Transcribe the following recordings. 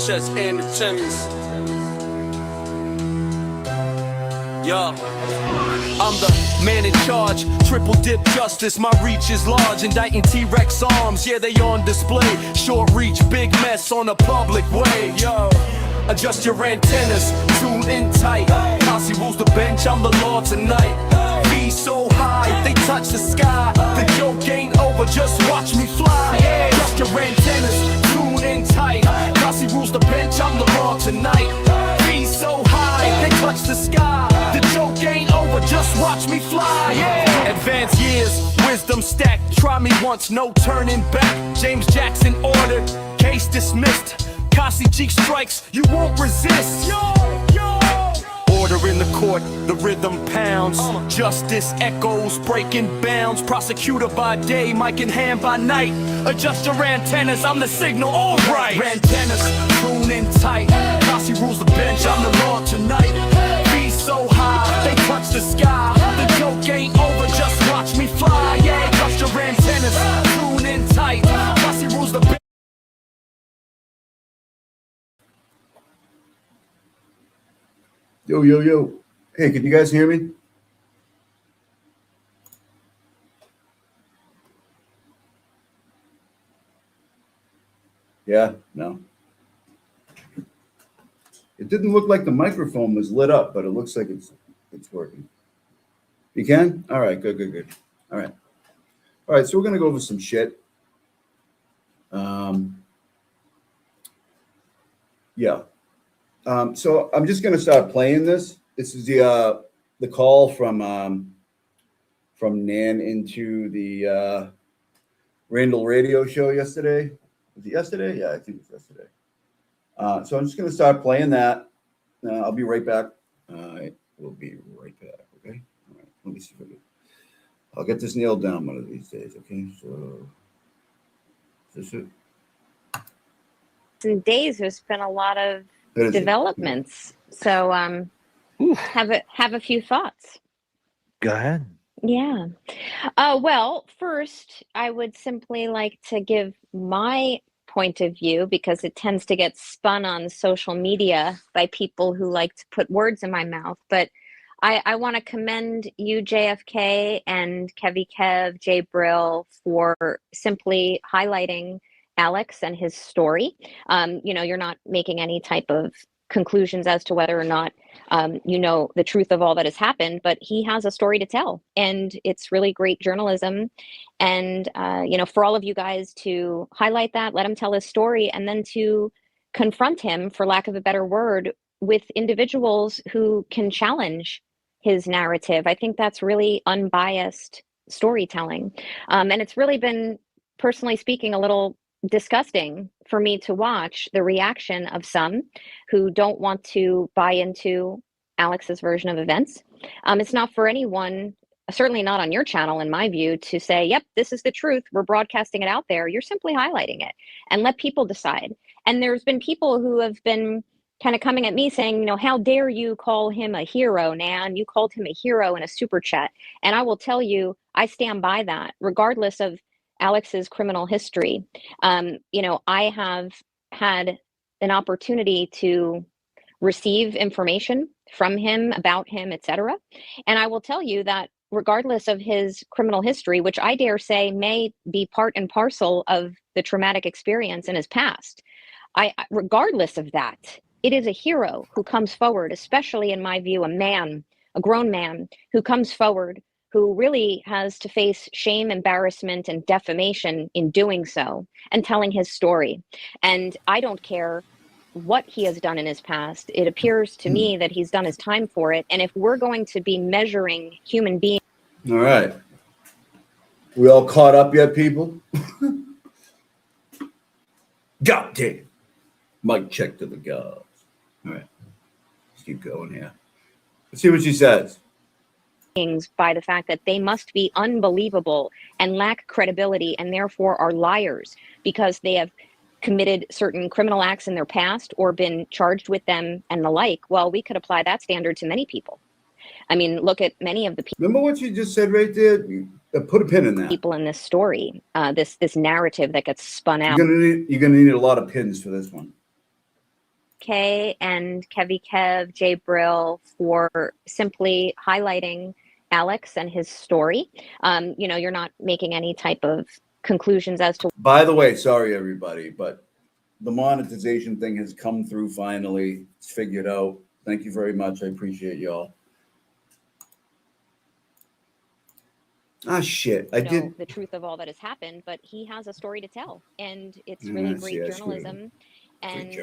chest and the Timmons. Yeah. I'm the man in charge, triple dip justice, my reach is large, indicting T-Rex arms, yeah they on display, short reach, big mess on a public way, yo. Adjust your antennas, tune in tight, Posse rules the bench, I'm the law tonight. Be so high, they touch the sky, the joke ain't over, just watch me fly, yeah. Adjust your antennas, tune in tight, Posse rules the bench, I'm the law tonight. Be so high, they touch the sky, the joke ain't over, just watch me fly, yeah. Advanced years, wisdom stacked, try me once, no turning back. James Jackson ordered, case dismissed. Kasi cheek strikes, you won't resist. Yo, yo. Order in the court, the rhythm pounds. Justice echoes, breaking bounds. Prosecutor by day, mic in hand by night. Adjust your antennas, I'm the signal, alright. Antennas, tune in tight. Kasi rules the bench, I'm the law tonight. Be so high, they touch the sky. The joke ain't over, just watch me fly. Yeah, adjust your antennas, tune in tight. Kasi rules the bench. Yo, yo, yo. Hey, can you guys hear me? Yeah? No? It didn't look like the microphone was lit up, but it looks like it's working. You can? All right, good, good, good. All right. All right, so we're going to go over some shit. Yeah. So I'm just going to start playing this. This is the call from Nan into the Randall radio show yesterday. Was it yesterday? Yeah, I think it was yesterday. So I'm just going to start playing that. I'll be right back. I will be right back. Okay. All right. Let me see if I'll get this nailed down one of these days. Okay. So is this it? In days, there's been a lot of developments. So have a few thoughts. Go ahead. Yeah. Well, first, I would simply like to give my point of view because it tends to get spun on social media by people who like to put words in my mouth. But I want to commend you, JFK, and Kevy Kev, Jay Brill, for simply highlighting Alex and his story. You're not making any type of conclusions as to whether or not you know the truth of all that has happened, but he has a story to tell, and it's really great journalism. And for all of you guys to highlight that, let him tell his story, and then to confront him, for lack of a better word, with individuals who can challenge his narrative. I think that's really unbiased storytelling, and it's really been, personally speaking, a little disgusting for me to watch the reaction of some who don't want to buy into Alex's version of events. It's not for anyone, certainly not on your channel, in my view, to say, yep, this is the truth, we're broadcasting it out there. You're simply highlighting it, and let people decide. And there's been people who have been kind of coming at me saying, how dare you call him a hero, Nan? You called him a hero in a super chat. And I will tell you, I stand by that, regardless of Alex's criminal history. I have had an opportunity to receive information from him, about him, etc. And I will tell you that regardless of his criminal history, which I dare say may be part and parcel of the traumatic experience in his past, regardless of that, it is a hero who comes forward, especially in my view, a grown man who comes forward, who really has to face shame, embarrassment, and defamation in doing so and telling his story. And I don't care what he has done in his past. It appears to me that he's done his time for it. And if we're going to be measuring human beings. All right. We all caught up yet, people? God damn. Mic check to the gods. All right. Let's keep going here. Let's see what she says. By the fact that they must be unbelievable and lack credibility, and therefore are liars because they have committed certain criminal acts in their past or been charged with them and the like. Well, we could apply that standard to many people. I mean, look at many of the people. Remember what you just said right there? Put a pin in that. People in this story, this narrative that gets spun out. You're gonna need a lot of pins for this one. JFK and Kevy Kev, Jay Brill for simply highlighting Alex and his story. You're not making any type of conclusions as to. By the way, sorry everybody, but the monetization thing has come through finally. It's figured out. Thank you very much. I appreciate y'all. Ah, shit. I did the truth of all that has happened, but he has a story to tell, and it's really great journalism. And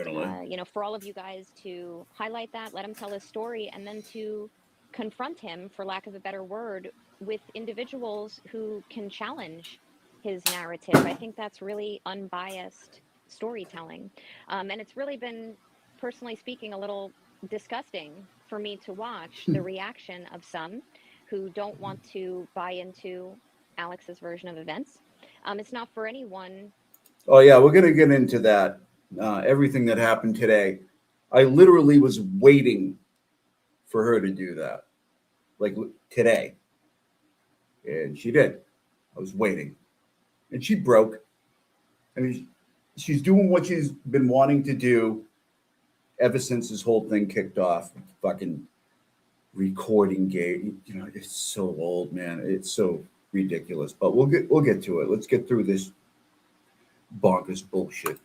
for all of you guys to highlight that, let him tell his story, and then to confront him, for lack of a better word, with individuals who can challenge his narrative. I think that's really unbiased storytelling, and it's really been, personally speaking, a little disgusting for me to watch the reaction of some who don't want to buy into Alex's version of events. It's not for anyone. Oh yeah, we're gonna get into that. Everything that happened today. I literally was waiting for her to do that, like today, and she did. I was waiting, and she broke. I mean, she's doing what she's been wanting to do ever since this whole thing kicked off. Fucking recording game. It's so old, man. It's so ridiculous. But we'll get to it. Let's get through this bonkers bullshit.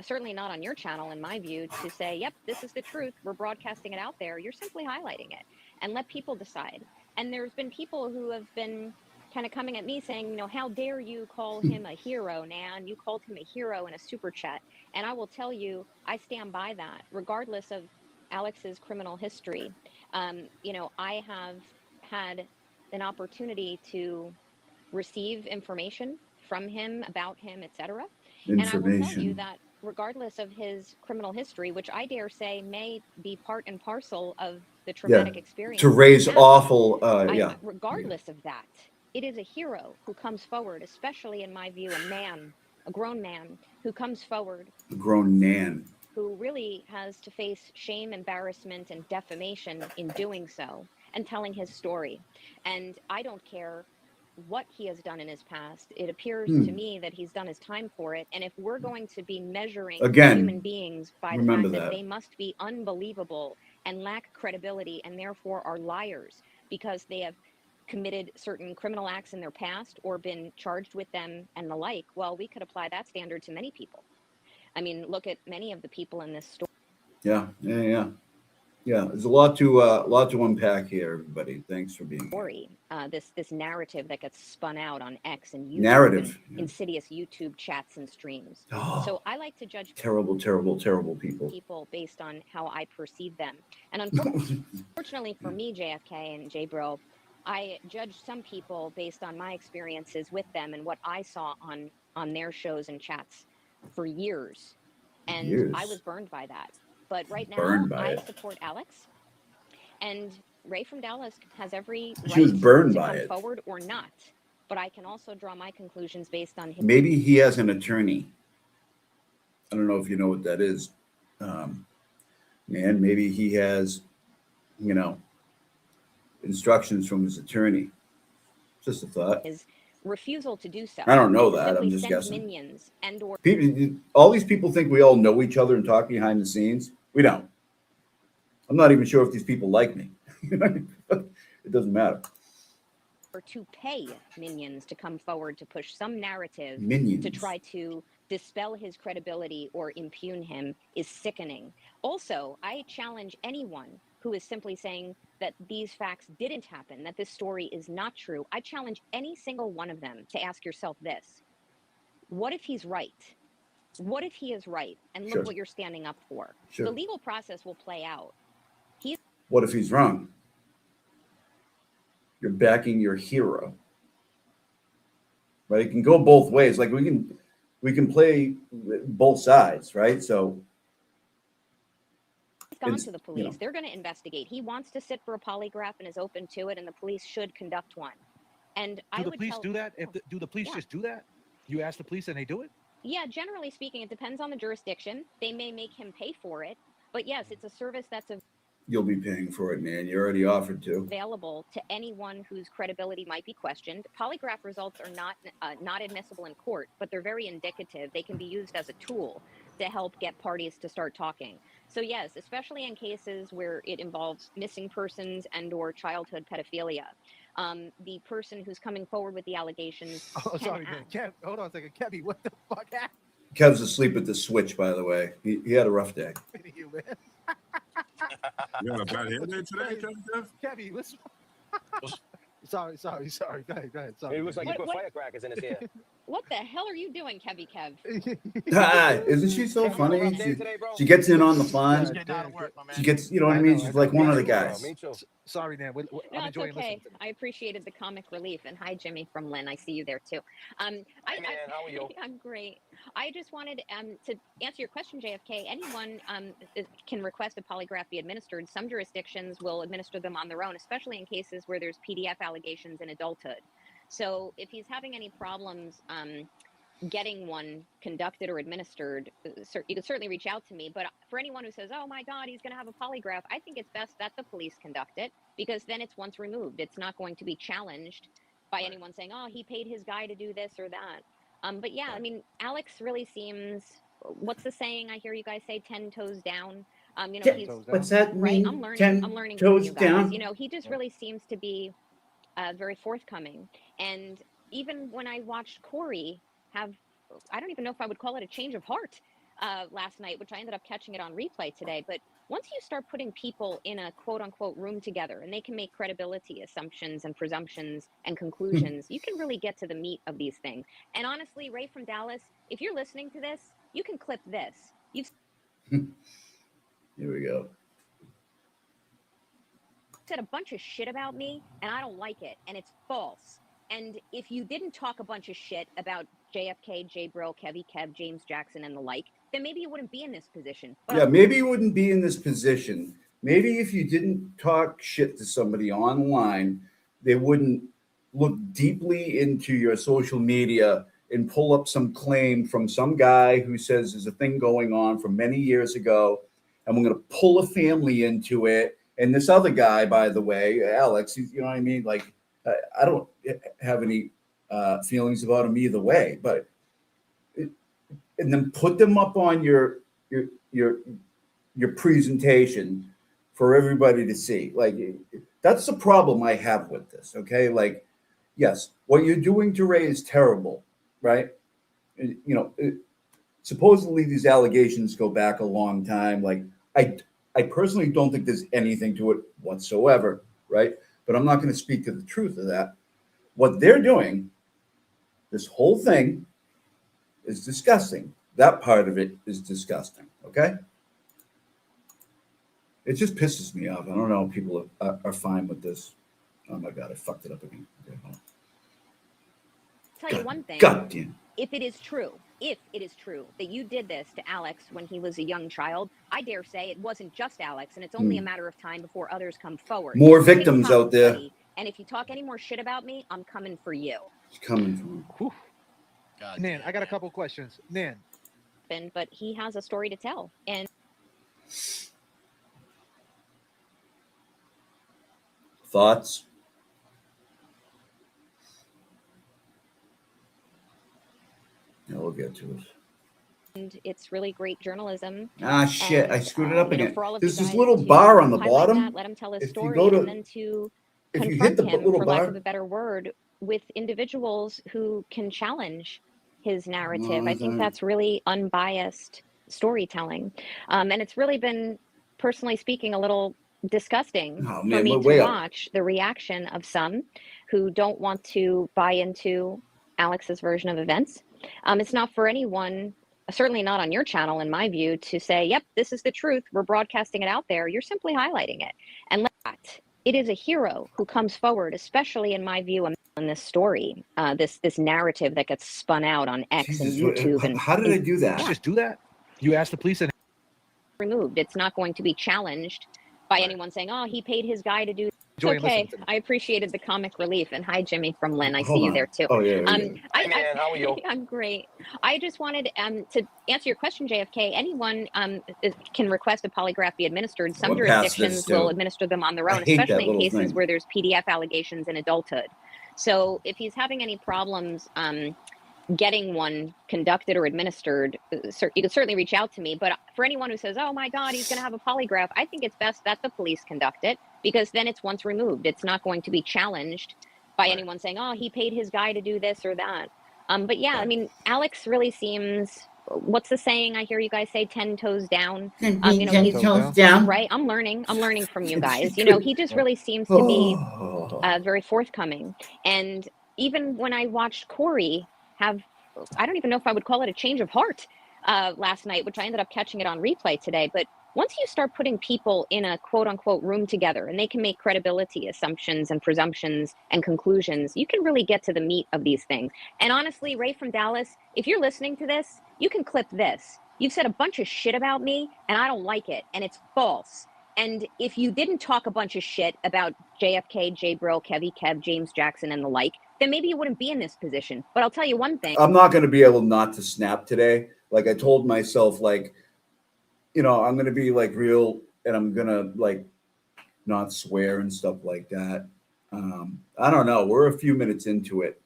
Certainly not on your channel, in my view, to say, yep, this is the truth, we're broadcasting it out there. You're simply highlighting it, and let people decide. And there's been people who have been kind of coming at me saying, how dare you call him a hero, Nan? You called him a hero in a super chat. And I will tell you, I stand by that, regardless of Alex's criminal history. I have had an opportunity to receive information from him, about him, etc. And I will tell you that regardless of his criminal history, which I dare say may be part and parcel of the traumatic experience to raise awful, regardless of that, it is a hero who comes forward, especially in my view, a grown man who comes forward, who really has to face shame, embarrassment, and defamation in doing so and telling his story. And I don't care what he has done in his past. It appears to me that he's done his time for it. And if we're going to be measuring human beings by the fact that they must be unbelievable and lack credibility and therefore are liars because they have committed certain criminal acts in their past or been charged with them and the like, well, we could apply that standard to many people. I mean, look at many of the people in this story. Yeah, there's a lot to unpack here, everybody. Thanks for being here. This narrative that gets spun out on X and YouTube, insidious YouTube chats and streams. So I like to judge terrible people based on how I perceive them. And unfortunately for me, JFK and Jay Bro, I judge some people based on my experiences with them and what I saw on their shows and chats for years. And I was burned by that. But right now, I support Alex, and Ray from Dallas has every right to come forward or not. But I can also draw my conclusions based on him. Maybe he has an attorney. I don't know if you know what that is, man. Maybe he has, instructions from his attorney. Just a thought. His refusal to do so. I don't know that. I'm just guessing. Minions and/or all these people think we all know each other and talk behind the scenes. We don't. I'm not even sure if these people like me. It doesn't matter. Or to pay minions to come forward to push some narrative to try to dispel his credibility or impugn him is sickening. Also, I challenge anyone who is simply saying that these facts didn't happen, that this story is not true. I challenge any single one of them to ask yourself this: what if he's right? What if he is right? And look what you're standing up for. The legal process will play out. What if he's wrong? You're backing your hero. Right? It can go both ways. Like we can play both sides, right? So he's gone to the police. They're going to investigate. He wants to sit for a polygraph and is open to it, and the police should conduct one. And do the police do that? Do the police just do that? You ask the police and they do it? Yeah, generally speaking, it depends on the jurisdiction. They may make him pay for it, but yes, it's a service that's you'll be paying for it, man. You already offered to. Available to anyone whose credibility might be questioned. Polygraph results are not admissible in court, but they're very indicative. They can be used as a tool to help get parties to start talking. So yes, especially in cases where it involves missing persons and or childhood pedophilia, the person who's coming forward with the allegations Oh, sorry, man. Kev, hold on a second. Kevy, what the fuck happened Kev's asleep at the switch, by the way. He had a rough day. to you, man? You had a bad hair day today, Kev? Kevy, what's Sorry. Go ahead. Sorry. It looks like you put What- firecrackers in his hair. What the hell are you doing, Kev? Isn't she so Kev, you have a funny? rough day today, bro? She gets in on the fun. Yeah, Getting out of work, my man. She gets, you know what I mean? She's like one of the guys. Me too. Sorry, man. No, I'm it's enjoying okay. listening to I appreciated the comic relief. And hi, Jimmy from Lynn. I see you there too. Hey, man, how are you? I'm great. I just wanted to answer your question, JFK. Anyone can request a polygraph be administered. Some jurisdictions will administer them on their own, especially in cases where there's PDF allegations in adulthood. So if he's having any problems getting one conducted or administered, you can certainly reach out to me. But for anyone who says, oh my God, he's going to have a polygraph, I think it's best that the police conduct it, because then it's once removed. It's not going to be challenged by anyone saying, oh, he paid his guy to do this or that. But yeah, I mean, Alex really seems, what's the saying I hear you guys say, 10 toes down? He's What's that right. mean? I'm learning 10 from you toes guys. down? He just really seems to be very forthcoming. And even when I watched Corey have, I don't even know if I would call it a change of heart last night, which I ended up catching it on replay today. But once you start putting people in a quote unquote room together and they can make credibility assumptions and presumptions and conclusions, you can really get to the meat of these things. And honestly, Ray from Dallas, if you're listening to this, you can clip this. You've Here we go. said a bunch of shit about me and I don't like it, and it's false. And if you didn't talk a bunch of shit about JFK, J Brill, Kevy, Kev, James Jackson, and the like, then maybe you wouldn't be in this position. But Yeah, maybe you wouldn't be in this position. Maybe if you didn't talk shit to somebody online, they wouldn't look deeply into your social media and pull up some claim from some guy who says there's a thing going on from many years ago, and we're going to pull a family into it. And this other guy, by the way, Alex, you know what I mean? Like, I don't have any feelings about him either way, but and then put them up on your presentation for everybody to see. Like, that's the problem I have with this. Okay, like, yes, what you're doing to Ray is terrible, right? Supposedly these allegations go back a long time. Like, I personally don't think there's anything to it whatsoever, right? But I'm not going to speak to the truth of that. What they're doing, this whole thing, is disgusting. That part of it is disgusting, okay? It just pisses me off. I don't know if people are fine with this. Oh my God, I fucked it up again. Okay, hold on. tell you one thing. God damn. If it is true that you did this to Alex when he was a young child, I dare say it wasn't just Alex, and it's only a matter of time before others come forward. More victims out there. Buddy, and if you talk any more shit about me, I'm coming for you. It's coming from. Whew. God Nan, damn, I got a man. couple questions. Nan, But he has a story to tell. And Thoughts? Yeah, we'll get to it. it's really great journalism. Ah, shit. I And, screwed it up you know, again. for all of There's you this guys little to bar on the highlight bottom. that, let him tell his If you story, go to- and then to If you hit confront the him, little for lack bar, of a better word, with individuals who can challenge his narrative. I think Mhm. that's really unbiased storytelling. And it's really been, personally speaking, a little disgusting Oh, for man, me we're to way up. watch the reaction of some who don't want to buy into Alex's version of events. It's not for anyone, certainly not on your channel, in my view, to say, yep, this is the truth, we're broadcasting it out there. You're simply highlighting it. And that it is a hero who comes forward, especially in my view, in this story, this narrative that gets spun out on X and Jesus, YouTube and how did I do that? just do that? You asked the police and removed. It's not going to be challenged by anyone saying, oh, he paid his guy to do. It's enjoying okay. listening to me. I appreciated the comic relief. And hi, Jimmy from Lynn. I Hold see you on. there too. Oh, yeah. yeah. Hey, man, how are you? I'm great. I just wanted to answer your question, JFK. Anyone can request a polygraph be administered. Some We're past jurisdictions this, too. will administer them on their I own, hate that especially in little cases thing. where there's PDF allegations in adulthood. So if he's having any problems getting one conducted or administered, you can certainly reach out to me. But for anyone who says, oh my God, he's going to have a polygraph, I think it's best that the police conduct it, because then it's once removed. It's not going to be challenged by anyone saying, oh, he paid his guy to do this or that. But yeah, I mean, Alex really seems, what's the saying I hear you guys say, 10 toes down? Ten He's toes down. right. I'm learning from you guys. He just really seems to be very forthcoming. And even when I watched Corey have, I don't even know if I would call it a change of heart last night, which I ended up catching it on replay today. But once you start putting people in a quote unquote room together and they can make credibility assumptions and presumptions and conclusions, you can really get to the meat of these things. And honestly, Ray from Dallas, if you're listening to this, you can clip this. You've said a bunch of shit about me and I don't like it, and it's false. And if you didn't talk a bunch of shit about JFK, J. Brill, Kevy, Kev, James Jackson, and the like, then maybe you wouldn't be in this position. But I'll tell you one thing. I'm not going to be able not to snap today. Like I told myself, like, I'm going to be like real and I'm going to like not swear and stuff like that. I don't know. We're a few minutes into it.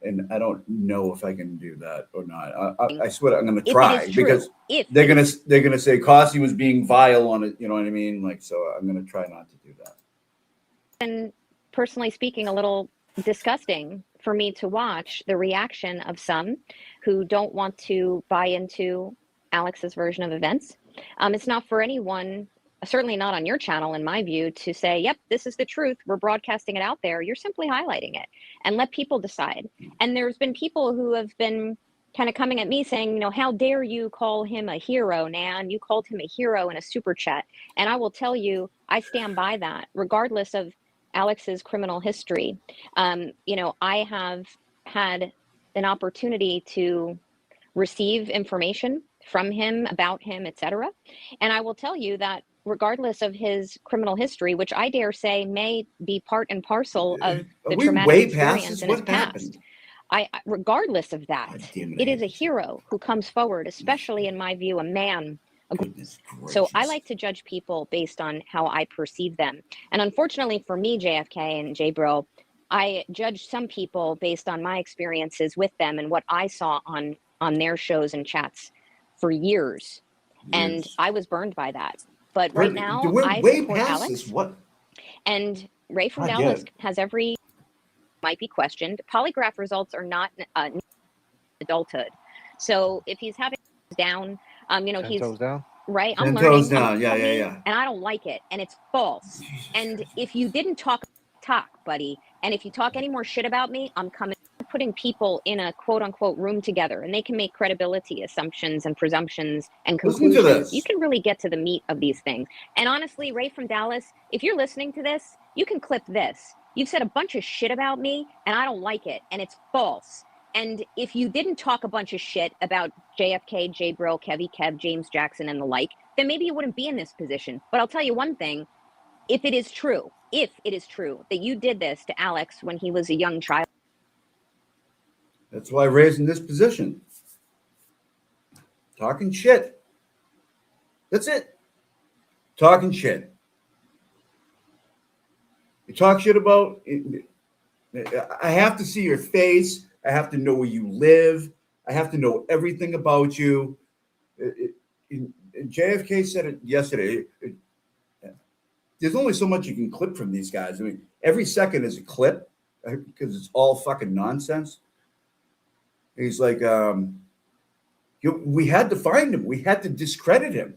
And I don't know if I can do that or not. I swear I'm going to try because they're going to say Cossie was being vile on it. You know what I mean? Like, so I'm going to try not to do that. And personally speaking, a little disgusting for me to watch the reaction of some who don't want to buy into Alex's version of events. It's not for anyone, certainly not on your channel, in my view, to say, yep, this is the truth. We're broadcasting it out there. You're simply highlighting it and let people decide. And there's been people who have been kind of coming at me saying, how dare you call him a hero, Nan? You called him a hero in a super chat. And I will tell you, I stand by that, regardless of Alex's criminal history. I have had an opportunity to receive information from him, about him, etc. And I will tell you that regardless of his criminal history, which I dare say may be part and parcel of the traumatic experience in his past, regardless of that, it is a hero who comes forward, especially in my view, a man. So I like to judge people based on how I perceive them. And unfortunately for me, JFK and J. Brill, I judge some people based on my experiences with them and what I saw on their shows and chats for years. And I was burned by that. But right now, I support Alex. What? And Ray from Dallas has might be questioned. Polygraph results are not adulthood. So if he's having down, he's toes down. Right. I'm learning. Toes down. Yeah. And I don't like it. And it's false. And if you didn't talk, buddy. And if you talk any more shit about me, I'm coming. Putting people in a quote unquote room together and they can make credibility assumptions and presumptions and conclusions. You can really get to the meat of these things. And honestly, Ray from Dallas, if you're listening to this, you can clip this. You've said a bunch of shit about me and I don't like it, and it's false. And if you didn't talk a bunch of shit about JFK, J. Brill, Kevy, Kev, James Jackson, and the like, then maybe you wouldn't be in this position. But I'll tell you one thing, if it is true that you did this to Alex when he was a young child. That's why Ray's in this position. Talking shit. That's it. Talking shit. You talk shit about, I have to see your face. I have to know where you live. I have to know everything about you. JFK said it yesterday. There's only so much you can clip from these guys. I mean, every second is a clip because it's all fucking nonsense. He's like, we had to find him. We had to discredit him.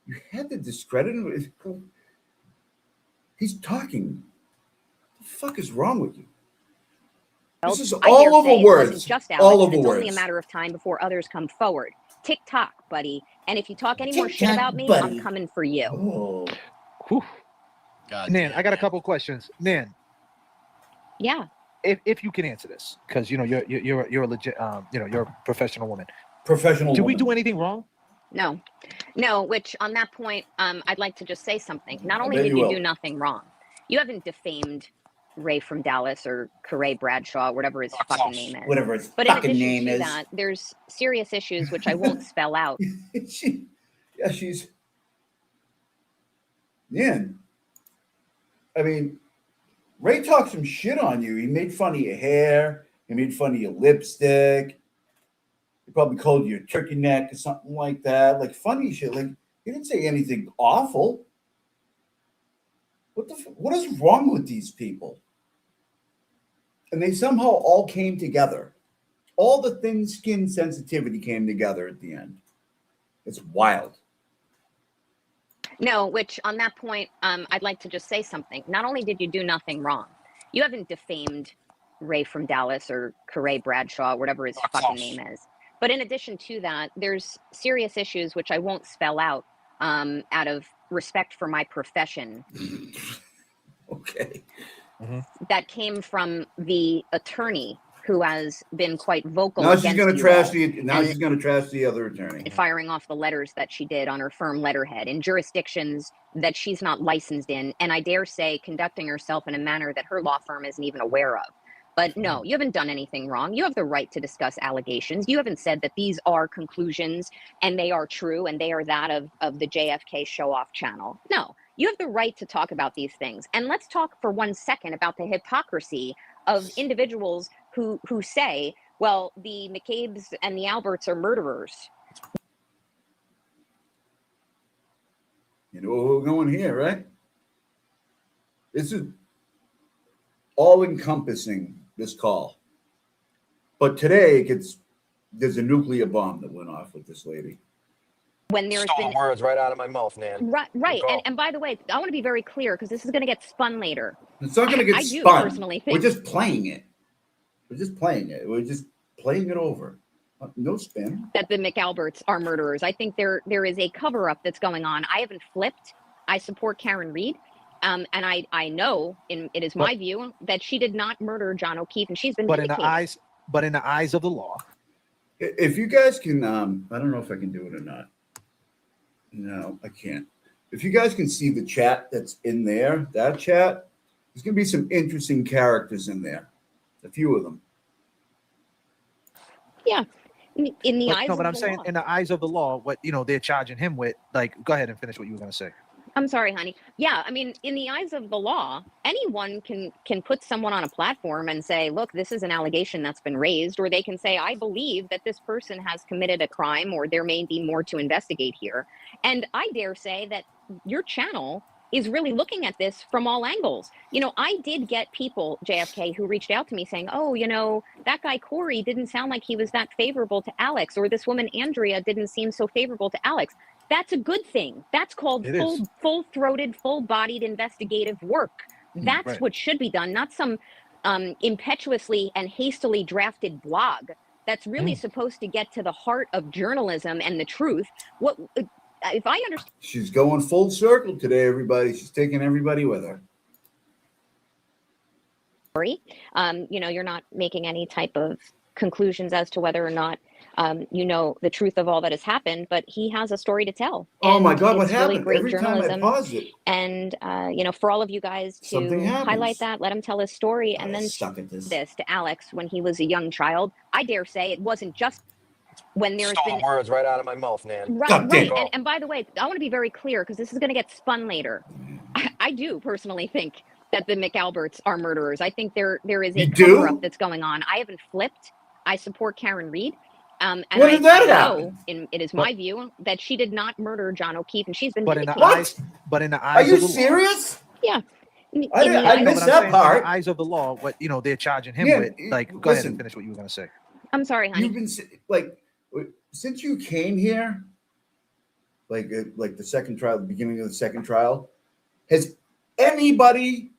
You had to discredit him? He's talking. What the fuck is wrong with you? This is all over words. Just Alex, all over it's words. Only a matter of time before others come forward. Tick-tock, buddy. And if you talk any more shit about me, I'm coming for you. Oh. Nan, I got a couple questions. Nan. Yeah. If you can answer this, because you're a legit you're a professional woman. Did we do anything wrong? No. Which on that point, I'd like to just say something. Not only did you do nothing wrong, you haven't defamed Ray from Dallas or Corey Bradshaw, whatever his fucking name is. Whatever his but fucking in addition name to is. that, there's serious issues which I won't spell out. She's. Yeah. I mean, Ray talked some shit on you. He made fun of your hair. He made fun of your lipstick. He probably called you a turkey neck or something like that. Like funny shit. Like he didn't say anything awful. What is wrong with these people? And they somehow all came together. All the thin skin sensitivity came together at the end. It's wild. No, which on that point, I'd like to just say something. Not only did you do nothing wrong, you haven't defamed Ray from Dallas or Corey Bradshaw, whatever his fucking name is. But in addition to that, there's serious issues which I won't spell out of respect for my profession. Okay. That came from the attorney who has been quite vocal. Now she's going to trash she's going to trash the other attorney. Firing off the letters that she did on her firm letterhead in jurisdictions that she's not licensed in, and I dare say conducting herself in a manner that her law firm isn't even aware of. But no, you haven't done anything wrong. You have the right to discuss allegations. You haven't said that these are conclusions and they are true and they are that of the JFK show-off channel. No, you have the right to talk about these things. And let's talk for 1 second about the hypocrisy of individuals who say, well, the McCabe's and the Alberts are murderers. You know where we're going here, right? This is all-encompassing, this call. But today, there's a nuclear bomb that went off with this lady. When there's Stole the words right out of my mouth, man. Right. And by the way, I want to be very clear because this is going to get spun later. It's not going to get I spun. do personally think. We're just playing it. We're just playing it over. No spin. That the McAlberts are murderers. I think there is a cover-up that's going on. I haven't flipped. I support Karen Reed. And I know, it is my view, that she did not murder John O'Keefe, and she's been vindicated. in the eyes of the law. If you guys can, I don't know if I can do it or not. No, I can't. If you guys can see the chat that's in there, that chat, there's going to be some interesting characters in there. A few of them. Yeah. In the eyes of the law. No, but I'm saying in the eyes of the law, what, they're charging him with, like, go ahead and finish what you were going to say. I'm sorry, honey. Yeah, I mean, in the eyes of the law, anyone can put someone on a platform and say, look, this is an allegation that's been raised, or they can say, I believe that this person has committed a crime, or there may be more to investigate here. And I dare say that your channel is really looking at this from all angles. I did get people, JFK, who reached out to me saying, oh, that guy Corey didn't sound like he was that favorable to Alex, or this woman Andrea didn't seem so favorable to Alex. That's a good thing. That's called full-throated, full-bodied investigative work. That's what should be done, not some impetuously and hastily drafted blog that's really supposed to get to the heart of journalism and the truth. What if I understand? She's going full circle today, everybody. She's taking everybody with her. You're not making any type of conclusions as to whether or not the truth of all that has happened, but he has a story to tell. Oh my God, what happened? Really great Every journalism. time I pause it. And, for all of you guys to highlight that, let him tell his story, and then this to Alex when he was a young child. I dare say it wasn't just when there's been words right out of my mouth, man. Right. And by the way, I want to be very clear because this is going to get spun later. I do personally think that the McAlberts are murderers. I think there is a cover-up that's going on. I haven't flipped. I support Karen Reed. And when did that happen? It is my view that she did not murder John O'Keefe, and she's been vindicated. But in the eyes of the serious? Yeah. I missed that part. In the eyes of the law, what they're charging him with. Like, go ahead and finish what you were going to say. I'm sorry, honey. You've been since you came here, like the second trial, the beginning of the second trial. Has anybody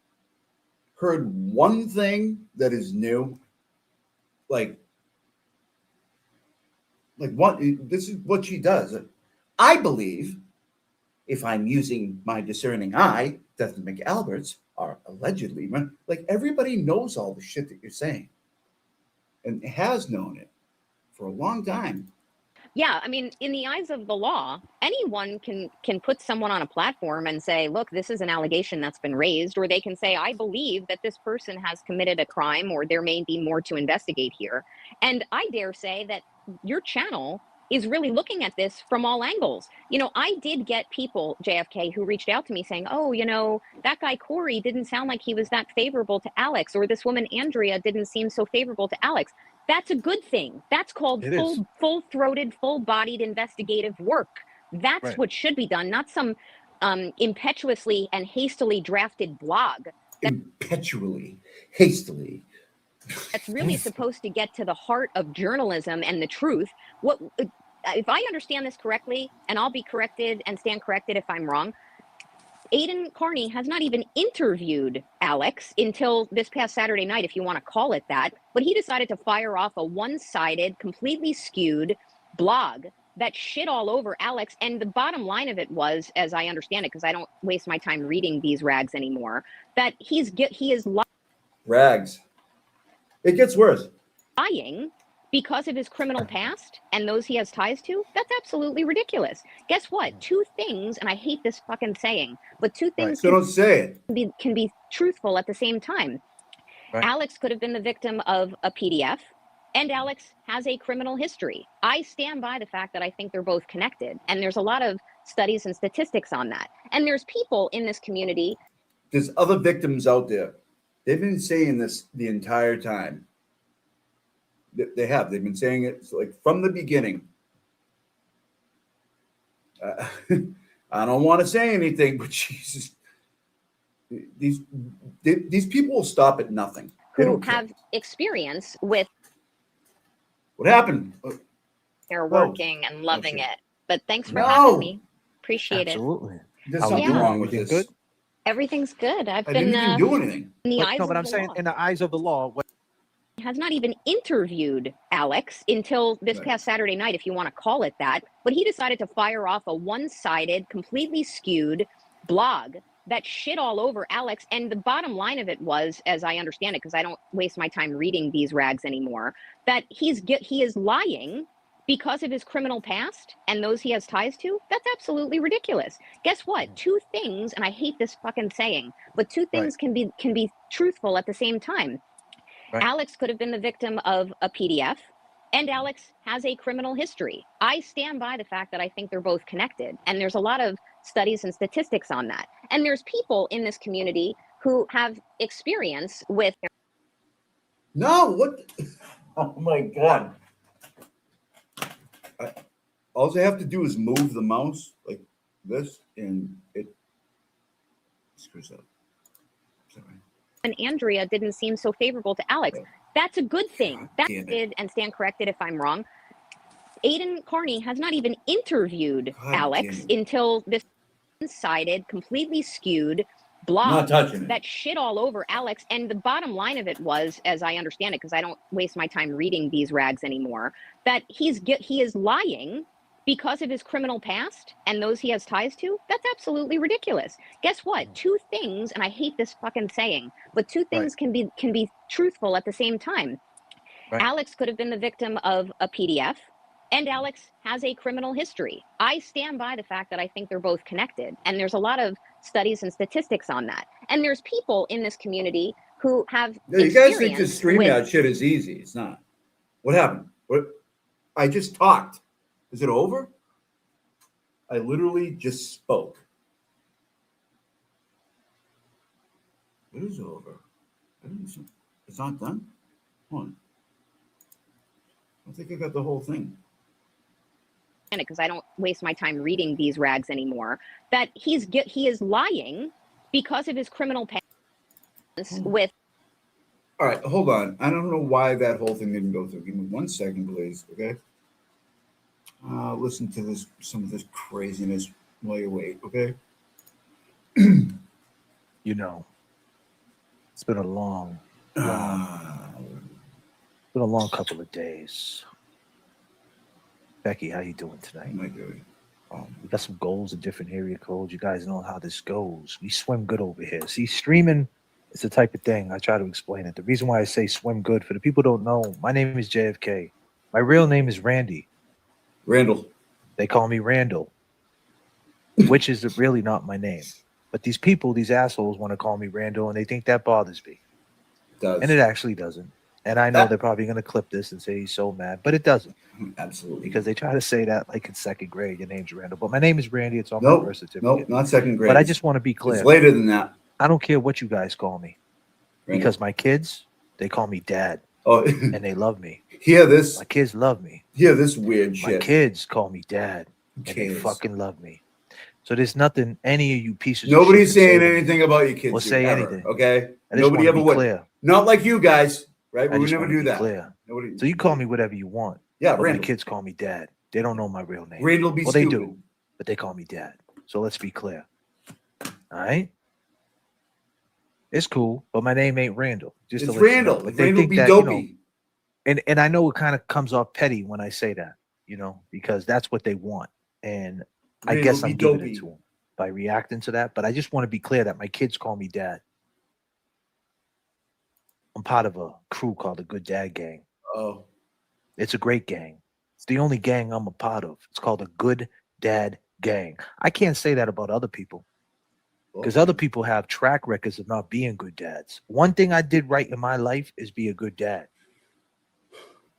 heard one thing that is new? Like what? This is what she does. I believe, if I'm using my discerning eye, that the McAlberts are allegedly, like everybody knows all the shit that you're saying, and has known it for a long time. Yeah, I mean, in the eyes of the law, anyone can put someone on a platform and say, look, this is an allegation that's been raised, or they can say, I believe that this person has committed a crime, or there may be more to investigate here. And I dare say that your channel is really looking at this from all angles. You know, I did get people, JFK, who reached out to me saying, oh, you know, that guy Corey didn't sound like he was that favorable to Alex, or this woman Andrea didn't seem so favorable to Alex. That's a good thing. That's called full-throated, full-bodied investigative work. That's what should be done, not some impetuously and hastily drafted blog. Impetuously, hastily. That's really supposed to get to the heart of journalism and the truth. What, if I understand this correctly, and I'll be corrected and stand corrected if I'm wrong, Aidan Carney has not even interviewed Alex until this past Saturday night, if you want to call it that, but he decided to fire off a one-sided, completely skewed blog that shit all over Alex. And the bottom line of it was, as I understand it, because I don't waste my time reading these rags anymore, that he is rags. It gets worse. Lying because of his criminal past and those he has ties to. That's absolutely ridiculous. Guess what? Two things, and I hate this fucking saying, but two things so don't say it. Can be truthful at the same time. Right. Alex could have been the victim of a PDF, and Alex has a criminal history. I stand by the fact that I think they're both connected, and there's a lot of studies and statistics on that. And there's people in this community. There's other victims out there. They've been saying this the entire time. They have. They've been saying it like from the beginning. I don't want to say anything, but Jesus, these people will stop at nothing. Who have experience with what happened? They're working and loving it. But thanks for having me. Appreciate it. There's something wrong with this. Good? Everything's good. I didn't even do anything. But I'm saying in the eyes of the law. Has not even interviewed Alex until this past Saturday night, if you want to call it that. But he decided to fire off a one-sided, completely skewed blog that shit all over Alex. And the bottom line of it was, as I understand it, because I don't waste my time reading these rags anymore, that he is lying because of his criminal past and those he has ties to. That's absolutely ridiculous. Guess what? Two things, and I hate this fucking saying, but two things can be truthful at the same time. Right. Alex could have been the victim of a PDF, and Alex has a criminal history. I stand by the fact that I think they're both connected, and there's a lot of studies and statistics on that. And there's people in this community who have experience with. No, what? Oh my God. All I have to do is move the mouse like this, and it screws up. Sorry. And Andrea didn't seem so favorable to Alex. That's a good thing. That did, and stand corrected if I'm wrong. Aidan Carney has not even interviewed Alex until this one-sided, completely skewed blog that shit all over Alex. And the bottom line of it was, as I understand it, because I don't waste my time reading these rags anymore, that he is lying because of his criminal past and those he has ties to. That's absolutely ridiculous. Guess what? Two things, and I hate this fucking saying, but two things can be truthful at the same time. Right. Alex could have been the victim of a PDF, and Alex has a criminal history. I stand by the fact that I think they're both connected, and there's a lot of studies and statistics on that. And there's people in this community who have you guys think just streaming that shit is easy. It's not. What happened? I just talked. Is it over? I literally just spoke. It is over. It's not done? Hold on. I think I got the whole thing. Because I don't waste my time reading these rags anymore, that he is lying because of his criminal past with. All right, hold on. I don't know why that whole thing didn't go through. Give me 1 second, please. Okay. Listen to some of this craziness while you wait. Okay. You know, it's been a long couple of days. Becky, how you doing tonight? My good. We got some goals in different area codes. You guys know how this goes. We swim good over here. See, streaming is the type of thing I try to explain it. The reason why I say swim good, for the people who don't know, my name is JFK. My real name is Randy. Randall. They call me Randall, which is really not my name. But these assholes want to call me Randall, and they think that bothers me. It does. And it actually doesn't. And I know they're probably going to clip this and say he's so mad, but it doesn't. Absolutely. Because they try to say that like in second grade, your name's Randall. But my name is Randy. It's on Nope, my birth certificate. nope, not second grade. But I just want to be clear. It's later than that. I don't care what you guys call me. Randall. Because my kids, they call me dad. Oh, and they love me. Hear this. My kids love me. Hear this weird My shit. kids call me dad. And they fucking love me. So there's nothing any of you pieces Nobody's of shit saying can say anything about your kids. or say ever, anything. Okay? I just Nobody wanna ever be would. clear. Not like you guys, right? I We would just never wanna do be that. clear. Nobody. So you call me whatever you want. Yeah, but my Randall. kids call me dad. They don't know my real name. Randall be well, they stupid. do, but they call me dad. So let's be clear. All right? It's cool, but my name ain't Randall. Just It's to let you Randall. know. Like, they Randall think be that, dopey. and I know it kind of comes off petty when I say that, because that's what they want. And I Randall guess be I'm giving dopey. it to them by reacting to that. But I just want to be clear that my kids call me dad. I'm part of a crew called the Good Dad Gang. Oh. It's a great gang. It's the only gang I'm a part of. It's called the Good Dad Gang. I can't say that about other people because other people have track records of not being good dads. One thing I did right in my life is be a good dad.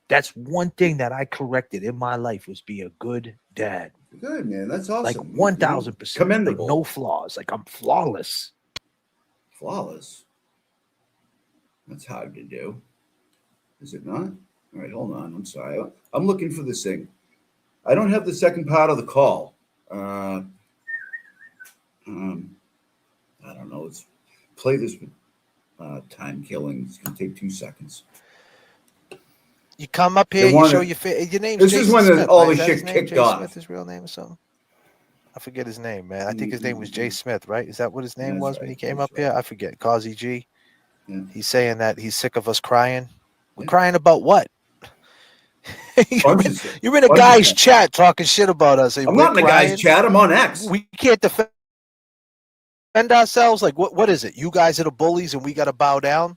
That's one thing that I corrected in my life was be a good dad. Good, man. That's awesome. Like 1,000%. Commendable. Like no flaws. Like I'm flawless. Flawless. That's hard to do. Is it not? All right, hold on. I'm sorry. I'm looking for this thing. I don't have the second part of the call. I don't know. Let's play this with time killing. It's going to take 2 seconds. You come up here, you show your face. Your name's This Jason is when Smith, all right? the Is that shit his name? kicked Jay off. Smith, his real name or something? I forget his name, man. I think his name was Jay Smith, right? Is that what his name was when he came up here? I forget. Causey G. Yeah. He's saying that he's sick of us crying. We're crying about what? You're in a guy's chat talking shit about us. I'm not in the guy's chat. I'm on X. We can't defend ourselves. Like, what is it? You guys are the bullies and we got to bow down?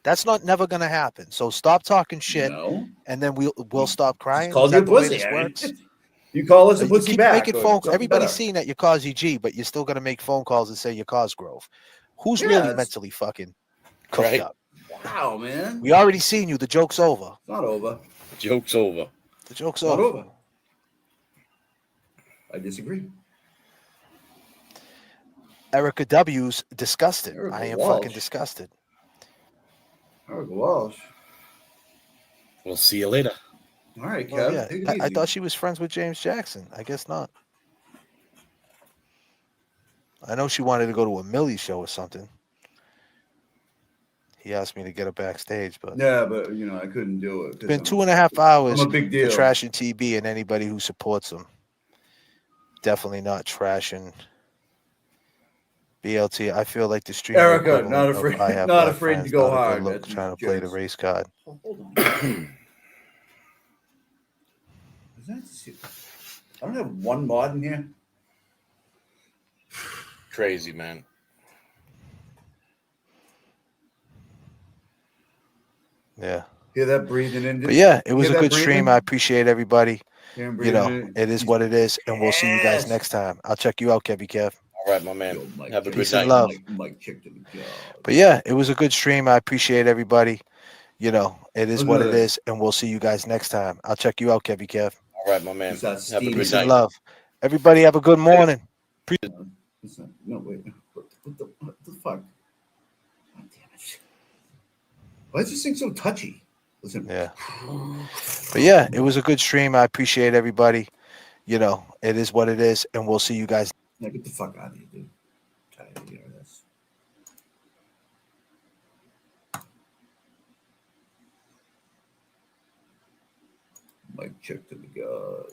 That's never going to happen. So stop talking shit, and then we'll stop crying. Called you a pussy. You call us a pussy keep back. making phone calls. Everybody's seeing that you're Causey G, but you're still going to make phone calls and say you're Cosgrove. Who's really mentally fucking cooked up? Wow, man. We already seen you. The joke's over. It's not over. Joke's over. The joke's Not over. over. I disagree. Erica W's disgusted. Erica I am Walsh. fucking disgusted. Erica Walsh. We'll see you later. All right, Kev. Well, yeah, take it I easy. thought she was friends with James Jackson. I guess not. I know she wanted to go to a Millie show or something. He asked me to get her backstage, but Yeah, but I couldn't do it. it's been 2.5 hours I'm a big deal. for trashing TB and anybody who supports him. Definitely not trashing BLT. I feel like the stream. Erica, not afraid to go hard. Look, trying to play the race card. Oh, hold on. I don't have one mod in here. Crazy, man. Yeah. Hear that breathing in? But yeah, it was a good stream. I appreciate everybody. Hear him You know, breathing in? it is what it is, and we'll see you guys next time. I'll check you out, Kevy Kev. All right, my man. Have a good Peace night. and love. Mike kicked in the jaw. But yeah, it was a good stream. I appreciate everybody. You know, it is Look what at it that. is, and we'll see you guys next time. I'll check you out, Kevy Kev. All right, my man. Is that Have a Steve? good Peace night. and love. Everybody have a good morning. No, wait. What the fuck? God damn it. Why is this thing so touchy? Listen. Yeah. But yeah, it was a good stream. I appreciate everybody. You know, it is what it is, and we'll see you guys. Now get the fuck out of here, dude. I'm tired of hearing this. Mike check to the god.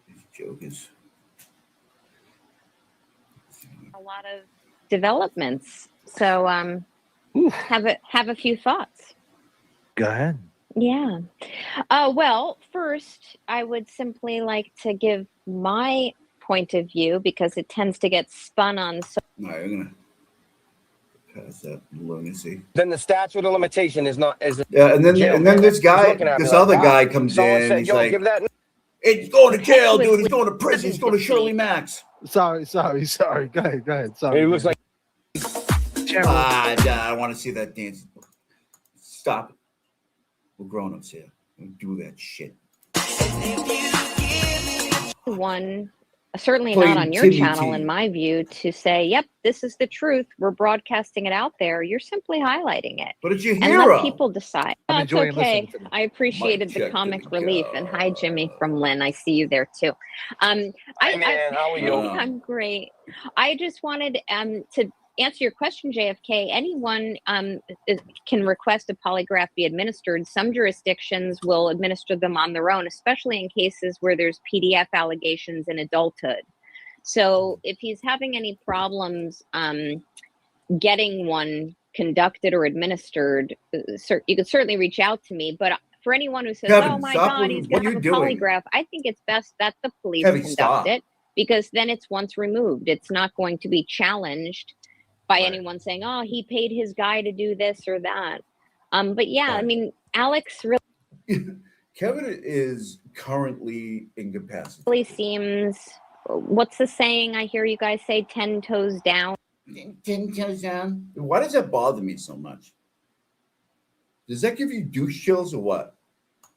These jokers. A lot of developments. So have a few thoughts. Go ahead. Yeah. Well, first, I would simply like to give my point of view because it tends to get spun on. All right, I'm gonna pass that lunacy. Then the statute of limitation is not as Yeah, and then this guy, looking at me this like, other wow. guy comes Someone in. said, He's "Yo, like, give that." "Hey, he's going to jail, dude. He's going to prison. He's going to Shirley Max." Sorry. Go ahead. Sorry. It looks like channel. I want to see that dance. Stop it. We're grown-ups here. Don't do that shit. One, certainly Playing not on your Timmy channel, T. in my view, to say, yep, this is the truth. We're broadcasting it out there. You're simply highlighting it. But it's your And hero. let people decide. I'm That's enjoying okay. listening to them. I appreciated Mic the check, comic didn't relief. go. And hi, Jimmy from Lynn. I see you there too. Hey, man, how are you? I'm great. I just wanted to answer your question, JFK. Anyone can request a polygraph be administered. Some jurisdictions will administer them on their own, especially in cases where there's PDF allegations in adulthood. So if he's having any problems getting one conducted or administered, you could certainly reach out to me. But for anyone who says, Kevin, oh my stop God, what he's you- going what to have a you're doing. polygraph, I think it's best that the police Kevin, conduct stop. it, because then it's once removed. It's not going to be challenged by Right. anyone saying, oh, he paid his guy to do this or that. But yeah, I Right. mean, Alex Kevin is currently incapacitated. really seems, what's the saying I hear you guys say, 10 toes down? 10 toes down. Why does that bother me so much? Does that give you douche chills or what?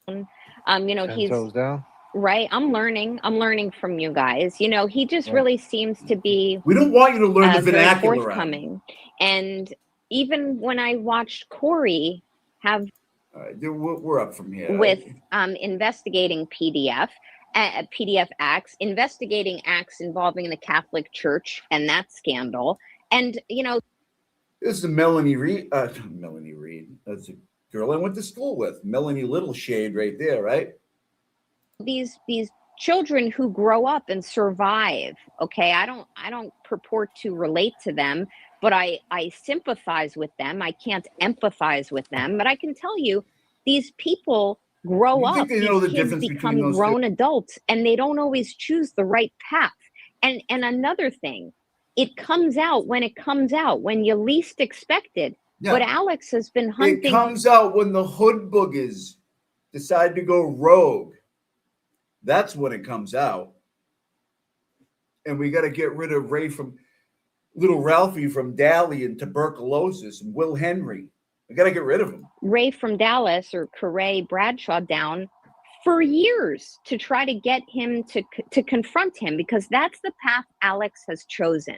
You know, 10 he's toes down. right. I'm learning from you guys. You know, he just really seems to be We don't want you to learn the very vernacular. forthcoming. And even when I watched Corey have All right, we're up from here. with investigating PDF acts, investigating acts involving the Catholic Church and that scandal. And, you know, This is Melanie Reed. Melanie Reed. That's a girl I went to school with. Melanie Little Shade right there, right? these children who grow up and survive, okay, I don't purport to relate to them, but I sympathize with them. I can't empathize with them, but I can tell you these people grow You up, think they know the these kids difference between become those two? grown adults, and they don't always choose the right path. And another thing, it comes out when it comes out, when you least expect it. Yeah. But Alex has been hunting. It comes out when the hood boogers decide to go rogue. That's when it comes out. And we got to get rid of little Ralphie from Dally and tuberculosis and Will Henry. We got to get rid of him. Ray from Dallas or Corey Bradshaw down for years to try to get him to confront him, because that's the path Alex has chosen.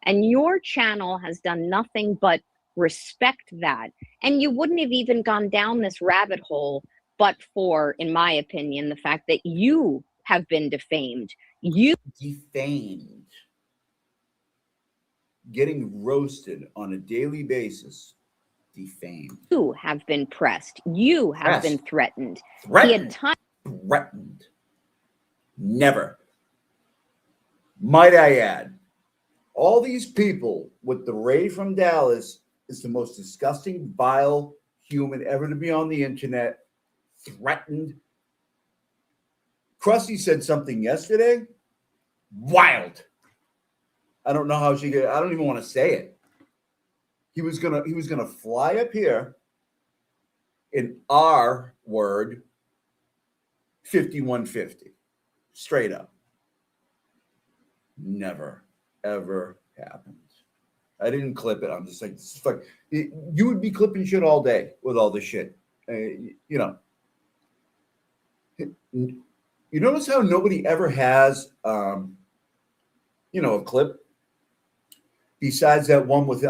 And your channel has done nothing but respect that. And you wouldn't have even gone down this rabbit hole but for, in my opinion, the fact that you have been defamed. You Defamed. Getting roasted on a daily basis. Defamed. have been pressed. You have been threatened. Threatened. He had time. Threatened. Never. Might I add, all these people with the Ray from Dallas is the most disgusting, vile human ever to be on the internet. Threatened. Krusty said something yesterday. Wild. I don't know how she could. I don't even want to say it. He was gonna fly up here in our word 5150. Straight up. Never, ever happened. I didn't clip it. I'm just like, this is fuck. You would be clipping shit all day with all this shit. You know. You notice how nobody ever has, a clip besides that one with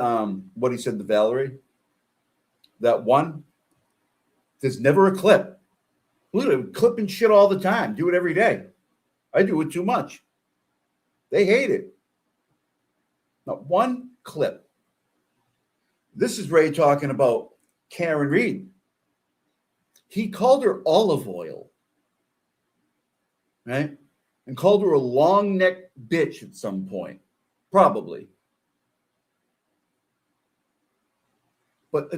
what he said to Valerie. That one. There's never a clip. Literally clipping shit all the time. Do it every day. I do it too much. They hate it. Not one clip. This is Ray talking about Karen Reed. He called her olive oil. Right? And called her a long neck bitch at some point. Probably. But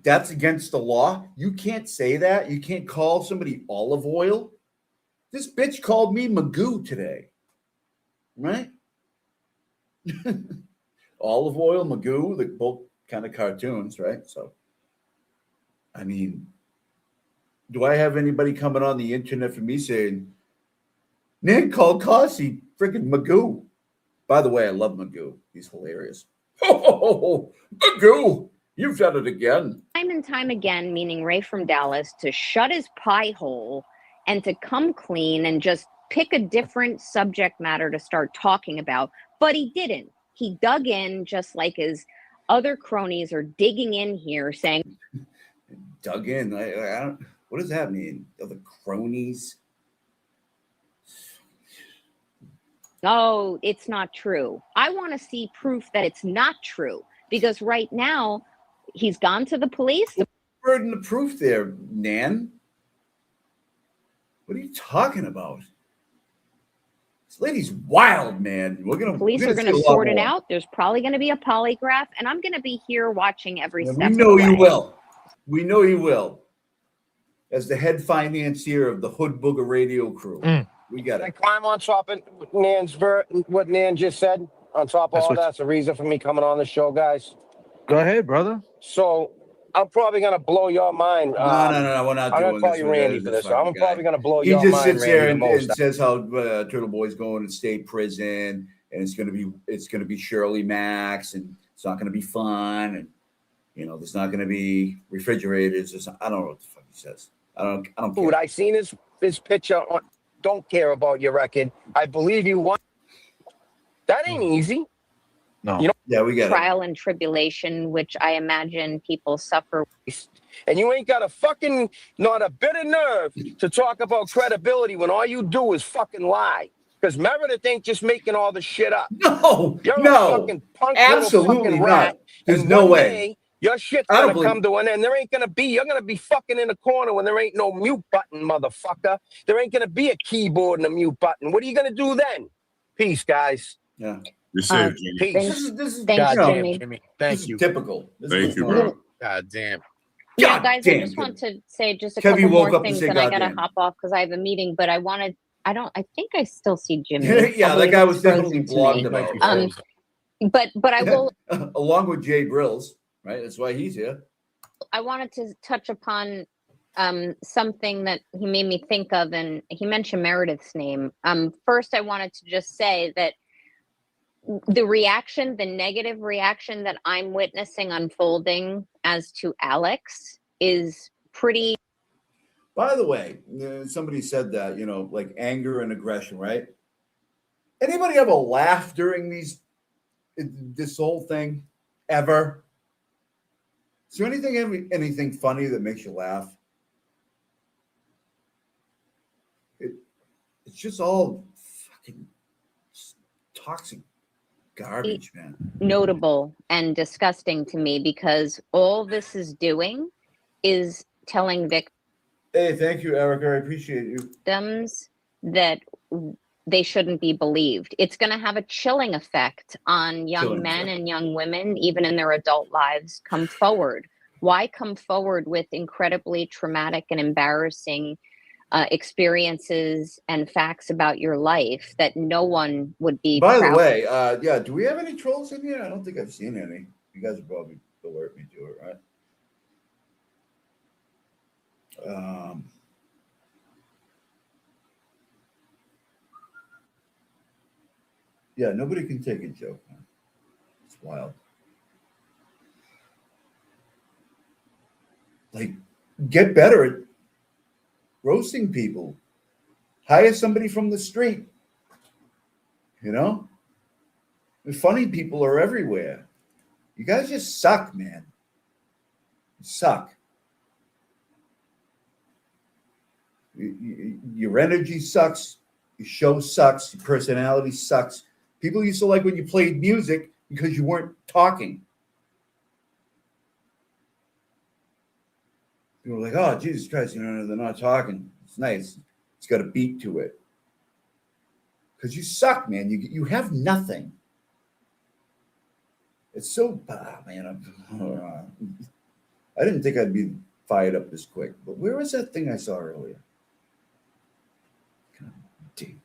that's against the law. You can't say that. You can't call somebody olive oil. This bitch called me Magoo today. Right? Olive oil, Magoo, they're both kind of cartoons, right? So, I mean, do I have anybody coming on the internet for me saying, Nick called Cossie freaking Magoo? By the way, I love Magoo. He's hilarious. Oh, Magoo, you've done it again. Time and time again, meaning Ray from Dallas, to shut his pie hole and to come clean and just pick a different subject matter to start talking about. But he didn't. He dug in just like his other cronies are digging in here saying, Dug in. I don't. What does that mean? The cronies? oh, it's not true. I want to see proof that it's not true because right now he's gone to the police. The Burden of proof there, Nan. What are you talking about? This lady's wild, man. police are going to sort it out. There's probably going to be a polygraph, and I'm going to be here watching every step. We know you will. We know you will. As the head financier of the Hood Booger Radio crew, we got it. Climb on top of what Nan just said. On top of all that's the reason for me coming on the show, guys. Go ahead, brother. So I'm probably gonna blow your mind. No. We're not I'm doing gonna call this. you Randy for this. I'm probably gonna blow your mind. He just sits there and Randy, says how Turtle Boy's going to state prison, and it's gonna be Shirley Max, and it's not gonna be fun, and there's not gonna be refrigerators. I don't know what the fuck he says. I don't care. Dude, I seen his picture. Don't care about your record. I believe you won. That ain't easy. No. Yeah, we got trial and tribulation, which I imagine people suffer. And you ain't got not a bit of nerve to talk about credibility when all you do is fucking lie. Because Meredith ain't just making all the shit up. No, You're a fucking punk absolutely little fucking not. rat. There's and no one way. Day, your shit's gonna come to an end. You're gonna be fucking in the corner when there ain't no mute button, motherfucker. There ain't gonna be a keyboard and a mute button. What are you gonna do then? Peace, guys. Yeah. You're safe, Jimmy. Peace. This is Thanks, Jimmy. Jimmy. Thank you. Typical. Thank you, bro. God damn. Yeah, guys, I just want to say just a couple more things, and I gotta hop off because I have a meeting. But I think I still see Jimmy. Yeah, that guy was definitely blogged about. But I will, along with Jay Grills, right? That's why he's here. I wanted to touch upon something that he made me think of, and he mentioned Meredith's name. First, I wanted to just say that the negative reaction that I'm witnessing unfolding as to Alex is pretty. By the way, somebody said that, like anger and aggression, right? Anybody ever laugh during this whole thing ever? Is there anything funny that makes you laugh? It's just all fucking toxic garbage, man. Notable and disgusting to me because all this is doing is telling victims. Hey, thank you, Erica. I appreciate you. That they shouldn't be believed. It's going to have a chilling effect on young men and young women, even in their adult lives. Come forward. Why come forward with incredibly traumatic and embarrassing experiences and facts about your life that no one would be. By the way, do we have any trolls in here? I don't think I've seen any. You guys would probably alert me to it, right? Yeah, nobody can take a joke, man. It's wild. Like, get better at roasting people. Hire somebody from the street. The funny people are everywhere. You guys just suck, man. You suck. Your energy sucks. Your show sucks. Your personality sucks. People used to like when you played music because you weren't talking. People were like, oh, Jesus Christ, they're not talking. It's nice. It's got a beat to it. Because you suck, man. You have nothing. It's so, man. I didn't think I'd be fired up this quick. But where was that thing I saw earlier? God damn.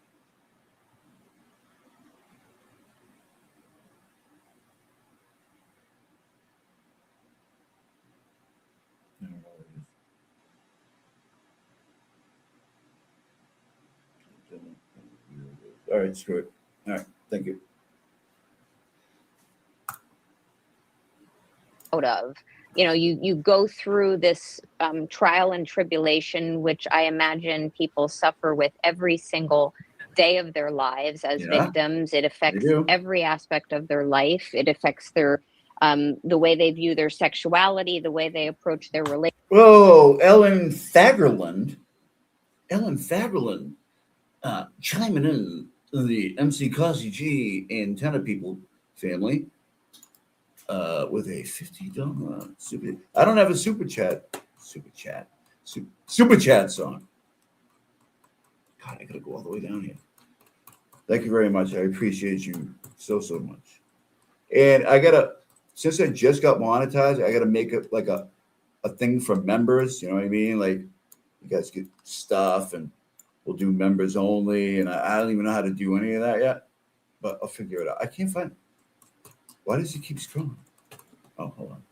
All right, screw it. All right, thank you. out of. You know, you go through this trial and tribulation, which I imagine people suffer with every single day of their lives as victims. It affects every aspect of their life. It affects their the way they view their sexuality, the way they approach their relationship. Whoa, Ellen Fagerland chiming in the MC Cosy G Antenna People family with a $50 super. I don't have a super chat song. God, I gotta go all the way down here. Thank you very much. I appreciate you so much. And I gotta, since I just got monetized, I gotta make it like a thing for members. You know what I mean? Like, you guys get stuff, and we'll do members only. And I don't even know how to do any of that yet, but I'll figure it out. I can't find. Why does it keep scrolling? Oh, hold on.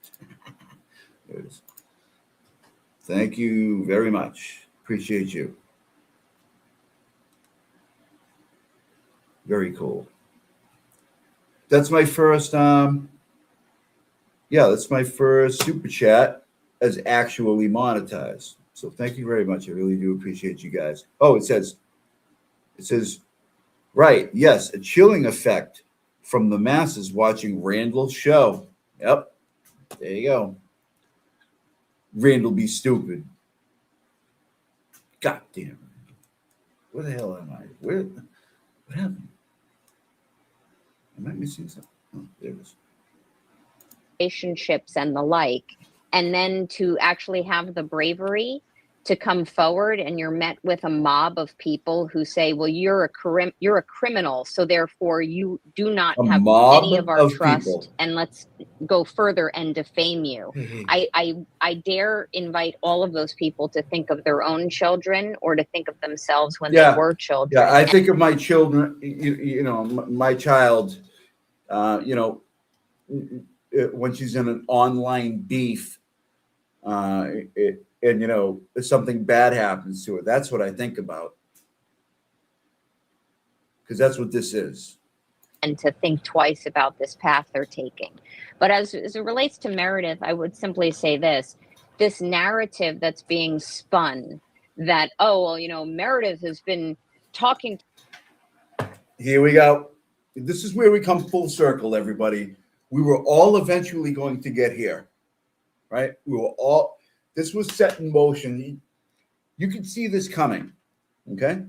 There it is. Thank you very much. Appreciate you. Very cool. That's my first that's my first super chat as actually monetized. So thank you very much. I really do appreciate you guys. Oh, it says, right, yes, a chilling effect from the masses watching Randall's show. Yep, there you go. Randall be stupid. God damn. Where the hell am I? What happened? Am I missing something? Oh, there it is. Relationships and the like, and then to actually have the bravery to come forward, and you're met with a mob of people who say, well, you're a criminal, so therefore you do not have any of our trust, people. And let's go further and defame you. I dare invite all of those people to think of their own children, or to think of themselves when they were children. Yeah, I think of my children, you know, my child, you know, when she's in an online beef, and you know, if something bad happens to her, that's what I think about, because that's what this is. And to think twice about this path they're taking. But as it relates to Meredith, I would simply say this narrative that's being spun, that, oh, well, you know, Meredith has been talking. Here we go. This is where we come full circle, everybody. We were all eventually going to get here, right? This was set in motion. You could see this coming, okay?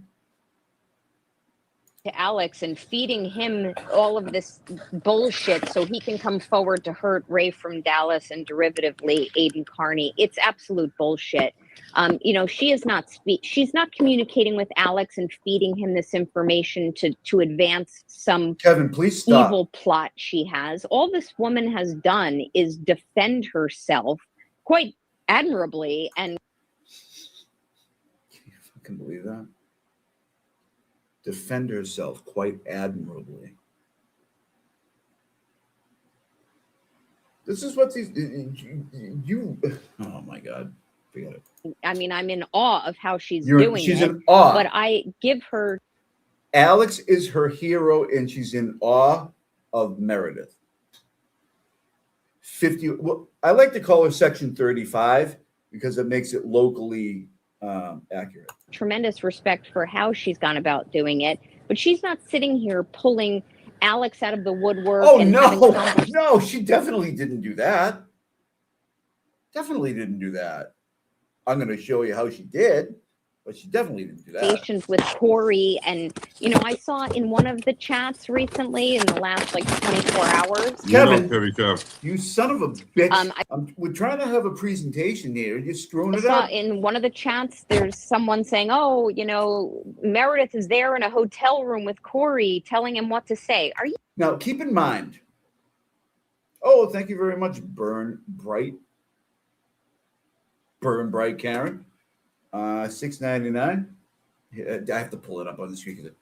To Alex and feeding him all of this bullshit so he can come forward to hurt Ray from Dallas and derivatively Aiden Carney. It's absolute bullshit. You know, she's not communicating with Alex and feeding him this information to advance some Kevin, please stop. Evil plot she has. All this woman has done is defend herself quite admirably. And can you fucking believe that? Defend herself quite admirably. This is what these you oh my God, forget it. I mean, I'm in awe of how she's doing it. She's in awe. But I give her. Alex is her hero, and she's in awe of Meredith. 50. Well, I like to call her Section 35 because it makes it locally accurate. Tremendous respect for how she's gone about doing it, but she's not sitting here pulling Alex out of the woodwork. Oh, no, she definitely didn't do that. Definitely didn't do that. I'm going to show you how she did, but she definitely didn't do that. With Corey, and you know, I saw in one of the chats recently in the last like 24 hours. Kevin, Kev. You son of a bitch! We're trying to have a presentation here. You're screwing it up. In one of the chats, there's someone saying, "Oh, you know, Meredith is there in a hotel room with Corey, telling him what to say." Are you now? Keep in mind. Oh, thank you very much, Burn Bright, Karen. $6.99. I have to pull it up on the screen because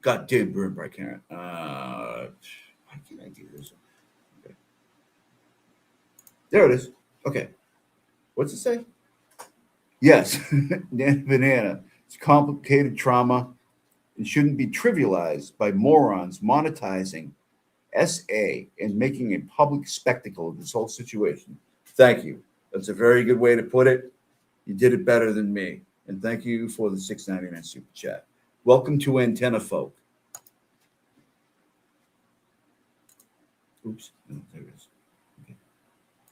God damn, Burn Bright Karen. Why can't I do this? Okay. There it is. Okay. What's it say? Yes, banana. It's complicated trauma and shouldn't be trivialized by morons monetizing SA and making a public spectacle of this whole situation. Thank you. That's a very good way to put it. You did it better than me. And thank you for the $6.99 super chat. Welcome to Antenna Folk. Oops. No, there it is. Okay.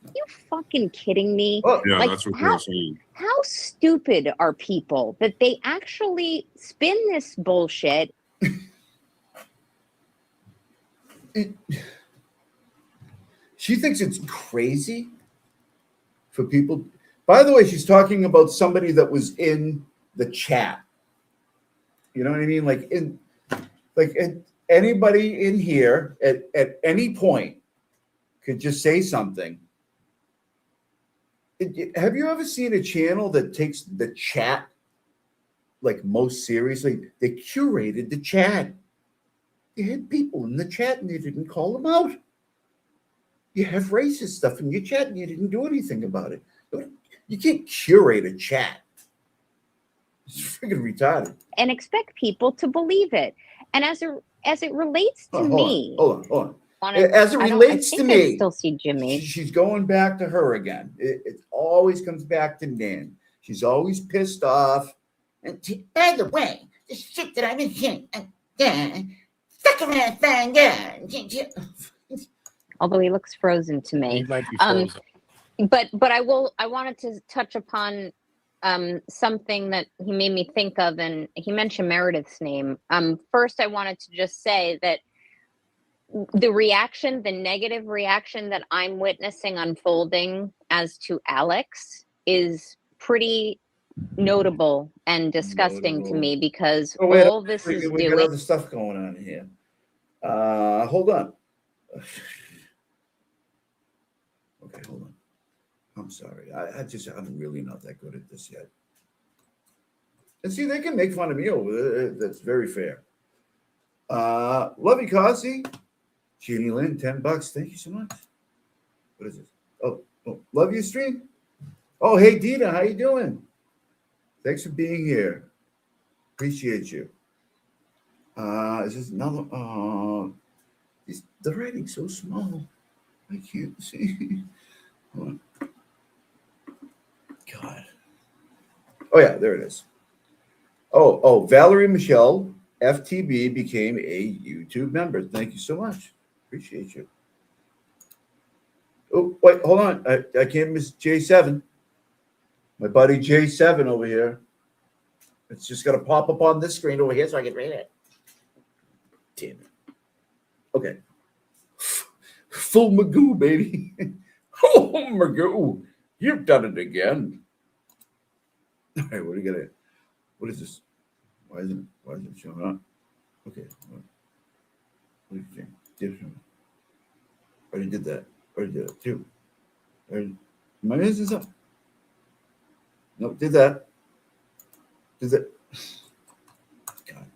Are you fucking kidding me? Oh, Yeah, Like, that's what they're saying. how stupid are people that they actually spin this bullshit? She thinks it's crazy for people. By the way, she's talking about somebody that was in the chat. You know what I mean? Anybody in here at any point could just say something. Have you ever seen a channel that takes the chat like most seriously? They curated the chat. They had people in the chat and they didn't call them out. You have racist stuff in your chat and you didn't do anything about it. You can't curate a chat. It's freaking retarded. And expect people to believe it. And as it relates to me, Hold on. As it relates to me, I still see Jimmy. She's going back to her again. It always comes back to Nan. She's always pissed off. And by the way, the shit that I've been saying, stuck around thing, Although he looks frozen to me. He might be frozen. But I wanted to touch upon something that he made me think of, and he mentioned Meredith's name. First, I wanted to just say that the negative reaction that I'm witnessing unfolding as to Alex is pretty notable and disgusting to me, because all this is doing. We got other stuff going on here. Hold on. Okay, hold on. I'm sorry. I'm really not that good at this yet. And see, they can make fun of me over there. That's very fair. Love you, Kasi. Jeannie Lynn, $10. Thank you so much. What is this? Oh, love you, stream. Oh, hey, Dina, how you doing? Thanks for being here. Appreciate you. Is this another? The writing's so small. I can't see. Hold on. God. Oh, yeah, there it is. Oh, Valerie Michelle, FTB, became a YouTube member. Thank you so much. Appreciate you. Oh, wait, hold on. I can't miss J7. My buddy J7 over here. It's just got to pop up on this screen over here so I can read it. Damn it. Okay. Full Magoo, baby. Oh, Magoo. You've done it again. All right, what is this? Why isn't it showing up? Okay. What do you think? I already did that. I already did it too. Am I missing something? Nope, did that. God.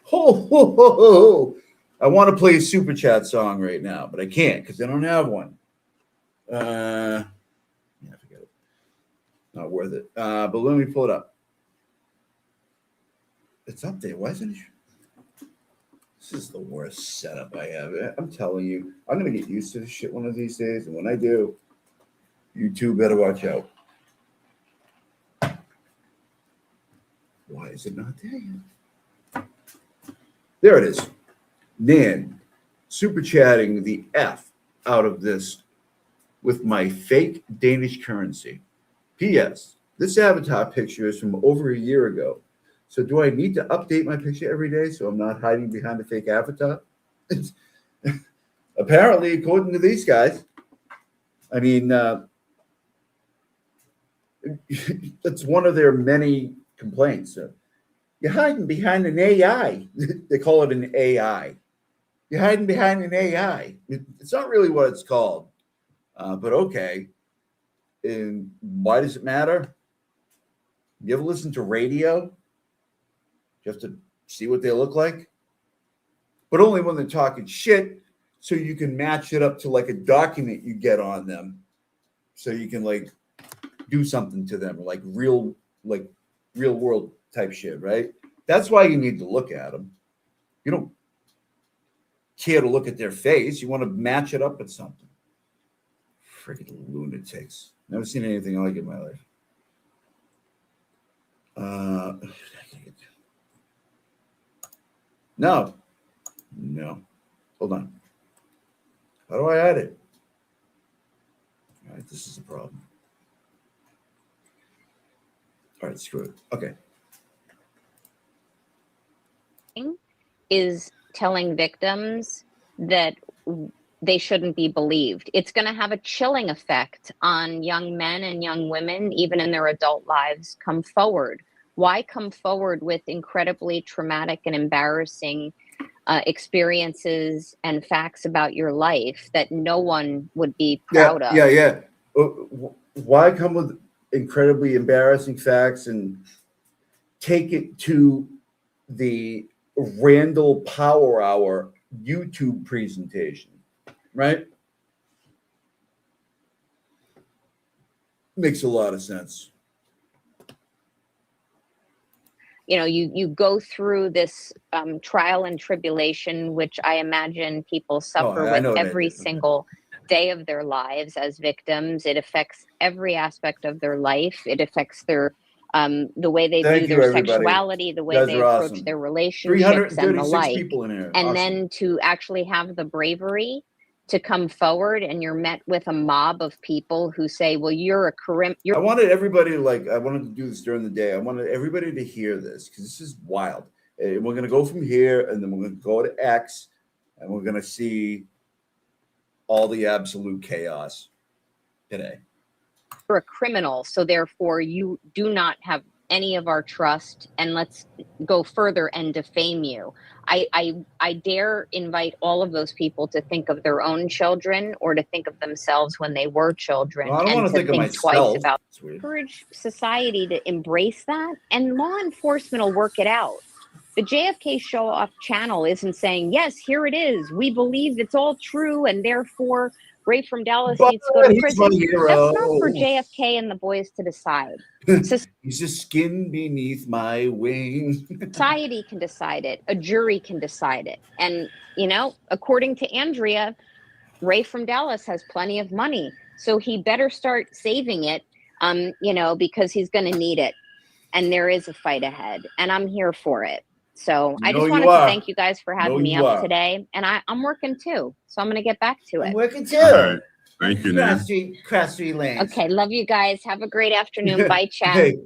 Ho. I want to play a super chat song right now, but I can't because I don't have one. Yeah, forget it. Not worth it. But let me pull it up. It's up there. Why isn't it? This is the worst setup I have. I'm telling you, I'm going to get used to this shit one of these days. And when I do, you two better watch out. Why is it not there yet? There it is. Nan, super chatting the F out of this with my fake Danish currency. P.S. This avatar picture is from over a year ago. So do I need to update my picture every day so I'm not hiding behind a fake avatar? Apparently, according to these guys. I mean, that's one of their many complaints. You're hiding behind an AI. They call it an AI. You're hiding behind an AI. It's not really what it's called, but okay. And why does it matter? You ever listen to radio? You have to see what they look like, but only when they're talking shit, so you can match it up to like a document you get on them, so you can like do something to them, like real world type shit, right? That's why you need to look at them. You care to look at their face. You want to match it up with something. Freaking lunatics. Never seen anything like it in my life. No. Hold on. How do I add it? All right, this is a problem. All right, screw it. Okay. Is telling victims that they shouldn't be believed. It's going to have a chilling effect on young men and young women, even in their adult lives. Come forward. Why come forward with incredibly traumatic and embarrassing experiences and facts about your life that no one would be proud of? Yeah. Why come with incredibly embarrassing facts and take it to the Randall Power Hour YouTube presentation, right? Makes a lot of sense. You know, you go through this trial and tribulation, which I imagine people suffer with every single day of their lives as victims. It affects every aspect of their life. It affects their the way they view their sexuality, the way they approach their relationships and the like. People in here. And then to actually have the bravery to come forward, and you're met with a mob of people who say, well, you're a I wanted everybody I wanted to do this during the day. I wanted everybody to hear this because this is wild. And we're going to go from here, and then we're going to go to X, and we're going to see all the absolute chaos today. You're a criminal, so therefore you do not have any of our trust, and let's go further and defame you. I dare invite all of those people to think of their own children or to think of themselves when they were children. Well, I don't want to think of myself. Twice about encourage society to embrace that, and law enforcement will work it out. The JFK Show Off channel isn't saying, yes, here it is. We believe it's all true, and therefore Ray from Dallas needs to go to prison. That's not for JFK and the boys to decide. He's a skin beneath my wing. Society can decide it. A jury can decide it. And, you know, according to Andrea, Ray from Dallas has plenty of money. So he better start saving it, you know, because he's going to need it. And there is a fight ahead. And I'm here for it. So I just wanted to thank you guys for having me up today. And I'm working too. So I'm going to get back to it. I'm working too. Right. Thank you, Nan. Cross Street Lanes. Okay. Love you guys. Have a great afternoon. Bye, chat. Hey,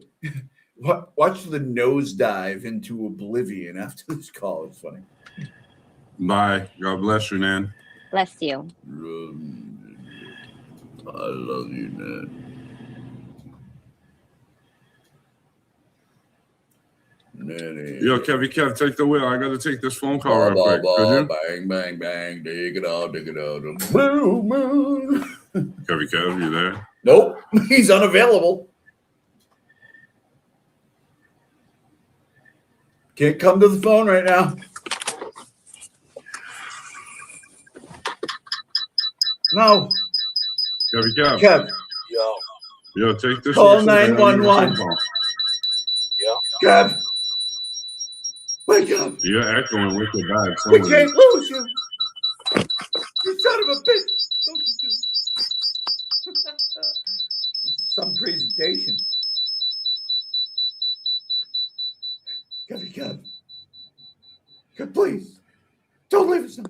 watch the nosedive into oblivion after this call. It's funny. Bye. God bless you, Nan. Bless you. I love you, Nan. Yo, Kevy, take the wheel. I got to take this phone call real quick. Bang, bang, bang. Dig it out. Blue moon. Kevy, you there? Nope. He's unavailable. Can't come to the phone right now. No. Kevy. Kev. Yo, take this. Call 911. Yeah. Kev. Wake up. You're echoing with your bad. We can't lose you. You son of a bitch. Don't you do some presentation. Kev. Kev, please. Don't leave us.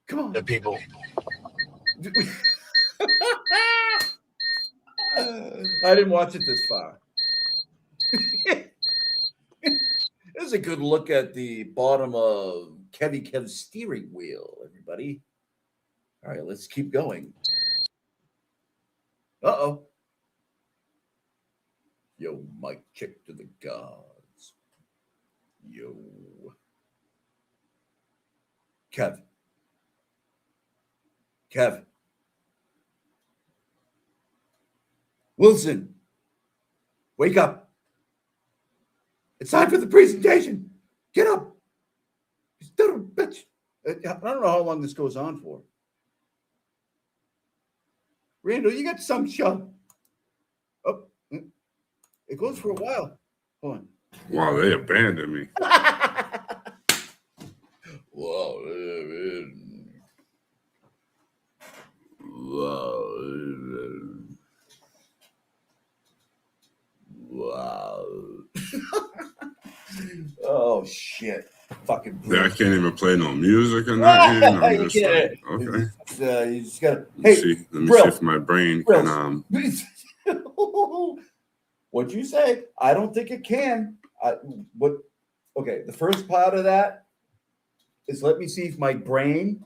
Come on. The people. I didn't watch it this far. This is a good look at the bottom of Kev's steering wheel, everybody. All right, let's keep going. Uh-oh. Yo, mic check to the gods. Yo. Kev. Wilson. Wake up. It's time for the presentation. Get up. You little bitch. I don't know how long this goes on for. Randall, you got some show. Oh, it goes for a while. Hold on. Wow, they abandoned me. Whoa, Oh shit! Fucking. Yeah, I can't even play no music or nothing. I'm You just get like, okay. You just gotta. Let me Hey, see. Let me Brill, see if my brain Brill. can What'd you say? I don't think it can. What? Okay, the first part of that is let me see if my brain.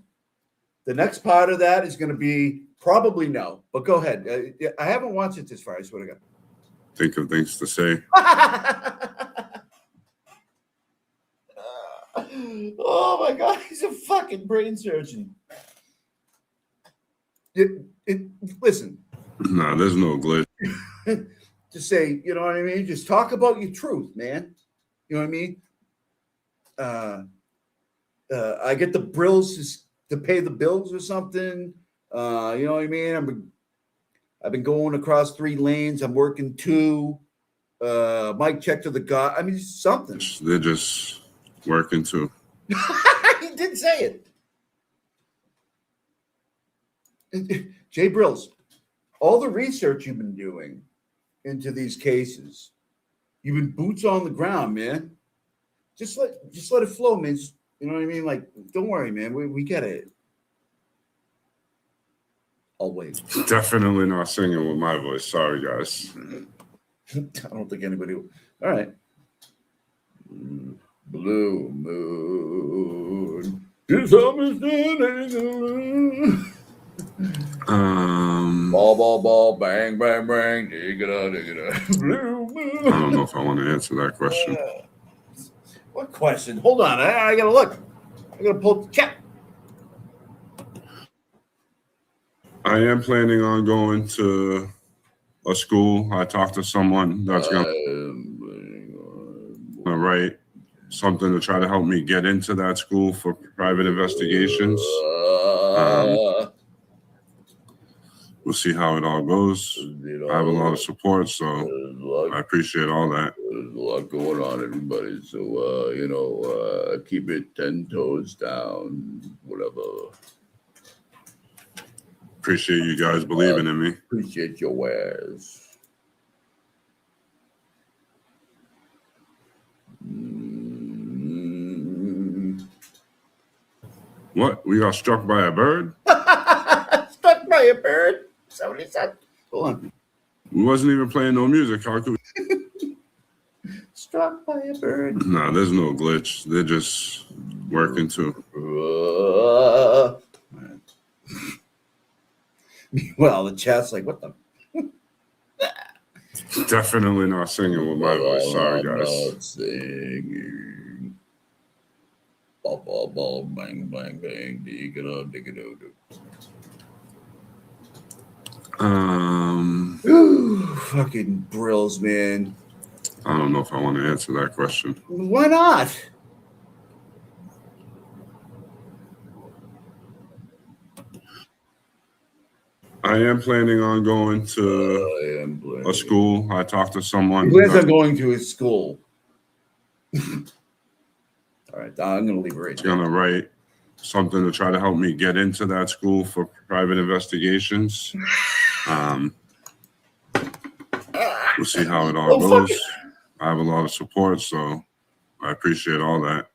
The next part of that is going to be probably no, but go ahead. I haven't watched it this far. I swear to God. think of things to say. Oh my God, he's a fucking brain surgeon. Listen. Nah, there's no glitch. Just say, you know what I mean? Just talk about your truth, man. You know what I mean? I get the brills to pay the bills or something. You know what I mean? I've been going across 3 lanes. I'm working 2. Mic check to the guy. I mean, something. They're just working too. He did say it. Jay Brills, all the research you've been doing into these cases, you've been boots on the ground, man. Just let it flow, man. You know what I mean? Like, don't worry, man. We get it. I'll wait. Definitely not singing with my voice. Sorry, guys. I don't think anybody will. All right. Blue moon. Ball, bang, bang, bang. Dig it up. Blue moon. I don't know if I want to answer that question. What question? Hold on. I gotta look. I gotta pull the cat. I am planning on going to a school. I talked to someone that's going to write something to try to help me get into that school for private investigations. We'll see how it all goes. I have a lot of support, so I appreciate all that. There's a lot going on, everybody. So, keep it 10 toes down, whatever. Appreciate you guys believing in me. Appreciate your wares. What? We got struck by a bird? Struck by a bird? Somebody said. Hold on. We wasn't even playing no music. How could we? Struck by a bird. Nah, there's no glitch. They're just working too. Well, the chat's like, what the? Definitely not singing with my voice. Sorry, guys. Not singing. Ball, bang, bang, bang. Dig it up. Fucking brills, man. I don't know if I want to answer that question. Why not? I am planning on going to a school. I talked to someone. He plans on going to his school. All right, I'm going to leave it right there. Going to write something to try to help me get into that school for private investigations. We'll see how it all goes. I have a lot of support, so I appreciate all that.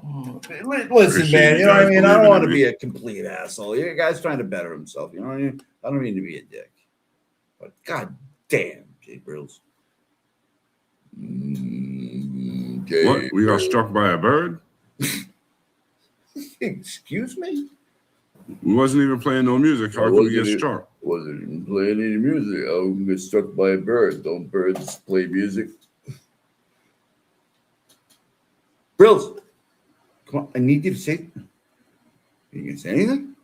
Listen, man, you know what I mean? I don't want to be a complete asshole. You guy's trying to better himself. You know what I mean? I don't mean to be a dick. But god damn, Jay Brills. What? We got struck by a bird? Excuse me? We wasn't even playing no music. How could we get struck? Wasn't even playing any music. I was get struck by a bird. Don't birds play music? Brills, come on. I need you to say. You can say anything?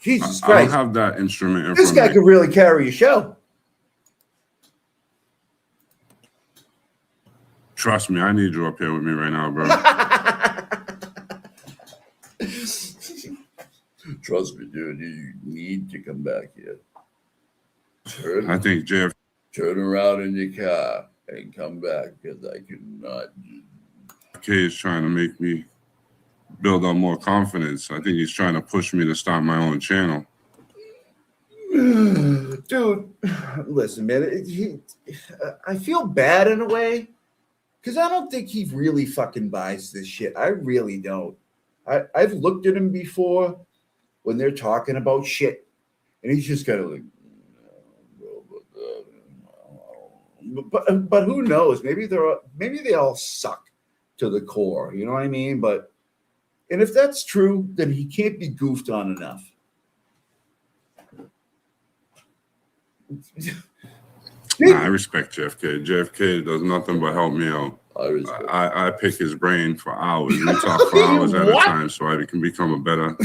Jesus Christ. I don't have that instrument in This front of guy me. could really carry a show. Trust me, I need you up here with me right now, bro. Trust me, dude. You need to come back here. I think JF Turn around in your car and come back because I cannot. K is trying to make me build up more confidence. I think he's trying to push me to start my own channel. Dude, listen, man. I feel bad in a way because I don't think he really fucking buys this shit. I really don't. I've looked at him before when they're talking about shit, and he's just kind of like, but who knows? Maybe they all suck to the core. You know what I mean? And if that's true, then he can't be goofed on enough. Nah, I respect JFK. JFK does nothing but help me out. I pick his brain for hours. We talk for hours at a time so I can become a better.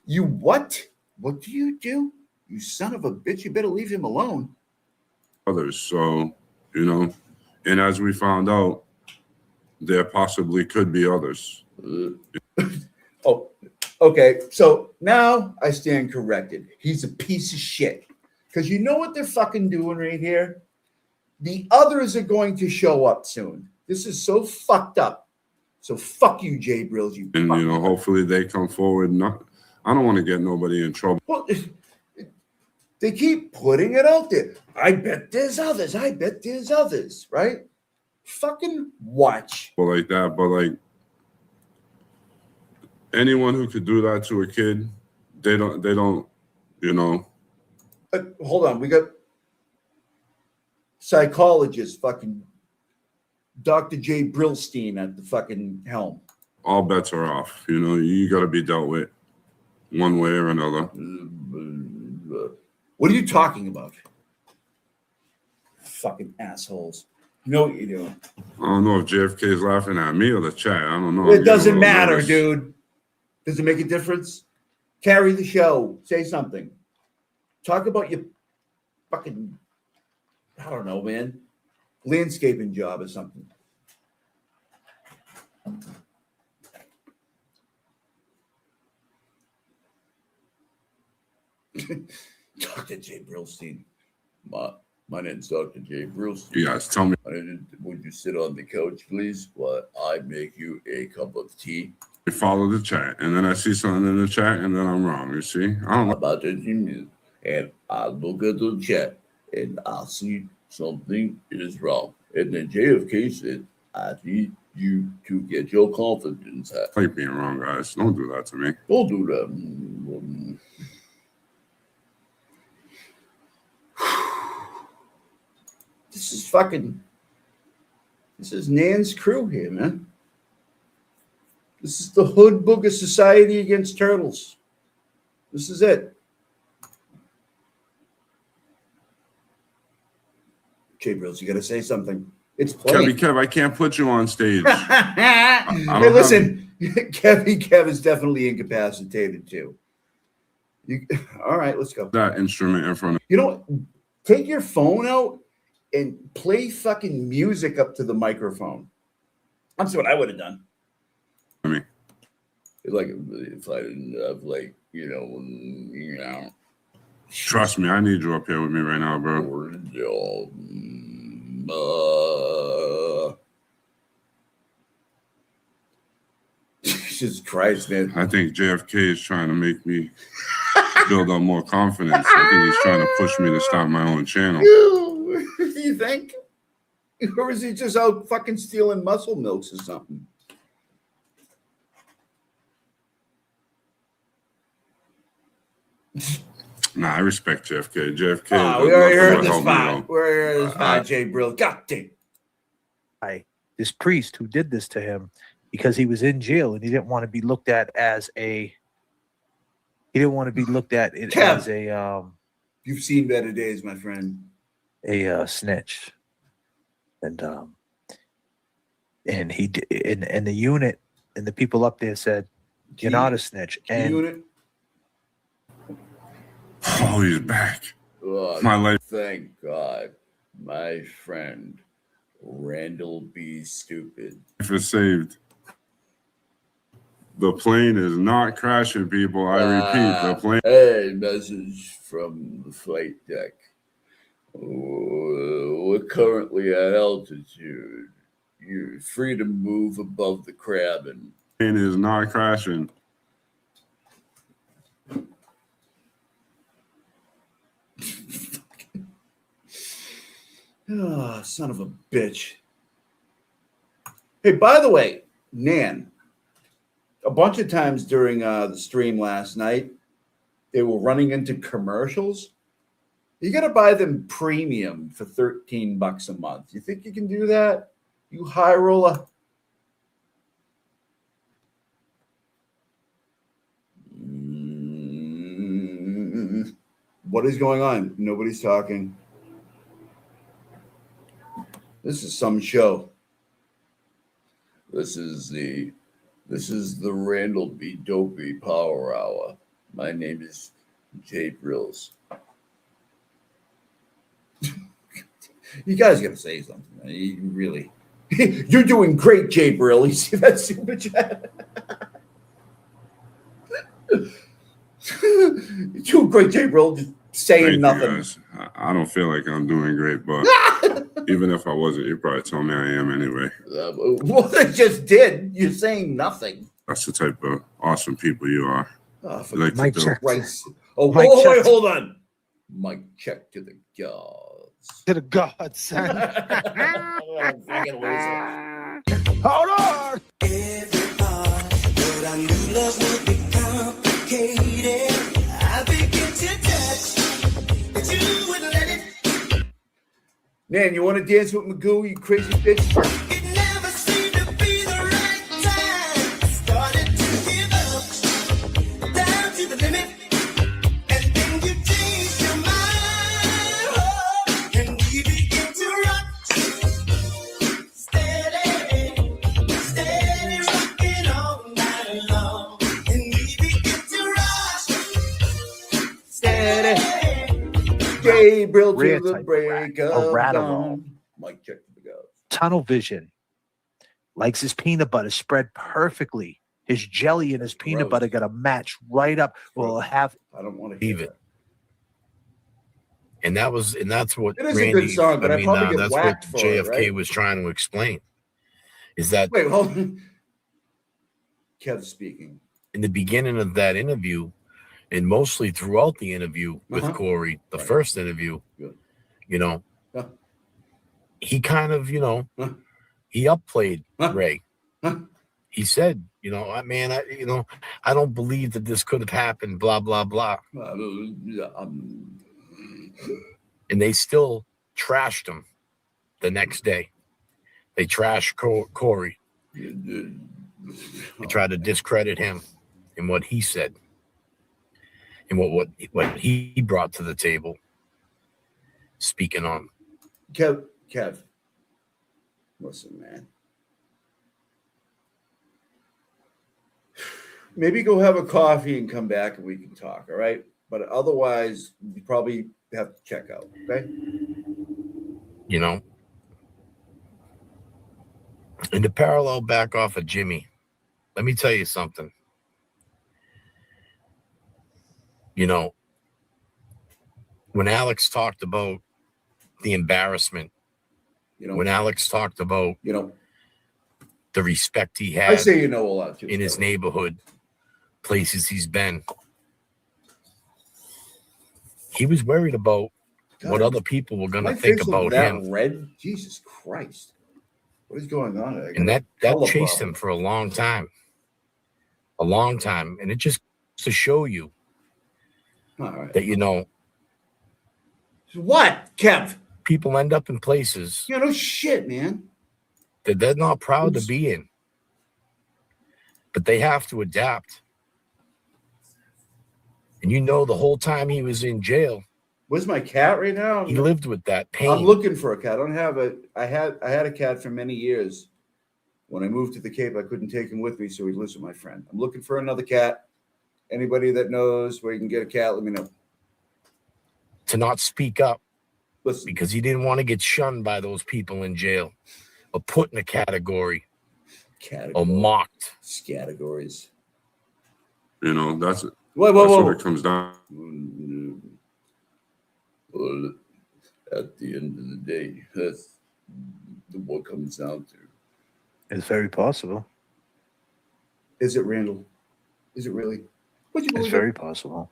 You what? What do? You son of a bitch. You better leave him alone. Others. So, and as we found out, there possibly could be others. Oh, okay. So now I stand corrected. He's a piece of shit. Because you know what they're fucking doing right here? The others are going to show up soon. This is so fucked up. So fuck you, Jay Brills. And hopefully they come forward. I don't want to get nobody in trouble. Well, they keep putting it out there. I bet there's others. I bet there's others. Right? Fucking watch. Well, like that, but like anyone who could do that to a kid, they don't. Hold on, we got psychologist fucking Dr. Jay Brillstein at the fucking helm. All bets are off. You got to be dealt with one way or another. What are you talking about? Fucking assholes. You know what you're doing. I don't know if JFK is laughing at me or the chat. I don't know. It doesn't matter, dude. Does it make a difference? Carry the show. Say something. Talk about your fucking, I don't know, man, landscaping job or something. Dr. Jay Brillstein. My name's Dr. Jay Brillstein. You guys tell me. Would you sit on the couch, please, while I make you a cup of tea? I follow the chat, and then I see something in the chat, and then I'm wrong. You see? I don't know. About the news. And I look at the chat and I see something is wrong. And then JFK said, I need you to get your confidence up. I like being wrong, guys. Don't do that to me. Don't do that. This is Nan's crew here, man. This is the Hood Booger Society against Turtles. This is it. Jay Brills, you got to say something. It's playing. Kev, I can't put you on stage. Hey, listen, Kev is definitely incapacitated too. All right, let's go. That instrument in front of take your phone out and play fucking music up to the microphone. That's what I would have done. me. Like if I didn't have Trust me, I need you up here with me right now, bro. Jesus Christ, man. I think JFK is trying to make me build up more confidence. I think he's trying to push me to start my own channel. You think? Or is he just out fucking stealing muscle milks or something? Nah, I respect JFK. JFK. We already heard this spot. We already heard this spot, Jay Brill. God damn. This priest who did this to him because he was in jail and he didn't want to be looked at as a. He didn't want to be looked at as a. You've seen better days, my friend. A snitch, and he and the unit and the people up there said, "You're not a snitch." And unit. Oh, he's back. Oh, my life. Thank God, my friend Randall B. Stupid. Life is saved. The plane is not crashing, people. I repeat, the plane. Hey, message from the flight deck. We're currently at altitude. You're free to move above the cabin. The plane is not crashing. Oh, son of a bitch. Hey, by the way, Nan, a bunch of times during the stream last night, they were running into commercials. You got to buy them premium for $13 a month. You think you can do that? You high roller? What is going on? Nobody's talking. This is some show. This is the Randall B. Dopey Power Hour. My name is Jay Brills. You guys got to say something. You really, you're doing great, Jay Brill. You see that super chat? You're doing great, Jay Brill. Just saying nothing. I don't feel like I'm doing great, but even if I wasn't, you probably told me I am anyway. Well, they just did. You're saying nothing. That's the type of awesome people you are. Oh, for like Mike check. Oh, Mike wait, hold on. Mike check to the gods. To the gods, son. Hold on. Man, you want to dance with Magoo, you crazy bitch? It never seemed to be the right time. Started to give up, down to the limit, and then you changed your mind. Oh, and we begin to rock, steady, steady rocking all night long. And we begin to rock, steady. Gabriel Rare to the type of break a of rat dawn. Mike check to the gods. Tunnel vision. Likes his peanut butter spread perfectly. His jelly and his peanut Gross. butter got to match right up. Well, have I don't want to hear Leave it. that. And that's what It is Randy, a good song, but I probably get that's whacked what for it, JFK right? was trying to explain. Is that Wait, hold on. Kev speaking. in the beginning of that interview, and mostly throughout the interview with Corey, the first interview, you know, he kind of, he upplayed Ray. He said, I don't believe that this could have happened, blah, blah, blah. And they still trashed him the next day. They trashed Corey. They tried to discredit him and what he said and what he brought to the table. Speaking on. Kev, listen, man. Maybe go have a coffee and come back and we can talk, all right? But otherwise, you probably have to check out, okay? And to parallel back off of Jimmy, let me tell you something. When Alex talked about the embarrassment, when Alex talked about the respect he had, I say a lot too, in his neighborhood, places he's been, he was worried about what other people were going to think about him. Red, Jesus Christ, what is going on? And that chased him for a long time, and it just to show you that what, Kev? People end up in places no shit, man, that they're not proud to be in, but they have to adapt. And the whole time he was in jail, where's my cat right now? He lived with that pain. I'm looking for a cat. I don't have I had a cat for many years. When I moved to the Cape, I couldn't take him with me, so he lives with my friend. I'm looking for another cat. Anybody that knows where you can get a cat, let me know. To not speak up. Listen. Because he didn't want to get shunned by those people in jail or put in a category. Or mocked. Categories. That's it. Whoa. What it comes down. Well, at the end of the day, that's what it comes down to. It's very possible. Is it, Randall? Is it really? Would you It's believe very it? possible.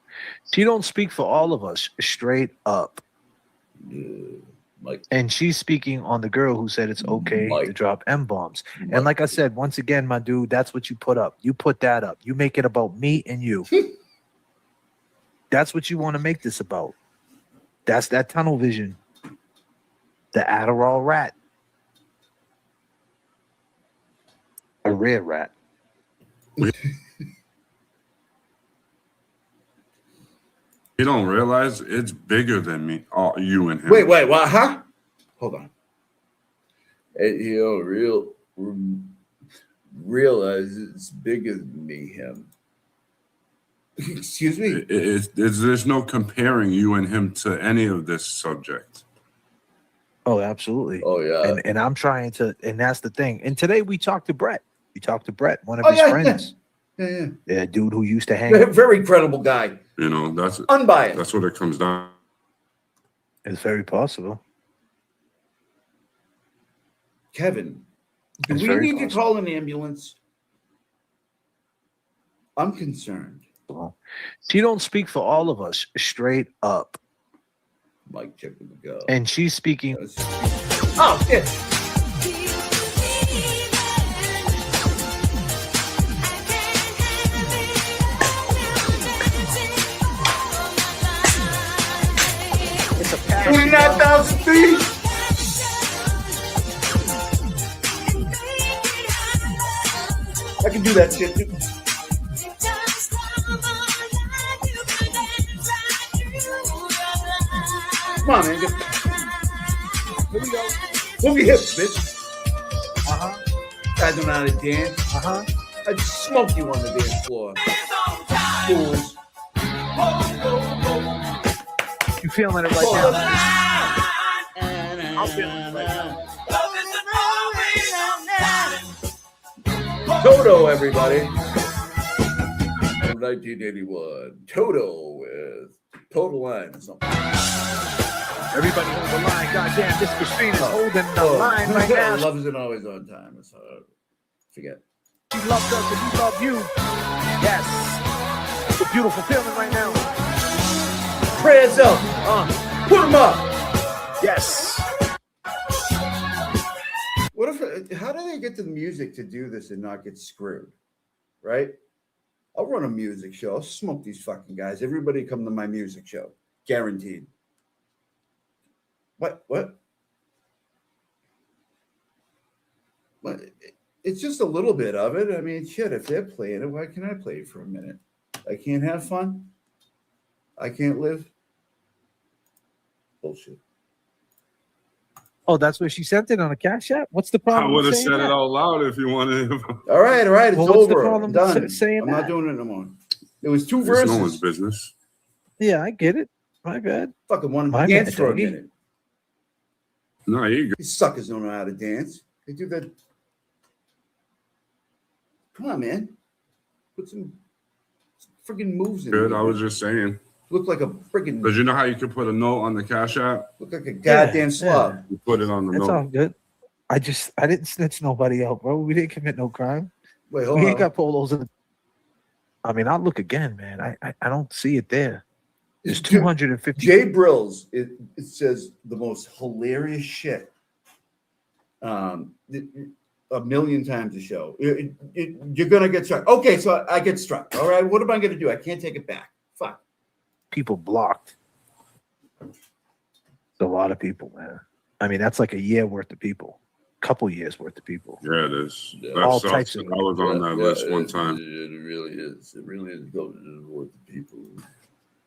She don't speak for all of us, straight up. Mike. And she's speaking on the girl who said it's okay Mike. to drop M-bombs. Mike. And like I said, once again, my dude, that's what you put up. You put that up. You make it about me and you. That's what you want to make this about. That's that tunnel vision. The Adderall rat. A rare rat. You don't realize it's bigger than me, you and him. Wait, what? Huh? Hold on. You don't realize it's bigger than me, him. Excuse me? There's no comparing you and him to any of this subject. Oh, absolutely. Oh, yeah. And I'm trying to, and that's the thing. And today we talked to Brett. We talked to Brett, one of his friends. Yeah. Yeah, dude who used to hang. Very credible guy. You know, that's unbiased. That's what it comes down. It's very possible. Kevin, do we need to call an ambulance? I'm concerned. She don't speak for all of us, straight up. Mike, check with the go. And she's speaking. Oh, shit. It's a passion. 29,000 feet. I can do that shit too. Come on, man. Here we go. Move your hips, bitch. Guys don't know how to dance. I'd smoke you on the dance floor. Fools. You feeling it right now? I'm feeling it right now. Toto, everybody. From 1981. Toto with Total Line or something. Everybody hold the line. Goddamn, this Christina's holding the line right now. Love isn't always on time. So forget. She loves us and we love you. Yes. It's a beautiful feeling right now. Prayers up. Put them up. Yes. What if? How do they get to the music to do this and not get screwed? Right? I'll run a music show. I'll smoke these fucking guys. Everybody come to my music show. Guaranteed. What? It's just a little bit of it. I mean, shit, if they're playing it, why can't I play it for a minute? I can't have fun? I can't live? Bullshit. Oh, that's where she sent it on a Cash App? What's the problem? I would have saying said that? it out loud if you wanted. All right. It's Well, what's the over. problem I'm done. with saying I'm that? not doing it no more. There was two It's verses. no one's business. Yeah, I get it. My bad. Fucking one My dance bad, for a Dougie. minute. No, you go. These suckers don't know how to dance. They do that. Come on, man. Put some freaking moves in Good. there. I was just saying. Look like a freaking. Because you know how you can put a note on the Cash App? Look like a goddamn slob. You put it on the It's note. all good. I didn't snitch nobody out, bro. We didn't commit no crime. Wait, hold We on. ain't got polos in the. I mean, I'll look again, man. I don't see it there. There's 250. Jay Brills, it says the most hilarious shit. A million times a show. You're gonna get struck. Okay, so I get struck. All right, what am I gonna do? I can't take it back. Fuck. People blocked. A lot of people, man. I mean, that's like a year worth of people, couple years worth of people. Yeah, it is. Yeah. That All sucks. types of- I was on that list one time. It really is. It really is going to worth the people.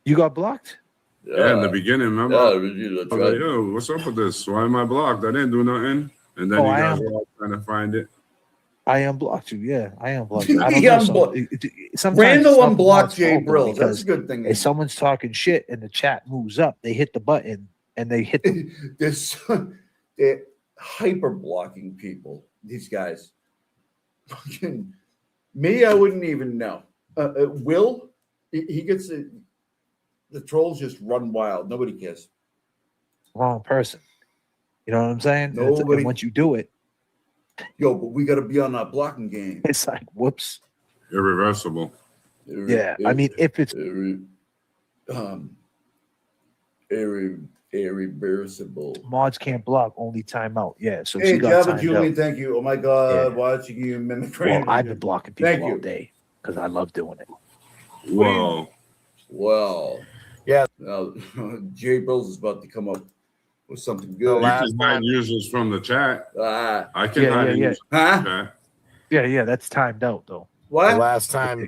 You got blocked? Yeah, in the beginning, remember? Yeah, I was like, yo, what's up with this? Why am I blocked? I didn't do nothing. And then you guys were all trying to find it. I unblocked you. Yeah, I unblocked you. I don't Yeah, know. Sometimes Randall it's not the unblocked mod's Jay fault, though, Brills. That's because a good thing. if someone's talking shit and the chat moves up, they hit the button and they hit the They're hyper blocking people. These guys. Fucking me, I wouldn't even know. Will, he gets the trolls just run wild. Nobody cares. wrong person. You know what I'm saying? Nobody. And once you do it, Yo, but we got to be on our blocking game. it's like, whoops. Irreversible. I mean, if it's irreversible. mods can't block, only timeout. Yeah, so Hey, she got Java timed Julian, out. thank you. Oh my God, Yeah. watching you mimic. Well, I've been blocking people Thank all you. day because I love doing it. Whoa. Well, Yeah. Now, Jay Bills is about to come up with something The good. You last can hide time- users from the chat. I can Yeah, hide yeah, yeah. users from Huh? the chat. Yeah, that's timed out though. What? The last time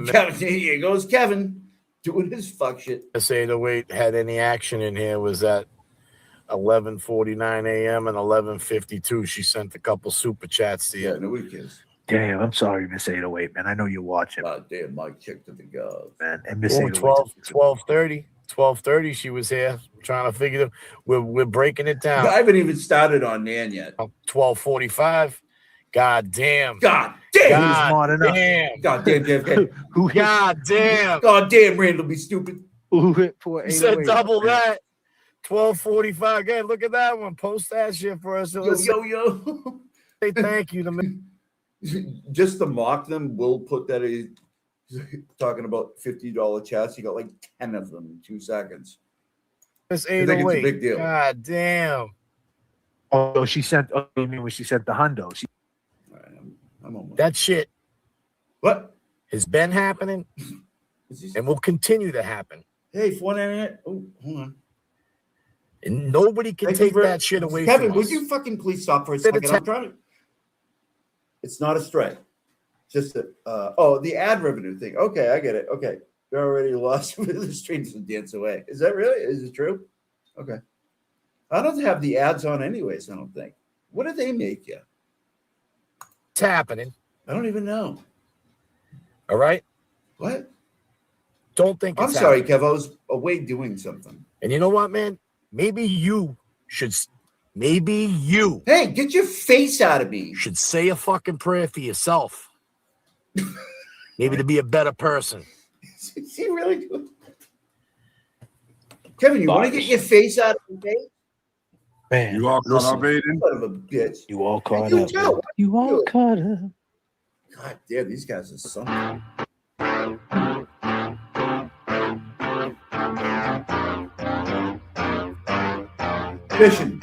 Kevin, here goes Kevin doing his fuck shit. Miss 808 had any action in here was at 11:49 a.m. and 11:52. She sent a couple super chats to you. Yeah, nobody cares. Damn, I'm sorry, Miss 808, man. I know you're watching, God damn, Mike checked to the gods. man. And Miss Oh, 808. 12:30 she was here trying to figure it. We're breaking it down. I haven't even started on Nan yet. 12:45. God damn. God damn. God smart enough. damn. God damn, damn. Who hit, God damn. God damn, Randall, be stupid. who hit for You said 808? double that. 12:45. Again, look at that one. Post that shit for us. Yo. Say thank you to me. Just to mock them, we'll put that talking about $50 chats. You got like 10 of them in 2 seconds. It's I think it's a 808. big deal. God damn. Oh, she sent. Oh, you mean when she sent the hundo? All right, I'm almost. That shit What? has been happening and will continue to happen. Hey, 499. Oh, hold on. And nobody can Thank you take very- that shit away Kevin, from would us. you fucking please stop for a Bit of second? I'm trying to. It's not a stray. Just a, the ad revenue thing. Okay, I get it. Okay. You're already lost with the streams and dance away. Is that really? Is it true? Okay. I don't have the ads on anyways, I don't think. What did they make you? It's happening. I don't even know. All right. What? Don't think I'm it's sorry, happening. Kev. I was away doing something. And you know what, man? Maybe you should say Hey, get your face out of me. a fucking prayer for yourself. Maybe to be a better person. Is he really doing? Kevin, you want to get your face out of the face? Man, You all caught up, Aiden? Son of a bitch. You all caught You up. tell. man. You all caught up. God damn, these guys are something. Fishing.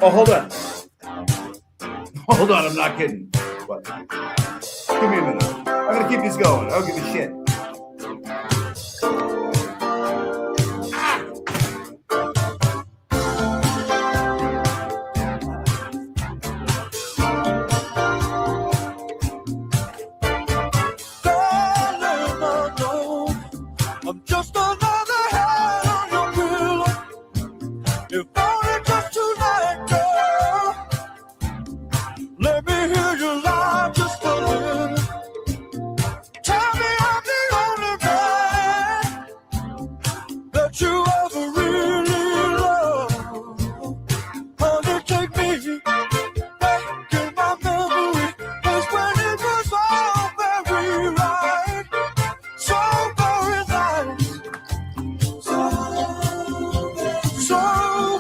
Oh, hold on. Hold on, I'm not kidding. What? Give me a minute. I'm gonna keep this going. I don't give a shit. I'm just another head on your pillow. If only just tonight, girl. Let me hear you lie just a little. Tell me I'm the only man that you ever really loved. Honey, take me back in my memory. It's when it was all very right. So very nice. So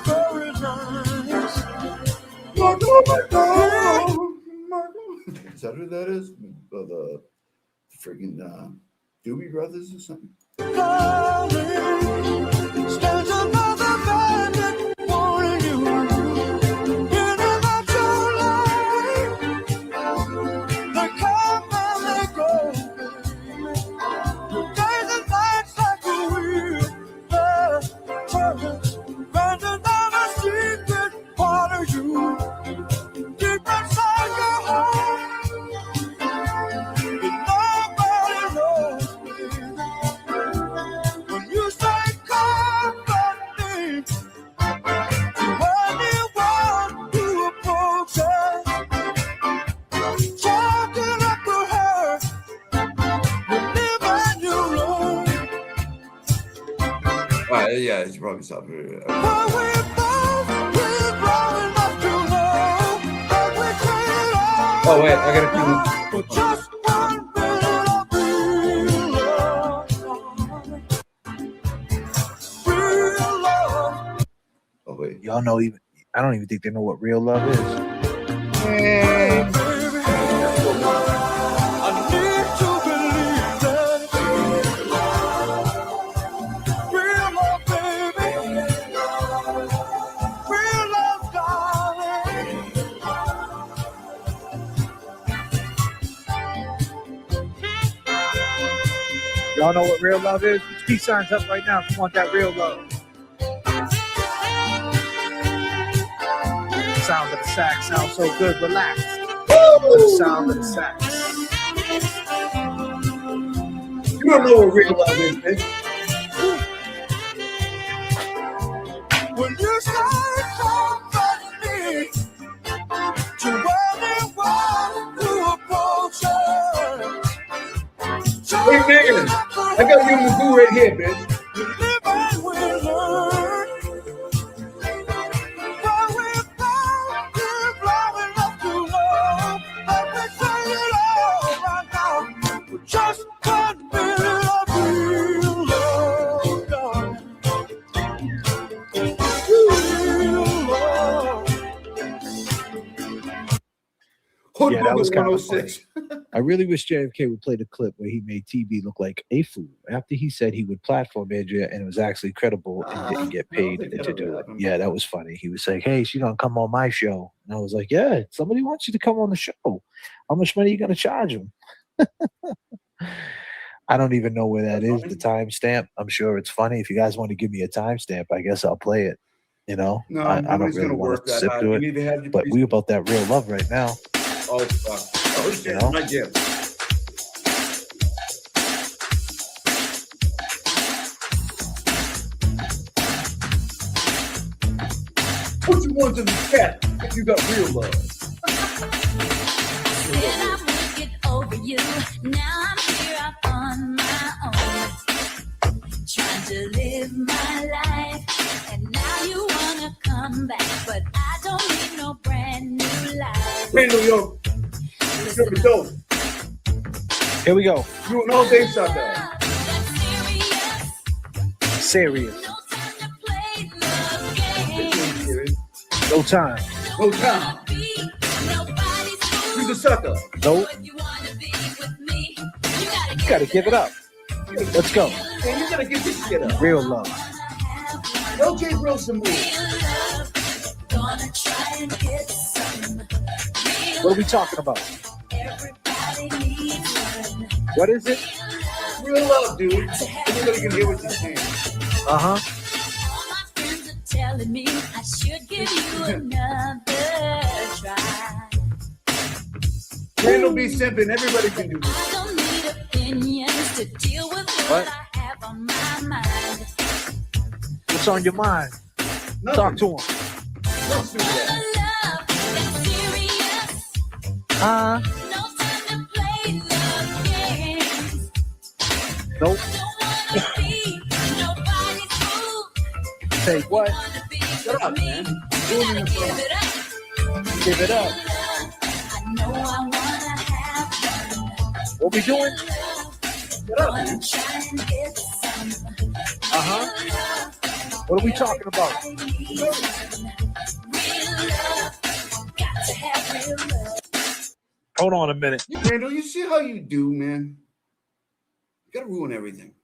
very nice. Is that who that is? The friggin' Doobie Brothers or something? Darling, stands another bandit warning you. In about your life, they come and they go. The days and nights like a wheel, running down a secret part of you. Deep inside your heart, and nobody knows me. When you say company to anyone who approaches, talking up to her, you live and you learn. Yeah, it's probably something. But we both been growing up to know that we trade all Oh, wait, I gotta clean for just one minute of real love. Real love. Oh, wait. Y'all know even. I don't even think they know what real love is. Baby, Y'all know what real love is? Put peace signs up right now if you want that real love. The sound of the sax sounds so good. Relax. The sound of the sax. You don't know what real love is, bitch. When you start comforting me to everyone who approaches. Hey, Megan, I got you in the boo right here, bitch. Just can't build a real love, Yeah, that was kind of funny. I really wish JFK would play the clip where he made TV look like a fool after he said he would platform Andrea and it was actually credible and didn't get paid to do it. Yeah, that was funny. He was like, hey, she's going to come on my show. And I was like, yeah, somebody wants you to come on the show. How much money are you going to charge him? I don't even know where that is, the timestamp. I'm sure it's funny. If you guys want to give me a timestamp, I guess I'll play it. You know, No, I don't really want to sip to it. But we about that real love right now. Oh, fuck. Oh, shit. You know? My gift. Put your ones in the chat if you got real love. Over you. Now I'm here up on my own, trying to live my life, and now you wanna come back, but I don't need no brand new life. Brand New York. Here we go. You and all day stop that. Serious. No time to play love games. No time. No time. You're the sucker. Nope. You gotta give it up. Let's go. Man, you gotta give this shit up. Real love. LJ Wilson move. What are we talking about? What is it? Real love, dude. Everybody can hear what you're saying. Uh-huh. Telling me I should give you another try. Randall be simping. Everybody can do this. I don't need opinions to deal with what I have on my mind. What's on your mind? Nothing. Talk to him. Let's do that. Love that's serious. Uh-huh. No time to play love games. Nope. Don't wanna be nobody's fool. Say what? Shut up, man. You gotta give it up. Give it up. I know I wanna have fun. What we doing? Shut up, man. Try and get some. Uh-huh. What are we talking about? Real love. Got to have real love. Hold on a minute. Randall, you see how you do, man? You gotta ruin everything.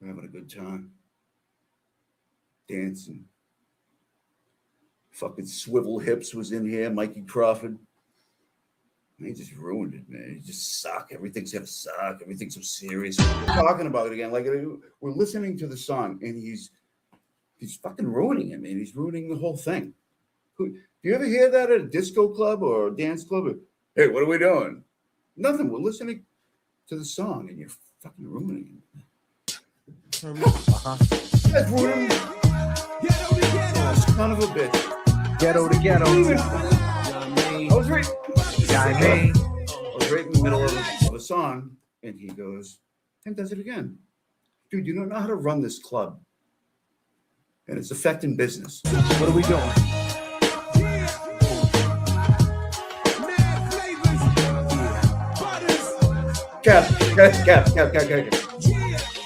We're having a good time. Dancing. Fucking Swivel Hips was in here. Mikey Crawford. He just ruined it, man. He just suck. Everything's gonna suck. Everything's so serious. We're talking about it again. Like we're listening to the song, and he's fucking ruining it, man. He's ruining the whole thing. Do you ever hear that at a disco club or a dance club? Hey, what are we doing? Nothing. We're listening to the song, and you're fucking ruining it. Uh-huh. That's ruining it. Son of a bitch. Ghetto to ghetto. I was right. Yeah, I mean. I was right in the middle of a song, and he goes and does it again. Dude, you don't know how to run this club, and it's affecting business. What are we doing?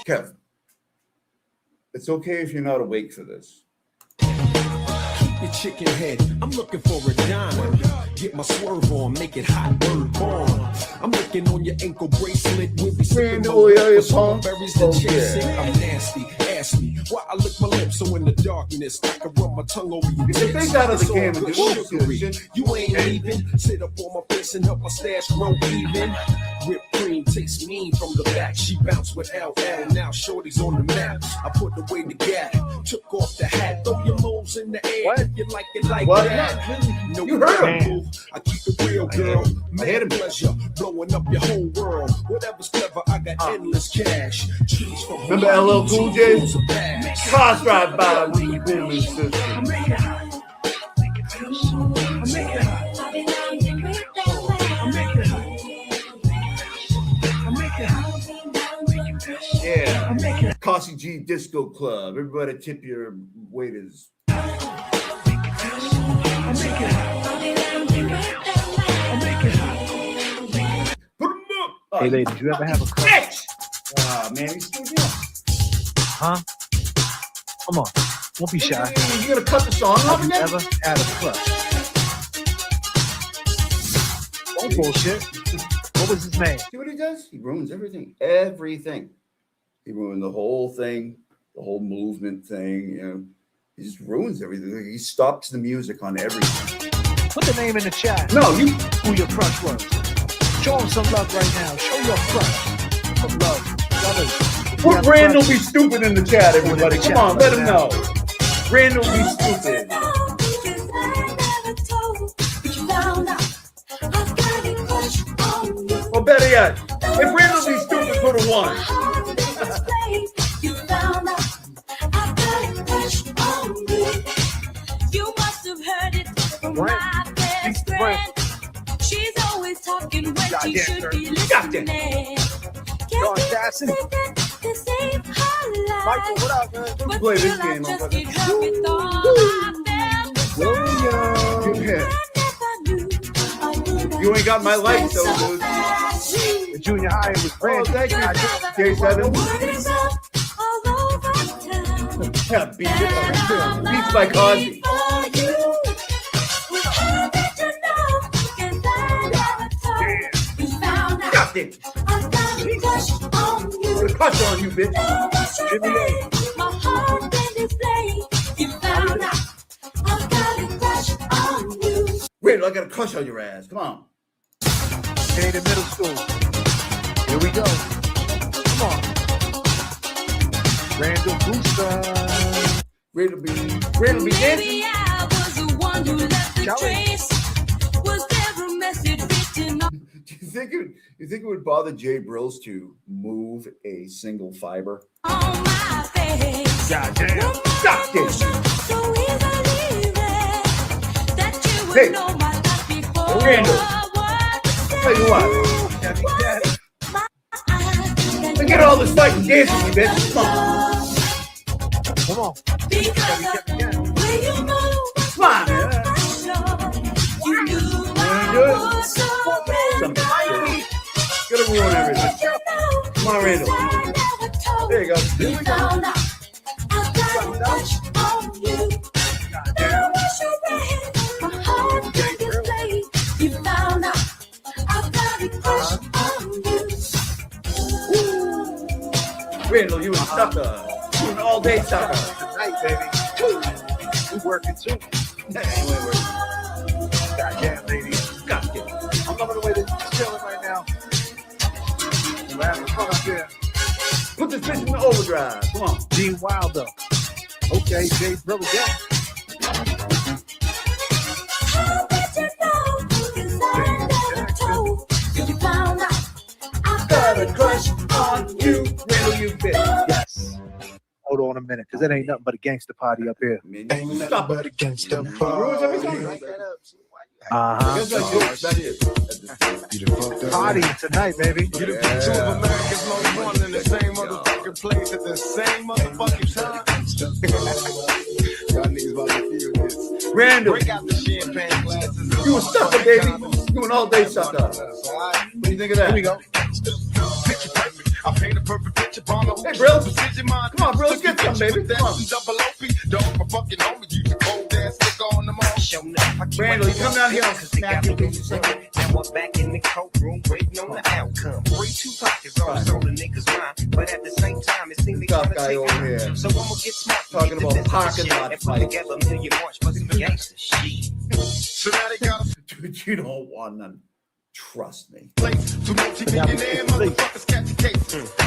Kev. It's okay if you're not awake for this. Your chicken head, I'm looking for a dime. Get my swerve on, make it hot, word bomb. I'm looking on your ankle bracelet. We'll be sipping berries to chase it. I'm nasty, ask me why I lick my lips so in the darkness I can run my tongue over your Get your face out of the camera, dude. You ain't leaving. Sit up on my face and help my stash grow even. Whipped cream tastes mean from the back. She bounced with LL, now shorty's on the map. I put away the gap, took off the hat, throw your moles in the air. What? You like it like that? No, you heard him. I keep it real, girl. Mad pleasure, blowing up your whole world. Whatever's clever, I got endless cash. Cheese from remember LL Cool J? Cars drive by with the booming system. Yeah, Cassie G Disco Club. Everybody tip your waiters. Hey, ladies, you ever have a crush? Man, he's screwed me up. Huh? Come on, don't be shy. You gonna cut the song off Have you again? ever had a crush? Don't bullshit. What was his name? See what he does? He ruins everything. Everything. He ruined the whole thing, the whole movement thing. You know, he just ruins everything. He stops the music on everything. Put the name in the chat. No, you. Who your crush was? Show him some love right now. Show your crush some love. Put Randall Be Stupid in the chat, everybody. Come on, let him know. Randall Be Stupid. Or better yet, if Randall Be Stupid, put a 1. You must have heard it from my best friend. She's always talking when she should be listening. Michael, what up, man? Let's play this game, motherfucker. You ain't got my light, though, dude. The junior high was brand. Oh, thank you. J7. Yeah, beat it. Beats by Cosby. Got it. Put a crush on you, bitch. Jimmy A. My heart in display. You found out I've got a crush on you. Randall, I got a crush on your ass. Come on. Stayed in middle school. Here we go. Come on. Randall Booster. Randall be dancing. Maybe I was the one who left the trace. Was there a message written on? Do you think it would bother Jay Brills to move a single fiber? My face. Goddamn. Stop this. So easily that you would Hey. know my life before. Randall. Tell you what. Forget all this fighting dancing, you bitch. Come on. Come on. Come on, man. Gonna ruin everything. Come on, Randall. There you go. Here we go. Randall, you a sucker. You an all-day sucker. Tonight, baby. We working too. Anyway, we're Goddamn, lady. goddamn. I'm loving the way that you're chilling right now. We're having fun up here. Put this bitch in the overdrive. Come on. Gene Wilder. Okay, Jay Brill again. Got a crush on you. Randall, you bitch. Yes. Hold on a minute, because it ain't nothing but a gangster party up here. Ain't stop it. against the Ruins every song. Uh-huh. That is. Party tonight, baby. Two of America's most wanted in the same motherfucking place at the same motherfucking time. Y'all niggas about to feel this. Randall, Break out the champagne glasses. you a sucker, baby. You an all-day sucker. What do you think of that? Here we go. Picture perfect. I paint a perfect picture. Hey, Brills. Come on, Brills, get some, baby. Come on. Double OP. Dog, my fucking homie. You the cold ass nigga on them all. Randall, you come down here and smack your bitch. Now I'm back in the courtroom waiting on the outcome. 3 2 pockets always on the niggas' mind, but at the same time it seems they Tough trying to guy take over me. here. So I'ma get smart. Talking get the about business parking shit, lot and put fights. together a million march for some gangster shit. So now they got Dude, you don't want none. Trust me. To multi-millionaire motherfuckers catch a case.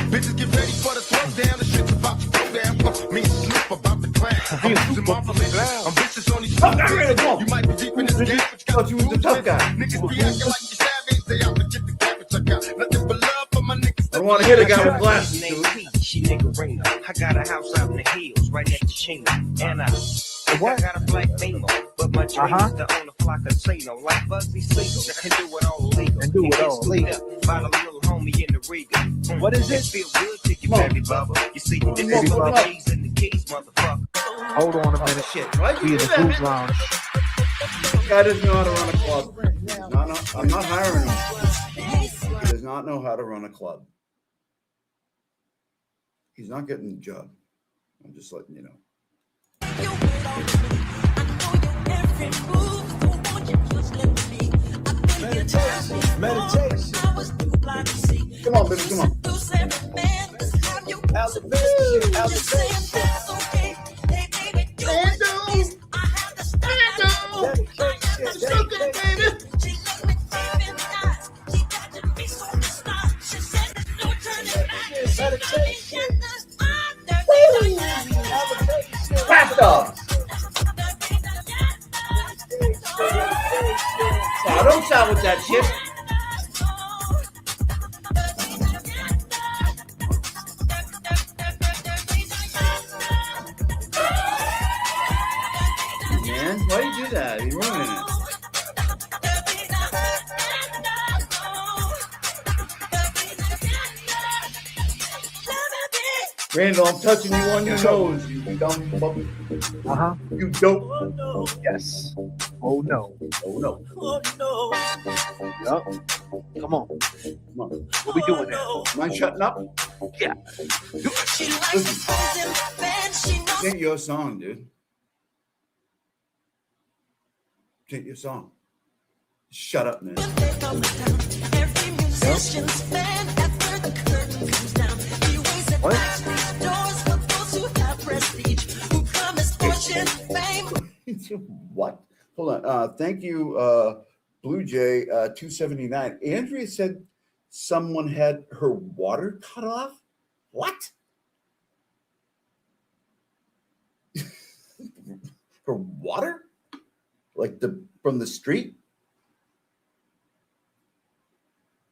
Bitches get ready for the throw down. The shit's about to go down. Me slip about the clown. I'm losing my belief. I'm vicious on these streets. You might be deep in this game, but you got you was the tough guy. Niggas be acting like you savage. They out to get the cabbage. I got nothing but love for my niggas. I want to hit a guy with glasses, dude. She niggerina. I got a house out in the hills, right at the Chino. And I got a black Mimo, but my dream is to own a flock of casino like Bugsy Siegel and do it all legal. And do it all legal. By the little homie in the Regal. What is it? Feel good to you, baby bubba. You see, this is for the G's and the keys, motherfucker. Hold on a minute. Shit, why'd We you in do the that, Booze man? Lounge. This guy doesn't know how to run a club. I'm not hiring him. He does not know how to run a club. He's not getting the job. I'm just letting you know. Meditation. Come on, baby, come on. Fast off. Oh, don't stop with that shit. Man, why do you do that? You're ruining it. Randall, I'm touching you on your nose, you dumb puppy. You dope. Yes. Oh no. Oh no. Yup. Come on. Come on. What we doing now? Mind shutting up? Yeah. Listen, it ain't your song, dude. It ain't your song. Shut up, man. What? What? Hold on. Thank you, Blue Jay 279. Andrea said someone had her water cut off. What? Her water? Like from the street?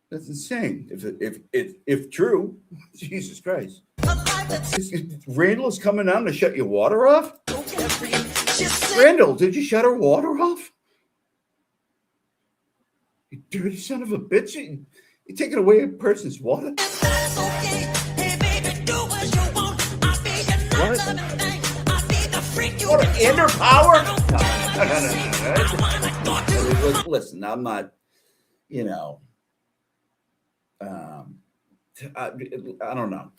That's insane. If true, Jesus Christ. Randall is coming down to shut your water off? Randall, did you shut her water off? You dirty son of a bitch. You're taking away a person's water? What? And her power? No. Listen, I'm not, I don't know. I don't know.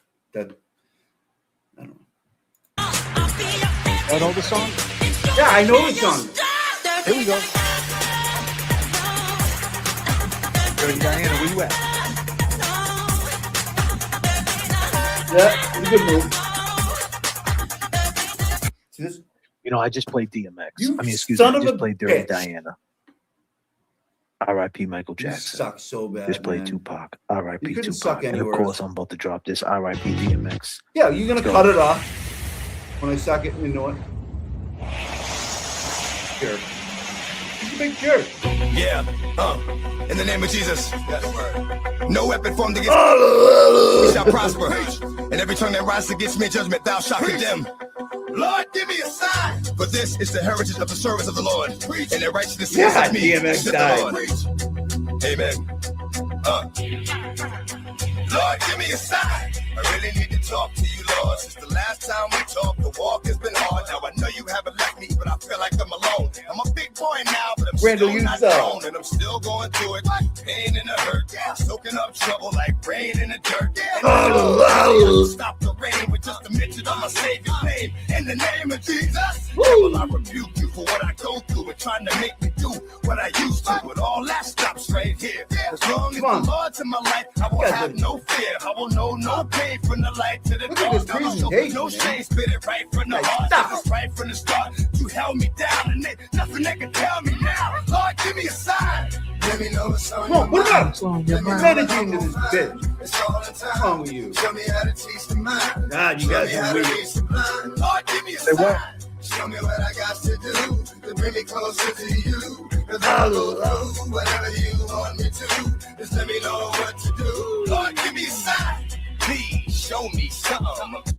You know the song? Yeah, I know the song. Here we go. Dirty Diana, where you at? Yeah, it's a good move. See this? I just played DMX. You I just played Dirty bitch. Diana. R.I.P. Michael You Jackson. suck so bad. Just played man. Tupac. You R.I.P. couldn't Tupac. suck And of anywhere course, I'm about to drop this R.I.P. DMX. Yeah, you're gonna cut it off when I suck it into it. Jerk. He's a big jerk. Yeah, in the name of Jesus, no weapon formed against me shall prosper, and every tongue that rises against me in judgment thou shalt condemn. Lord, give me a sign, for this is the heritage of the servants of the Lord, and their righteousness is of me, DMX said died. the Lord. Amen. Lord, give me a sign. I really need to talk to you, Lord. Since the last time we talked, the walk has been hard. Now I know you haven't left me, but I feel like I'm alone. I'm a big boy now, but I'm Randall, still you not suck. grown, and I'm still going through it. Pain and the hurt, soaking up trouble like rain in the dirt. And I know stop the rain with just a mention of my Savior's name. In the name of Jesus, devil, I rebuke you for what I go through and trying to make me do what I used to. But all that stops right here. As long as the Lord's in my life, I will have no fear. I will know no pain from the light to the Look at this dark. presentation, No man. shame, spit it right from the heart. It's right from the start. You held me down, and there's nothing that can tell me now. Lord, give me a sign. Let me know what's on Come on, put it up. What's on your mind? Energy into this bitch. It's all the time. What's wrong with you? Show me how to teach the mind. God, you guys are weird. Lord, give me a Say what? sign. Show me what I got to do to bring me closer to you. Cause I'll go through whatever you want me to. Just let me know what to do. Lord, give me a sign. Please show me something.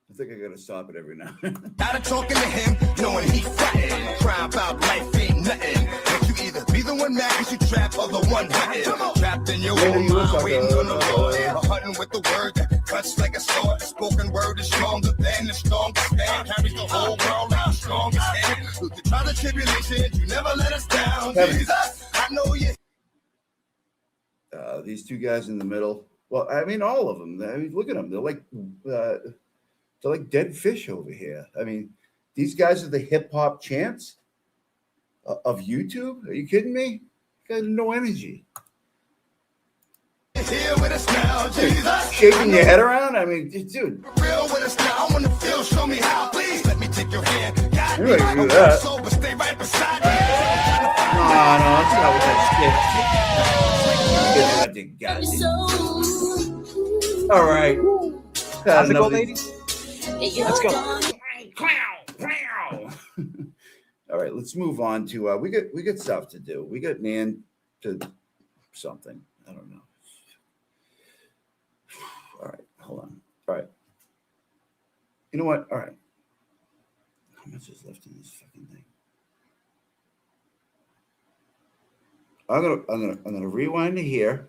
I think I gotta stop it every now. Out of talking to him, knowing he fighting. Cry about life ain't nothing. But you either be the one mad cause you trapped or the one hunting. Trapped in your own mind, waiting on the Lord. Or hunting with the word that cuts like a sword. The spoken word is stronger than the strongest man. Carries the whole world like the strongest hand. Through the trial and tribulations, you never let us down. Jesus, I know you. These two guys in the middle. Well, I mean, all of them. I mean, look at them. They're like dead fish over here. I mean, these guys are the hip hop chants of YouTube. Are you kidding me? You got no energy. Here with us now, Jesus. Shaking your head around? I mean, dude. Real with us now. I want to feel. Show me how. Please let me take your hand. God, You ain't do that. so, but stay right beside me. No, that's not what that shit. Get out. All right. How's it go, ladies? Let's go. All right, let's move on to we got stuff to do. We got man to something. I don't know. All right, hold on. All right. You know what? All right. How much is left in this fucking thing? I'm gonna rewind to here.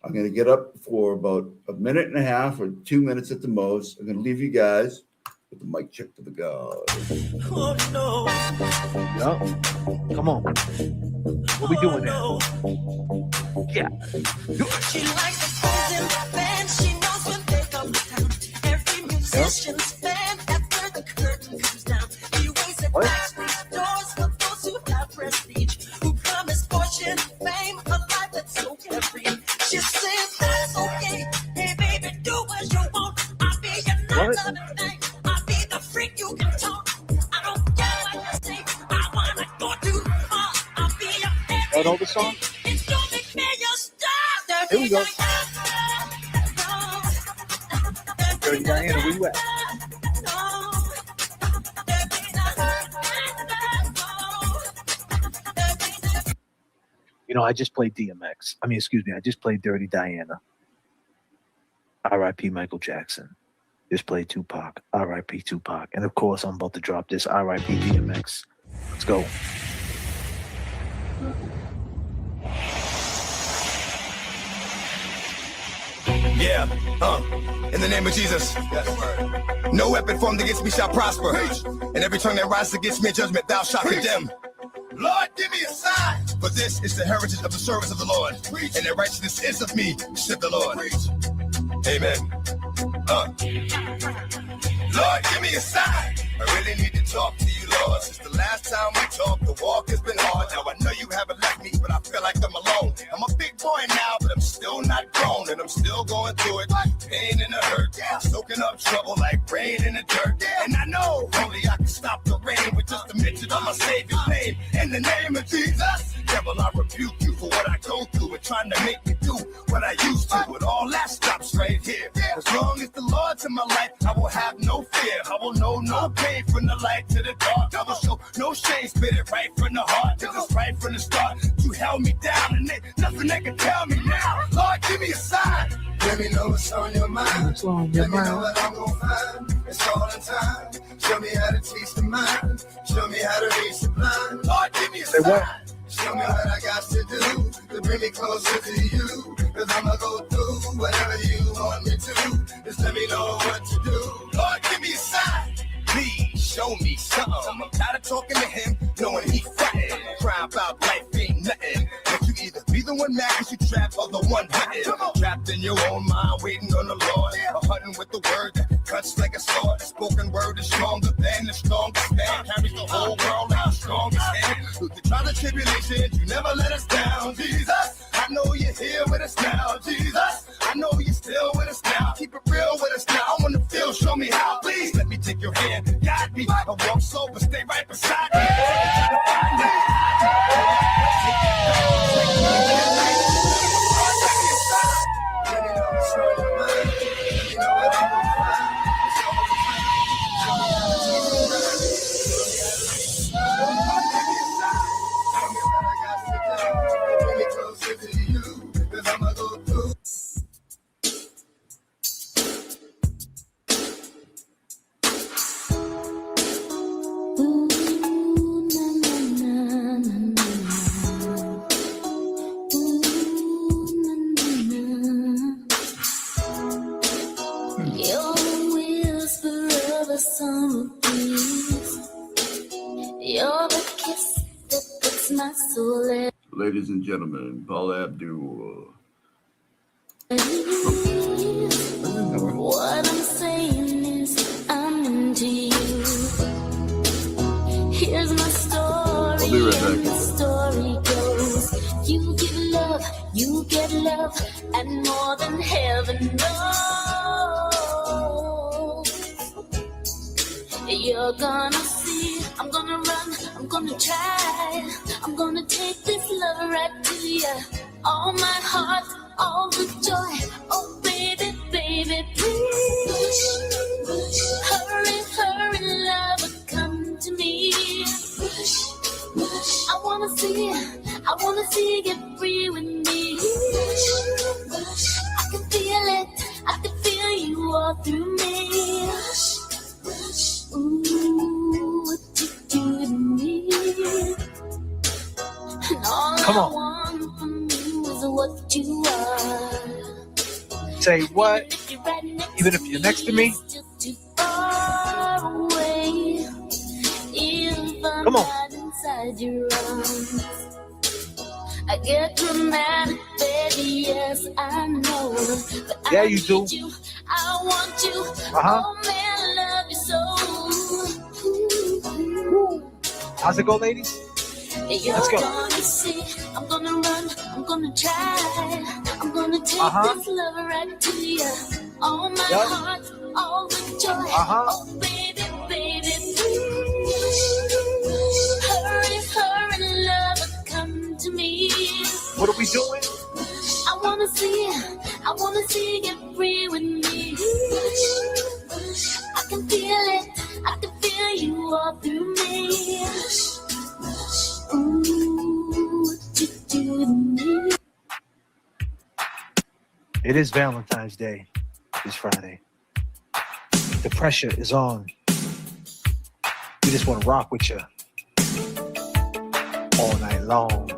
I'm going to get up for about a minute and a half or 2 minutes at the most. I'm going to leave you guys with the mic check to the God. Oh, no. Yo, come on. What we doing now? Yeah. She likes the boys in the band. She knows when they come down. Every musician's fan after the curtain comes down. He waits at backstage doors for those who have prestige, who promise fortune, fame, a life that's so carefree. She said that's okay. Hey baby, do what you want. I'll be your non-loving thing. I'll be the freak you can talk. I don't care what you say. I wanna go too far. I'll be your everything. Y'all know the song? And don't make me your star. Here we go. Dirty Diana, where you at? You know, I just played DMX. I just played Dirty Diana. R.I.P. Michael Jackson. Just played Tupac. R.I.P. Tupac. And of course, I'm about to drop this R.I.P. DMX. Let's go. Yeah, in the name of Jesus. No weapon formed against me shall prosper. And every tongue that rises against me in judgment, thou shalt condemn. Lord, give me a sign. For this is the heritage of the service of the Lord. And the righteousness is of me, said the Lord. Amen. Lord, give me a sign. I really need to talk to you, Lord. Since the last time we talked, the walk has been hard. Now I know you haven't left me, but I feel like I'm alone. I'm a big boy now, but I'm still not grown. And I'm still going through it. Pain and the hurt. Soaking up trouble like rain in the dirt. And I know only I can stop the rain with just a mention of my Savior's name. In the name of Jesus, devil, I rebuke you for what I go through and trying to make me do what I used to. But all that stops right here. As long as the Lord's in my life, I will have no fear. I will know no pain from the light to the dark. I will show no shame, spit it right from the heart. Cause it's right from the start. You held me down and there's nothing they can tell me now. Lord, give me a sign. Let me know what's on your mind. What's on your Let me know mind? what I'm gonna find. It's all in time. Show me how to teach the mind. Show me how to reach the blind. Lord, give me a Say sign. what? Show me what I got to do to bring me closer to you. Cause I'ma go through whatever you want me to. Just let me know what to do. Lord, give me a sign. Please show me something. I'm tired of talking to him, knowing he fighting. Cry about life ain't nothing. But you either be the one mad cause you trapped or the one hunting. Trapped in your own mind, waiting on the Lord. Or hunting with the word that cuts like a sword. The spoken word is stronger than the strongest man. Carries the whole world like the strongest hand. Through the trial and tribulations, you never let us down. Jesus, I know you're here with us now. Jesus, I know you're still with us now. Keep it real with us now. I wanna feel, show me how. Please let me take your hand. Guide me. I walk sober, stay right beside me. You're the kiss that puts my soul in. Ladies and gentlemen, Paul Abdul. What I'm saying is I'm into you. Here's my story. I'll be right back. And the story goes, you give love, you get love, and more than heaven knows. You're gonna see, I'm gonna run, I'm gonna try, I'm gonna take this love right to you. All my heart, all the joy, oh baby, baby, please. Hurry, hurry, lover, come to me. I wanna see you get free with me. I can feel it, I can feel you all through me. Ooh, what you do to me. And all Come I on. want from you is what you are. Say what? Even if you're next to me? Still too far away. If I'm Come on. not inside your arms, I get dramatic, baby, yes, I know. But Yeah, I you do. need you, I want you. Uh-huh. Oh man, I love you so. How's it go, ladies? You're Let's go. gonna see, I'm gonna run, I'm gonna try, I'm gonna take this love right to you. All my heart, all the joy. Oh baby, baby, please. Hurry, hurry, lover, come to me. What are we doing? I wanna see you get free with me. I can feel it, I can feel you all through me. Ooh, what you do to me. It is Valentine's Day this Friday. The pressure is on. We just want to rock with you all night long.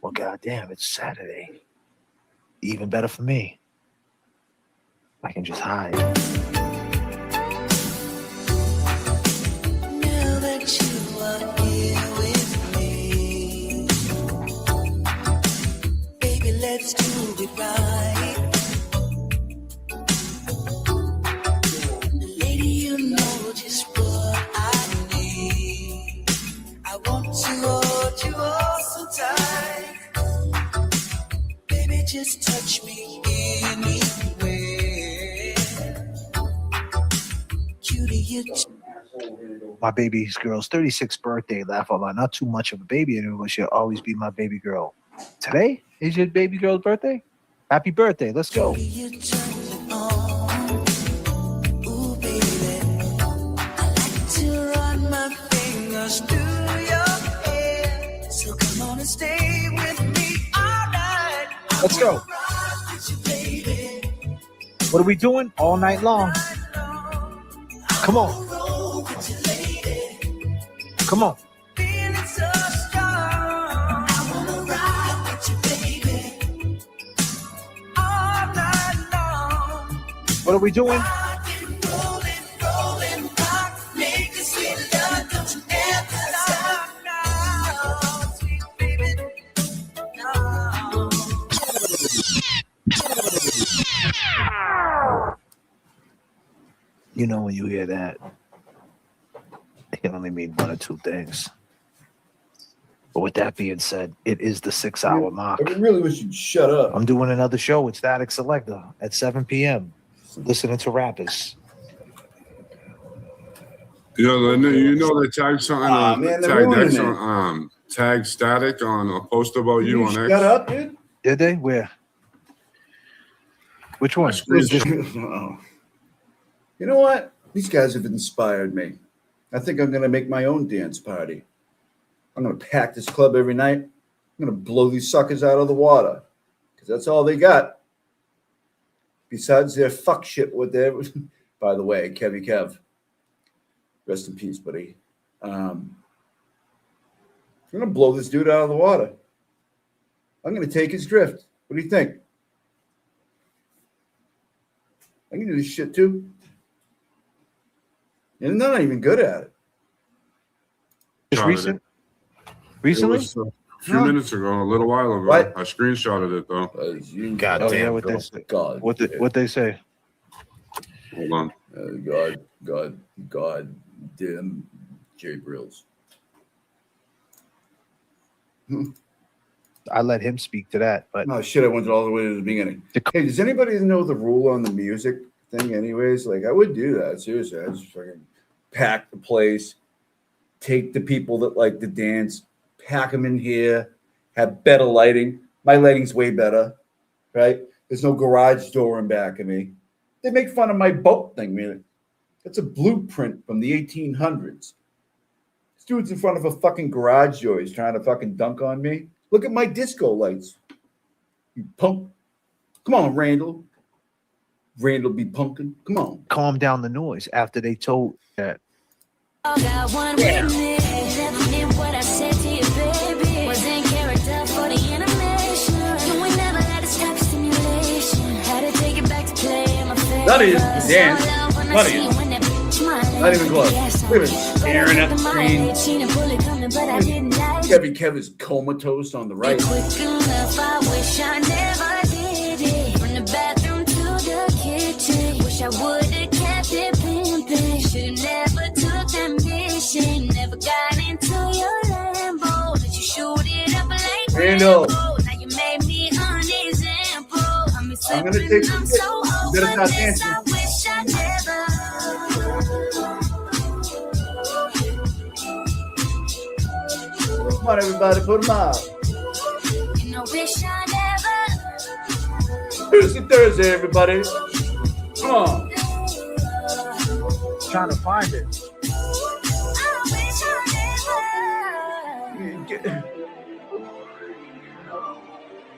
Well, goddamn, it's Saturday. Even better for me. I can just hide. Now that you are here with me, baby, let's do it right. Lady, you know just what I need. I want to hold you all so tight. Baby, just touch me anywhere. Cutie, you My baby's girl's 36th birthday. Laugh out loud. Not too much of a baby anymore, but she'll always be my baby girl. Today is your baby girl's birthday? Happy birthday. Let's go. you turn it on. Ooh, baby, I like to run my fingers through your hair. So come on and stay with me all night. Let's go. What are we doing? All night long. Come on. Come on. Feeling so strong. I wanna ride with you, baby, all night long. What are we doing? Rolling, rock, make this sweet love, don't you ever stop now, sweet baby, no. You know, when you hear that, it can only mean one or two things. But with that being said, it is the 6-hour mark. I really wish you'd shut up. I'm doing another show with Static Selector at 7 p.m. Listening to rappers. You know they tagged something. Man, they're ruining it. Tag Static on a post about you on X. Shut up, dude. Did they? Where? Which one? Oh. You know what? These guys have inspired me. I think I'm going to make my own dance party. I'm going to pack this club every night. I'm going to blow these suckers out of the water because that's all they got. Besides their fuck shit with their, by the way, Kevy Kev, rest in peace, buddy. I'm going to blow this dude out of the water. I'm going to take his drift. What do you think? I can do this shit too. And they're not even good at it. Just recently? It was a few minutes ago, a little while ago. What? I screenshotted it though. God Oh, damn. yeah, what they say? What they say? Hold on. God damn Jay Brills. I let him speak to that, but No shit, I went all the way to the beginning. Hey, does anybody know the rule on the music thing anyways? Like I would do that, seriously. I just fucking pack the place, take the people that like to dance, pack them in here, have better lighting. My lighting's way better, right? There's no garage door in back of me. They make fun of my boat thing, man. That's a blueprint from the 1800s. This dude's in front of a fucking garage door. He's trying to fucking dunk on me. Look at my disco lights. You punk. Come on, Randall. Randall be punking. Come on. calm down the noise after they told that. Got one with me. Never meant what I said to you, baby. Was in character for the animation. And we never let it stop stimulation. Had to take it back to play in my face. That is the dance. Not even. Not even close. We've been staring at the screen. Kevy Kev is comatose on the right. Quick enough, I wish I never did it. From the bathroom to the kitchen. Wish I would've kept it pimping. Should've never took that mission. Never got into your Lambo. Let you shoot it up like Randall. Rambo. Now you made me an example. I'm gonna take some shit. You better stop dancing. I wish I never. Come on, everybody, put them out. You know, wish I never. Thursday, everybody. Come on. Trying to find it. I wish I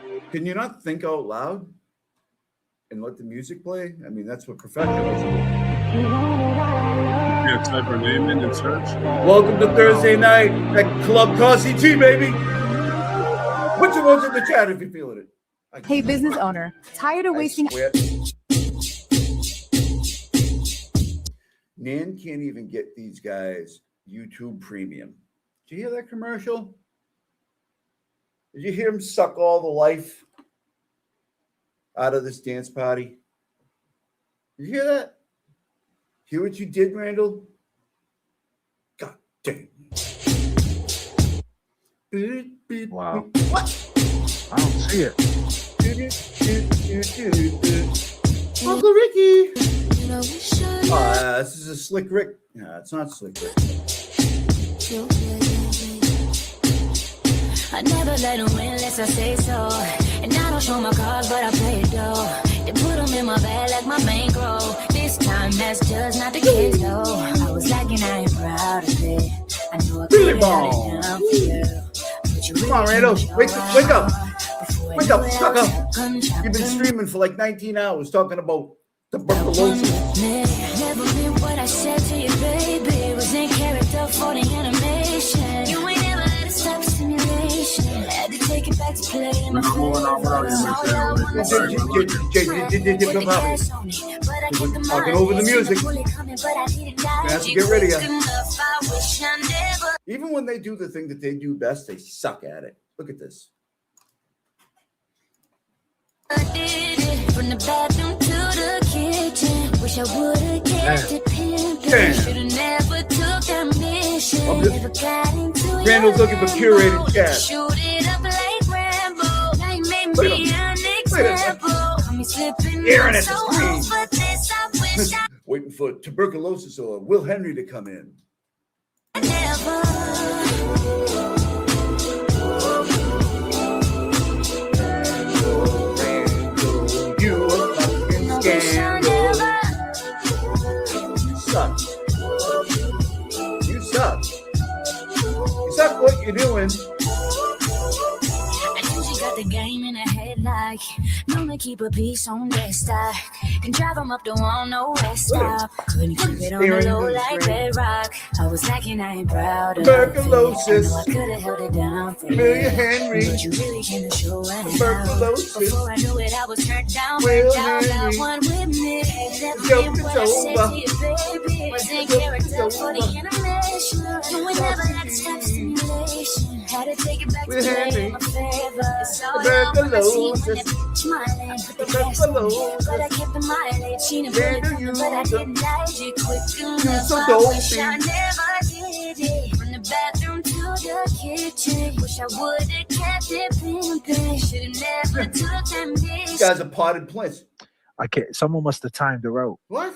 never. Can you not think out loud and let the music play? I mean, that's what professionals do. Yeah, type her name in and search. Welcome to Thursday night at Club Coffee Tea, baby. Put your words in the chat if you're feeling it. Hey, business owner, tired of wasting. Nan can't even get these guys YouTube Premium. Did you hear that commercial? Did you hear him suck all the life out of this dance party? Did you hear that? Hear what you did, Randall? God damn. Wow. What? I don't see it. Uncle Ricky. This is a Slick Rick. No, it's not Slick Rick. I never let them win unless I say so. And I don't show my cards, but I play it though. They put them in my bag like my bankroll. This time that's just not the case though. I was lacking, I ain't proud of it. I knew I could have held it down for you. Come on, Randall. Wake up. Wake up. Wake up. Stuck up. You've been streaming for like 19 hours talking about tuberculosis. Never meant what I said to you, baby. Was in character for the animation. You ain't never let it stop stimulation. Had to take it back to play in my Talking over the music. You have to get rid of you. Even when they do the thing that they do best, they suck at it. Look at this. From the bathroom to the kitchen. Wish I would've kept it pimping. Should've never took that mission. Never got into your Randall's looking for curated chat. Shoot it up like Rambo. Now you made me an example. I'm slipping Staring at the so screen. hard for this. I wish I Waiting for tuberculosis or Will Henry to come in. never. You a fucking scandal. You suck. You suck. You suck what you're doing. the game in a headlight. Known to keep a piece on that stack. And drive them up the wall, no rest stop. Couldn't keep it on the low like bedrock. I was lacking, I ain't proud of Tuberculosis. I know I could have held it down for Amelia Henry. But you really came to show and Tuberculosis. Before I knew it, I was turned down. Will Got Henry. one with me. Never Joke did is what I said over. to you, baby. Was in character for the animation. And we never had to stop stimulation. Had to take it back Will to Henry. in my favor. It's all down when I see when that smiling. Put the gas in me, but I kept the mileage. She didn't put it on, but I didn't like it quick enough. so I dopey. wish I never did it. From the bathroom to the kitchen. Wish I would've kept it pimping. Should've never took them This dishes. guy's a potted plant. I can't. Someone must have timed her out. What?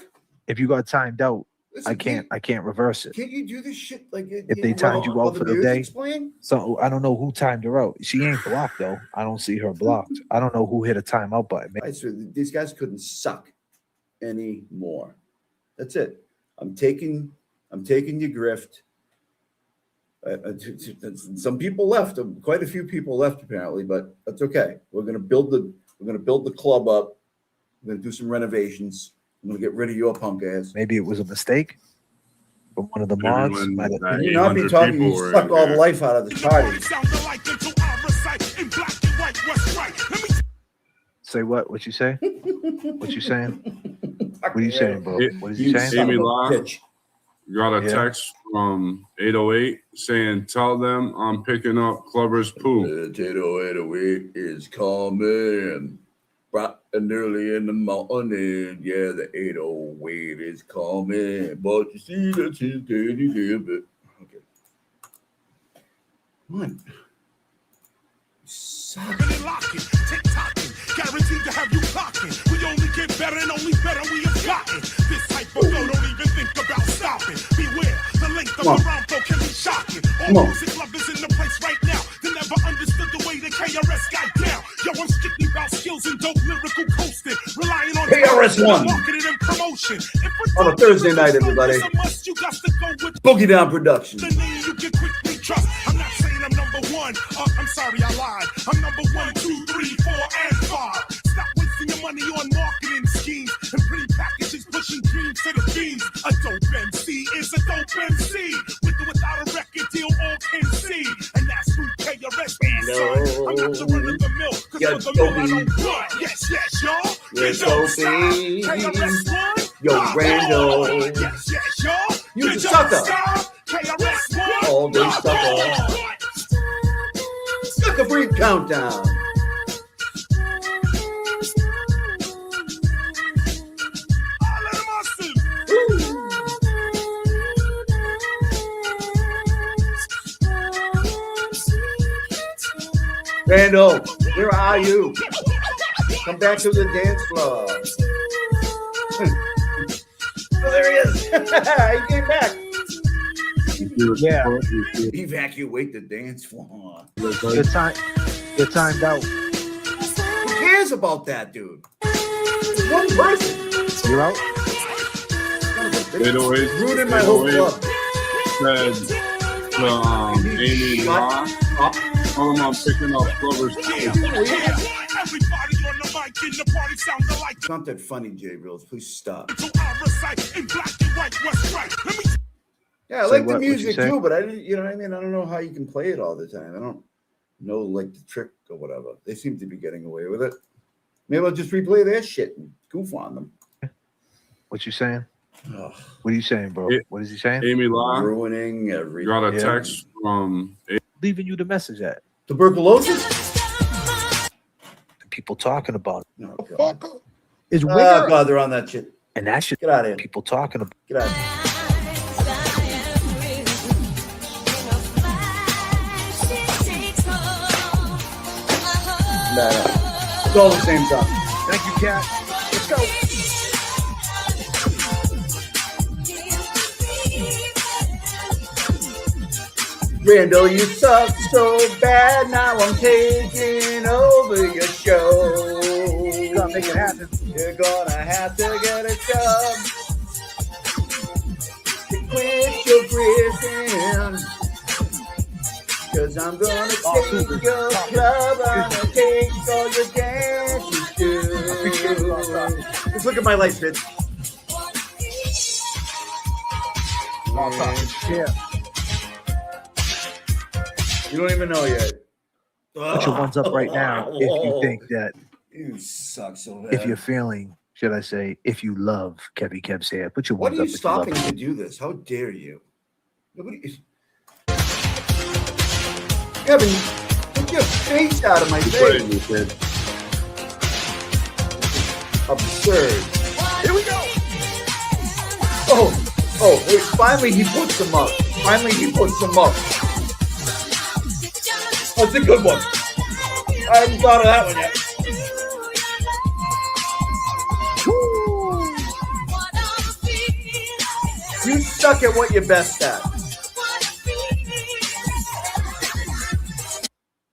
If you got timed out, Listen, I can't reverse it. Can't you do this shit like If they timed you out for the day, Explain? so I don't know who timed her out. She ain't blocked though. I don't see her blocked. I don't know who hit a timeout button. I swear, these guys couldn't suck anymore. That's it. I'm taking your grift. Some people left. Quite a few people left apparently, but that's okay. We're gonna build the club up. We're gonna do some renovations. I'm gonna get rid of your punk ass. Maybe it was a mistake from one of the mods. Might have- Can you not be talking? You suck all the life out of the party. Say what? What you say? What you saying? What are you saying, bro? What is he You saying? Amy Law bitch. got a Yeah. text from 808 saying, "Tell them I'm picking up Clubber's poo." 808 is coming. Bright and early in the morning. Yeah, the 808 is coming. But you see that she's getting here, but okay. What? Suck. Guaranteed to have you clocking. We only get better and only better we have gotten. This type of flow don't even think about stopping. Beware, the length of the round flow can be shocking. All music lovers in the place right now. They never understood the way the KRS got down. Yo, I'm strictly about skills and dope lyrical coasting. Relying on KRS-One. marketing and promotion. On a Thursday night, everybody. You got to go with Boogie Down Productions. the name you can quickly trust. I'm not saying I'm number one. I'm sorry, I lied. I'm number 1, 2, 3, 4, and 5. Stop wasting your money on marketing schemes and pretty packages pushing dreams to the fiends. A dope MC is a dope MC. With or without a record deal, all can see. And that's who KRS is, son. I'm not the run of the mill, cause Yo, for the mill I Dopey. don't run. Yes, y'all. Yes, You don't Dopey. stop. KRS-One. Yo, Rock Randall. on. Yes, y'all. You don't sucker. stop. KRS-One. All day Rock sucker. on. Sucker Free Countdown. Randall, where are you? Come back to the dance floor. Oh, there he is. He came back. Yeah. Evacuate the dance floor. Good time. Good timed out. Who cares about that, dude? One person. You're out. 808 Ruining my whole club. said to Amy Law, "Tell them I'm picking up Clubber's poo." It's not that funny, J. Reels. Please stop. Yeah, I So like the what you music say? too, but I didn't. You know what I mean? I don't know how you can play it all the time. I don't know like the trick or whatever. They seem to be getting away with it. Maybe I'll just replay their shit and goof on them. What you saying? Ugh, What are you saying, bro? What is he saying? Amy Law ruining everything. got a Yeah. text from Leaving you the message at. Tuberculosis? The people talking about it. No, God. Is Ah, Winger God, they're on that shit. and that shit. Get out of here. People talking about. Get out of here. No. It's all the same song. Thank you, Cat. Let's go. Randall, you suck so bad. Now I'm taking over your show. Gotta make it happen. You're gonna have to get a job to quit your prison. Cause I'm gonna take your club, I'm gonna take look at my lights, bitch. Yeah. You don't even know yet. Put your ones up right now if you think that. You suck so bad. If you're feeling, should I say, if you love Kevy Kev's hair, put your What ones are up. you stopping to do this? How dare you? Nobody is. Kevin, get your face out of my face. Absurd. Here we go. Oh, wait, finally he puts them up. That's a good one. I haven't thought of that one yet. You suck at what you're best at.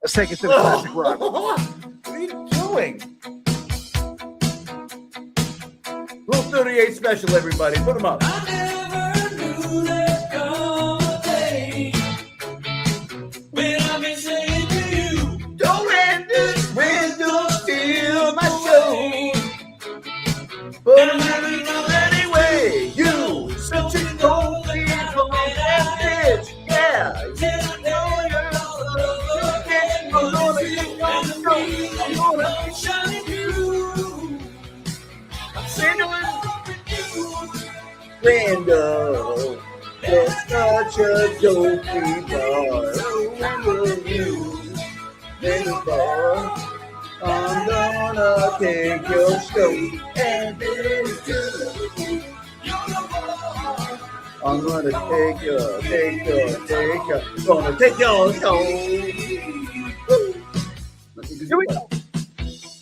Let's take it to the classic rock. What are you doing? Rule 38 special, everybody. Put them up. But I'm having it anyway. You, such a cold evil bitch. Yeah. You know you're Randall, you're such a dopey boy. I'm gonna take your stove and I'm gonna take your stove. Here we go.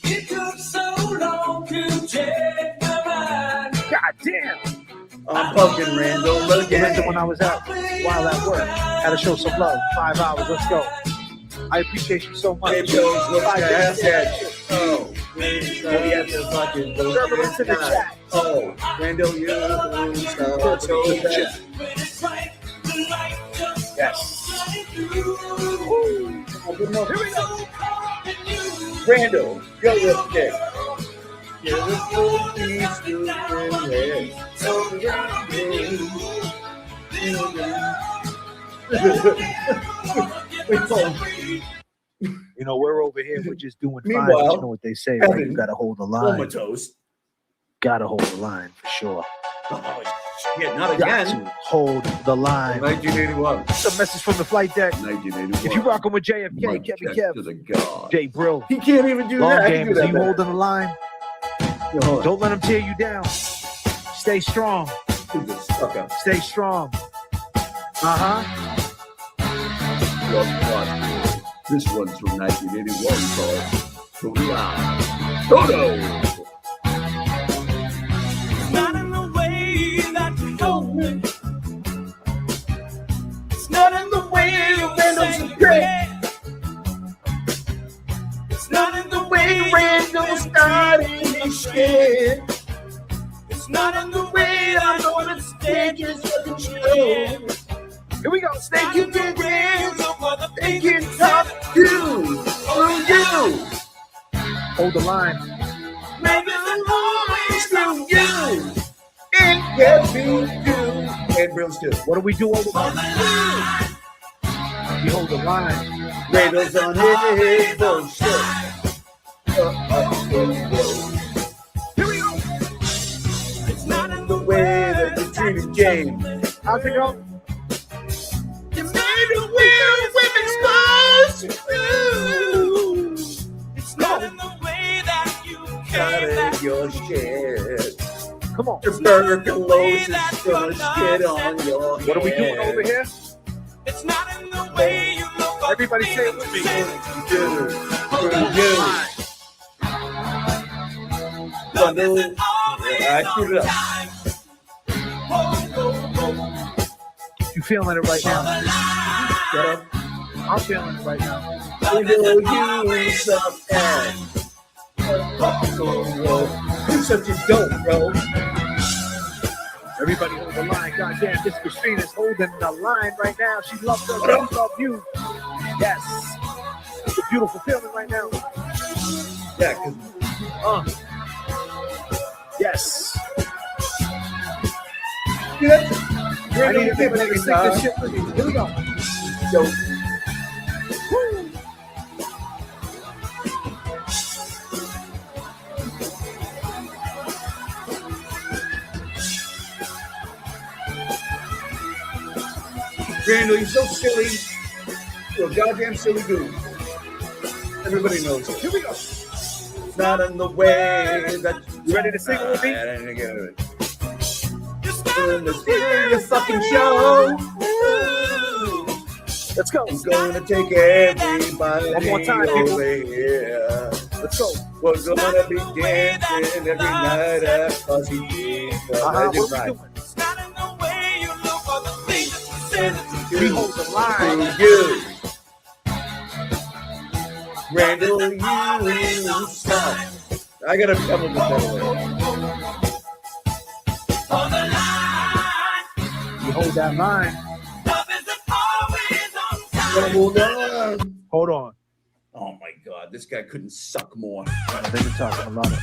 It took so long to check my mind. God damn. I'm fucking Randall again. When I was out while at work, had to show some love. 5 hours. Let's go. I appreciate you so much. Hey, Jones, look at that. Oh, we have to fucking go to the chat. Oh, Randall, you Yes. Here we go. Randall, go with it. You're the police You know, we're over here, we're just doing fine. Meanwhile, But you know what they say, right? You gotta hold the line. Comatose. Gotta hold the line for sure. Oh, shit, not Got again. to hold the line. 1981. It's a message from the flight deck. 1981. If you rocking with JFK, Kevy Kev, to the God. Jay Brill, He can't even do long that. gamers, are you better. holding the line? No, Don't let them tear you down. Stay strong. he's a sucker. Stay strong. This one's from 1981 called Toto. Not in the way that you hold me. It's not in the way you Randall's great. It's not in the way Randall's starting to shit. It's not in the way I know the stages of the show. Here we go. They can get they can talk to you. Hold the line. Maybe the always To you. It can be you. And Brills too. What do we do over the We hold the line. Randall's on his bullshit. Here we go. It's not in The way that you treated James. How's it go? You made a weird women's clothes. It's not in the way that you Got came back. in your shit. Come on. Tuberculosis is gonna shit on your head. What are we doing over here? It's not in the way you look. Everybody say it with me. I screwed it up. You feeling it right now? Shut up. I'm feeling it right now. You suck ass. You're such a dope, bro. Everybody hold the line. Goddamn, this Christina's holding the line right now. She loves us. We love you. Yes. It's a beautiful feeling right now. Yeah, because Yes. See, that's I need everybody to sing this shit with me. Here we go. Yo. Randall, you're so silly. You're a goddamn silly goose. Everybody knows it. Here we go. It's not in the way that You ready to sing it with me? In the serious fucking show. Let's go. I'm gonna take everybody One more time, people. over here. Let's go. We're gonna be dancing every night at Fuzzy G. What we doing? We hold the line. You. Randall, you suck. I gotta come up with that way. You hold that line. Hold on. Hold on. Oh my God, this guy couldn't suck more. They've been talking about it.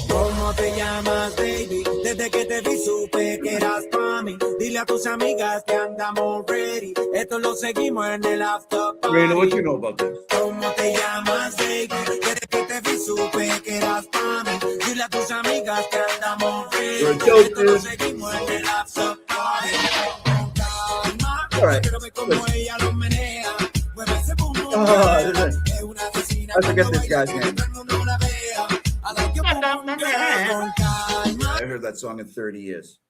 ¿Cómo te llamas, baby? Desde que te vi supe que eras pa' mí. Dile a tus amigas que andamos ready. Esto lo seguimos en el after party. Randall, what you know about this? ¿Cómo te llamas, baby? Desde que te vi supe que eras pa' mí. Dile a tus amigas que andamos ready. You're a joke, Esto lo dude. seguimos en el after party. All right. Quiero ver cómo ella lo menea. Mueve ese pum pum. Oh, Es una asesina. I forget this guy's name. Todo el mundo la vea. I like your pum pum girl con calma. I heard that song in 30 years.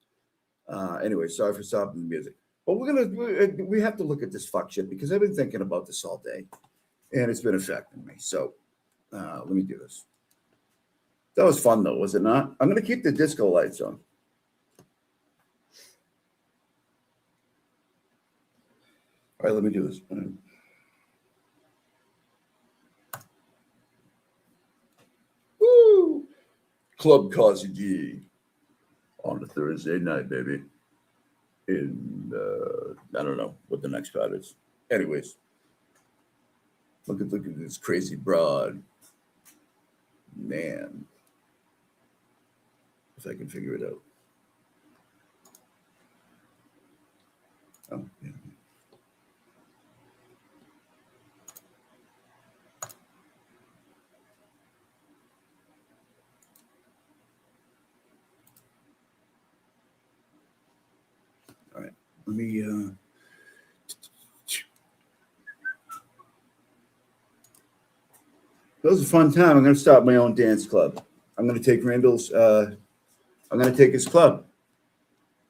Anyway, sorry for stopping the music. But we have to look at this fuck shit because I've been thinking about this all day and it's been affecting me. So let me do this. That was fun though, was it not? I'm going to keep the disco lights on. All right, let me do this. Woo! Club Causey G on a Thursday night, baby. In I don't know what the next card is. Anyways, look at this crazy broad. Man. If I can figure it out. Oh, yeah. All right, let me that was a fun time. I'm going to start my own dance club. I'm going to take Randall's. I'm going to take his club,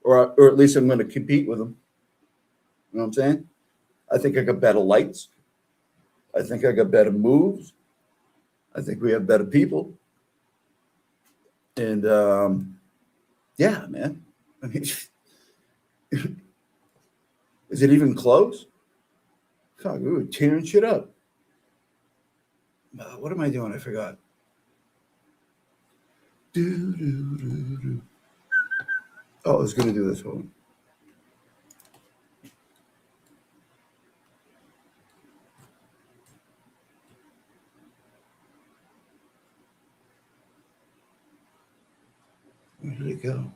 or at least I'm going to compete with him. You know what I'm saying? I think I got better lights. I think I got better moves. I think we have better people. And yeah, man. I mean, is it even close? God, we were tearing shit up. What am I doing? I forgot. Oh, I was going to do this. Hold on. Where did it go?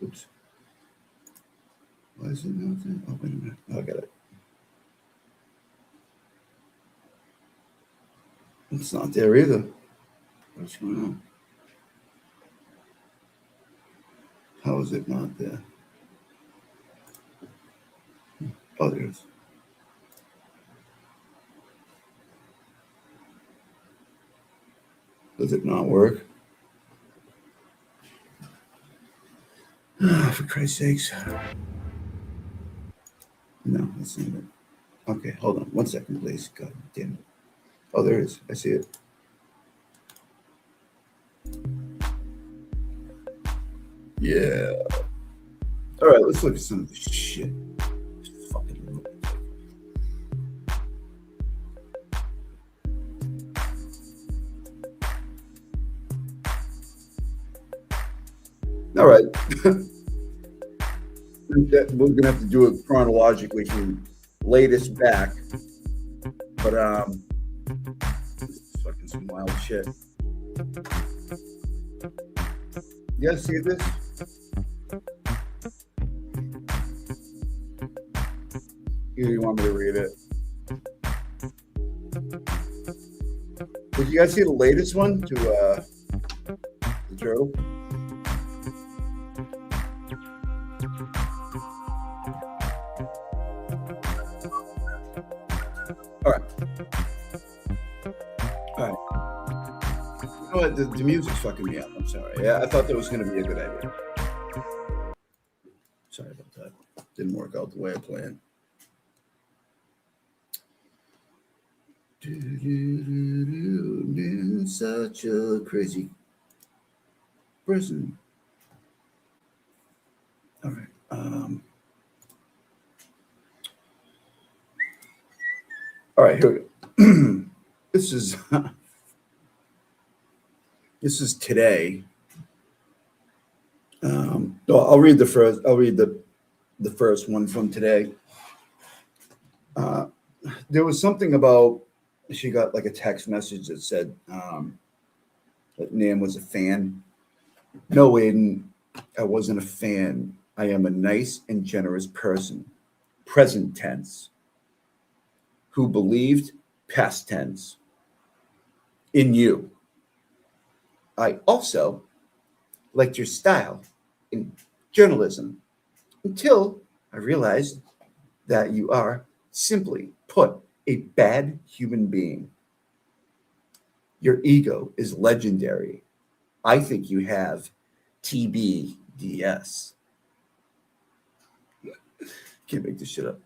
Oops. Why is it not there? Oh, wait a minute. Oh, I got it. It's not there either. What's going on? How is it not there? Oh, there it is. Does it not work? For Christ's sakes. No, that's not it. Okay, hold on. 1 second, please. God damn it. Oh, there it is. I see it. Yeah. All right, let's look at some of this shit. Fucking. All right. that we're gonna have to do it chronologically from latest back. But this is fucking some wild shit. You guys see this? You want me to read it? Did you guys see the latest one to the turtle? All right. All right. You know what? The music's fucking me up. I'm sorry. Yeah, I thought that was going to be a good idea. Sorry about that. Didn't work out the way I planned. Such a crazy person. All right. All right, here we go. This is today. I'll read the first. I'll read the first one from today. There was something about she got like a text message that said that Nam was a fan. No, Aiden, I wasn't a fan. I am a nice and generous person, present tense, who believed, past tense, in you. I also liked your style in journalism until I realized that you are, simply put, a bad human being. Your ego is legendary. I think you have TBDS. Can't make this shit up.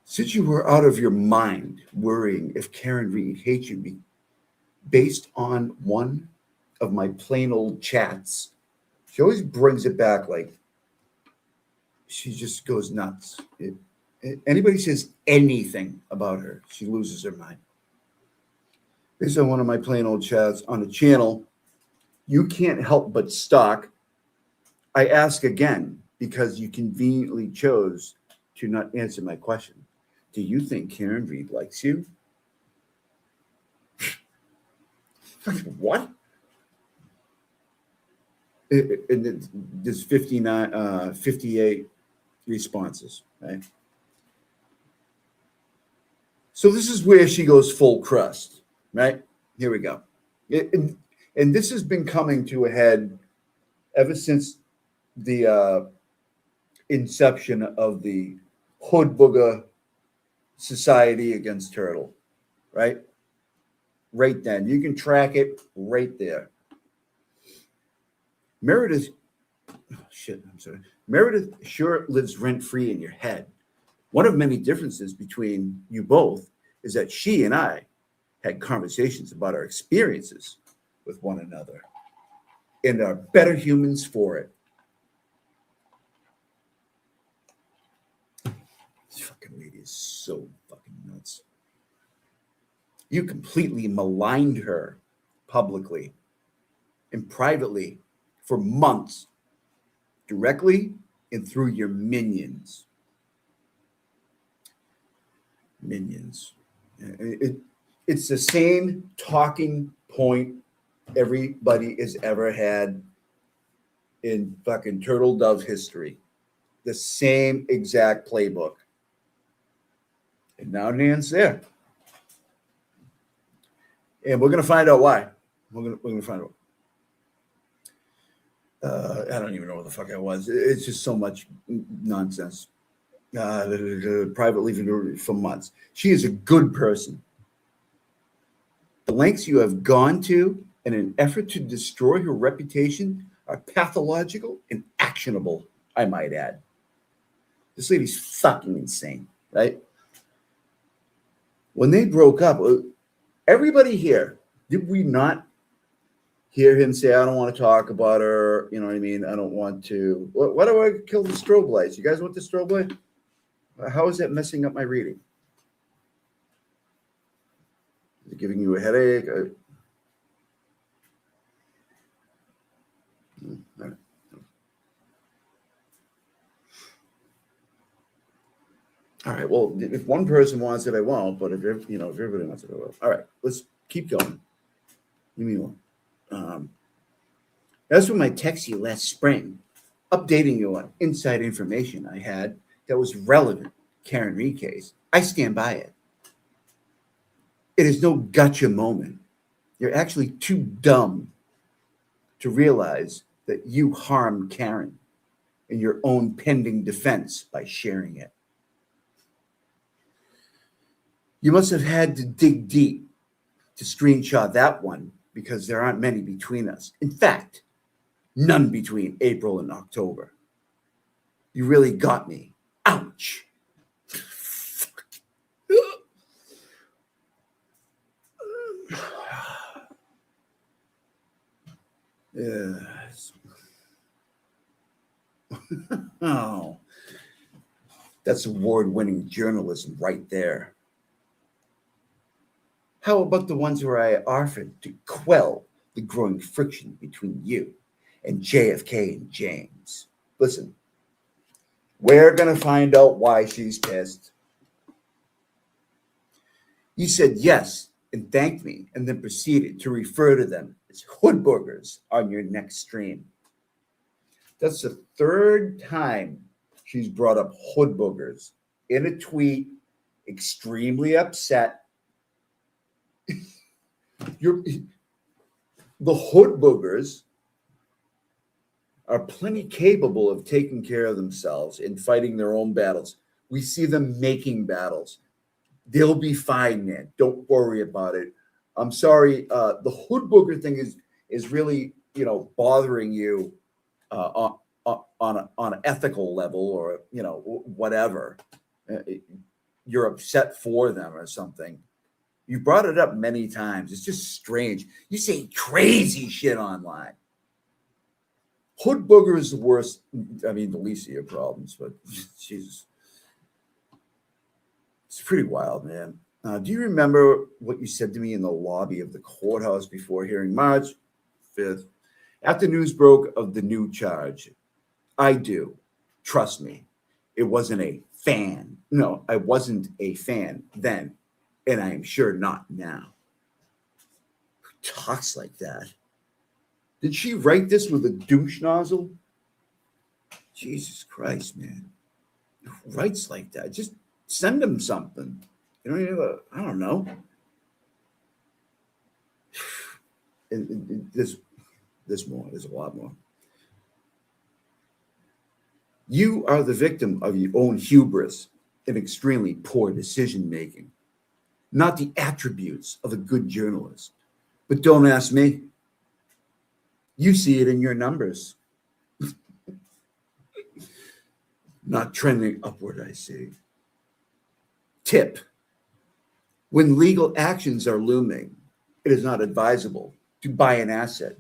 Since you were out of your mind worrying if Karen Reed hates you based on one of my plain old chats, she always brings it back like she just goes nuts. Anybody says anything about her, she loses her mind. Based on one of my plain old chats on a channel you can't help but stalk, I ask again because you conveniently chose to not answer my question. Do you think Karen Reed likes you? What? And there's 58 responses, right? So this is where she goes full crust, right? Here we go. And this has been coming to a head ever since the inception of the Hood Booger Society Against Turtle, right? Right then. You can track it right there. Meredith sure lives rent-free in your head. One of many differences between you both is that she and I had conversations about our experiences with one another and are better humans for it. This fucking lady is so fucking nuts. You completely maligned her publicly and privately for months, directly and through your minions. Minions. It's the same talking point everybody has ever had in fucking Turtle Dove history. The same exact playbook. And now Nan's there. And we're going to find out why. We're going to find out. I don't even know what the fuck I was. It's just so much nonsense. Privately for months. She is a good person. The lengths you have gone to in an effort to destroy her reputation are pathological and actionable, I might add. This lady's fucking insane, right? When they broke up, everybody here, did we not hear him say, I don't want to talk about her, you know what I mean? I don't want to. Why do I kill the strobe lights? You guys want the strobe light? How is that messing up my reading? Is it giving you a headache? All right. Well, if one person wants it, I won't. But if everybody wants it, I will. All right. Let's keep going. Give me one. That's when I text you last spring, updating you on inside information I had that was relevant. Karen Reed case. I stand by it. It is no gotcha moment. You're actually too dumb to realize that you harmed Karen in your own pending defense by sharing it. You must have had to dig deep to screenshot that one because there aren't many between us. In fact, none between April and October. You really got me. Ouch. Yes. Oh, that's award-winning journalism right there. How about the ones where I offered to quell the growing friction between you and JFK and James? Listen, we're going to find out why she's pissed. You said yes and thanked me and then proceeded to refer to them as hood boogers on your next stream. That's the third time she's brought up hood boogers in a tweet, extremely upset. The hood boogers are plenty capable of taking care of themselves and fighting their own battles. We see them making battles. They'll be fine, man. Don't worry about it. I'm sorry. The hood booger thing is really, bothering you on an ethical level, or whatever. You're upset for them or something. You brought it up many times. It's just strange. You say crazy shit online. Hood booger is the worst. I mean, the least of your problems, but Jesus. It's pretty wild, man. Do you remember what you said to me in the lobby of the courthouse before hearing March 5th? After news broke of the new charge, I do. Trust me, it wasn't a fan. No, I wasn't a fan then, and I am sure not now. Who talks like that? Did she write this with a douche nozzle? Jesus Christ, man. Who writes like that? Just send him something. I don't know. And there's more. There's a lot more. You are the victim of your own hubris and extremely poor decision making, not the attributes of a good journalist. But don't ask me. You see it in your numbers. Not trending upward, I see. Tip: when legal actions are looming, it is not advisable to buy an asset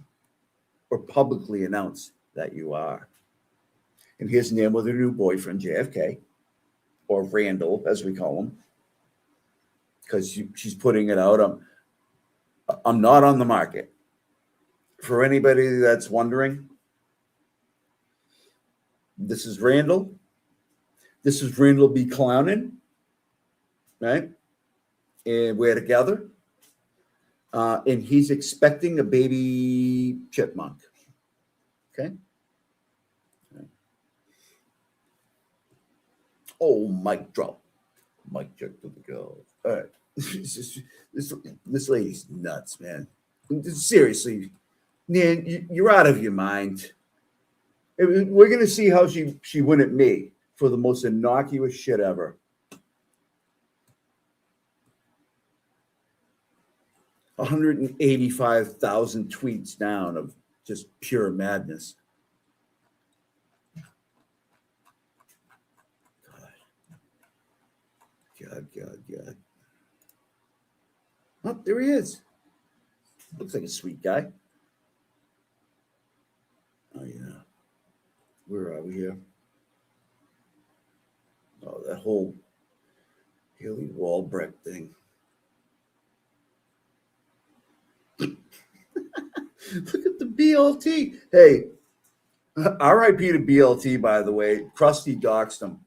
or publicly announce that you are. And here's Nan with her new boyfriend, JFK, or Randall, as we call him, because she's putting it out. I'm not on the market. For anybody that's wondering, this is Randall. This is Randall be clowning, right? And we're together. And he's expecting a baby chipmunk. Okay. Oh, mic drop. Mic check to the girls. All right. This lady's nuts, man. Seriously, Nan, you're out of your mind. We're going to see how she went at me for the most innocuous shit ever. 185,000 tweets down of just pure madness. God. Oh, there he is. Looks like a sweet guy. Oh, yeah. Where are we here? Oh, that whole Haley Walbrecht thing. Look at the BLT. Hey, RIP to BLT, by the way. Krusty doxed him.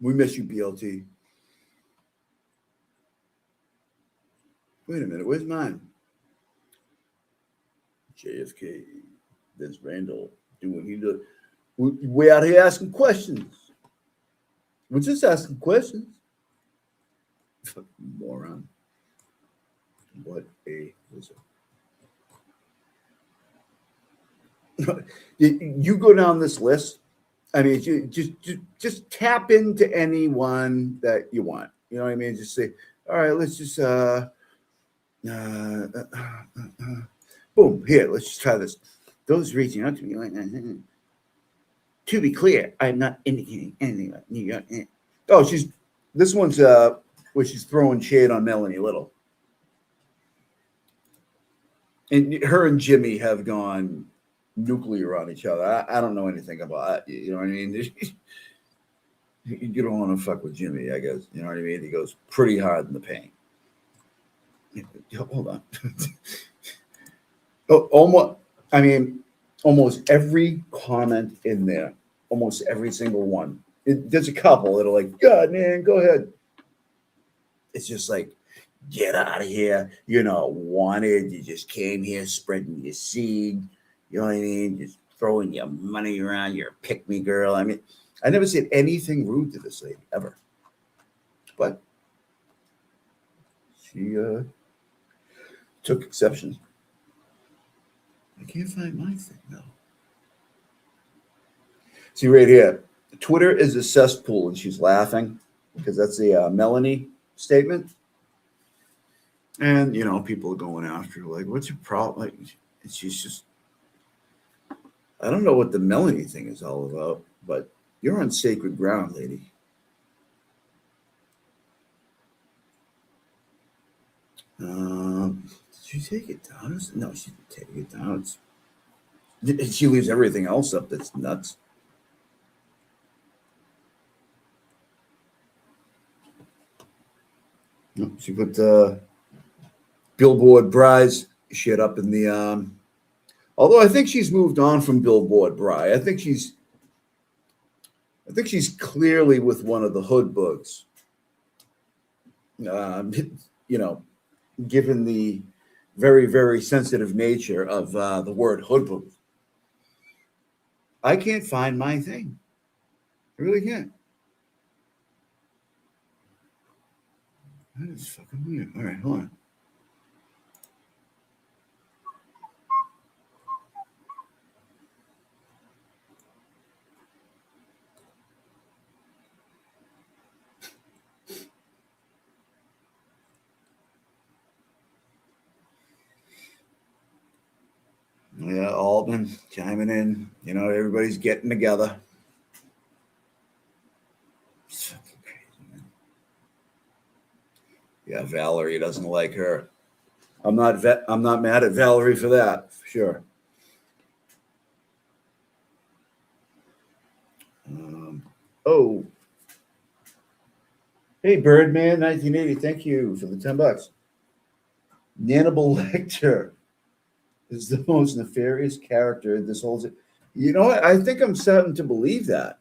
We miss you, BLT. Wait a minute, where's mine? JFK, there's Randall doing he does. We out here asking questions. We're just asking questions. Fucking moron. What a wizard. You go down this list. I mean, you just tap into anyone that you want. You know what I mean? Just say, all right, let's just boom, here, let's just try this. Those reaching out to me like that. To be clear, I'm not indicating anything like New York. Oh, this one's where she's throwing shade on Melanie Little. And her and Jimmy have gone nuclear on each other. I don't know anything about it. You know what I mean? You don't want to fuck with Jimmy, I guess. You know what I mean? He goes pretty hard in the paint. Hold on. Almost every comment in there, almost every single one. There's a couple that are like, God, man, go ahead. It's just like, get out of here. You're not wanted. You just came here spreading your seed. You know what I mean? Just throwing your money around. You're a pick-me girl. I mean, I never said anything rude to this lady, ever. But she took exception. I can't find my thing, though. See right here. Twitter is a cesspool, and she's laughing because that's the Melanie statement. And, you know, people are going after her like, what's your problem? Like, and she's just, I don't know what the Melanie thing is all about, but you're on sacred ground, lady. Did she take it down? No, she didn't take it down. She leaves everything else up that's nuts. She put Billboard Bry's shit up in the although I think she's moved on from Billboard Bry. I think she's clearly with one of the hood books. You know, given the very, very sensitive nature of the word hood book. I can't find my thing. I really can't. That is fucking weird. All right, hold on. Yeah, all been chiming in. You know, everybody's getting together. It's fucking crazy, man. Yeah, Valerie doesn't like her. I'm not mad at Valerie for that, for sure. Oh. Hey, Birdman, 1980. Thank you for the $10. Hannibal Lecter is the most nefarious character in this whole. You know what? I think I'm starting to believe that.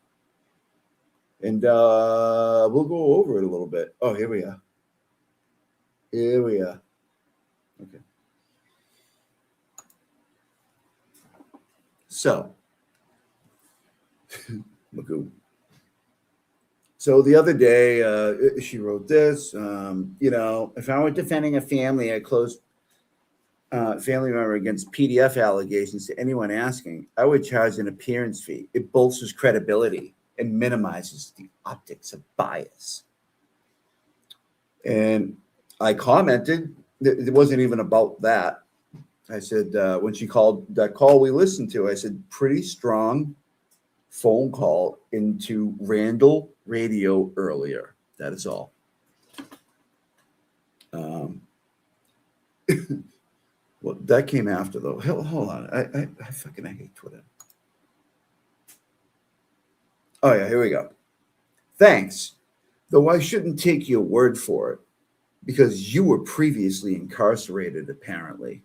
And we'll go over it a little bit. Oh, here we are. Here we are. Okay. So, Magoo. So the other day, she wrote this. You know, if I were defending a family, a close family member against PDF allegations to anyone asking, I would charge an appearance fee. It bolsters credibility and minimizes the optics of bias. And I commented, it wasn't even about that. I said, when she called that call we listened to, I said, pretty strong phone call into Randall Radio earlier. That is all. Well, that came after, though. Hold on. I hate Twitter. Oh, yeah, here we go. Thanks. Though I shouldn't take your word for it, because you were previously incarcerated, apparently,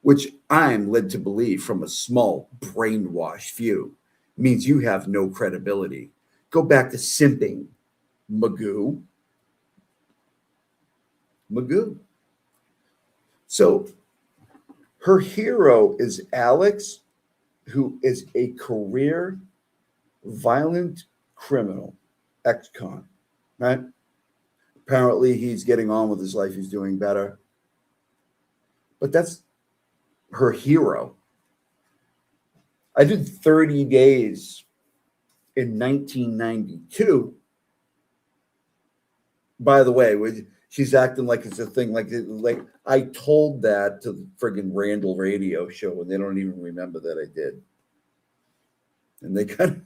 which I'm led to believe from a small brainwashed few means you have no credibility. go back to simping, Magoo. So her hero is Alex, who is a career violent criminal, ex-con, right? Apparently he's getting on with his life. He's doing better. But that's her hero. I did 30 days in 1992. By the way, she's acting like it's a thing. Like I told that to the friggin' Randall radio show, and they don't even remember that I did. And they kind of,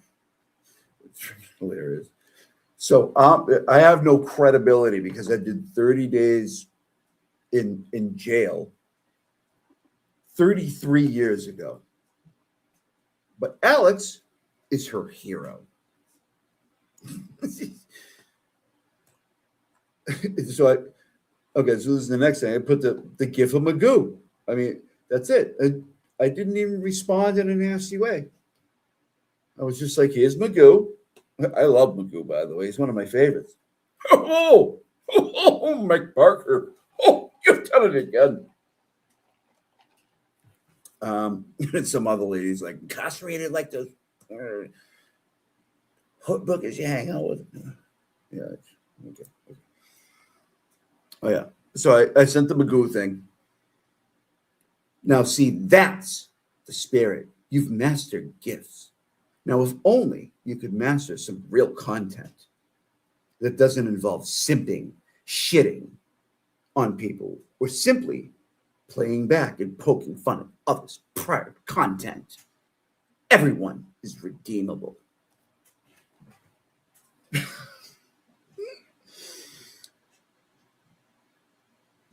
it's hilarious. So I have no credibility because I did 30 days in jail 33 years ago. But Alex is her hero. So this is the next thing. I put the gif of Magoo. I mean, that's it. I didn't even respond in a nasty way. I was just like, here's Magoo. I love Magoo, by the way. He's one of my favorites. Oh, Mike Parker. Oh, you've done it again. And some other ladies like incarcerated like the hook bookers you hang out with. Yeah. Okay. Oh, yeah. So I sent the Magoo thing. Now, see, that's the spirit. You've mastered gifts. Now, if only you could master some real content that doesn't involve simping, shitting on people, or simply playing back and poking fun at others' prior content. Everyone is redeemable.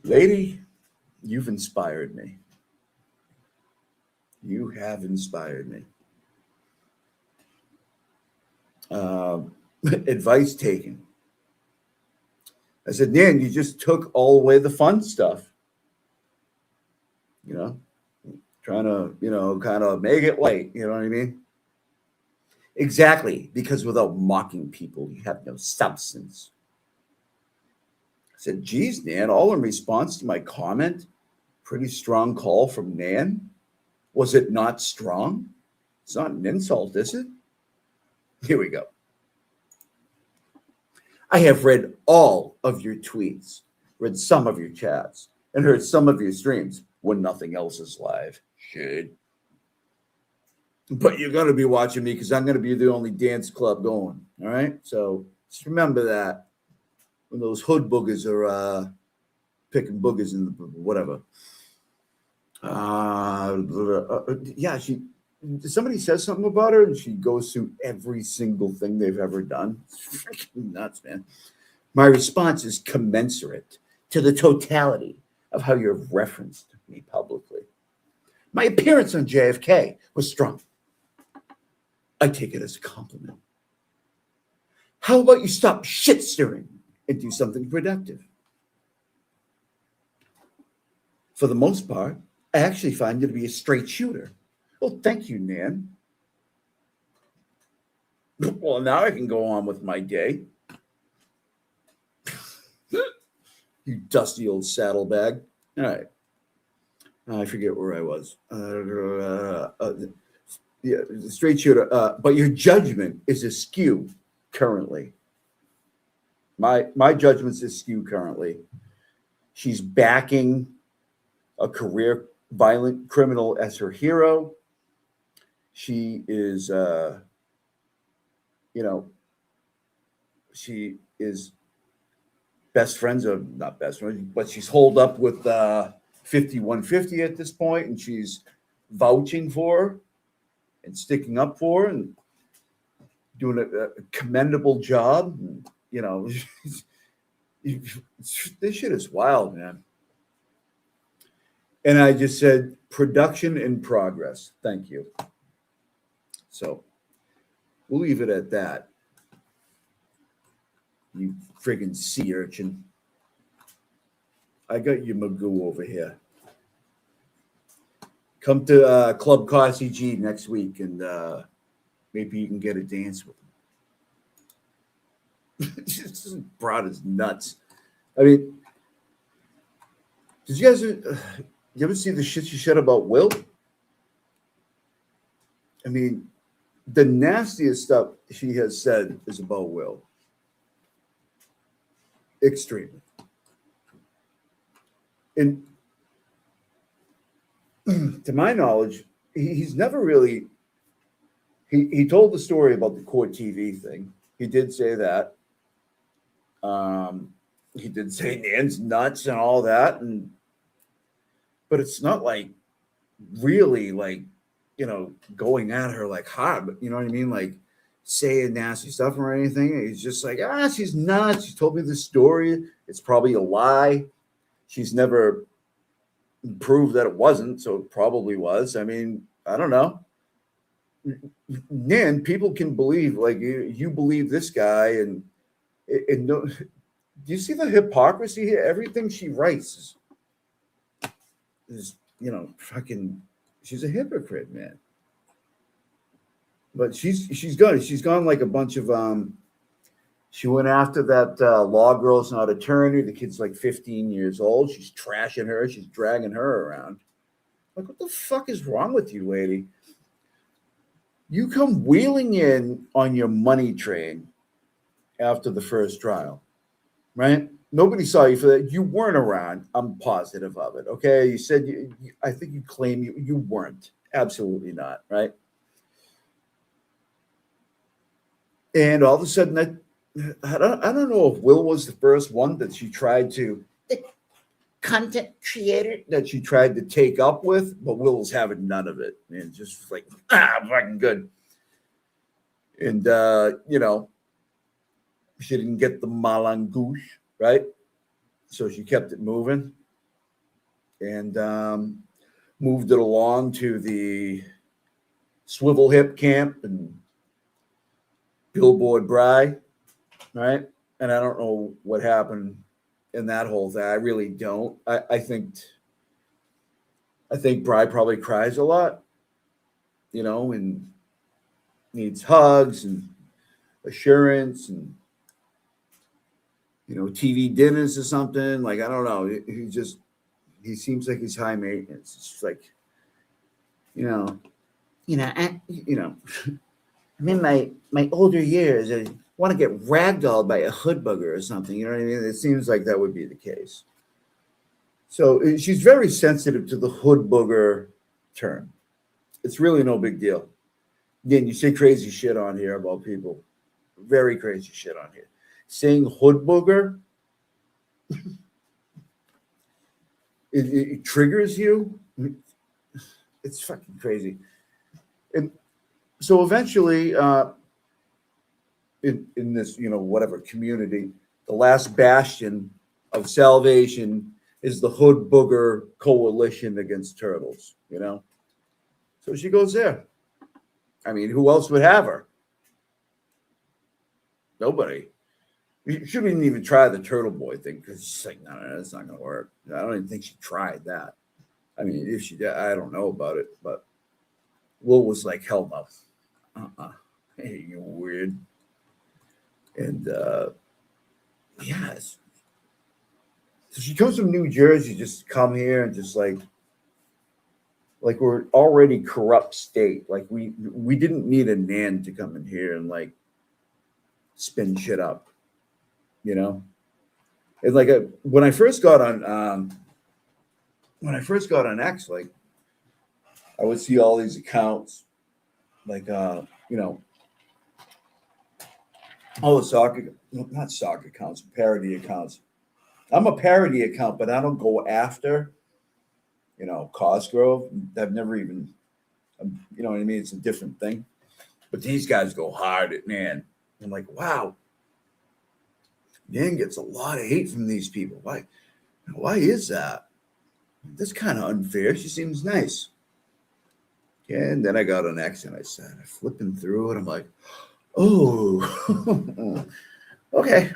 Lady, you've inspired me. You have inspired me. Advice taken. I said, Nan, you just took all away the fun stuff. You know, trying to, kind of make it light. You know what I mean? Exactly. Because without mocking people, you have no substance. I said, geez, Nan, all in response to my comment. Pretty strong call from Nan. Was it not strong? It's not an insult, is it? Here we go. I have read all of your tweets, read some of your chats, and heard some of your streams when nothing else is live. Shit. But you're going to be watching me because I'm going to be the only dance club going. All right? So just remember that when those hood boogers are picking boogers in the whatever. Yeah, somebody says something about her and she goes through every single thing they've ever done. It's freaking nuts, man. My response is commensurate to the totality of how you've referenced me publicly. My appearance on JFK was strong. I take it as a compliment. How about you stop shit stirring and do something productive? For the most part, I actually find you to be a straight shooter. Oh, thank you, Nan. Well, now I can go on with my day. You dusty old saddlebag. All right. I forget where I was. Yeah, straight shooter. But your judgment is askew currently. My judgment's askew currently. She's backing a career violent criminal as her hero. She is, she is best friends, or not best friends, but she's holed up with 5150 at this point, and she's vouching for her and sticking up for her and doing a commendable job. This shit is wild, man. And I just said, production in progress. Thank you. So we'll leave it at that. You friggin' sea urchin. I got you, Magoo, over here. Come to Club Cossy G next week, and maybe you can get a dance with him. isn't broad as nuts. I mean, did you guys you ever see the shit she said about Will? I mean, the nastiest stuff she has said is about Will. Extremely. And to my knowledge, he's never really. He told the story about the court TV thing. He did say that. He did say Nan's nuts and all that, but it's not like really like, going at her like hard, but you know what I mean? Like saying nasty stuff or anything. He's just like, she's nuts. She told me this story. It's probably a lie. She's never proved that it wasn't, so it probably was. I mean, I don't know. Nan, people can believe, like you believe this guy, and no, do you see the hypocrisy here? Everything she writes is fucking. She's a hypocrite, man. But she's gone like a bunch of She went after that law girl's not attorney. The kid's like 15 years old. She's trashing her. She's dragging her around. Like, what the fuck is wrong with you, lady? You come wheeling in on your money train after the first trial, right? Nobody saw you for that. You weren't around. I'm positive of it. Okay. You said, I think you claim you weren't. Absolutely not. Right. And all of a sudden, I don't know if Will was the first one that she tried to, the content creator that she tried to take up with, but Will was having none of it. And just like, fucking good. And, she didn't get the malangouche, right? So she kept it moving and moved it along to the swivel hip camp and billboard Bry, right? And I don't know what happened in that whole thing. I really don't. I think Bry probably cries a lot, and needs hugs and assurance and TV dinners or something. Like, I don't know. He seems like he's high maintenance. It's just like, I'm in my older years. I want to get ragdolled by a hood booger or something. You know what I mean? It seems like that would be the case. So she's very sensitive to the hood booger term. It's really no big deal. Again, you say crazy shit on here about people. Very crazy shit on here. Saying hood booger, it triggers you. It's fucking crazy. And so eventually, in this, whatever community, the last bastion of salvation is the hood booger coalition against turtles, So she goes there. I mean, who else would have her? Nobody. She didn't even try the turtle boy thing because she's like, no, that's not going to work. I don't even think she tried that. I mean, if she did, I don't know about it, but Will was like, hell no. Hey, you're weird. And yes. So she comes from New Jersey, just come here and just like we're already corrupt state. Like we didn't need a Nan to come in here and like spin shit up. And like when I first got on X, like I would see all these accounts, like all the not soccer accounts, parody accounts. I'm a parody account, but I don't go after, Cosgrove. I've never even, you know what I mean? It's a different thing. But these guys go hard at Nan. I'm like, wow. Nan gets a lot of hate from these people. Why is that? That's kind of unfair. She seems nice. And then I got an X and I started flipping through it. I'm like, oh, okay.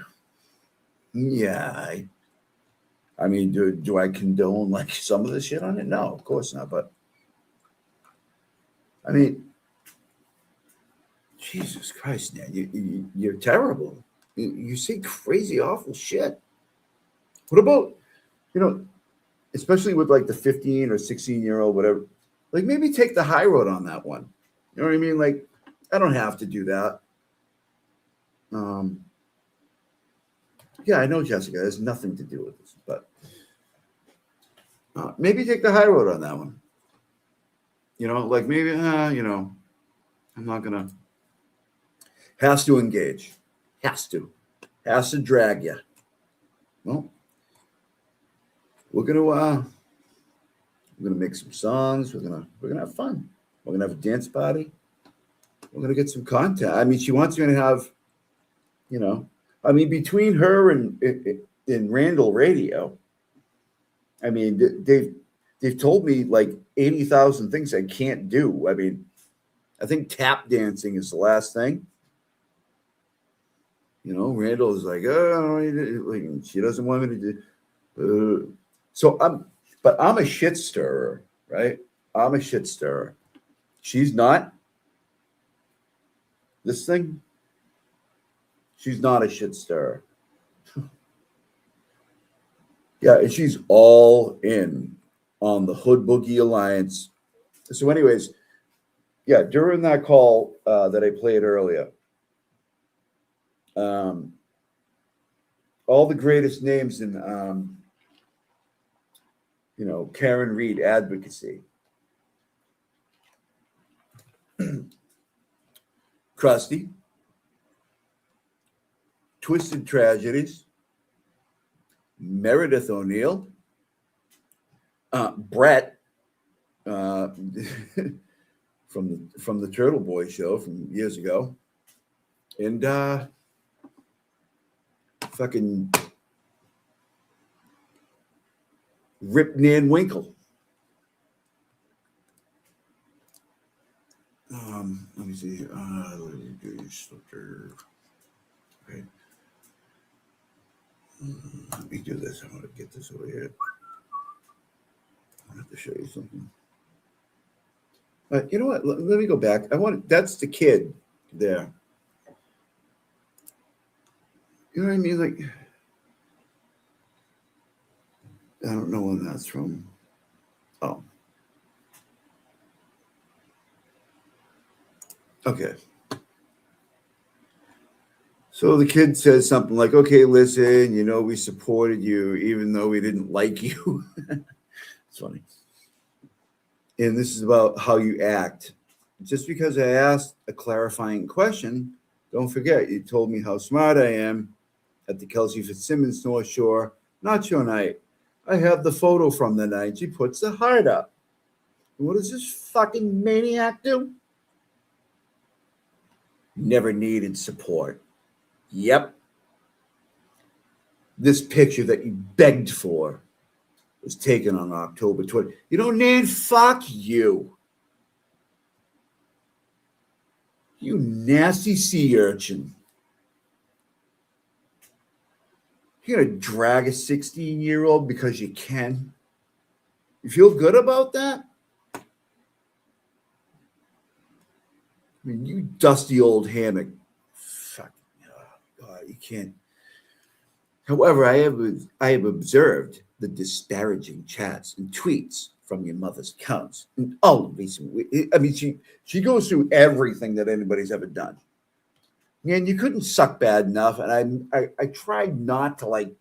Yeah. I mean, do I condone like some of the shit on it? No, of course not. But I mean, Jesus Christ, man, you're terrible. You say crazy, awful shit. What about, especially with like the 15 or 16-year-old, whatever, like maybe take the high road on that one. You know what I mean? Like, I don't have to do that. Yeah, I know, Jessica. There's nothing to do with this, but maybe take the high road on that one. Like maybe, I'm not gonna. Has to engage. Has to drag you. Well, we're gonna make some songs. We're gonna have fun. We're gonna have a dance party. We're gonna get some content. I mean, she wants me to have, between her and Randall Radio, I mean, they've told me like 80,000 things I can't do. I mean, I think tap dancing is the last thing. Randall is like, oh, she doesn't want me to do. But I'm a shit stirrer, right? I'm a shit stirrer. She's not. This thing, she's not a shit stirrer. Yeah, and she's all in on the Hood Boogie Alliance. So anyways, yeah, during that call that I played earlier, all the greatest names in, Karen Reed advocacy. Krusty, Twisted Tragedies, Meredith O'Neill, Brett from the Turtle Boy show from years ago, and fucking Rip Nan Winkle. Let me see. Okay. Let me do this. I want to get this over here. I have to show you something. You know what? Let me go back. That's the kid there. You know what I mean? Like, I don't know when that's from. Oh. Okay. So the kid says something like, okay, listen, we supported you even though we didn't like you. It's funny. And this is about how you act. Just because I asked a clarifying question, don't forget, you told me how smart I am at the Kelsey Fitzsimmons North Shore Nacho Night. I have the photo from the night. She puts the heart up. And what does this fucking maniac do? Never needed support. Yep. This picture that you begged for was taken on October 20. Nan, fuck you. You nasty sea urchin. You're going to drag a 16-year-old because you can? You feel good about that? I mean, you dusty old hammock. Fuck. Oh, God, you can't. However, I have observed the disparaging chats and tweets from your mother's accounts. And she goes through everything that anybody's ever done. And you couldn't suck bad enough. And I tried not to like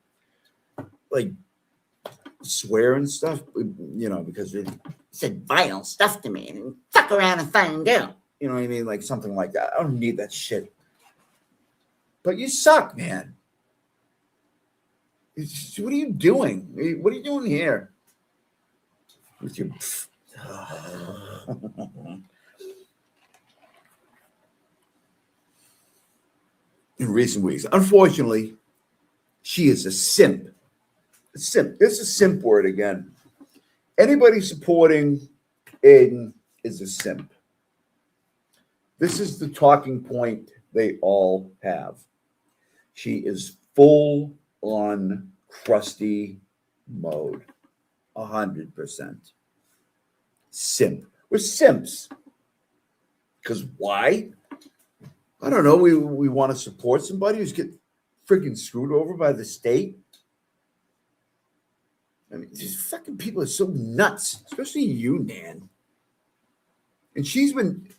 swear and stuff, because it said vile stuff to me and fuck around and find out. You know what I mean? Like something like that. I don't need that shit. But you suck, man. What are you doing? What are you doing here? With your in recent weeks. Unfortunately, she is a simp. A simp. It's a simp word again. Anybody supporting Aiden is a simp. This is the talking point they all have. She is full on crusty mode. 100%. Simp. We're simps. Because why? I don't know. We want to support somebody who's freaking screwed over by the state. I mean, these fucking people are so nuts, especially you, Nan. And she's been,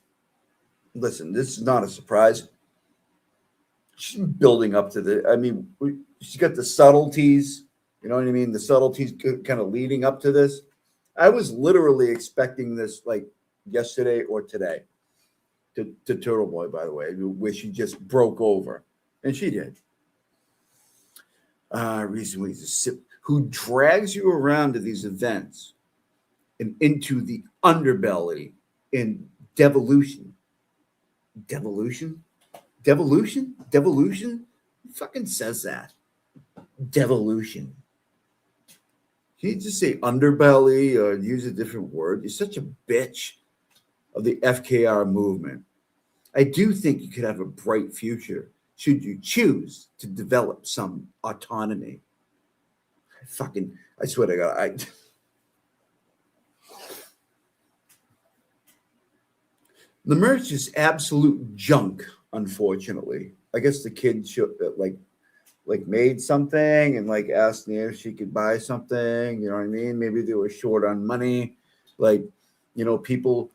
listen, this is not a surprise. She's been building up to the, I mean, she's got the subtleties, you know what I mean? The subtleties kind of leading up to this. I was literally expecting this like yesterday or today to Turtle Boy, by the way, where she just broke over. And she did. Recently, who drags you around to these events and into the underbelly in devolution. Devolution? Devolution? Devolution? Who fucking says that? Devolution. Can you just say underbelly or use a different word? You're such a bitch of the FKR movement. I do think you could have a bright future should you choose to develop some autonomy. I swear to God, the merch is absolute junk, unfortunately. I guess the kid should, like made something and like asked me if she could buy something, you know what I mean? Maybe they were short on money. Like, you know, people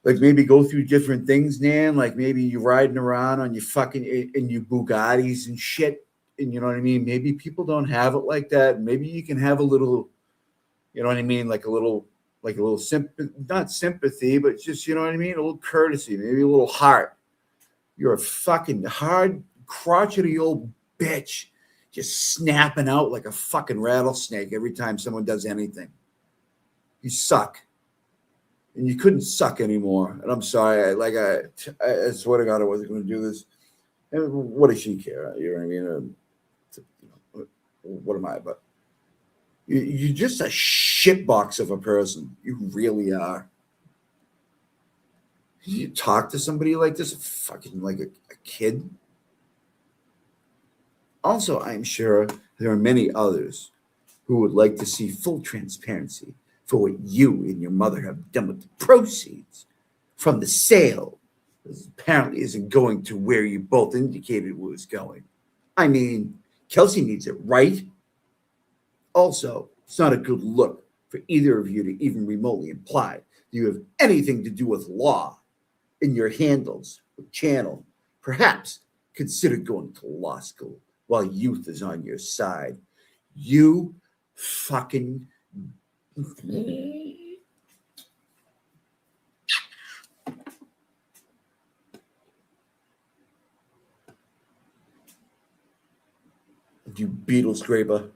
like maybe go through different things, Nan. Like maybe you're riding around on your fucking in your Bugattis and shit. And you know what I mean? Maybe people don't have it like that. Maybe you can have a little, you know what I mean? Like a little sympathy, not sympathy, but just, you know what I mean? A little courtesy, maybe a little heart. You're a fucking hard, crotchety old bitch, just snapping out like a fucking rattlesnake every time someone does anything. You suck. And you couldn't suck anymore. And I'm sorry. I swear to God, I wasn't going to do this. And what does she care? You know what I mean? What am I? But you're just a shitbox of a person. You really are. You talk to somebody like this, fucking like a kid. Also, I'm sure there are many others who would like to see full transparency for what you and your mother have done with the proceeds from the sale. This apparently isn't going to where you both indicated it was going. I mean, Kelsey needs it, right? Also, it's not a good look for either of you to even remotely imply that you have anything to do with law in your handles or channel. Perhaps consider going to law school while youth is on your side. You fucking... You beetle scraper.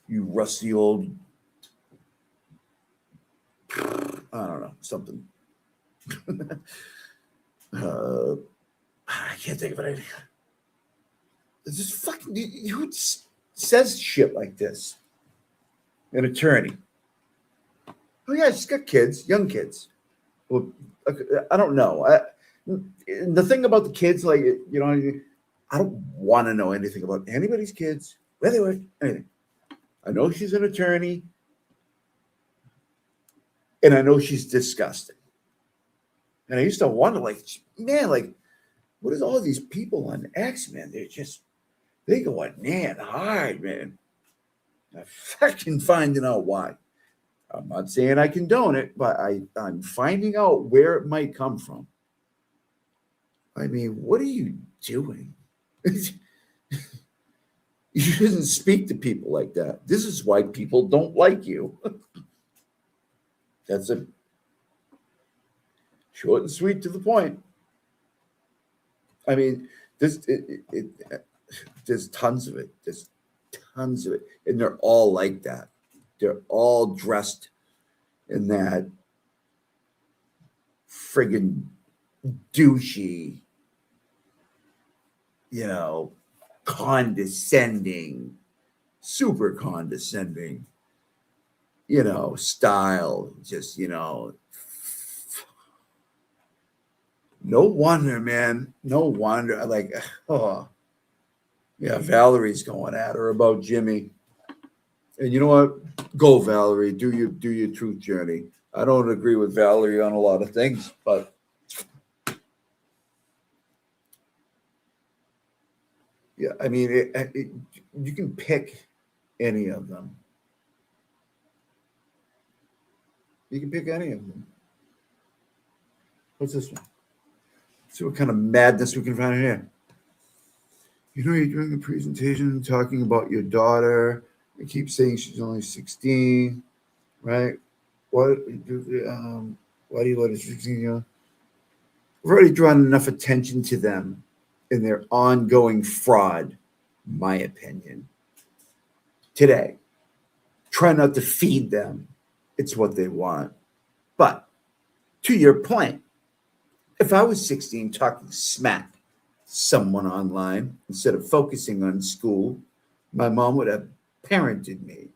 You rusty old... I don't know, something. I can't think of anything. It's just fucking... Who says shit like this? An attorney. Oh, yeah, she's got kids, young kids. Well, I don't know. The thing about the kids, like, you know, I don't want to know anything about anybody's kids, where they were, anything. I know she's an attorney, and I know she's disgusting. And I used to wonder, like, man, like, what is all these people on X, man? They go on Nan hard, man. I'm fucking finding out why. I'm not saying I condone it, but I'm finding out where it might come from. I mean, what are you doing? You shouldn't speak to people like that. This is why people don't like you. That's it. Short and sweet to the point. I mean, there's tons of it. There's tons of it. And they're all like that. They're all dressed in that friggin' douchey, you know, condescending, super condescending, you know, style. Just, you know, no wonder, man. No wonder. Like, oh, yeah, Valerie's going at her about Jimmy. And you know what? Go, Valerie. Do your truth journey. I don't agree with Valerie on a lot of things, but Yeah, I mean, you can pick any of them. You can pick any of them. What's this one? See what kind of madness we can find in here. You know, you're doing a presentation talking about your daughter. You keep saying she's only 16, right? Why do you let her 16? We've already drawn enough attention to them in their ongoing fraud, my opinion. Today, try not to feed them. It's what they want. But to your point, if I was 16 talking smack to someone online instead of focusing on school, my mom would have parented me.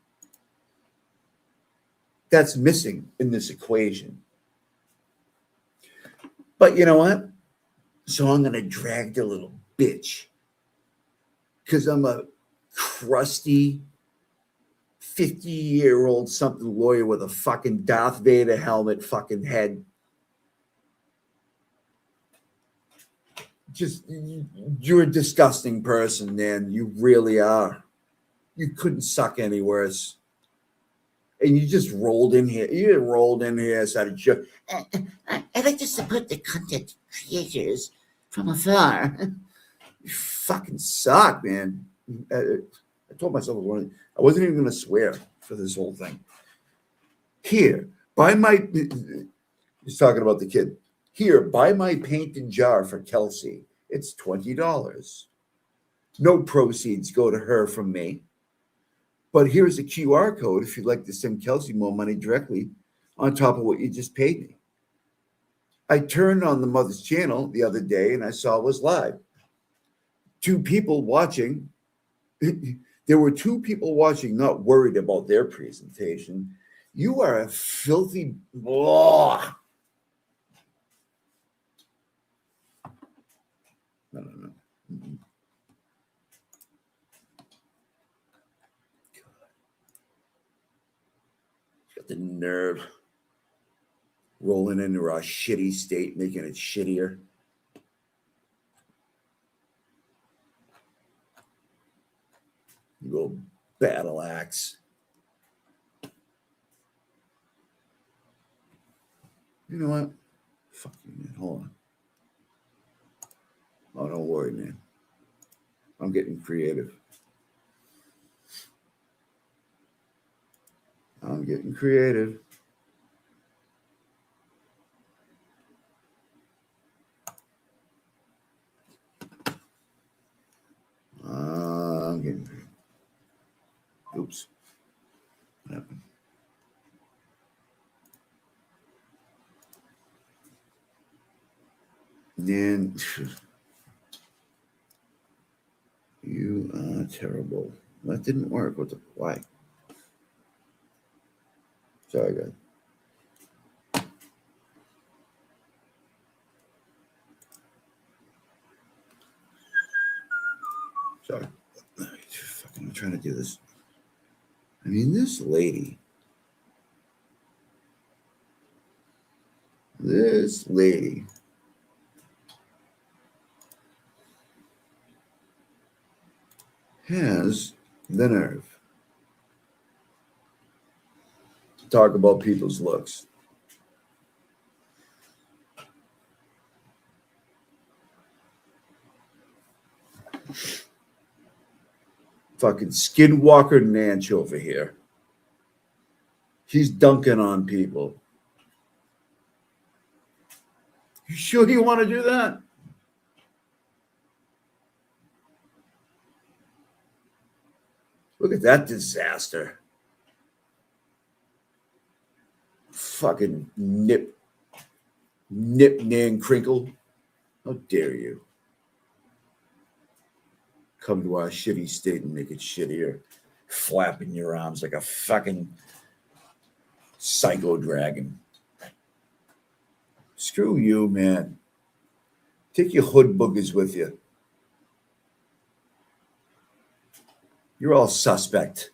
That's missing in this equation. But you know what? So I'm going to drag the little bitch because I'm a crusty 50-year-old something lawyer with a fucking Darth Vader helmet fucking head. Just, you're a disgusting person, man. You really are. You couldn't suck any worse. And you just rolled in here. You rolled in here, started joking. I'd like to support the content creators from afar. You fucking suck, man. I told myself I wasn't even going to swear for this whole thing. Here, buy my. He's talking about the kid. Here, buy my painted jar for Kelsey. It's $20. No proceeds go to her from me. But here's a QR code if you'd like to send Kelsey more money directly on top of what you just paid me. I turned on the mother's channel the other day and I saw it was live. 2 people watching. There were 2 people watching, not worried about their presentation. You are a filthy. Blah. No. Mm-hmm. Got the nerve rolling into our shitty state, making it shittier. You go battle axe. You know what? Fuck you, man. Hold on. Oh, don't worry, man. I'm getting creative. I'm getting creative. I'm getting creative. Oops. What happened? Then you are terrible. That didn't work. Why? Sorry, guys. Sorry. I'm trying to do this. I mean, this lady. Has the nerve to talk about people's looks. Fucking Skinwalker Nanch over here. He's dunking on people. You sure you want to do that? Look at that disaster. Fucking nip, nan, crinkle. How dare you come to our shitty state and make it shittier, flapping your arms like a fucking psycho dragon. Screw you, man. Take your hood boogers with you. You're all suspect.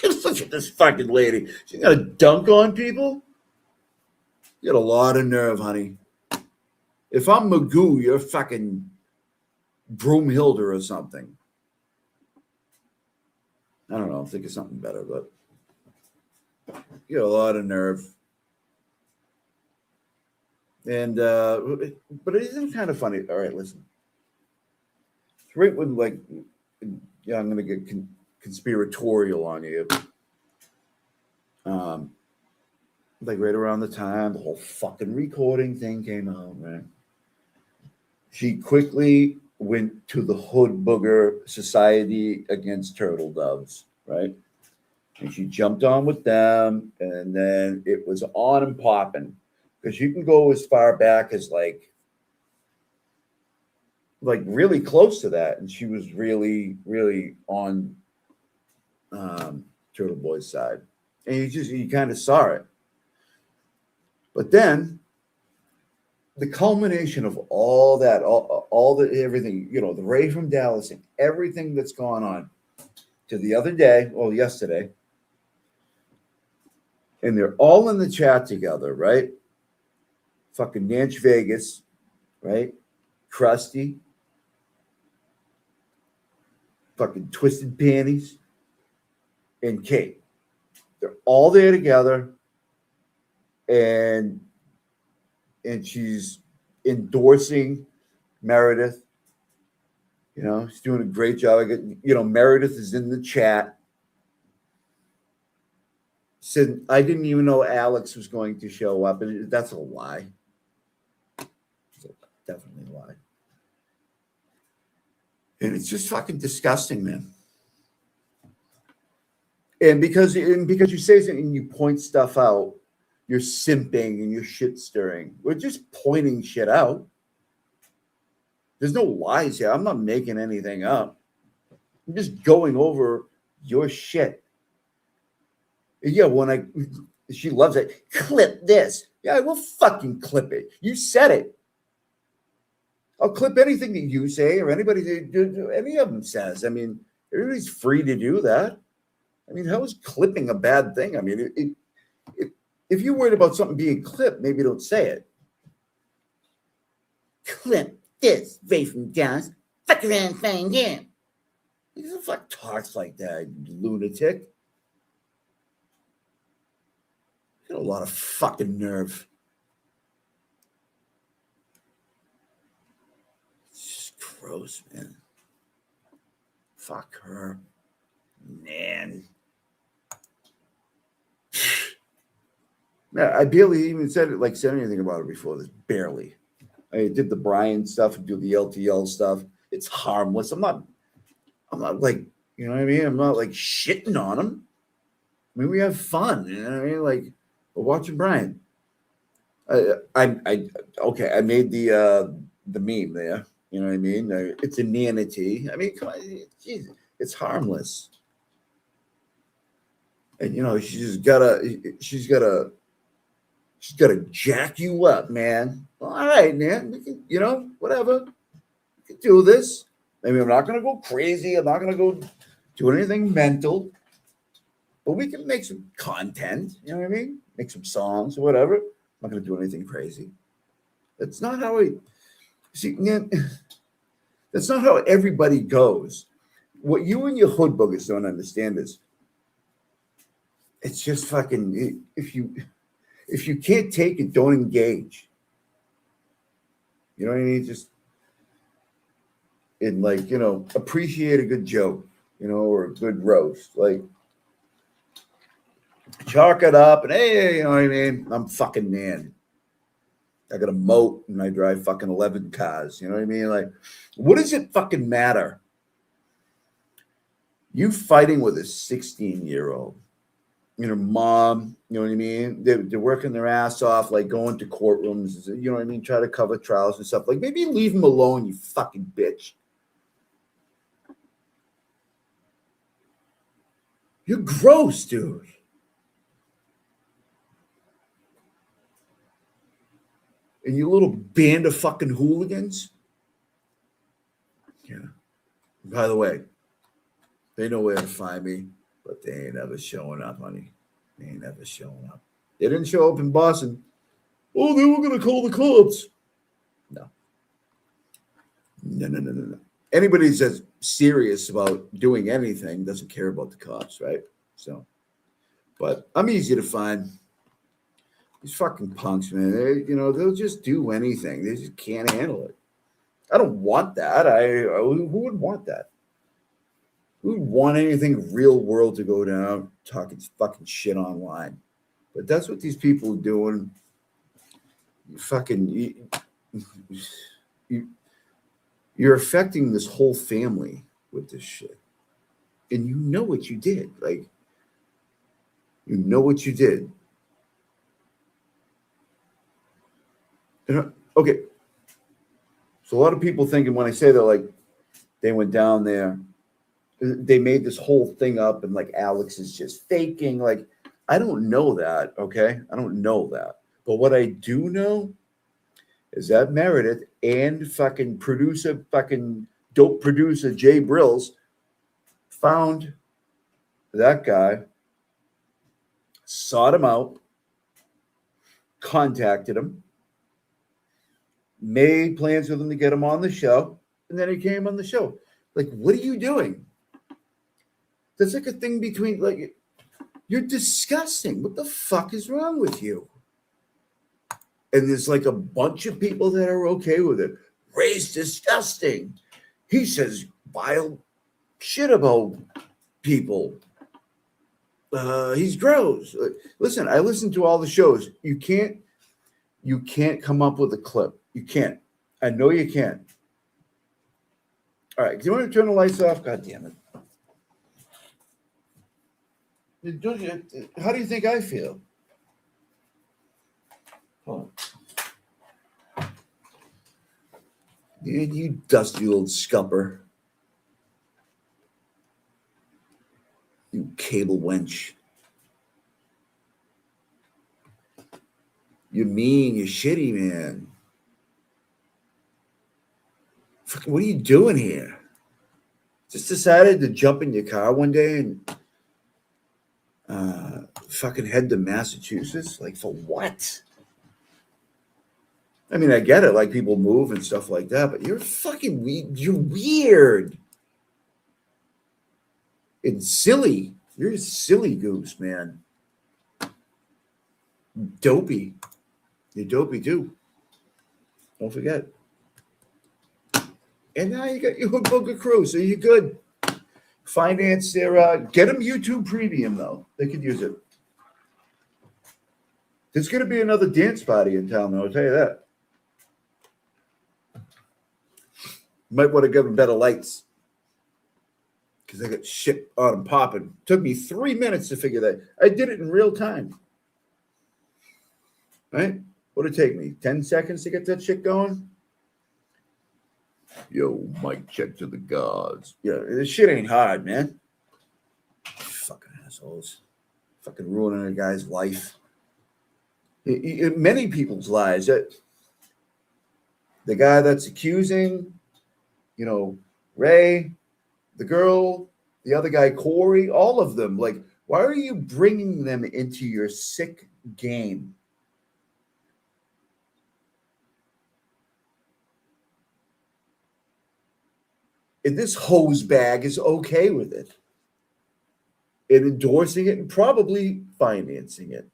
Look at this fucking lady. She's gonna dunk on people? You got a lot of nerve, honey. If I'm Magoo, you're fucking Broomhilda or something. I don't know. I'm thinking something better, but you got a lot of nerve. And but it isn't kind of funny. All right, listen. It's right when like, yeah, I'm gonna get conspiratorial on you. Like right around the time the whole fucking recording thing came out, right? She quickly went to the Hood Booger Society Against Turtle Doves, right? And she jumped on with them, and then it was on and popping. Because you can go as far back as like really close to that. And she was really, really on Turtle Boy's side. And you kind of saw it. But then the culmination of all that, all the everything, you know, the Ray from Dallas and everything that's gone on to the other day, well, yesterday, and they're all in the chat together, right? Fucking Nanch Vegas, right? Krusty, fucking Twisted Panties, and Kate. They're all there together, and she's endorsing Meredith. You know, she's doing a great job. You know, Meredith is in the chat. Said, I didn't even know Alex was going to show up. And that's a lie. It's definitely a lie. And it's just fucking disgusting, man. And because you say something and you point stuff out, you're simping and you're shit stirring. We're just pointing shit out. There's no lies here. I'm not making anything up. I'm just going over your shit. Yeah, she loves it. Clip this. Yeah, I will fucking clip it. You said it. I'll clip anything that you say or anybody, any of them says. I mean, everybody's free to do that. I mean, how is clipping a bad thing? I mean, if you're worried about something being clipped, maybe don't say it. Clip this, Ray from Dallas. Fuck around, find him. Who the fuck talks like that, you lunatic? You got a lot of fucking nerve. It's just gross, man. Fuck her. Man. I barely even said anything about it before this. Barely. I did the Brian stuff and do the LTL stuff. It's harmless. I'm not like, you know what I mean? I'm not like shitting on him. I mean, we have fun. You know what I mean? Like, we're watching Brian. I made the meme there. You know what I mean? It's a nanity. I mean, come on, Jesus, it's harmless. And you know, she's gotta jack you up, man. Well, all right, man. We can, you know, whatever. We can do this. I mean, I'm not gonna go crazy. I'm not gonna go do anything mental. But we can make some content. You know what I mean? Make some songs or whatever. I'm not gonna do anything crazy. That's not how that's not how everybody goes. What you and your hood boogers don't understand is it's just fucking if you can't take it, don't engage. You know what I mean? Just in like, you know, appreciate a good joke, you know, or a good roast. Like chalk it up and hey, you know what I mean? I'm fucking man. I got a moat and I drive fucking 11 cars. You know what I mean? Like, what does it fucking matter? You fighting with a 16-year-old, you know, mom, you know what I mean? They're working their ass off, like going to courtrooms, you know what I mean? Try to cover trials and stuff. Like, maybe leave them alone, you fucking bitch. You're gross, dude. And you little band of fucking hooligans. Yeah. By the way, they know where to find me, but they ain't ever showing up, honey. They ain't ever showing up. They didn't show up in Boston. Oh, they were going to call the cops. No. No. Anybody that's serious about doing anything doesn't care about the cops, right? So, but I'm easy to find. These fucking punks, man. They'll just do anything. They just can't handle it. I don't want that. Who would want that? Who would want anything real world to go down talking fucking shit online? But that's what these people are doing. You're affecting this whole family with this shit. And you know what you did. Like, you know what you did. Okay. So a lot of people thinking when I say that, like, they went down there, they made this whole thing up and like Alex is just faking. Like, I don't know that, okay? I don't know that. But what I do know is that Meredith and fucking dope producer Jay Brills found that guy, sought him out, contacted him, made plans with him to get him on the show, and then he came on the show. Like, what are you doing? That's like a thing between, like, you're disgusting. What the fuck is wrong with you? And there's like a bunch of people that are okay with it. Ray's disgusting. He says vile shit about people. He's gross. Listen, I listen to all the shows. You can't come up with a clip. You can't. I know you can't. All right. Do you want to turn the lights off? God damn it. How do you think I feel? Hold on. You dusty old scupper. You cable wench. You're mean. You're shitty, man. Fucking, what are you doing here? Just decided to jump in your car one day and fucking head to Massachusetts? Like, for what? I mean, I get it. Like, people move and stuff like that, but you're fucking weird. You're weird. It's silly. You're a silly goose, man. Dopey. You're dopey, too. Don't forget. And now you got your Hook Booker crew, so you're good. Finance their, get them YouTube Premium, though. They could use it. There's going to be another dance party in town, though, I'll tell you that. Might want to give them better lights. Because I got shit on them popping. Took me 3 minutes to figure that. I did it in real time. Right? What did it take me? 10 seconds to get that shit going? Yo, mic check to the gods. Yeah, this shit ain't hard, man. Fucking assholes. Fucking ruining a guy's life. Many people's lives. The guy that's accusing, Ray, the girl, the other guy, Corey, all of them. Like, why are you bringing them into your sick game? And this hose bag is okay with it. And endorsing it and probably financing it.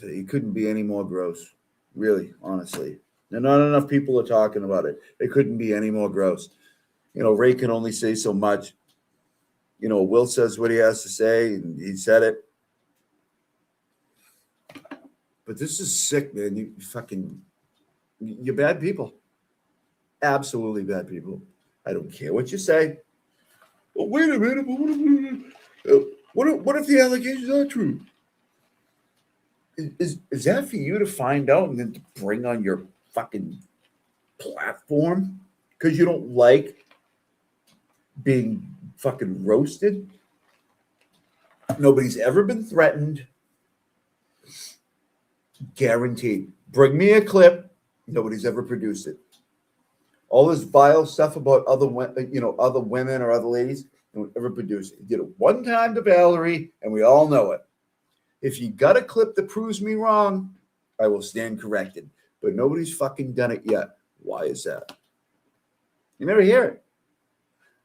It couldn't be any more gross. Really, honestly. And not enough people are talking about it. It couldn't be any more gross. Ray can only say so much. Will says what he has to say, and he said it. But this is sick, man. You're bad people. Absolutely bad people. I don't care what you say. Well, wait a minute. What if the allegations are true? Is that for you to find out and then to bring on your fucking platform because you don't like being fucking roasted? Nobody's ever been threatened. Guaranteed. Bring me a clip. Nobody's ever produced it. All this vile stuff about other women or other ladies, no one ever produced it. He did it one time to Valerie, and we all know it. If you got a clip that proves me wrong, I will stand corrected. But nobody's fucking done it yet. Why is that? You never hear it.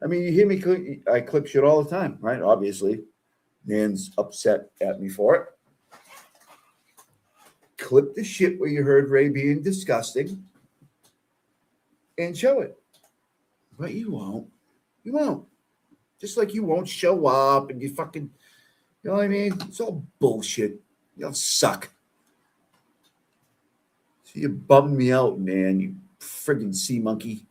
I mean, you hear me, I clip shit all the time, right? Obviously, Nan's upset at me for it. Clip the shit where you heard Ray being disgusting and show it. But you won't. You won't. Just like you won't show up and you fucking, you know what I mean? It's all bullshit. Y'all suck. So you bummed me out, man, you friggin' sea monkey.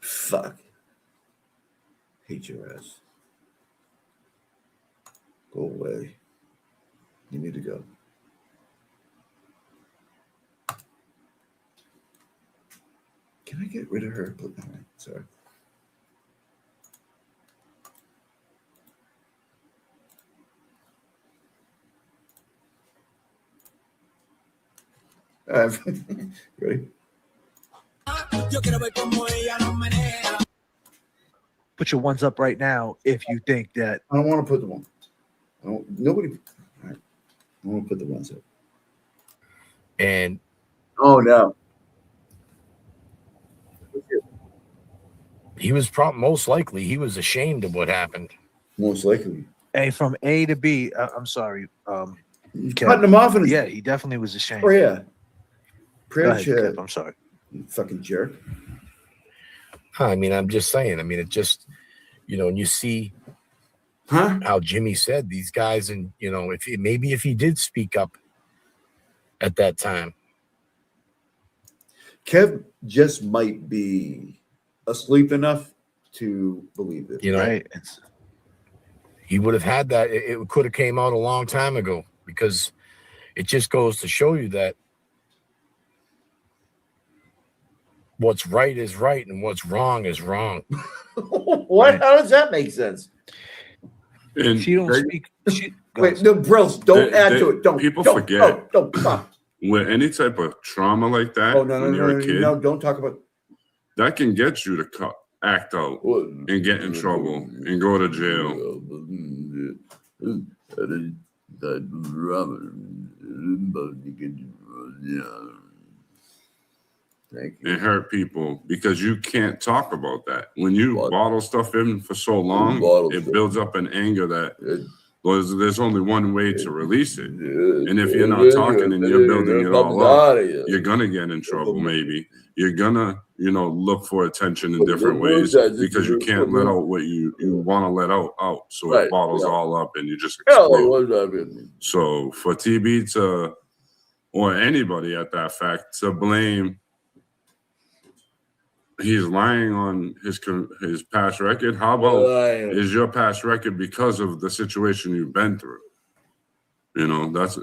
Fuck. Hate your ass. Go away. You need to go. Can I get rid of her? All right, sorry. Ready? Put your ones up right now if you think that. I don't want to put them on. Nobody. All right. I want to put the ones up. And oh no, he was most likely he was ashamed of what happened. Most likely. Hey, from A to B. I'm sorry. Cutting him off. Yeah, he definitely was ashamed. Oh yeah. Go ahead, Kev, I'm sorry. You fucking jerk. I mean, I'm just saying. I mean, it just, and you see how Jimmy said these guys, and if he did speak up at that time. Kev just might be asleep enough to believe it. Right. He would have had that. It could have came out a long time ago, because it just goes to show you that what's right is right and what's wrong is wrong. What? How does that make sense? And she don't speak. Wait, no, bros, don't add to it. Don't. People don't, forget. Don't stop. With any type of trauma like that, when you're a kid, no, don't talk about. That can get you to act out and get in trouble and go to jail. And hurt people because you can't talk about that. When you bottle stuff in for so long, it builds up an anger that there's only one way to release it. And if you're not talking and you're building it all up, you're gonna get in trouble. Maybe you're gonna, look for attention in different ways because you can't let out what you want to let out. So it bottles all up and you just explode. So for TB or anybody at that fact to blame, he's lying on his past record. How about is your past record because of the situation you've been through? That's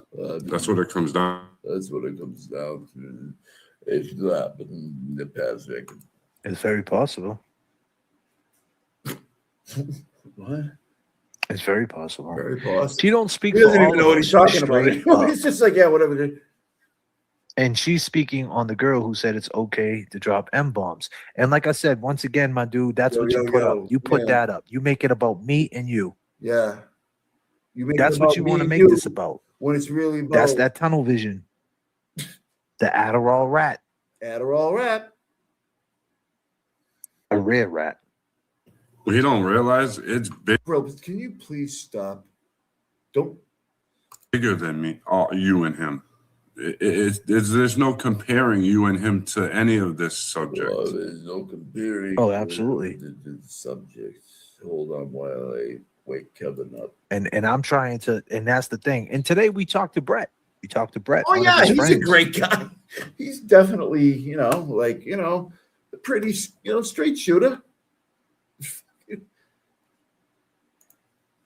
what it comes down. That's what it comes down to. It's happened in the past record. It's very possible. What? It's very possible. Very possible. She don't speak. He doesn't even know what he's talking about. He's just like, yeah, whatever. And she's speaking on the girl who said it's okay to drop M-bombs. And like I said, once again, my dude, that's what you put up. You put that up. You make it about me and you. Yeah. That's what you want to make this about. When it's really about. That's that tunnel vision. The Adderall rat. Adderall rat. A rare rat. Well, he don't realize it's big. Bro, can you please stop? Don't. Bigger than me, you and him. There's no comparing you and him to any of this subject. Oh, there's no comparing. Oh, absolutely. The subject. Hold on while I wake Kevin up. And I'm trying to, and that's the thing. And today we talked to Brett. Oh yeah, he's a great guy. He's definitely, a pretty, straight shooter.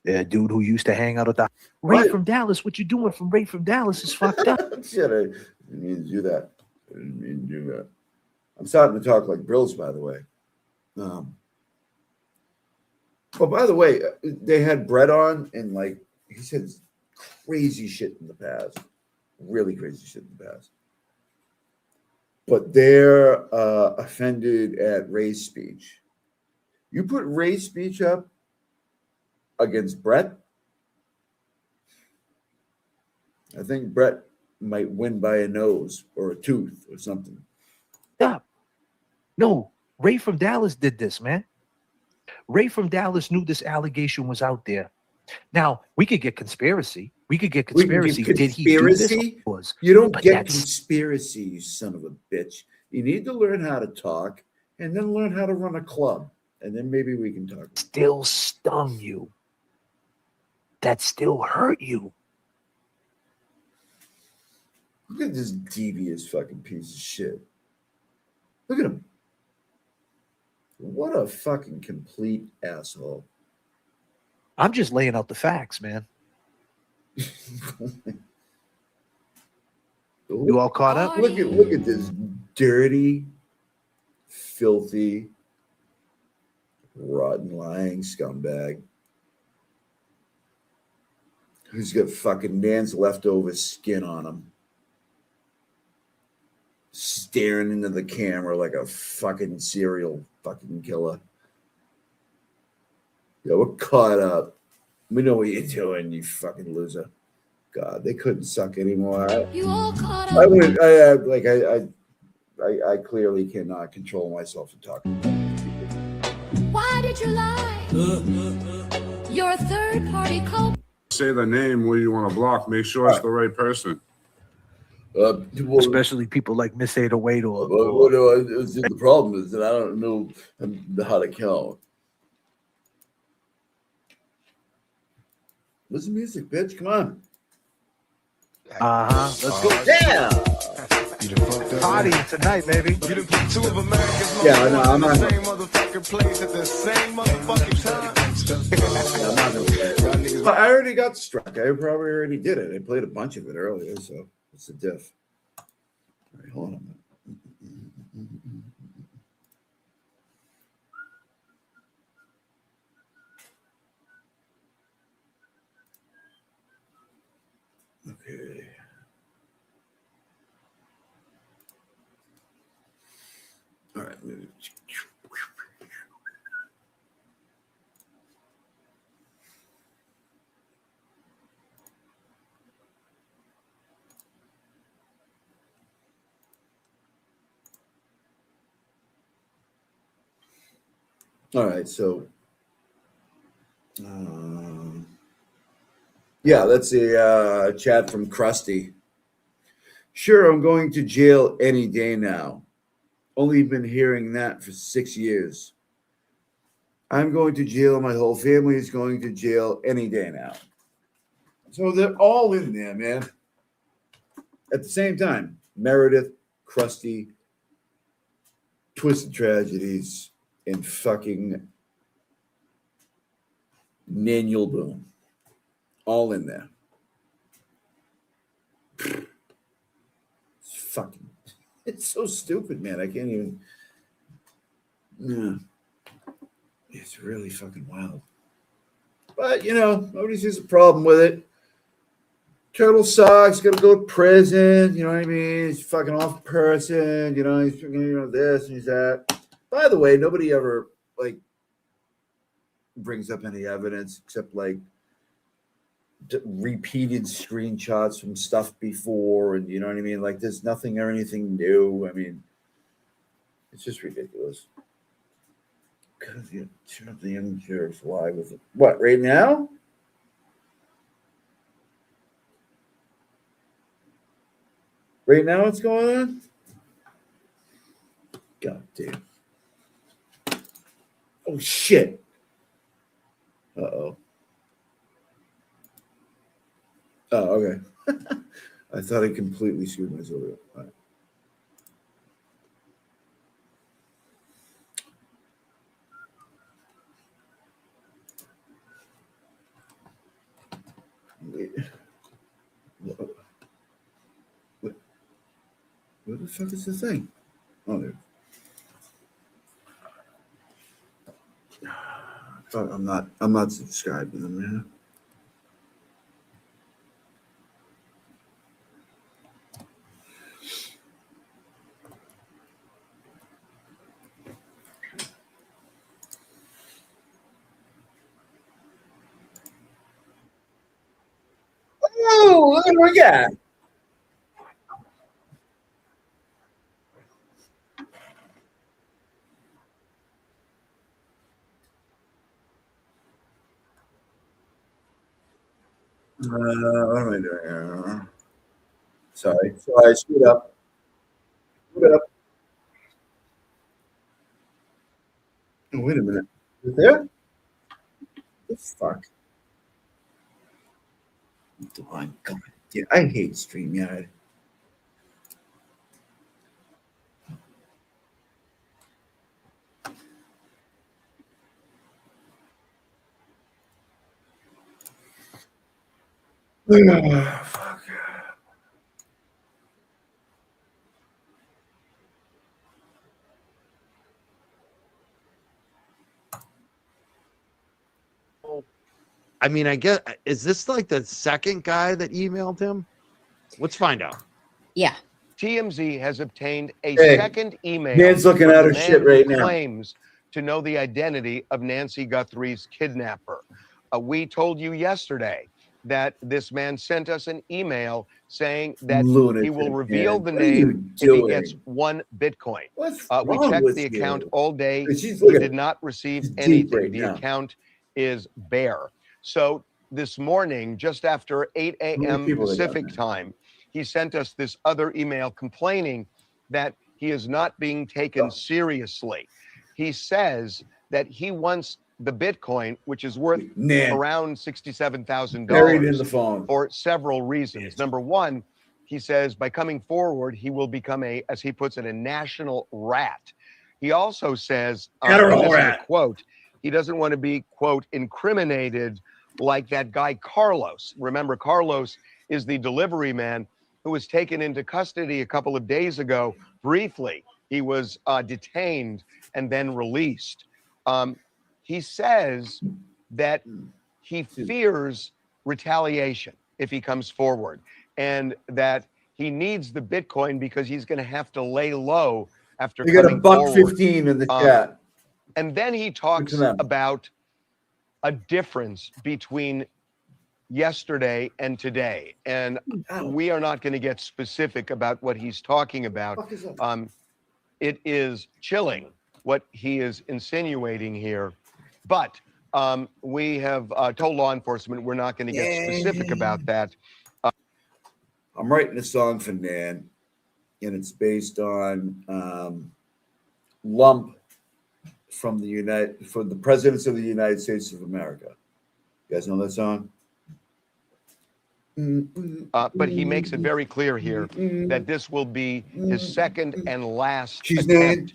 Yeah, dude who used to hang out at the Ray from Dallas. What you doing from Ray from Dallas is fucked up. Shit, I didn't mean to do that. I'm starting to talk like Brills, by the way. Well, by the way, they had Brett on, and he said crazy shit in the past, really crazy shit in the past. But they're offended at Ray's speech. You put Ray's speech up against Brett, I think Brett might win by a nose or a tooth or something. Stop. No, Ray from Dallas did this, man. Ray from Dallas knew this allegation was out there. Now, we could get conspiracy. We could get conspiracy. Did he do this? You don't get conspiracy, you son of a bitch. You need to learn how to talk and then learn how to run a club. And then maybe we can talk. Still stung you. That still hurt you. Look at this devious fucking piece of shit. Look at him. What a fucking complete asshole. I'm just laying out the facts, man. You all caught up? Look at this dirty, filthy, rotten, lying scumbag who's got fucking Nan's leftover skin on him, staring into the camera like a fucking serial fucking killer. Yeah, we're caught up. We know what you're doing, you fucking loser. God, they couldn't suck anymore. I clearly cannot control myself from talking about these people. Why did you lie? You're a third party culprit. Say the name where you want to block. Make sure it's the right person. Especially people like Miss 808 or the problem is that I don't know how to count. Listen to music, bitch. Come on. Let's go. Yeah. Party tonight, baby. Yeah, no, I'm not. Same motherfucking place at the same motherfucking time. I'm not gonna play it. But I already got struck. I probably already did it. I played a bunch of it earlier, so it's a diff. All right, hold on. Okay. All right. All right, so yeah, that's a chat from Krusty. Sure, I'm going to jail any day now. Only been hearing that for 6 years. I'm going to jail. My whole family is going to jail any day now. So they're all in there, man. At the same time, Meredith, Krusty, Twisted Tragedies, and fucking Daniel Boone. All in there. It's so stupid, man. I can't even. Yeah. It's really fucking wild. But, nobody sees a problem with it. Turtle sucks, gonna go to prison, you know what I mean? He's a fucking awful person, he's fucking, this and he's that. By the way, nobody ever, brings up any evidence except, repeated screenshots from stuff before, and you know what I mean? There's nothing or anything new. I mean, it's just ridiculous. Because you turn up the immature fly with it. What, right now? Right now what's going on? God damn. Oh shit. Uh-oh. Oh, okay. I thought I completely screwed myself up. All right. Where the fuck is the thing? Oh, there. Oh, I'm not subscribed to them, man. Ooh, look what we got. What am I doing here? Sorry, screwed up. Oh, wait a minute. Is it there? The fuck? Oh, God. Yeah, I hate StreamYard. Fuck. I mean, I guess, is this like the second guy that emailed him? Let's find out. Yeah. TMZ has obtained a Hey, second email. Dan's looking from at the her man shit who right now. claims to know the identity of Nancy Guthrie's kidnapper. We told you yesterday that this man sent us an email saying that he will reveal the name if he gets 1 Bitcoin. We checked the account all day. He did not receive anything. The account is bare. So this morning, just after 8 a.m. Pacific time, he sent us this other email complaining that he is not being taken seriously. He says that he wants the Bitcoin, which is worth around $67,000 for several reasons. Number one, he says by coming forward, he will become a, as he puts it, a national rat. He also says, and this is a quote, he doesn't want to be, quote, incriminated like that guy Carlos. Remember, Carlos is the delivery man who was taken into custody a couple of days ago. Briefly, he was detained and then released. He says that he fears retaliation if he comes forward, and that he needs the Bitcoin because he's going to have to lay low after You got coming $1.15 in the chat. And then he talks about a difference between yesterday and today. And we are not going to get specific about what he's talking about. It is chilling what he is insinuating here. But we have told law enforcement we're not going to get specific about that. I'm writing a song for Nan, and it's based on Lump from the presidents of the United States of America. You guys know that song? But he makes it very clear here that this will be his second and last attempt.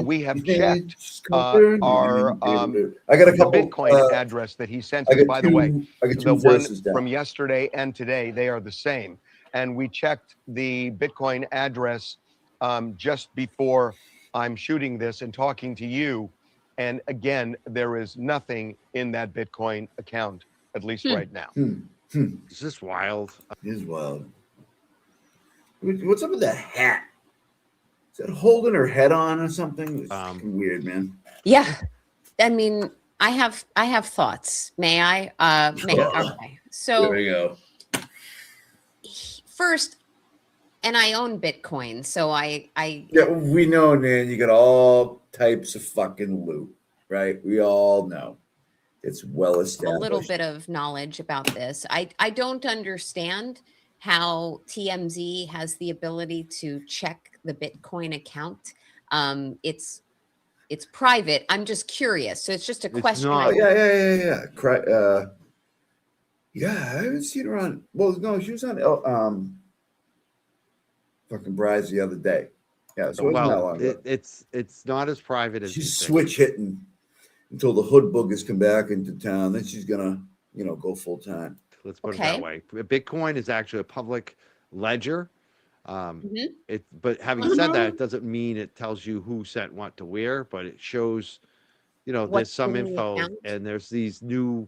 We have checked our I got a couple, Bitcoin address that he sent us, by the way. The one from yesterday and today, they are the same. And we checked the Bitcoin address just before I'm shooting this and talking to you. And again, there is nothing in that Bitcoin account, at least right now. Is this wild? It is wild. What's up with that hat? Is that holding her head on or something? It's weird, man. Yeah. I mean, I have thoughts. May I? Okay. So there we go. First, and I own Bitcoin, so I yeah, we know, Nan, you got all types of fucking loot, right? We all know. It's well established. A little bit of knowledge about this. I don't understand how TMZ has the ability to check the Bitcoin account. It's private. I'm just curious. So it's just a question. Yeah. Yeah, I haven't seen her on. Well, no, she was on fucking Brides the other day. Yeah, so it's not as private as she's switch hitting until the hood boogers come back into town. Then she's gonna, go full time. Let's put it that way. Bitcoin is actually a public ledger. But having said that, it doesn't mean it tells you who sent what to where, but it shows, there's some info, and there's these new,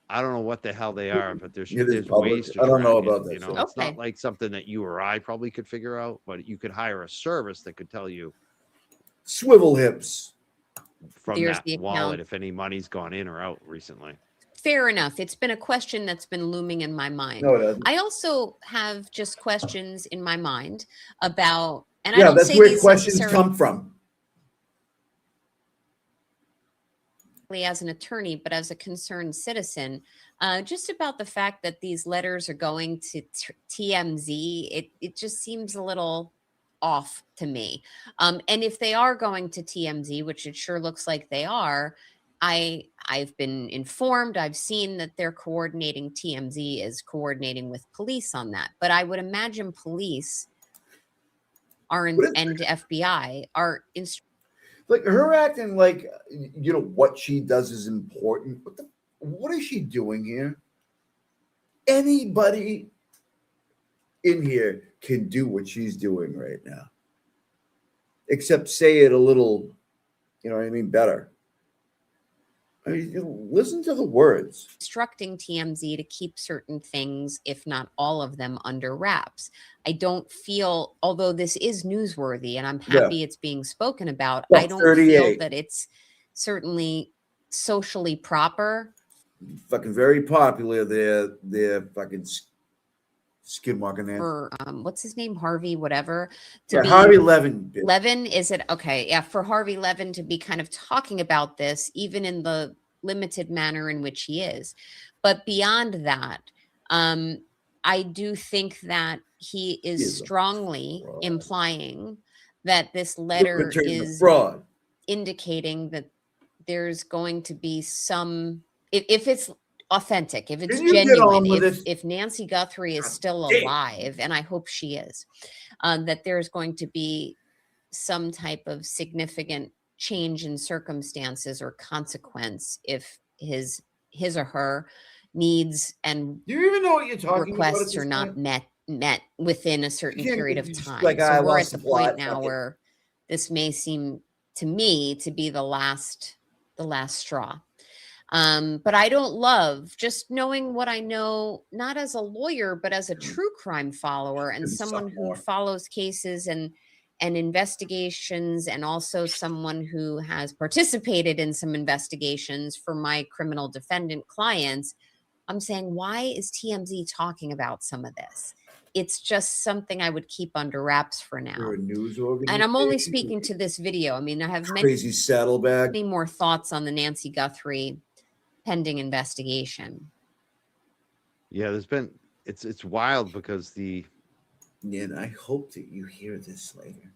I don't know what the hell they are, but there's ways to I don't know track about it, that. It's not like something that you or I probably could figure out, but you could hire a service that could tell you swivel hips from that wallet if any money's gone in or out recently. fair enough. It's been a question that's been looming in my mind. No, it doesn't. I also have just questions in my mind about, and I Yeah, don't that's say where these questions necessarily come from. as an attorney, but as a concerned citizen, just about the fact that these letters are going to TMZ. It just seems a little off to me. And if they are going to TMZ, which it sure looks like they are, I've been informed, I've seen that they're coordinating, TMZ is coordinating with police on that. But I would imagine police are and FBI are Like her acting like, you know, what she does is important. What is she doing here? Anybody in here can do what she's doing right now, except say it a little, you know what I mean, better. I mean, listen to the words. instructing TMZ to keep certain things, if not all of them, under wraps. I don't feel, although this is newsworthy and I'm happy it's being spoken about, I don't feel that it's certainly socially proper. Fucking very popular. They're fucking skinwalking there. For what's his name, Harvey, whatever. Harvey Levin. Levin, is it okay? Yeah, for Harvey Levin to be kind of talking about this, even in the limited manner in which he is. But beyond that, I do think that he is strongly implying that this letter is indicating that there's going to be some, if it's authentic, if it's genuine, if Nancy Guthrie is still alive, and I hope she is, that there's going to be some type of significant change in circumstances or consequence if his or her needs and do you even know what you're talking requests about are not met within a certain period of time. Like, so we're at the point now where this may seem to me to be the last straw. But I don't love just knowing what I know, not as a lawyer, but as a true crime follower and someone who follows cases and investigations, and also someone who has participated in some investigations for my criminal defendant clients. I'm saying, why is TMZ talking about some of this? It's just something I would keep under wraps for now. And I'm only speaking to this video. I mean, I have many more thoughts on the Nancy Guthrie pending investigation. Yeah, there's been, it's wild because and I hope that you hear this later.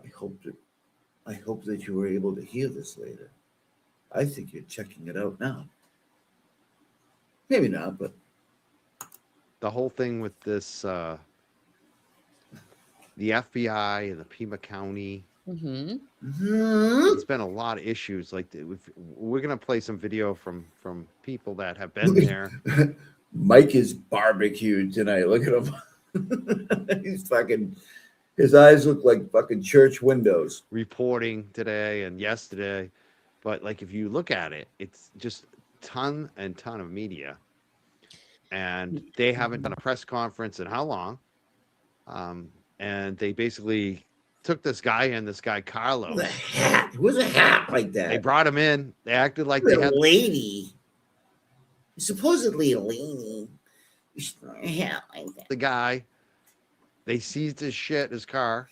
I hope that you were able to hear this later. I think you're checking it out now. Maybe not, but the whole thing with this, the FBI and the Pima County. It's been a lot of issues. Like we're gonna play some video from people that have been there. Mike is barbecued tonight. Look at him. He's fucking. His eyes look like fucking church windows. Reporting today and yesterday, but like if you look at it, it's just ton and ton of media, and they haven't done a press conference in how long? And they basically took this guy Carlo. With a hat. Who's a hat like that? They brought him in. They acted like they had a lady. Supposedly a lady. A hat like that. The guy. They seized his shit, his car,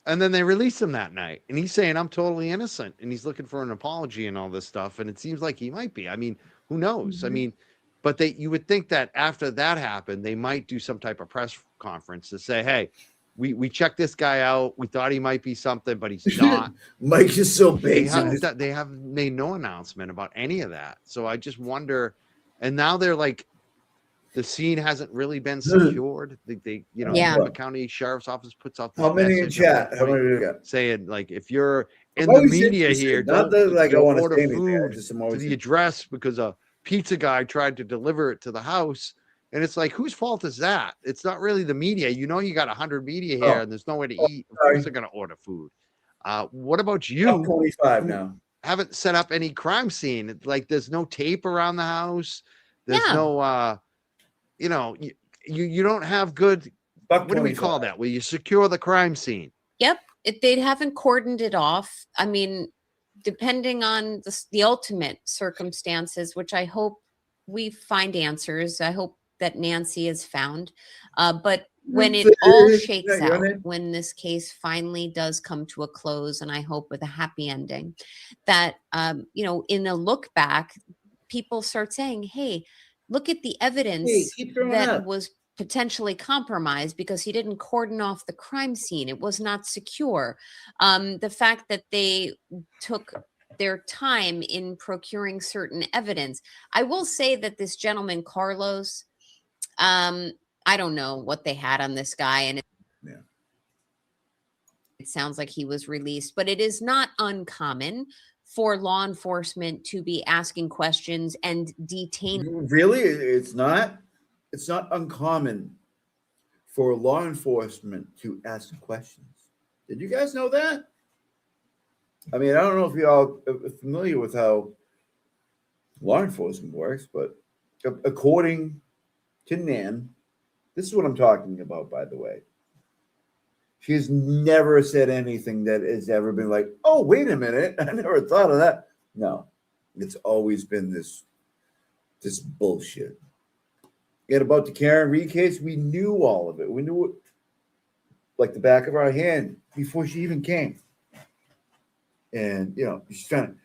and then they released him that night. And he's saying, I'm totally innocent. And he's looking for an apology and all this stuff. And it seems like he might be. I mean, who knows? I mean, but you would think that after that happened, they might do some type of press conference to say, hey, we checked this guy out. We thought he might be something, but he's not. Mike is so big. They have made no announcement about any of that. So I just wonder. And now they're like, the scene hasn't really been secured. They the county sheriff's office puts out. How many in chat? How many do you got? Saying like, if you're in the media here, don't order food to the address because a pizza guy tried to deliver it to the house. And it's like, whose fault is that? It's not really the media. You know, you got 100 media here and there's nowhere to eat. Of course they're going to order food. What about you? I'm 25 now. Haven't set up any crime scene. Like there's no tape around the house. There's no, you don't have good, what do we call that? Where you secure the crime scene. Yep. They haven't cordoned it off. I mean, depending on the ultimate circumstances, which I hope we find answers. I hope that Nancy is found. But when it all shakes out, when this case finally does come to a close, and I hope with a happy ending, that, in a look back, people start saying, hey, look at the evidence that was potentially compromised because he didn't cordon off the crime scene. It was not secure. The fact that they took their time in procuring certain evidence. I will say that this gentleman, Carlos, I don't know what they had on this guy, and it sounds like he was released, but it is not uncommon for law enforcement to be asking questions and detaining. Really? It's not uncommon for law enforcement to ask questions. Did you guys know that? I mean, I don't know if you all are familiar with how law enforcement works, but according to Nan, this is what I'm talking about, by the way. She has never said anything that has ever been like, oh, wait a minute, I never thought of that. No, it's always been this bullshit. And about the Karen Reed case, we knew all of it. We knew it like the back of our hand before she even came. And, she's trying to,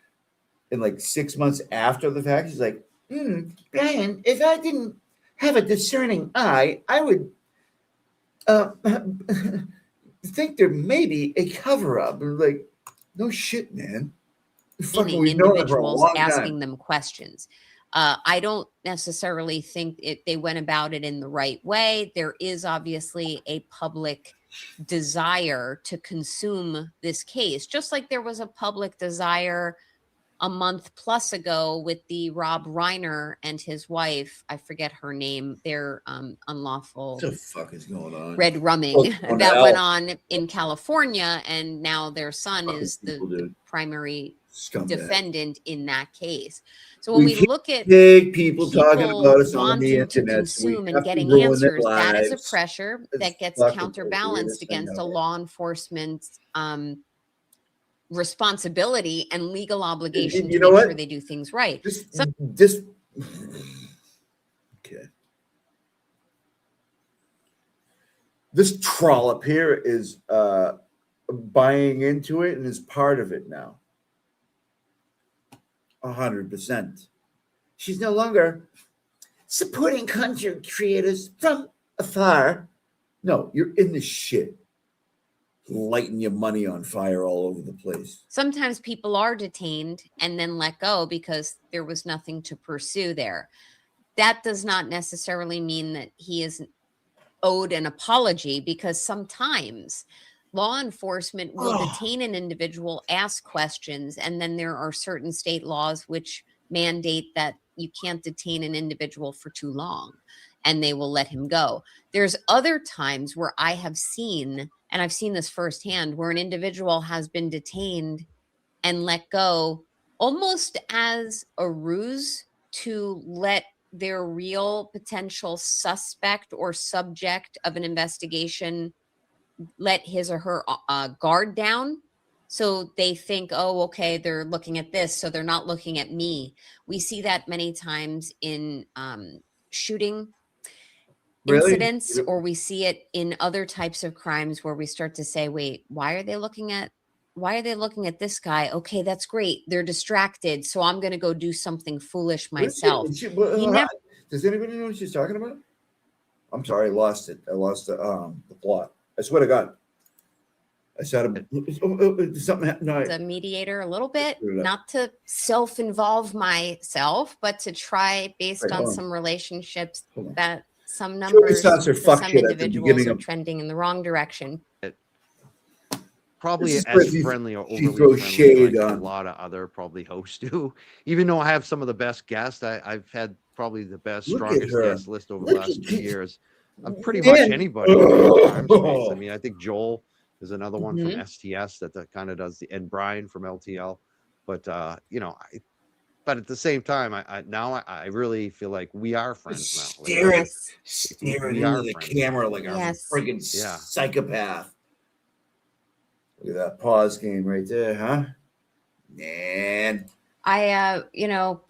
and like 6 months after the fact, she's like, Brian, if I didn't have a discerning eye, I would think there may be a cover-up. Like, no shit, man. Fucking individuals asking them questions. I don't necessarily think they went about it in the right way. There is obviously a public desire to consume this case, just like there was a public desire a month plus ago with the Rob Reiner and his wife. I forget her name. Their unlawful what the fuck is going on? red rumming that went on in California, and now their son is the primary defendant in that case. So when we look at people talking about us on the internet, to consume and getting answers, that is a pressure that gets counterbalanced against a law enforcement responsibility and legal obligation to make sure they do things right. Okay. This trollop here is buying into it and is part of it now. 100%. She's no longer supporting content creators from afar. No, you're in the shit. Lighting your money on fire all over the place. Sometimes people are detained and then let go because there was nothing to pursue there. That does not necessarily mean that he is owed an apology, because sometimes law enforcement will detain an individual, ask questions, and then there are certain state laws which mandate that you can't detain an individual for too long, and they will let him go. There's other times where I have seen, and I've seen this firsthand, where an individual has been detained and let go almost as a ruse to let their real potential suspect or subject of an investigation let his or her guard down. So they think, oh, okay, they're looking at this, so they're not looking at me. We see that many times in shooting incidents, or we see it in other types of crimes where we start to say, wait, why are they looking at this guy? Okay, that's great. They're distracted, so I'm going to go do something foolish myself. Does anybody know what she's talking about? I'm sorry, I lost it. I lost the plot. I swear to God. I said something. No, the mediator a little bit, not to self-involve myself, but to try based on some relationships that some numbers, some individuals are trending in the wrong direction. Probably as friendly or overly friendly like a lot of other probably hosts do. Even though I have some of the best guests, I've had probably the best, strongest guest list over the last 2 years. I'm pretty much anybody. I mean, I think Joel is another one from STS that kind of does and Brian from LTL. But but at the same time, I really feel like we are friends now. Staring into the camera like a friggin' psychopath. Look at that pause game right there, huh? And a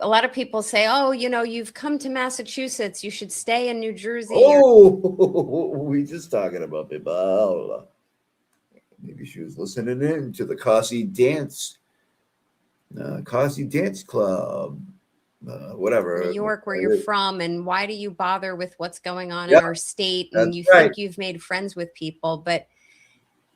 lot of people say, oh, you've come to Massachusetts, you should stay in New Jersey. We just talking about people. Maybe she was listening in to the Causey Dance Club, whatever. New York, where you're from, and why do you bother with what's going on Yep, in our state? And that's you right. think you've made friends with people, but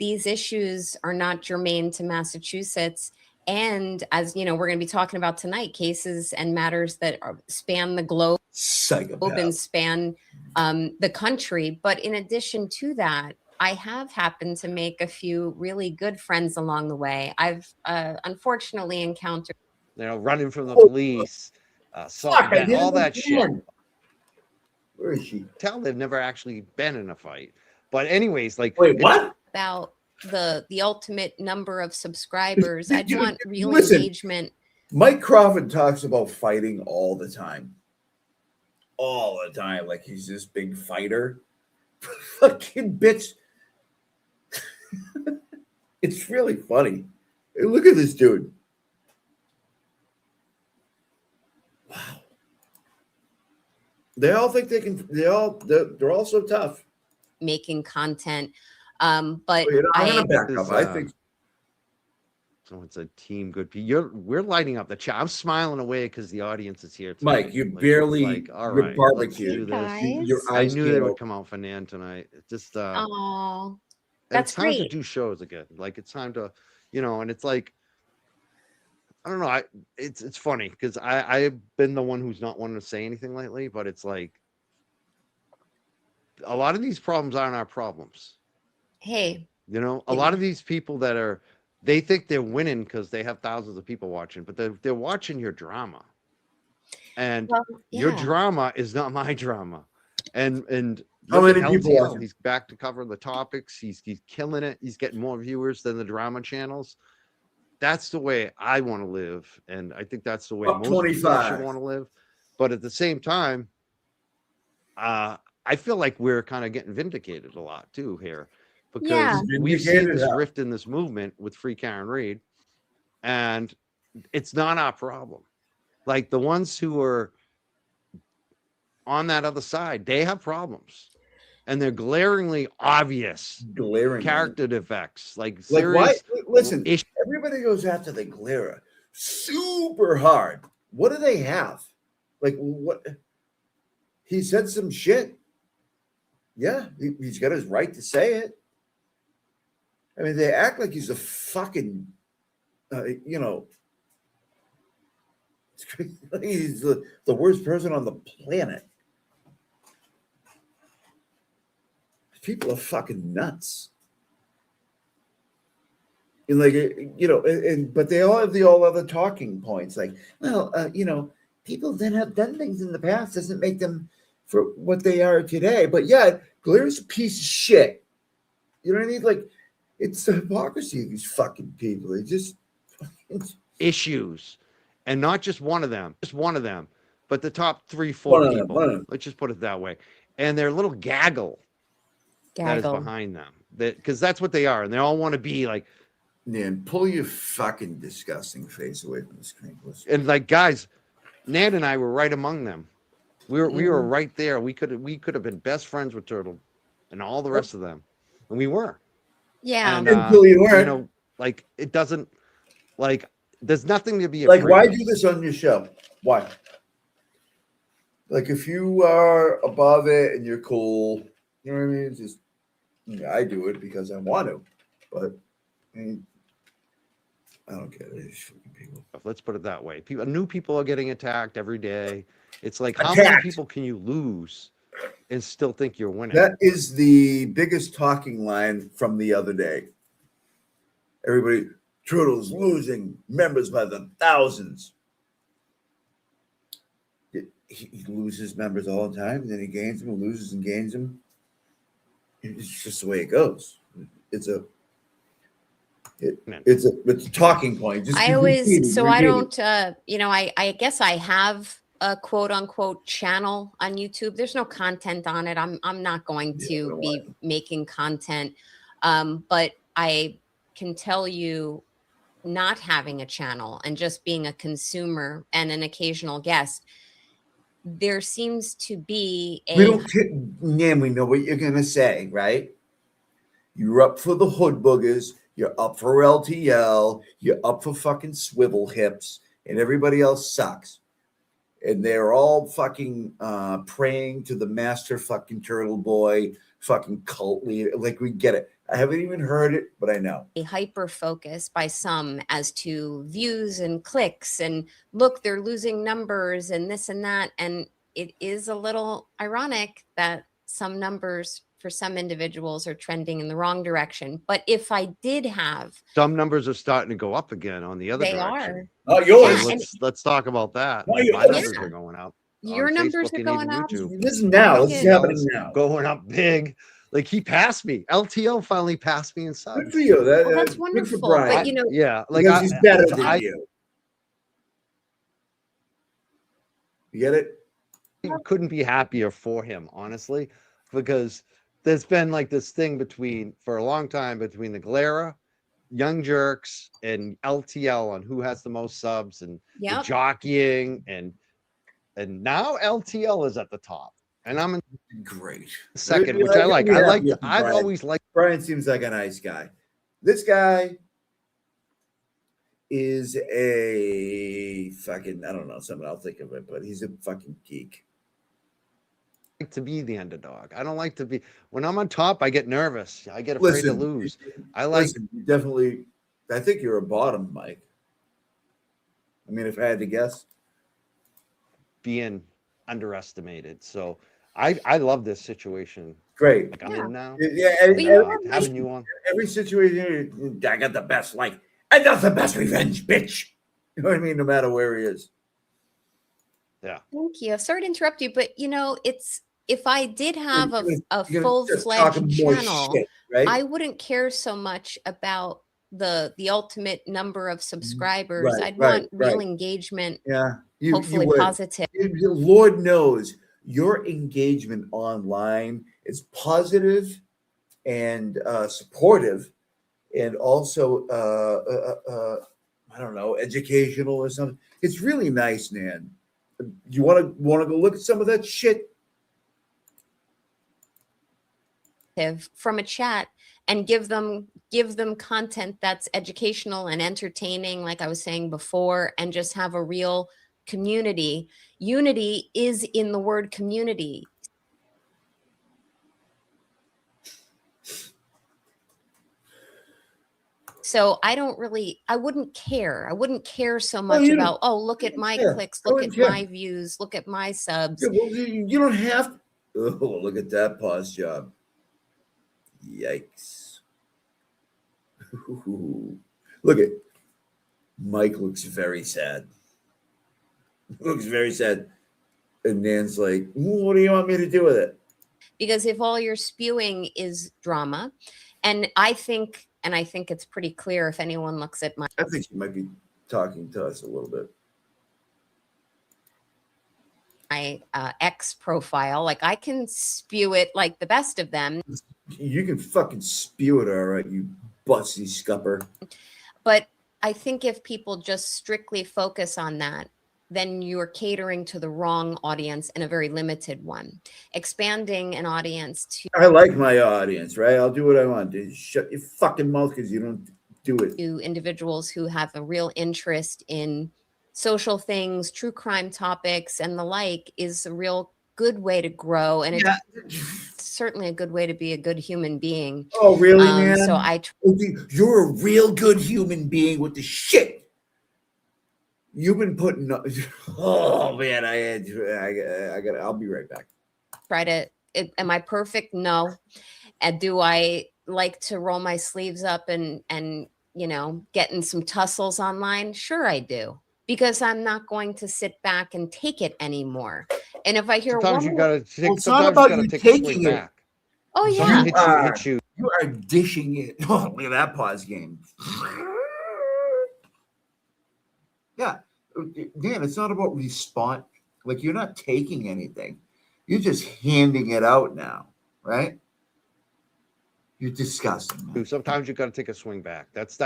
these issues are not germane to Massachusetts. And as we're going to be talking about tonight, cases and matters that span the globe and span the country. But in addition to that, I have happened to make a few really good friends along the way. I've unfortunately encountered, running from the police, all that shit. Where is she? Tell they've never actually been in a fight. But anyways, wait, what? About the ultimate number of subscribers. I want real Listen, engagement. Mike Crawford talks about fighting all the time. Like he's this big fighter. Fucking bitch. It's really funny. Hey, look at this dude. Wow. They all think they can. They're all so tough. Making content, but I'm gonna back up. I think so. It's a team. Good. We're lighting up the chat. I'm smiling away because the audience is here tonight. Mike, you barely. All you're right, barbecue. Your I eyes knew they would come out for Nan tonight. It's just. Oh, that's that's time great. to do shows again. Like it's time to, and it's like, I don't know. It's funny because I've been the one who's not wanting to say anything lately, but it's like a lot of these problems aren't our problems. Hey, a lot of these people they think they're winning because they have thousands of people watching, but they're watching your drama, and your drama is not my drama. And how many people watching? He's back to covering the topics. He's killing it. He's getting more viewers than the drama channels. That's the way I want to live, and I think that's the way most people should want to live. But at the same time, I feel like we're kind of getting vindicated a lot too here, because we've seen this rift in this movement with Free Karen Reed, and it's not our problem. Like the ones who are on that other side, they have problems, and they're glaringly obvious character defects. Like why? Listen, everybody goes after the Glera super hard. What do they have? Like what? He said some shit. Yeah, he's got his right to say it. I mean, they act like he's a fucking, he's the worst person on the planet. People are fucking nuts. And but they all have all other talking points. Like, well, people that have done things in the past doesn't make them for what they are today. But yeah, Glera's a piece of shit. You know what I mean? Like, it's the hypocrisy of these fucking people. They just issues, and not just one of them, but the top 3-4 people. Let's just put it that way. And their little gaggle that is behind them, because that's what they are, and they all want to be like. Nan, pull your fucking disgusting face away from the screen, please. And like, guys, Nan and I were right among them. We were right there. We could have been best friends with Turtle and all the rest of them, and we were. Yeah. And, until you weren't. Like it doesn't. Like there's nothing to be like. afraid Why of. do this on your show? Why? Like if you are above it and you're cool, you know what I mean? It's just I do it because I want to, but I mean. I don't get it. People. Let's put it that way. New people are getting attacked every day. It's like, how many people can you lose and still think you're winning? That is the biggest talking line from the other day. Everybody, Turtle's losing members by the thousands. He loses members all the time, and then he gains them, loses and gains them. It's just the way it goes. It's a talking point. Just I guess I have a quote unquote channel on YouTube. There's no content on it. I'm not going to be making content. But I can tell you not having a channel and just being a consumer and an occasional guest, there seems to be We a don't care. Man, we know what you're gonna say, right? You're up for the hood boogers. You're up for LTL. You're up for fucking swivel hips, and everybody else sucks. And they're all fucking praying to the master fucking turtle boy, fucking cult leader. Like, we get it. I haven't even heard it, but I know. a hyper focus by some as to views and clicks, and look, they're losing numbers and this and that. And it is a little ironic that some numbers for some individuals are trending in the wrong direction. But if I did have, Some numbers are starting to go up again on the other they direction. are. Oh, yours. Yeah, and Let's talk about that. No, Like, my yours. numbers Yeah. are going up. Your on numbers Facebook are and going even up. YouTube. This is now. This is Yeah. happening It's now. going up big. Like, he passed me. LTL finally passed me in subs. Good for you. Well, that's Good for wonderful. Brian. But you know, Yeah, like Because he's better than I you. You get it? couldn't be happier for him, honestly, because there's been like this thing for a long time between the Galera, Young Jerks, and LTL on who has the most subs and the Yep. jockeying, and now LTL is at the top, and I'm in Great. second, which I like. I've Brian. always liked. Brian seems like a nice guy. This guy is a fucking, I don't know, something I'll think of it, but he's a fucking geek. To be the underdog. I don't like to be when I'm on top. I get nervous. I get afraid to lose. I like Listen, you definitely. I think you're a bottom, Mike. I mean, if I had to guess, being underestimated. So I love this situation. great. Like I'm in now. Yeah, But you know what, having you on. every situation, I got the best. Like, I got the best revenge, bitch. You know what I mean? No matter where he is. Yeah. Thank you. Sorry to interrupt you, but you know, it's if I did have You're a gonna full-fledged talk more channel, shit, right? I wouldn't care so much about the ultimate number of subscribers. Right, I'd right, want real right. engagement, Yeah, hopefully would. positive. Lord knows your engagement online is positive and supportive, and also I don't know, educational or something. It's really nice, man. You want to go look at some of that shit? From a chat and give them content that's educational and entertaining, like I was saying before, and just have a real community. Unity is in the word community. So I wouldn't care. I wouldn't care so much about, look at my clicks, look at my views, look at my subs. Yeah, well, you don't have to. Oh, look at that pause job. Yikes. Look at Mike looks very sad. Looks very sad. And Nan's like, what do you want me to do with it? Because if all you're spewing is drama, and I think it's pretty clear if anyone looks at my I think you might be talking to us a little bit. my X profile, like I can spew it like the best of them. You can fucking spew it, all right, you bussy scupper. But I think if people just strictly focus on that, then you're catering to the wrong audience and a very limited one. Expanding an audience to I like my audience, right? I'll do what I want. Dude, shut your fucking mouth because you don't do it. to individuals who have a real interest in social things, true crime topics, and the like is a real good way to grow. And it's certainly a good way to be a good human being. Oh, really, man? So you're a real good human being with the shit you've been putting. Oh man, I'll be right back. try to. Am I perfect? No. And do I like to roll my sleeves up and get in some tussles online? Sure, I do. Because I'm not going to sit back and take it anymore. And if I hear Sometimes you gotta take. Well, it's sometimes not you about gotta you take a swing taking it. back. oh Sometimes yeah, hit you. You are dishing it. Oh, look at that pause game. Yeah, man, it's not about response. Like, you're not taking anything. You're just handing it out now, right? You're disgusting, man. Sometimes you got to take a swing back. That's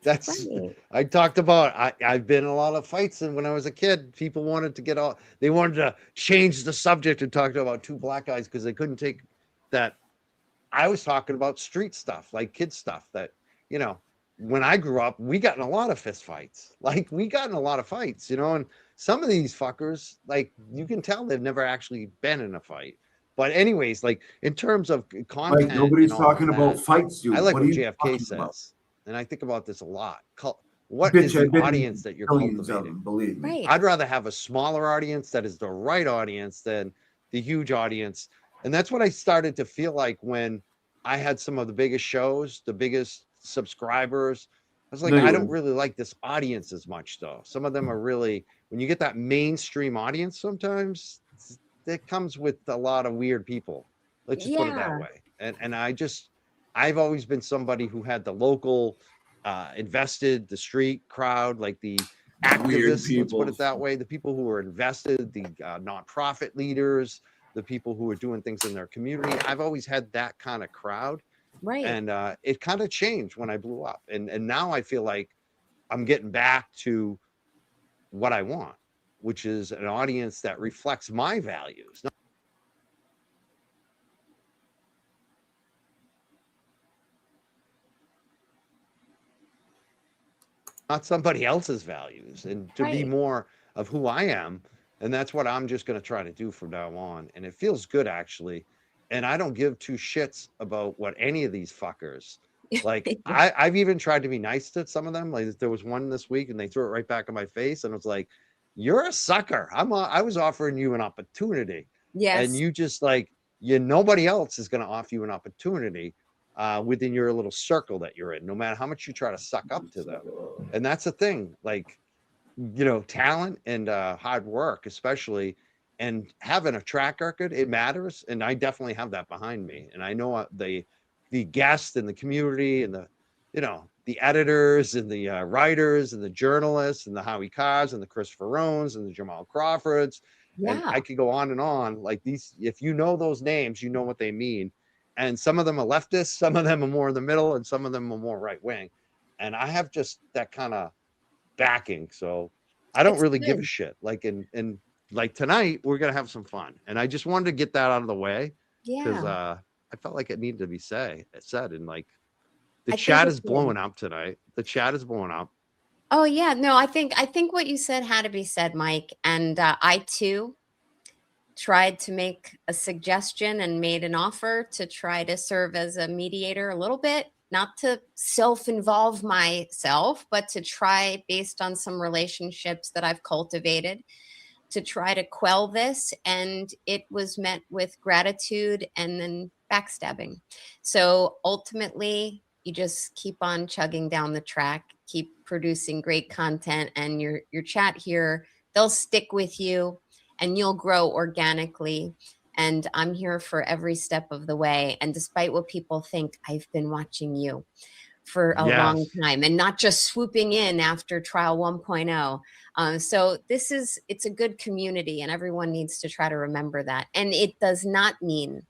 That's Right. I talked about. I've been in a lot of fights, and when I was a kid, people wanted to get all. They wanted to change the subject and talk about two black guys because they couldn't take that. I was talking about street stuff, like kid stuff. That when I grew up, we got in a lot of fist fights. Like we got in a lot of fights, and some of these fuckers, like you can tell they've never actually been in a fight. But anyways, like in terms of content, Like nobody's and all talking of about that, fights, you. I like What what are you JFK talking says, about? and I think about this a lot. I What bet is you- I the bet you audience that you're billions of cultivating? them, believe me. Right. I'd rather have a smaller audience that is the right audience than the huge audience. And that's what I started to feel like when I had some of the biggest shows, the biggest subscribers. I was like, I don't really like this audience as much, though. Some of them are really, when you get that mainstream audience, sometimes it comes with a lot of weird people. Let's just put it that Yeah. way. And I've always been somebody who had the local invested, the street crowd, like the activists, let's put it that way, the people who were invested, the nonprofit leaders, the people who are doing things in their community. I've always had that kind of crowd. Right. And it kind of changed when I blew up. And now I feel like I'm getting back to what I want, which is an audience that reflects my values. Not somebody else's values, and to be Right. more of who I am. And that's what I'm just going to try to do from now on. And it feels good, actually. And I don't give two shits about what any of these fuckers like. I've even tried to be nice to some of them. Like there was one this week and they threw it right back in my face. And it was like, you're a sucker. I was offering you an opportunity. Yes. And you just like, nobody else is going to offer you an opportunity within your little circle that you're in, no matter how much you try to suck up to them. And that's the thing, like, talent and hard work, especially, and having a track record, it matters. And I definitely have that behind me. And I know the guests and the community and the editors and the writers and the journalists and the Howie Carrs and the Christopher Rones and the Jamal Crawfords. And I could go on and on like these. If you know those names, you know what they mean. And some of them are leftists, some of them are more in the middle, and some of them are more right wing. And I have just that kind of backing. So I don't really give a shit. Like in like tonight, we're gonna have some fun. And I just wanted to get that out of the way. Because I felt like it needed to be said. And like the chat is blowing up tonight. The chat is blowing up. Oh yeah, no, I think what you said had to be said, Mike. And I too tried to make a suggestion and made an offer to try to serve as a mediator a little bit, not to self-involve myself, but to try, based on some relationships that I've cultivated, to try to quell this. And it was met with gratitude and then backstabbing. So ultimately, you just keep on chugging down the track, keep producing great content, and your chat here, they'll stick with you and you'll grow organically. And I'm here for every step of the way. And despite what people think, I've been watching you for a long time and not just swooping in after trial 1.0. So it's a good community and everyone needs to try to remember that. And it does not mean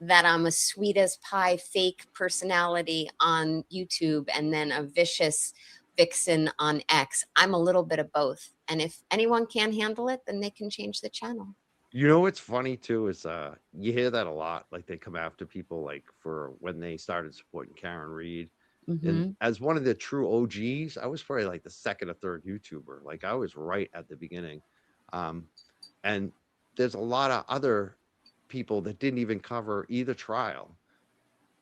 that I'm a sweet as pie fake personality on YouTube and then a vicious vixen on X. I'm a little bit of both. And if anyone can't handle it, then they can change the channel. What's funny too is you hear that a lot. Like they come after people like for when they started supporting Karen Reed. And as one of the true OGs, I was probably like the second or third YouTuber. Like I was right at the beginning. And there's a lot of other people that didn't even cover either trial.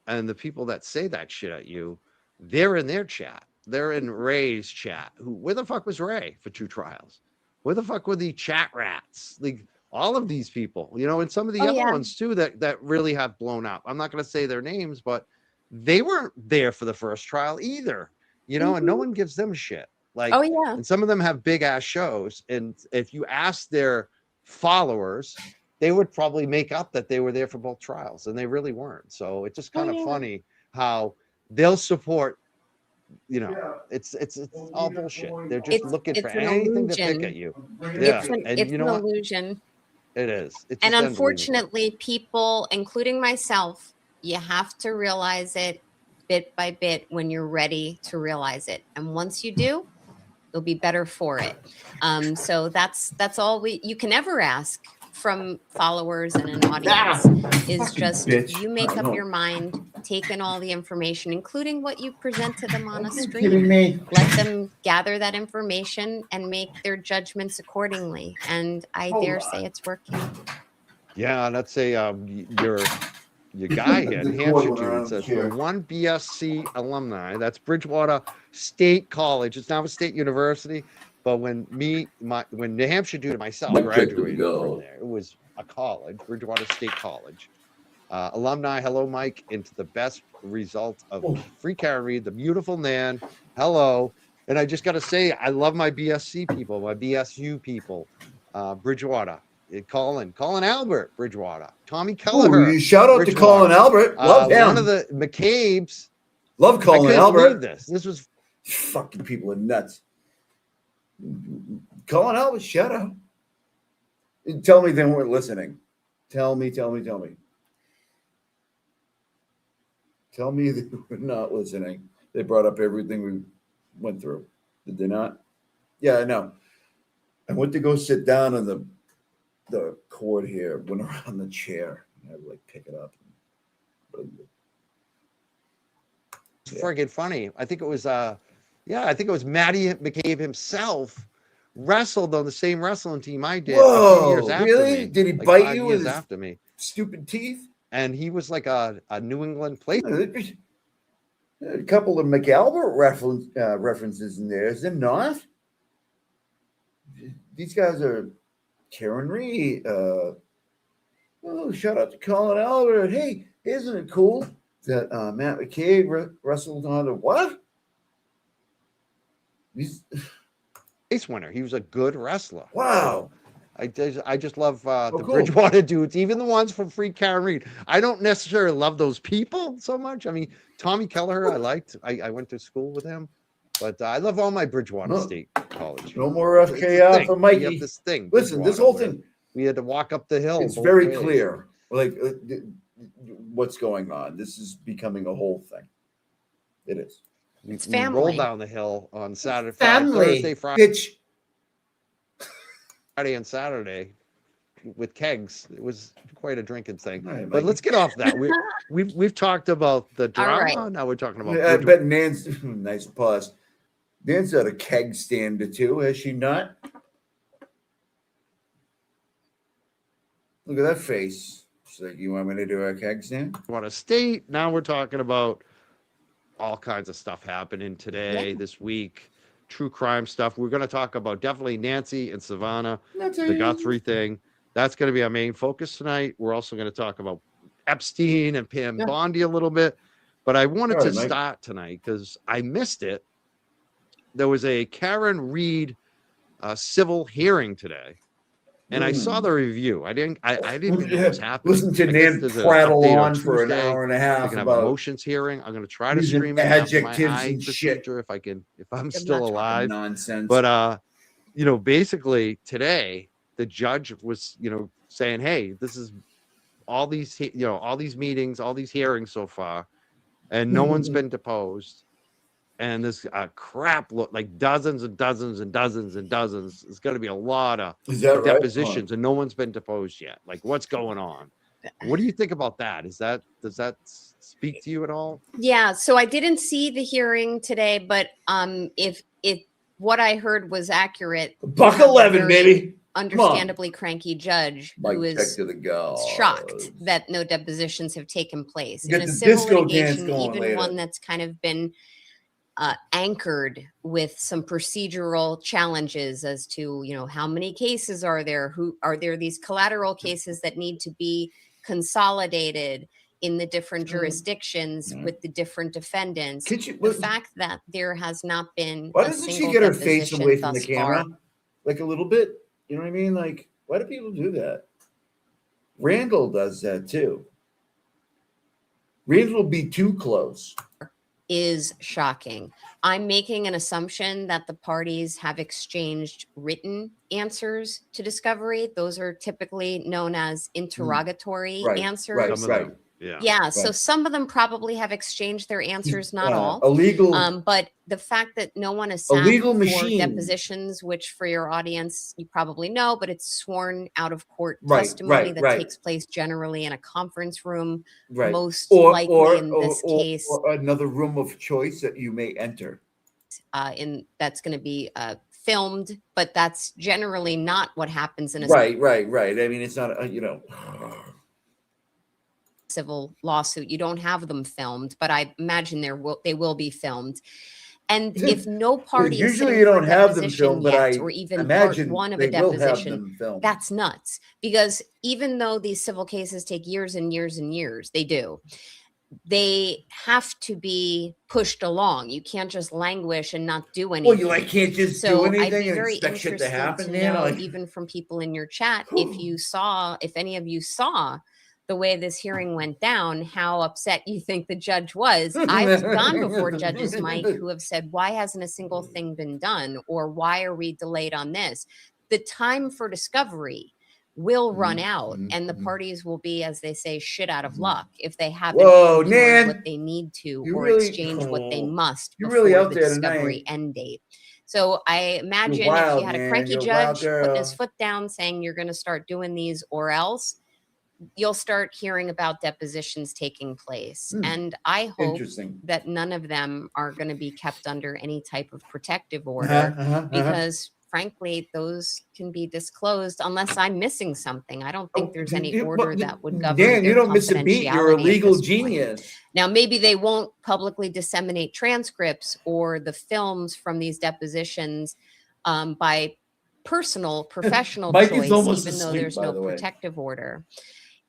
And the people that say that shit at you, they're in their chat. They're in Ray's chat. Where the fuck was Ray for two trials? Where the fuck were the chat rats? Like all of these people, and some of the other ones too that really have blown up. I'm not going to say their names, but they weren't there for the first trial either, and no one gives them shit. Like, and some of them have big ass shows. And if you ask their followers, they would probably make up that they were there for both trials, and they really weren't. So it's just kind of funny how they'll support. It's all bullshit. They're just looking for anything to pick at you. It's an illusion. It is. And unfortunately, people, including myself, you have to realize it. bit by bit when you're ready to realize it. And once you do, you'll be better for it. So that's all you can ever ask from followers and an audience is just you make up your mind, take in all the information, including what you present to them on a stream. Let them gather that information and make their judgments accordingly. And I dare say it's working. Yeah, let's say your guy here, New Hampshire dude, says for one BSc alumni, that's Bridgewater State College. It's now a state university. But when New Hampshire dude and myself graduated from there, it was a college, Bridgewater State College. Alumni, hello, Mike, into the best result of Free Karen Reed, the beautiful Nan. Hello. And I just got to say, I love my BSc people, my BSU people, Bridgewater. Colin Albert, Bridgewater. Tommy Kelleher. Shout out to Colin Albert. Love him. One of the McCabe's. Love Colin Albert. This was fucking people are nuts. Colin Albert, shut up. Tell me they weren't listening. Tell me. Tell me they were not listening. They brought up everything we went through. Did they not? Yeah, I know. I went to go sit down on the cord here, went around the chair. I had to like pick it up. Friggin' funny. I think it was Matty McCabe himself wrestled on the same wrestling team I did. Whoa, a few years after really? me, Did he like bite 5 you years with his after me? Stupid teeth? And he was like a New England player. A couple of McAlbert references in there, is there not? These guys are Karen Reed. Shout out to Colin Albert. Hey, isn't it cool that Matt McCabe wrestled on the what? Ace winner. He was a good wrestler. Wow. So I just love the cool. Bridgewater dudes, even the ones from Free Karen Reed. I don't necessarily love those people so much. I mean, Tommy Kelleher, I liked. I went to school with him, but I love all my Bridgewater State College. No more FKR for Mikey. We have this thing. Listen, this whole thing. We had to walk up the hill. It's very clear, like what's going on. This is becoming a whole thing. It is. We rolled down the hill on Saturday, Thursday, Friday. Friday and Saturday with kegs. It was quite a drinking thing. Right, but let's get off that. We've talked about the drama. Right. Now we're talking about. I bet Nan's nice pause. Nan's at a keg stand or two, has she not? Look at that face. She's like, "You want me to do a keg stand?" What a state. Now we're talking about all kinds of stuff happening today, this week. True crime stuff. We're going to talk about definitely Nancy and Savannah, the Guthrie thing. That's going to be our main focus tonight. We're also going to talk about Epstein and Pam Bondi a little bit. But I wanted to start tonight because I missed it. There was a Karen Reed civil hearing today. And I saw the review. I didn't even know what was happening. Listen to Nan prattle on for an hour and a half. I can have a motions hearing. I'm going to try to stream it. Adjectives and shit. If I'm still alive. Nonsense. But basically today the judge was saying, hey, this is all these meetings, all these hearings so far, and no one's been deposed. And this crap look like dozens and dozens and dozens and dozens. It's going to be a lot of depositions, and no one's been deposed yet. Like, what's going on? What do you think about that? Does that speak to you at all? Yeah. So I didn't see the hearing today, but if what I heard was accurate, Buck 11, baby. Understandably cranky judge who is shocked that no depositions have taken place in a civil litigation, even one that's kind of been anchored with some procedural challenges as to, how many cases are there? Are there these collateral cases that need to be consolidated in the different jurisdictions with the different defendants? The fact that there has not been why doesn't she get her face away from the camera like a little bit? You know what I mean? Like, why do people do that? Randall does that too. Randall will be too close. Is shocking. I'm making an assumption that the parties have exchanged written answers to discovery. Those are typically known as interrogatory answers. Yeah. So some of them probably have exchanged their answers, not all. Illegal. But the fact that no one has A sat legal for machine. depositions, which for your audience, you probably know, but it's sworn out of court Right, testimony right, that right. takes place generally in a conference room. Right. Most likely in this case. Or another room of choice that you may enter. That's going to be filmed, but that's generally not what happens in a Right. I mean, it's not, civil lawsuit. You don't have them filmed, but I imagine they will be filmed. And if no party is usually sitting you for don't a have them deposition filmed, but yet, I or even imagine part one of they a will have deposition, them filmed. that's nuts. Because even though these civil cases take years and years and years, they do. They have to be pushed along. You can't just languish and not do anything. Well, you can't just do anything I'd be and very expect shit interested to happen. know, even from people in your chat, if any of you saw the way this hearing went down, how upset you think the judge was. I've gone before judges, Mike, who have said, why hasn't a single thing been done? Or why are we delayed on this? The time for discovery will run out, and the parties will be, as they say, shit out of luck if they haven't secured what they need to or exchange what they must before the discovery end date. So I imagine if you had a cranky judge putting his foot down saying you're going to start doing these or else, you'll start hearing about depositions taking place. And I hope that none of them are going to be kept under any type of protective order because frankly, those can be disclosed unless I'm missing something. I don't think there's any order that would govern Dan, you their don't miss a beat. You're a confidentiality at legal this genius. point. Now, maybe they won't publicly disseminate transcripts or the films from these depositions by professional Mike choice, is almost even though asleep, there's by no the way. protective order.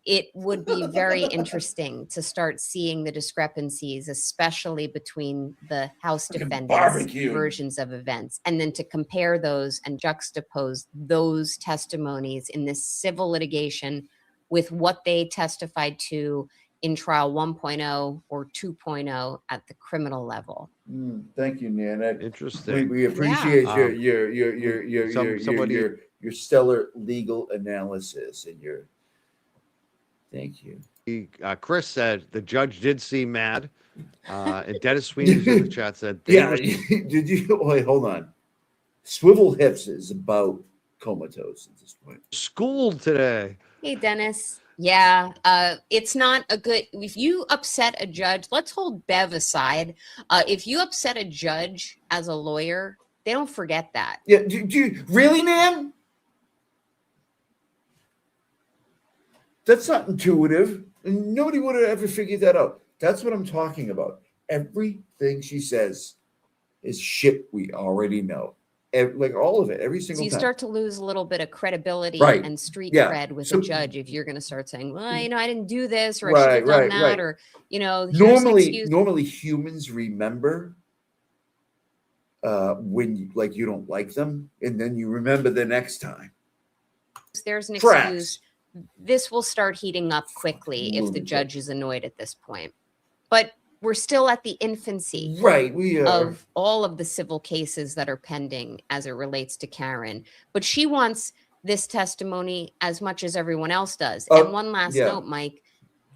It would be very interesting to start seeing the discrepancies, especially between the House defendants' versions of events, and then to compare those and juxtapose those testimonies in this civil litigation with what they testified to in trial 1.0 or 2.0 at the criminal level. Thank you, Nan. Interesting. We appreciate somebody- your stellar legal analysis and your. Thank you. Chris said the judge did seem mad. And Dennis Sweeney's in the chat said, Yeah, did you? Wait, hold on. Swivel hips is about comatose at this point. Schooled today. Hey, Dennis. Yeah, it's not a good, if you upset a judge, let's hold Bev aside. If you upset a judge as a lawyer, they don't forget that. Yeah, do you really, Nan? That's not intuitive. And nobody would have ever figured that out. That's what I'm talking about. Everything she says is shit we already know. Like all of it, every single So you time. start to lose a little bit of credibility Right. and street Yeah. cred with So- a judge if you're going to start saying, well, I didn't do this, or I should have done that, right. or, here's an excuse. Normally humans remember when you don't like them, and then you remember the next time. There's an Tracks. excuse. This will start heating up quickly if the Lunatic. judge is annoyed at this point. But we're still at the infancy Right, we are. of all of the civil cases that are pending as it relates to Karen. But she wants this testimony as much as everyone else does. And one last yeah. note, Mike.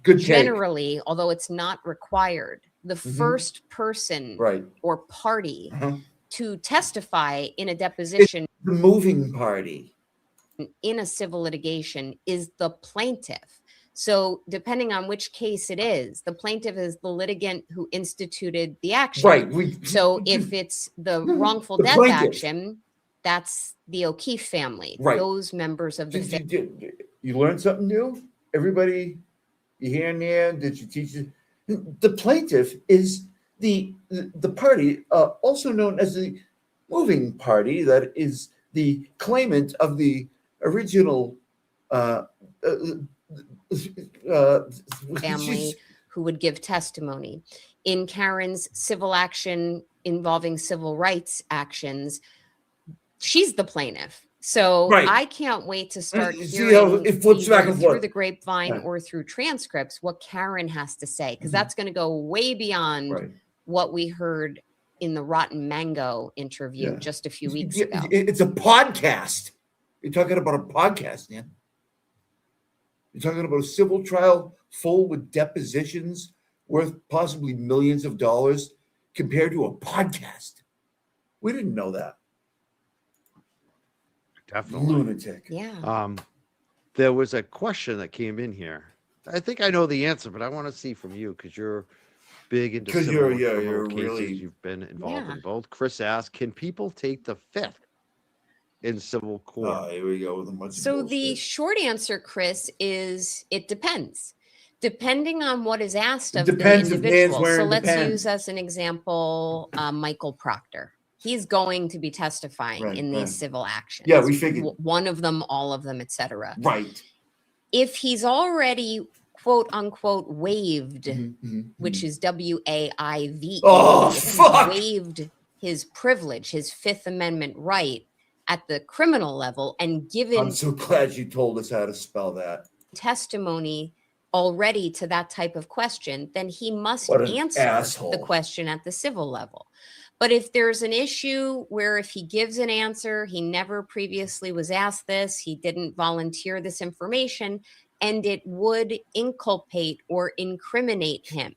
Good take. Generally, although it's not required, the first person Right. or party Uh-huh. to testify in a deposition The moving party. in a civil litigation is the plaintiff. So depending on which case it is, the plaintiff is the litigant who instituted the action. Right. So if it's the wrongful The death plaintiff. action, that's the O'Keefe family. Right. Those members of the family. You learned something new? Everybody, you hear Nan? Did you teach it? The plaintiff is the party, also known as the moving party, that is the claimant of the original family who would give testimony. In Karen's civil action involving civil rights actions, she's the plaintiff. So Right. I can't wait to start See hearing how it flips back either and through forth. the grapevine Right. or through transcripts what Karen has to say, because that's going to go way beyond Right. what we heard in the Rotten Mango interview Yeah. just a few weeks Yeah, ago. It's a podcast. You're talking about a podcast, man. You're talking about a civil trial full with depositions worth possibly millions of dollars compared to a podcast. We didn't know that. Definitely. Lunatic. Yeah. There was a question that came in here. I think I know the answer, but I want to see from you because you're big into civil you're cases. really... You've been involved in both. Chris asked, can people take the fifth in civil court? Here we go with a bunch So the short answer, Chris, is it depends. Depending on what is asked of the individual. So let's use as an example Michael Proctor. He's going to be testifying in these civil actions. Yeah, we figured. One of them, all of them, etc. Right. If he's already quote unquote waived, which is WAIVE, waived his privilege, his Fifth Amendment right at the criminal level, and given I'm so glad you told us how to spell that. Testimony already to that type of question, then he must answer the question at the civil level. But if there's an issue where if he gives an answer, he never previously was asked this, he didn't volunteer this information, and it would inculpate or incriminate him,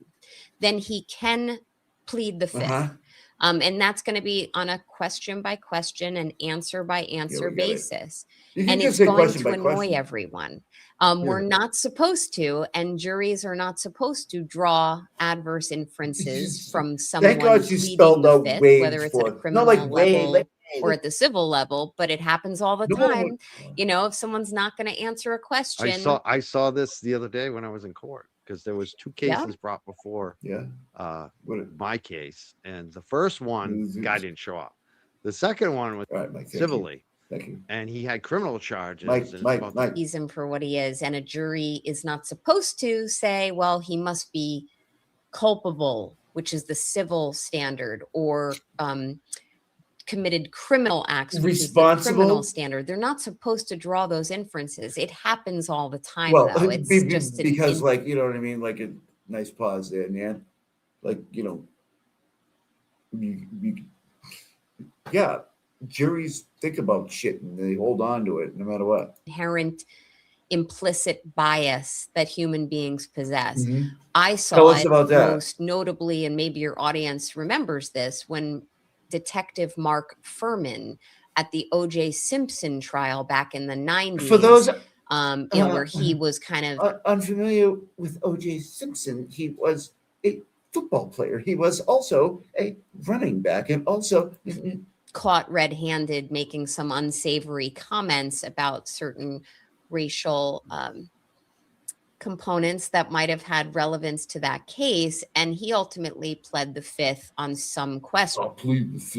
then he can plead the fifth. And that's going to be on a question by question and answer by answer basis. And it's going to annoy everyone. We're not supposed to, and juries are not supposed to draw adverse inferences from someone pleading the fifth, whether it's at a criminal level or at the civil level, but it happens all the time. You know, if someone's not going to answer a question. I saw this the other day when I was in court, because there was two cases brought before my case, and the first one the guy didn't show up. The second one was civilly. Thank you. And he had criminal charges. Mike. Sees him for what he is, and a jury is not supposed to say, well, he must be culpable, which is the civil standard, or committed criminal acts, which is the criminal standard. They're not supposed to draw those inferences. It happens all the time, though. It's just because, like, you know what I mean? Like a nice pause there, man. Like, you know, juries think about shit and they hold on to it no matter what. Inherent implicit bias that human beings possess. I saw it most notably, and maybe your audience remembers this, when Detective Mark Furman at the O.J. Simpson trial back in the 90s. For those, where he was kind of unfamiliar with O.J. Simpson, he was a football player. He was also a running back, and also caught red-handed making some unsavory comments about certain racial components that might have had relevance to that case, and he ultimately pled the fifth on some questions.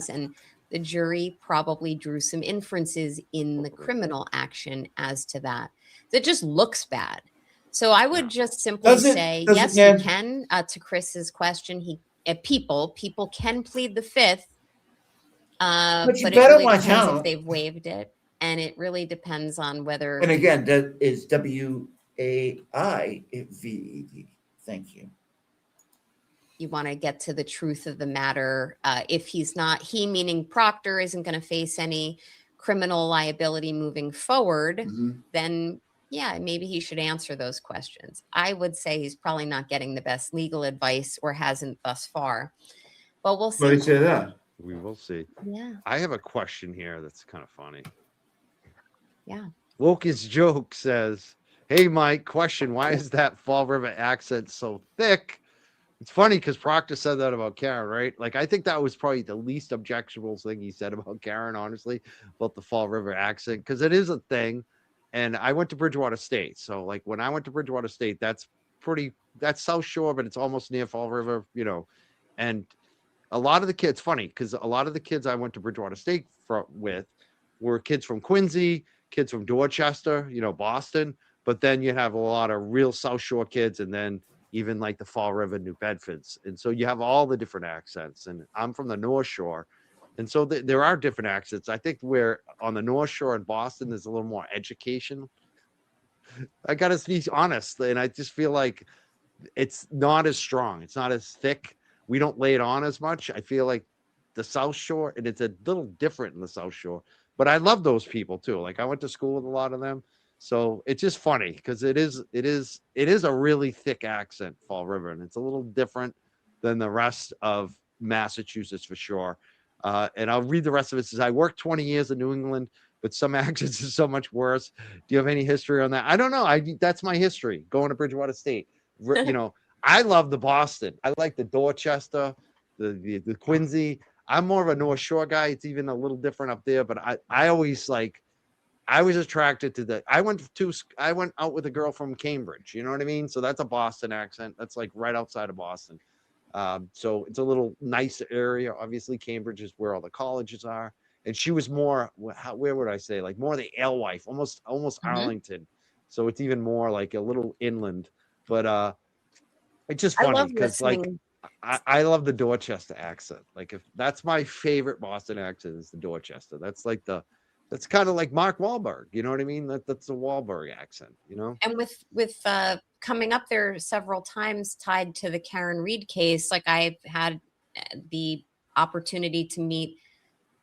And the jury probably drew some inferences in the criminal action as to that. That just looks bad. So I would just simply say, yes, you can. To Chris's question, people can plead the fifth, but it really depends if they've waived it, and it really depends on whether. And again, that is WAIVED. Thank you. You want to get to the truth of the matter. If he's not, he meaning Proctor isn't going to face any criminal liability moving forward, then yeah, maybe he should answer those questions. I would say he's probably not getting the best legal advice, or hasn't thus far, but we'll see. We will see. Yeah. I have a question here that's kind of funny. Yeah. Woke's Joke says, hey, Mike, question. Why is that Fall River accent so thick? It's funny because Proctor said that about Karen, right? Like, I think that was probably the least objectionable thing he said about Karen, honestly, about the Fall River accent, because it is a thing. And I went to Bridgewater State. So, like, when I went to Bridgewater State, that's South Shore, but it's almost near Fall River, you know. And a lot of the kids, funny, because a lot of the kids I went to Bridgewater State with were kids from Quincy, kids from Dorchester, you know, Boston. But then you have a lot of real South Shore kids, and then even like the Fall River, New Bedfords. And so you have all the different accents. And I'm from the North Shore. And so there are different accents. I think where on the North Shore in Boston, there's a little more education. I got to be honest. And I just feel like it's not as strong. It's not as thick. We don't lay it on as much. I feel like the South Shore, and it's a little different in the South Shore. But I love those people too. Like, I went to school with a lot of them. So it's just funny because it is a really thick accent, Fall River, and it's a little different than the rest of Massachusetts for sure. And I'll read the rest of it. It says, I worked 20 years in New England, but some accents are so much worse. Do you have any history on that? I don't know. That's my history, going to Bridgewater State. You know, I love the Boston. I like the Dorchester, the Quincy. I'm more of a North Shore guy. It's even a little different up there, but I always like, I was attracted to I went out with a girl from Cambridge. You know what I mean? So that's a Boston accent. That's like right outside of Boston. So it's a little nice area. Obviously, Cambridge is where all the colleges are. And she was more, where would I say? Like more the alewife, almost Arlington. So it's even more like a little inland. But it's just funny because like I love the Dorchester accent. Like if that's my favorite Boston accent is the Dorchester. That's like that's kind of like Mark Wahlberg. You know what I mean? That's a Wahlberg accent, you know? And with coming up there several times tied to the Karen Reed case, like I've had the opportunity to meet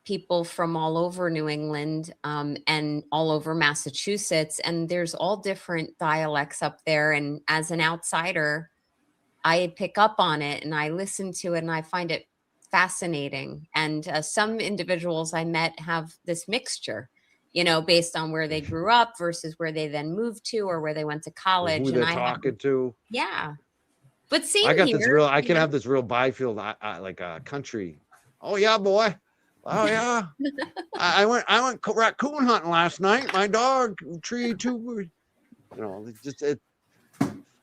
people from all over New England and all over Massachusetts, and there's all different dialects up there. And as an outsider, I pick up on it and I listen to it and I find it fascinating. And some individuals I met have this mixture, you know, based on where they grew up versus where they then moved to or where they went to college. Who they're talking to. Yeah. But same I got here, this real, I can have this real Byfield, like a country. Oh yeah, boy. Oh yeah. I went raccoon hunting last night. My dog treed two, you know,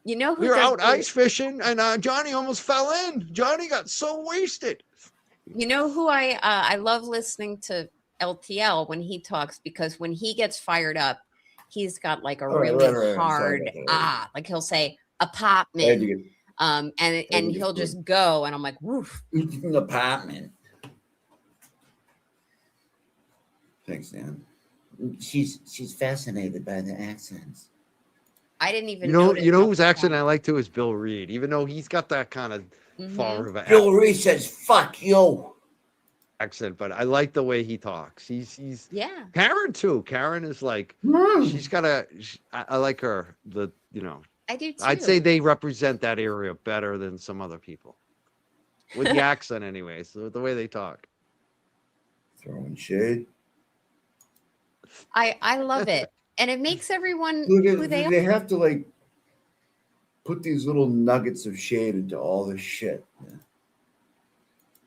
you know, who we were out ice fishing and Johnny almost fell in. Johnny got so wasted. You know who I love listening to LTL when he talks, because when he gets fired up, he's got like a really hard like he'll say apartment, and he'll just go, and I'm like, woof. Apartment. Thanks, Dan. She's fascinated by the accents. I didn't even know whose accent I like too is Bill Reed, even though he's got that kind of Fall River Bill Reed says fuck you accent, but I like the way he talks. He's yeah. Karen too. Karen is like she's got I like her. I do too. I'd say they represent that area better than some other people with the accent anyway. So the way they talk. Throwing shade. I love it. And it makes everyone who they have to like put these little nuggets of shade into all this shit.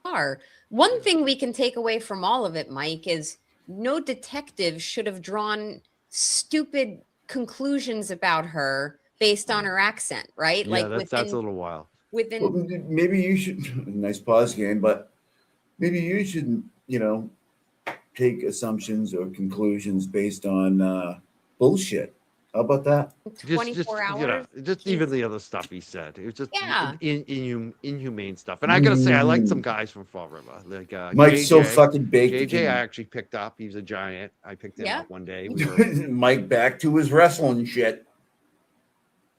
Are. One thing we can take away from all of it, Mike, is no detective should have drawn stupid conclusions about her based on her accent, right? Yeah, like that's a little wild. Maybe you should nice pause game, but maybe you shouldn't, take assumptions or conclusions based on bullshit. How about that? 24 hours. Just even the other stuff he said. It was just inhumane stuff. And I gotta say, I like some guys from Fall River. Like Mike's JJ, so fucking baked. JJ, I actually picked up. He was a giant. I picked him up one day. Mike back to his wrestling shit.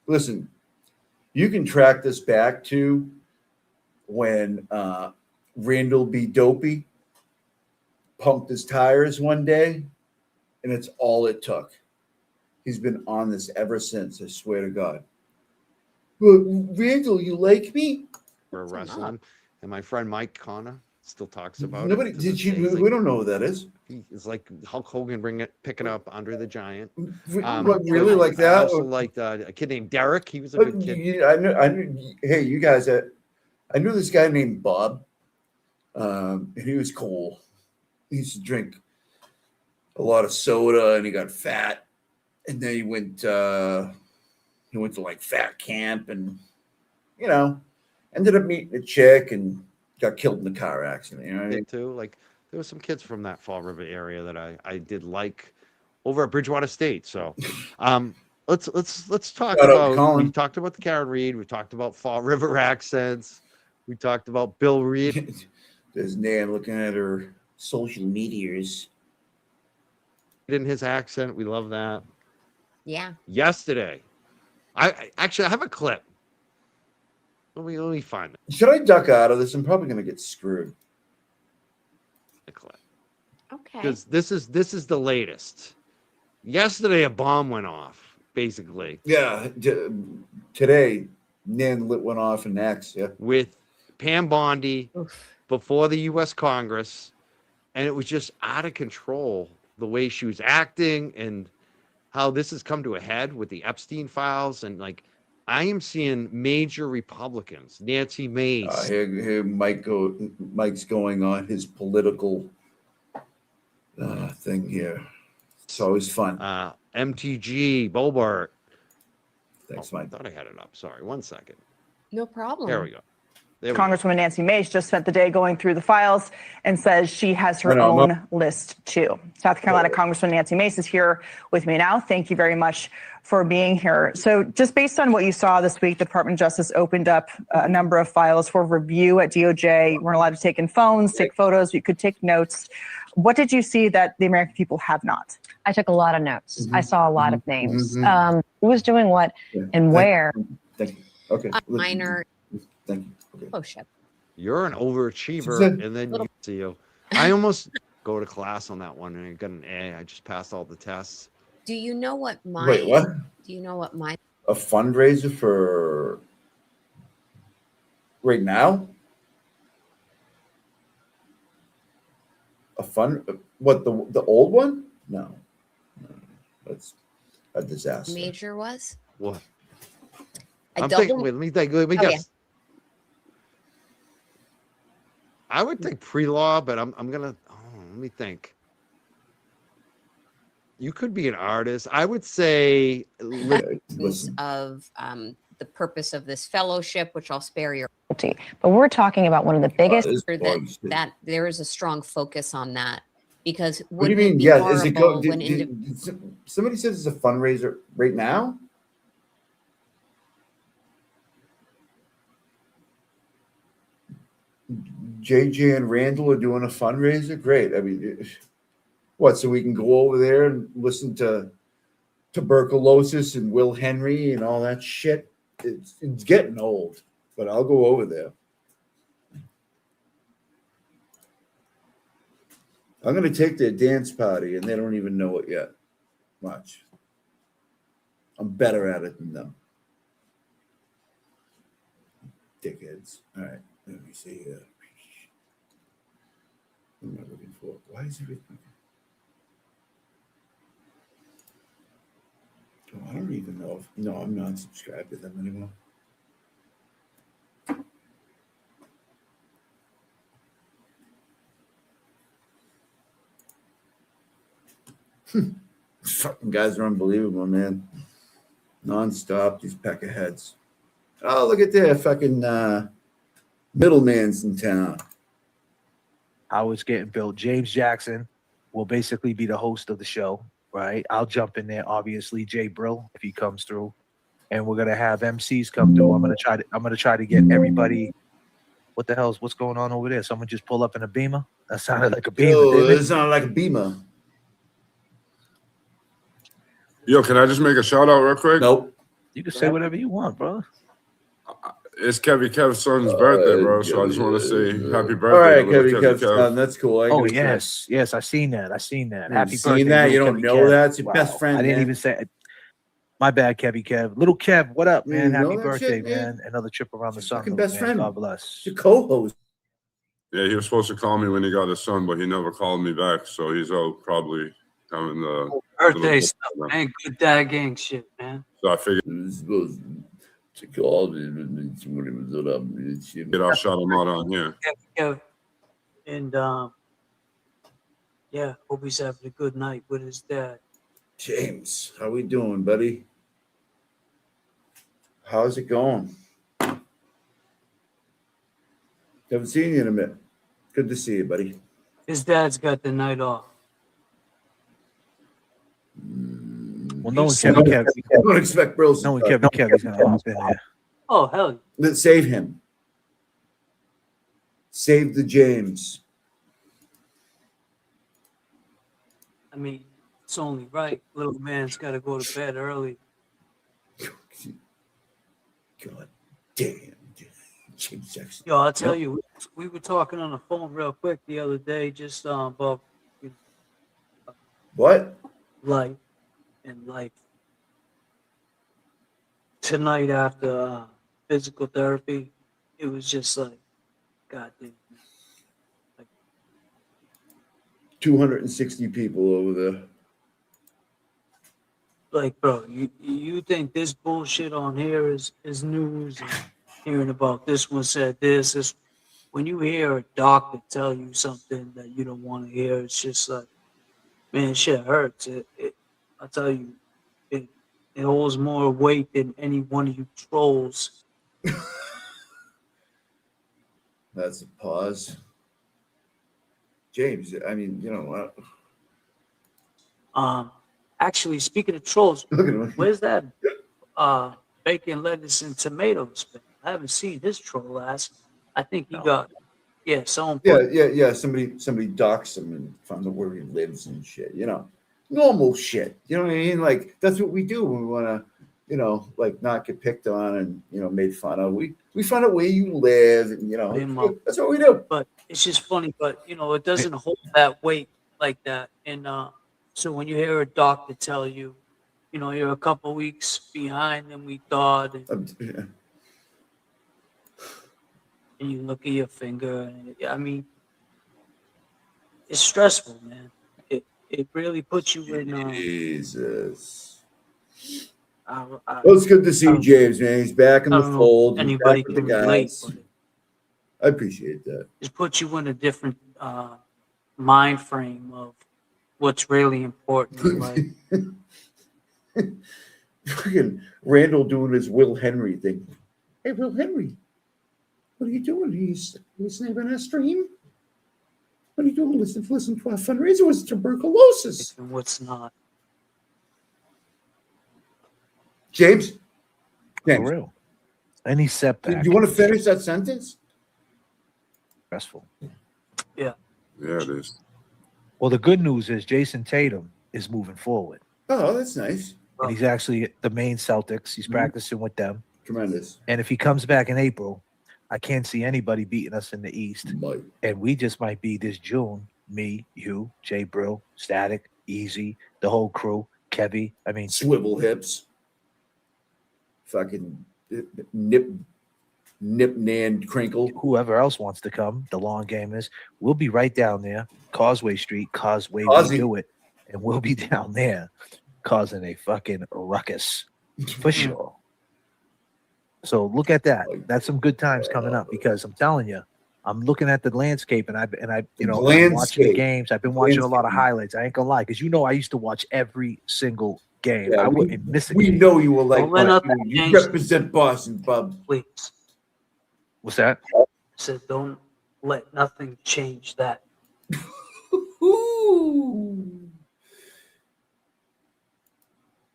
Listen, you can track this back to when Randall B. Dopey pumped his tires one day, and it's all it took. He's been on this ever since, I swear to God. But Randall, you like me? We're wrestling. And my friend Mike Connor still talks about Nobody it. We don't know who that is. It's like Hulk Hogan picking up Andre the Giant. Really like that? I also liked a kid named Derek. He was a good kid. I knew. Hey, you guys, I knew this guy named Bob, and he was cool. He used to drink a lot of soda, and he got fat. And then he went to like fat camp, and ended up meeting a chick and got killed in the car accident. You know what I mean? Too. Like there were some kids from that Fall River area that I did like over at Bridgewater State. So let's talk about. We talked about the Karen Reed. We talked about Fall River accents. We talked about Bill Reed. There's Nan looking at her social medias. In his accent, we love that. Yeah. Yesterday, I have a clip. Let me find it. Should I duck out of this? I'm probably going to get screwed. A clip. Okay. Because this is the latest. Yesterday, a bomb went off, basically. Yeah, today, Nan lit one off in X, yeah. With Pam Bondi before the U.S. Congress, and it was just out of control, the way she was acting and how this has come to a head with the Epstein files. And, like, I am seeing major Republicans, Nancy Mace. Here Mike's going on his political thing here. It's always fun. MTG, Bobart. Thanks, Mike. I thought I had it up. Sorry, 1 second. No problem. There we go. Congresswoman Nancy Mace just spent the day going through the files and says she has her own list too. South Carolina Congresswoman Nancy Mace is here with me now. Thank you very much for being here. So just based on what you saw this week, the Department of Justice opened up a number of files for review at DOJ. You weren't allowed to take in phones, take photos, you could take notes. What did you see that the American people have not? I took a lot of notes. I saw a lot of names. Who was doing what and where? Thank you. Okay. Minor. Thank you. Okay. Oh shit. You're an overachiever, and then you see you. I almost go to class on that one, and I got an A. I just passed all the tests. Do you know what my? Wait, what? Do you know what my? A fundraiser for right now? A fun? What, the old one? No, that's a disaster. Major was? What? I I'm double. thinking. Wait, let me think. Let me guess. I would think pre-law, but I'm gonna. Oh, let me think. You could be an artist. I would say Of the purpose of this fellowship, which I'll spare your. But we're talking about one of the biggest. That there is a strong focus on that because What do you mean? Yeah, is it go? Somebody says it's a fundraiser right now. JJ and Randall are doing a fundraiser. Great. I mean, what? So we can go over there and listen to tuberculosis and Will Henry and all that shit. It's getting old, but I'll go over there. I'm going to take their dance party, and they don't even know it yet. Watch. I'm better at it than them. Dickheads. All right. Let me see here. What am I looking for? Why is everything? Oh, I don't even know. No, I'm not subscribed to them anymore. These fucking guys are unbelievable, man. Non-stop, these peckerheads. Oh, look at that fucking middleman's in town. How it's getting built. James Jackson will basically be the host of the show, right? I'll jump in there, obviously. Jay Brill, if he comes through, and we're gonna have MCs come through. I'm gonna try to get everybody. What the hell's what's going on over there? Someone just pull up in a Beamer. That sounded like a Beamer. It sounded like a Beamer. Yo, can I just make a shout out real quick? Nope. You can say whatever you want, bro. It's Kev's son's birthday, bro. So I just want to say happy birthday. All right, Kev. Kev. That's cool. Oh yes, yes, I seen that. Happy seen birthday. that? You don't little know Kev. that? It's your best friend. I didn't man. even say it. My bad, Kev. Little Kev, what up, man? You know Happy that birthday, shit, man. Another trip around the sun. Fucking little best man. friend. God bless. Your co-host. Yeah, he was supposed to call me when he got his son, but he never called me back. So he's probably having the birthday stuff, man. Good dad gang shit, man. So I figured to call me. I'll shout him out on here. Kev. And yeah, hope he's having a good night with his dad. James, how we doing, buddy? How's it going? Haven't seen you in a minute. Good to see you, buddy. His dad's got the night off. Well, no one Kev. Don't expect Brills. No one Kev is gonna hop in there. Oh hell. Let's save him. Save the James. I mean, it's only right. Little man's got to go to bed early. God damn. James Jackson. Yo, I'll tell you, we were talking on the phone real quick the other day, just about what? like in life. Tonight after physical therapy, it was just like, God damn. 260 people over there. Like, bro, you think this bullshit on here is news and hearing about this one said this. When you hear a doctor tell you something that you don't want to hear, it's just like, man, shit hurts. I tell you, it holds more weight than any one of you trolls. That's a pause. James, I mean, you know what? Actually, speaking of trolls, where's that bacon, lettuce, and tomatoes? I haven't seen his troll ass. I think he got someone. Yeah. Somebody doxed him and found out where he lives and shit. You know, normal shit. You know what I mean? Like that's what we do when we want to, you know, like not get picked on and you know made fun of. We find out where you live and you know that's what we do. But it's just funny. But you know, it doesn't hold that weight like that. And so when you hear a doctor tell you, you know, you're a couple weeks behind than we thought. And you look at your finger, and I mean, it's stressful, man. It really puts you in. Jesus. Well, it's good to see James, man. He's back in the fold. Anybody He's back can with the relate, guys. but I appreciate that. it puts you in a different mind frame of what's really important in life. Freaking Randall doing his Will Henry thing. Hey, Will Henry, what are you doing? He's sniping our stream. What are you doing? Listen to our fundraiser was tuberculosis. And what's not. James? For real. Any setback. Do you want to finish that sentence? Stressful. Yeah. Yeah, it is. Well, the good news is Jason Tatum is moving forward. Oh, that's nice. And he's actually the main Celtics. He's practicing with them. Tremendous. And if he comes back in April, I can't see anybody beating us in the East. And we just might be this June. Me, you, Jay Brill, Static, Easy, the whole crew, Kevy. I mean, Swivel hips. Fucking nip nan crinkle. Whoever else wants to come, the long game is. We'll be right down there, Causeway Street, Causeway. We do it, and we'll be down there causing a fucking ruckus for sure. So look at that. That's some good times coming up because I'm telling you, I'm looking at the landscape and I you know, I'm watching the games. I've been watching a lot of highlights. I ain't gonna lie, because you know I used to watch every single game. Yeah, I wouldn't miss a We game. know you were like, you represent Boston, bub. Please. What's that? I said, don't let nothing change that.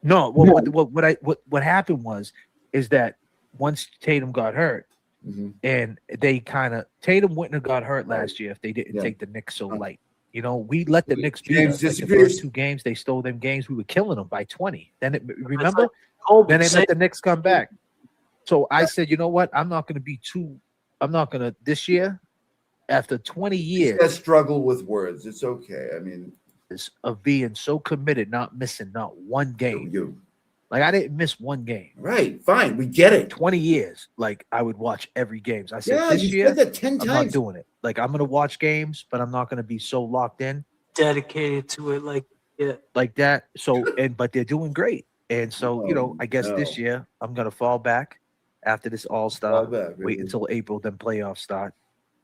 No, well, what happened is that once Tatum got hurt, and they kind of Tatum wouldn't have got hurt last year if they didn't take the Knicks so light. You know, we let the Knicks beat us. Like the first two games, they stole them games. We were killing them by 20. Then remember? Then they let the Knicks come back. So I said, you know what? I'm not going to this year, after 20 years. That struggle with words. It's okay. I mean, of being so committed, not missing not one game. Like I didn't miss one game. Right, fine, we get it. 20 years, like I would watch every game. I said Yeah, this you year, said that 10 I'm not times. doing it. Like I'm gonna watch games, but I'm not gonna be so locked in. Dedicated to it, like that. So but they're doing great. And so, you know, I guess this year I'm gonna fall back after this all-star. Wait until April, then playoffs start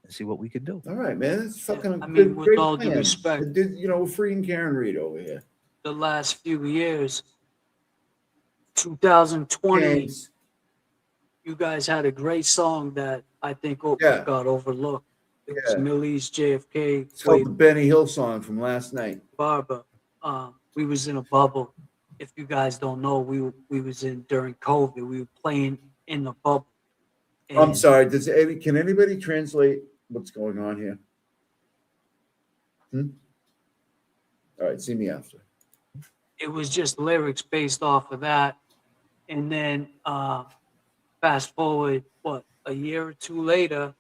and see what we can do. All right, man. It's fucking I mean, good, with great all due plan. respect. You know, we're freeing Karen Reed over here. The last few years, 2020, you guys had a great song that I think got overlooked. It was Millie's JFK. It's called the Benny Hill song from last night. Barbara, we was in a bubble. If you guys don't know, we was in during COVID. We were playing in the bubble. I'm sorry. Can anybody translate what's going on here? All right, see me after. It was just lyrics based off of that. And then fast forward, a year or two later,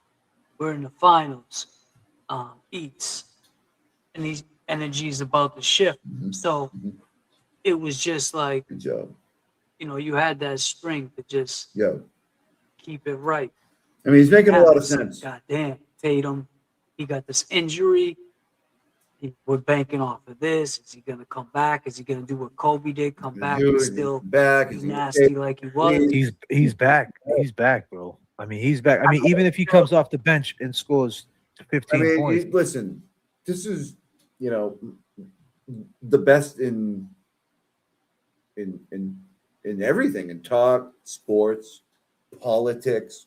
we're in the finals. Eats. And these energies about to shift. So it was just like, Good job. you know, you had that strength to just keep it right. I mean, he's making a lot of It's like, sense. God damn, Tatum, he got this injury. We're banking off of this. Is he going to come back? Is he going to do what Kobe did? Come back and still back? Is nasty like he was? He's back. He's back, bro. I mean, he's back. I mean, even if he comes off the bench and scores 15 points. Listen, this is, you know, the best in everything, in talk, sports, politics,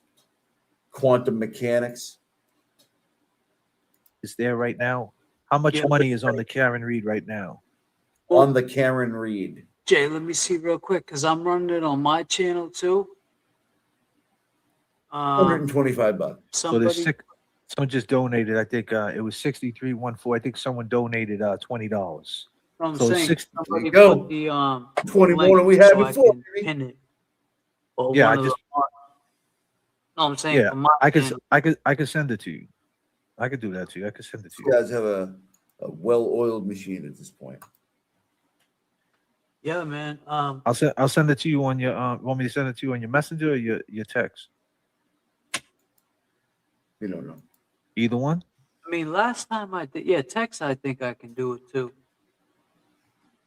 quantum mechanics. It's there right now. How much money is on the Karen Reed right now? On the Karen Reed. Jay, let me see real quick because I'm running it on my channel too. $125. So there's someone just donated. I think it was 6314. I think someone donated $20. I'm So saying 60 somebody There you go. put the 20 link more than we had so I before, can baby. pin it. Or Yeah, one I of just no, I'm saying yeah. for my I channel. could send it to you. I could do that to you. I could send it to You you. guys have a well-oiled machine at this point. Yeah, man. I'll send it to you on your want me to send it to you on your messenger or your text? You don't know. Either one? I mean, last time I did, text. I think I can do it too.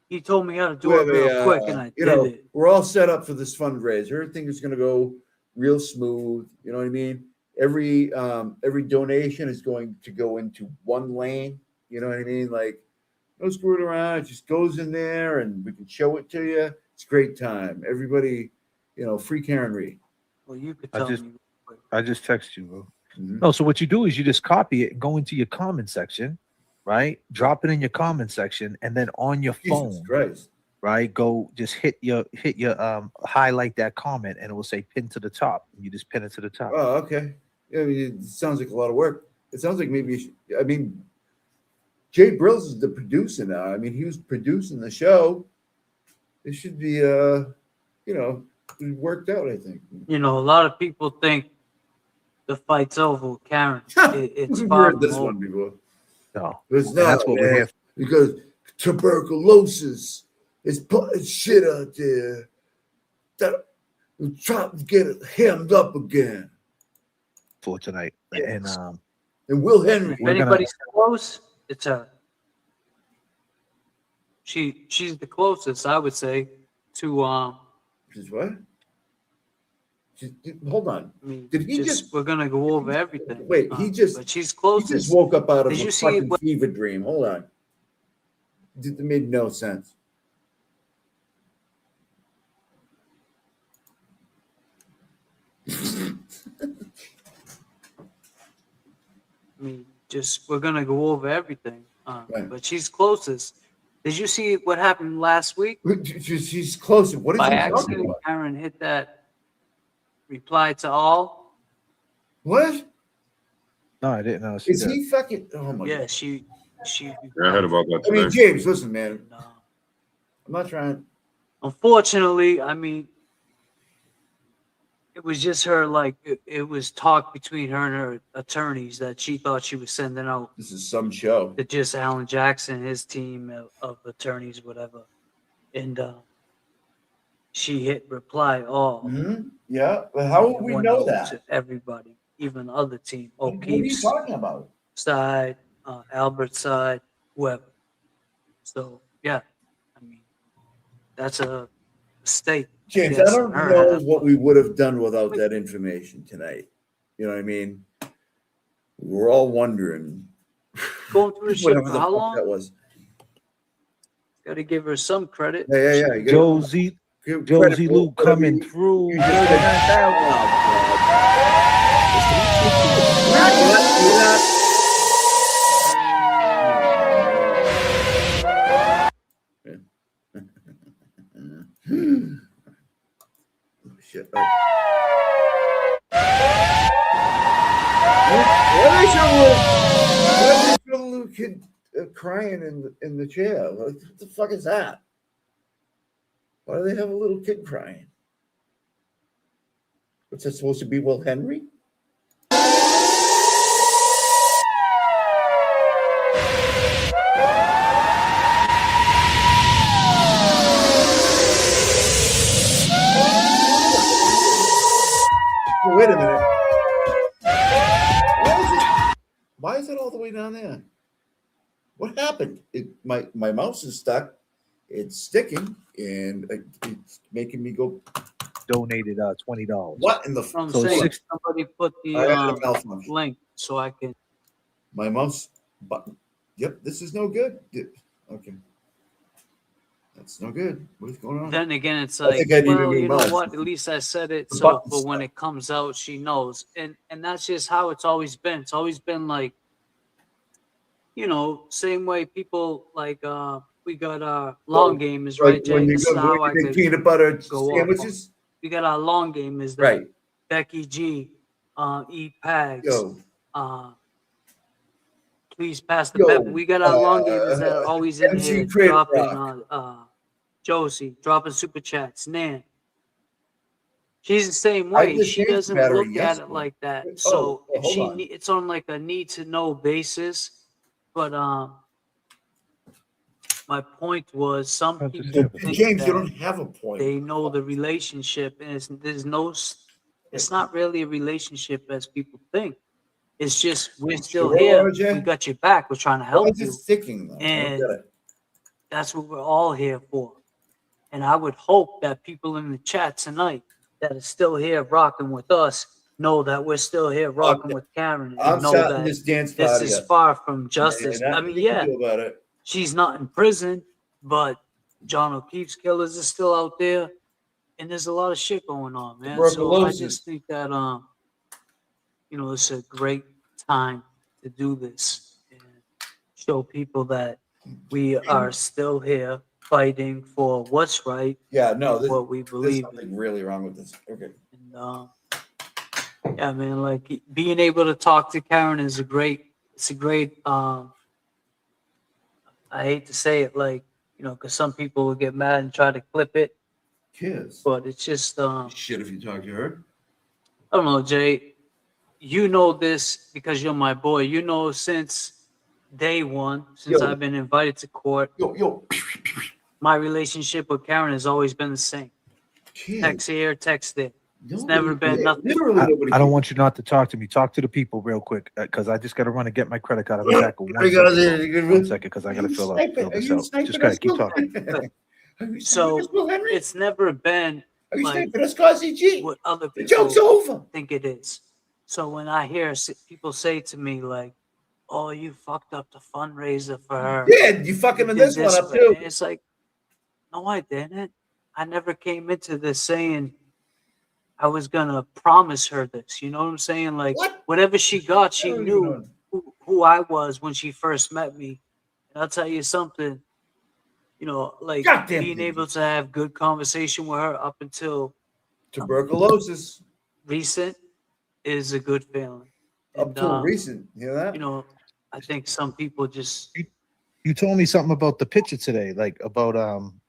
He told me how to do it real quick, and I did it. We're all set up for this fundraiser. Everything is going to go real smooth. You know what I mean? Every donation is going to go into one lane. You know what I mean? Like, no screwing around. It just goes in there, and we can show it to you. It's a great time. Everybody, you know, free Karen Reed. Well, you could tell me. I just text you, bro. No, so what you do is you just copy it, go into your comment section, right? Drop it in your comment section, and then on your phone, right? Go just hit your highlight that comment, and it will say pin to the top. And you just pin it to the top. Oh, okay. Yeah, I mean, it sounds like a lot of work. It sounds like maybe you should, I mean, Jay Brills is the producer now. I mean, he was producing the show. It should be, you know, it worked out, I think. You know, a lot of people think the fight's over with Karen. It's We've far heard this from one over. before. No, It's not, that's what we're man, here for. because tuberculosis is putting shit out there that we're trying to get it hemmed up again. For tonight, Yes. And Will Henry. If anybody's close, it's her. She's the closest, I would say, to She's what? Hold on. I mean, Did he just? we're gonna go over everything. Wait, he just. But she's He closest. just woke up out of Did a you see fucking what- fever dream. Hold on. It made no sense. I mean, we're gonna go over everything. But she's closest. Did you see what happened last week? She's close. What is By he talking accident, about? Karen hit that reply to all. What? No, I didn't know. Is he fucking? Oh my Yeah, god. she. Yeah, I heard about that I mean, today. James, listen, man. I'm not trying. Unfortunately, I mean, it was just her. Like it was talk between her and her attorneys that she thought she was sending out. This is some show. To just Alan Jackson, his team of attorneys, whatever, and she hit reply all. Mm-hmm. Yeah, but how would we Went know out that? to everybody, even the other team. What are you O'Keefe's talking about? side, Albert's side, whoever. So yeah, I mean, that's a mistake. James, Yes, I don't her know half. what we would have done without that information tonight. You know what I mean? We're all wondering. Going through the shit Whatever for the how fuck long? that was. Got to give her some credit. Yeah. You gotta Josie, give Josie credit for Lou whatever coming you- through. you just said. Shit. Why they show the little kid crying in the chair? What the fuck is that? Why do they have a little kid crying? What's that supposed to be, Will Henry? me down there? What happened? My mouse is stuck. It's sticking, and it's making me go. Donated $20. What in the? I'm So saying 60 somebody put I had a the malfunction. link so I can. My mouse button. Yep, this is no good. Okay. That's no good. What is going on? Then again, it's I like, think I need a well, new you know mouse. what? At least I said it. The So, button's but when it comes out, she knows, and that's just how it's always been. It's always been like, you know, same way people like we got our long game is right, Jay. When you This is go, how when I you make could peanut butter go off on. sandwiches, We got our long game is that right? Becky G, eat pags. Yo. Please pass the Yo, pepper. We got our long gamers that are always in MC here Crater dropping Rock. Josie, dropping super chats. Nan. She's the same I way. just She changed the doesn't battery look at it yesterday. like that. Oh, So if hold she on. it's on like a need to know basis. But my point was some people think James, you that don't have a point. they know the relationship, and it's not really a relationship as people think. It's just we're still Sure, here. RJ? We got your back. We're trying to help Why is you. it sticking though? I don't And get it. that's what we're all here for. And I would hope that people in the chat tonight that are still here rocking with us know that we're still here rocking with Karen, and I'm know sat in that this dance this party. is far from justice. And I mean, yeah, about it. she's not in prison, but John O'Keefe's killers are still out there, and there's a lot of shit going on, man. So I Tuberculosis. just think that you know, it's a great time to do this and show people that we are still here fighting for what's right. Yeah, no, and what we there's believe in. something really wrong with this. Okay. And yeah, man, like being able to talk to Karen is a great. I hate to say it, like, you know, because some people will get mad and try to clip it. Kids. But it's just shit if you talk to her. I don't know, Jay. You know this because you're my boy. You know since day one, since I've been invited to court. My relationship with Karen has always been the same. Text here, text there. It's never been nothing. I don't want you not to talk to me. Talk to the people real quick because I just got to run and get my credit card. I'll be back in 1 second because I got to fill this out. Just go ahead, keep talking. So it's never been like what other people joke's over. think it is. So when I hear people say to me like, "Oh, you fucked up the fundraiser for her," Yeah, you fucking in this one up too. It's like, no, I didn't. I never came into this saying I was gonna promise her this. You know what I'm saying? Like whatever she got, she knew who I was when she first met me. And I'll tell you something, you know, like being able to have good conversation with her up until tuberculosis recent is a good feeling. Up till recent, you know that? You know, I think some people just You told me something about the picture today, like about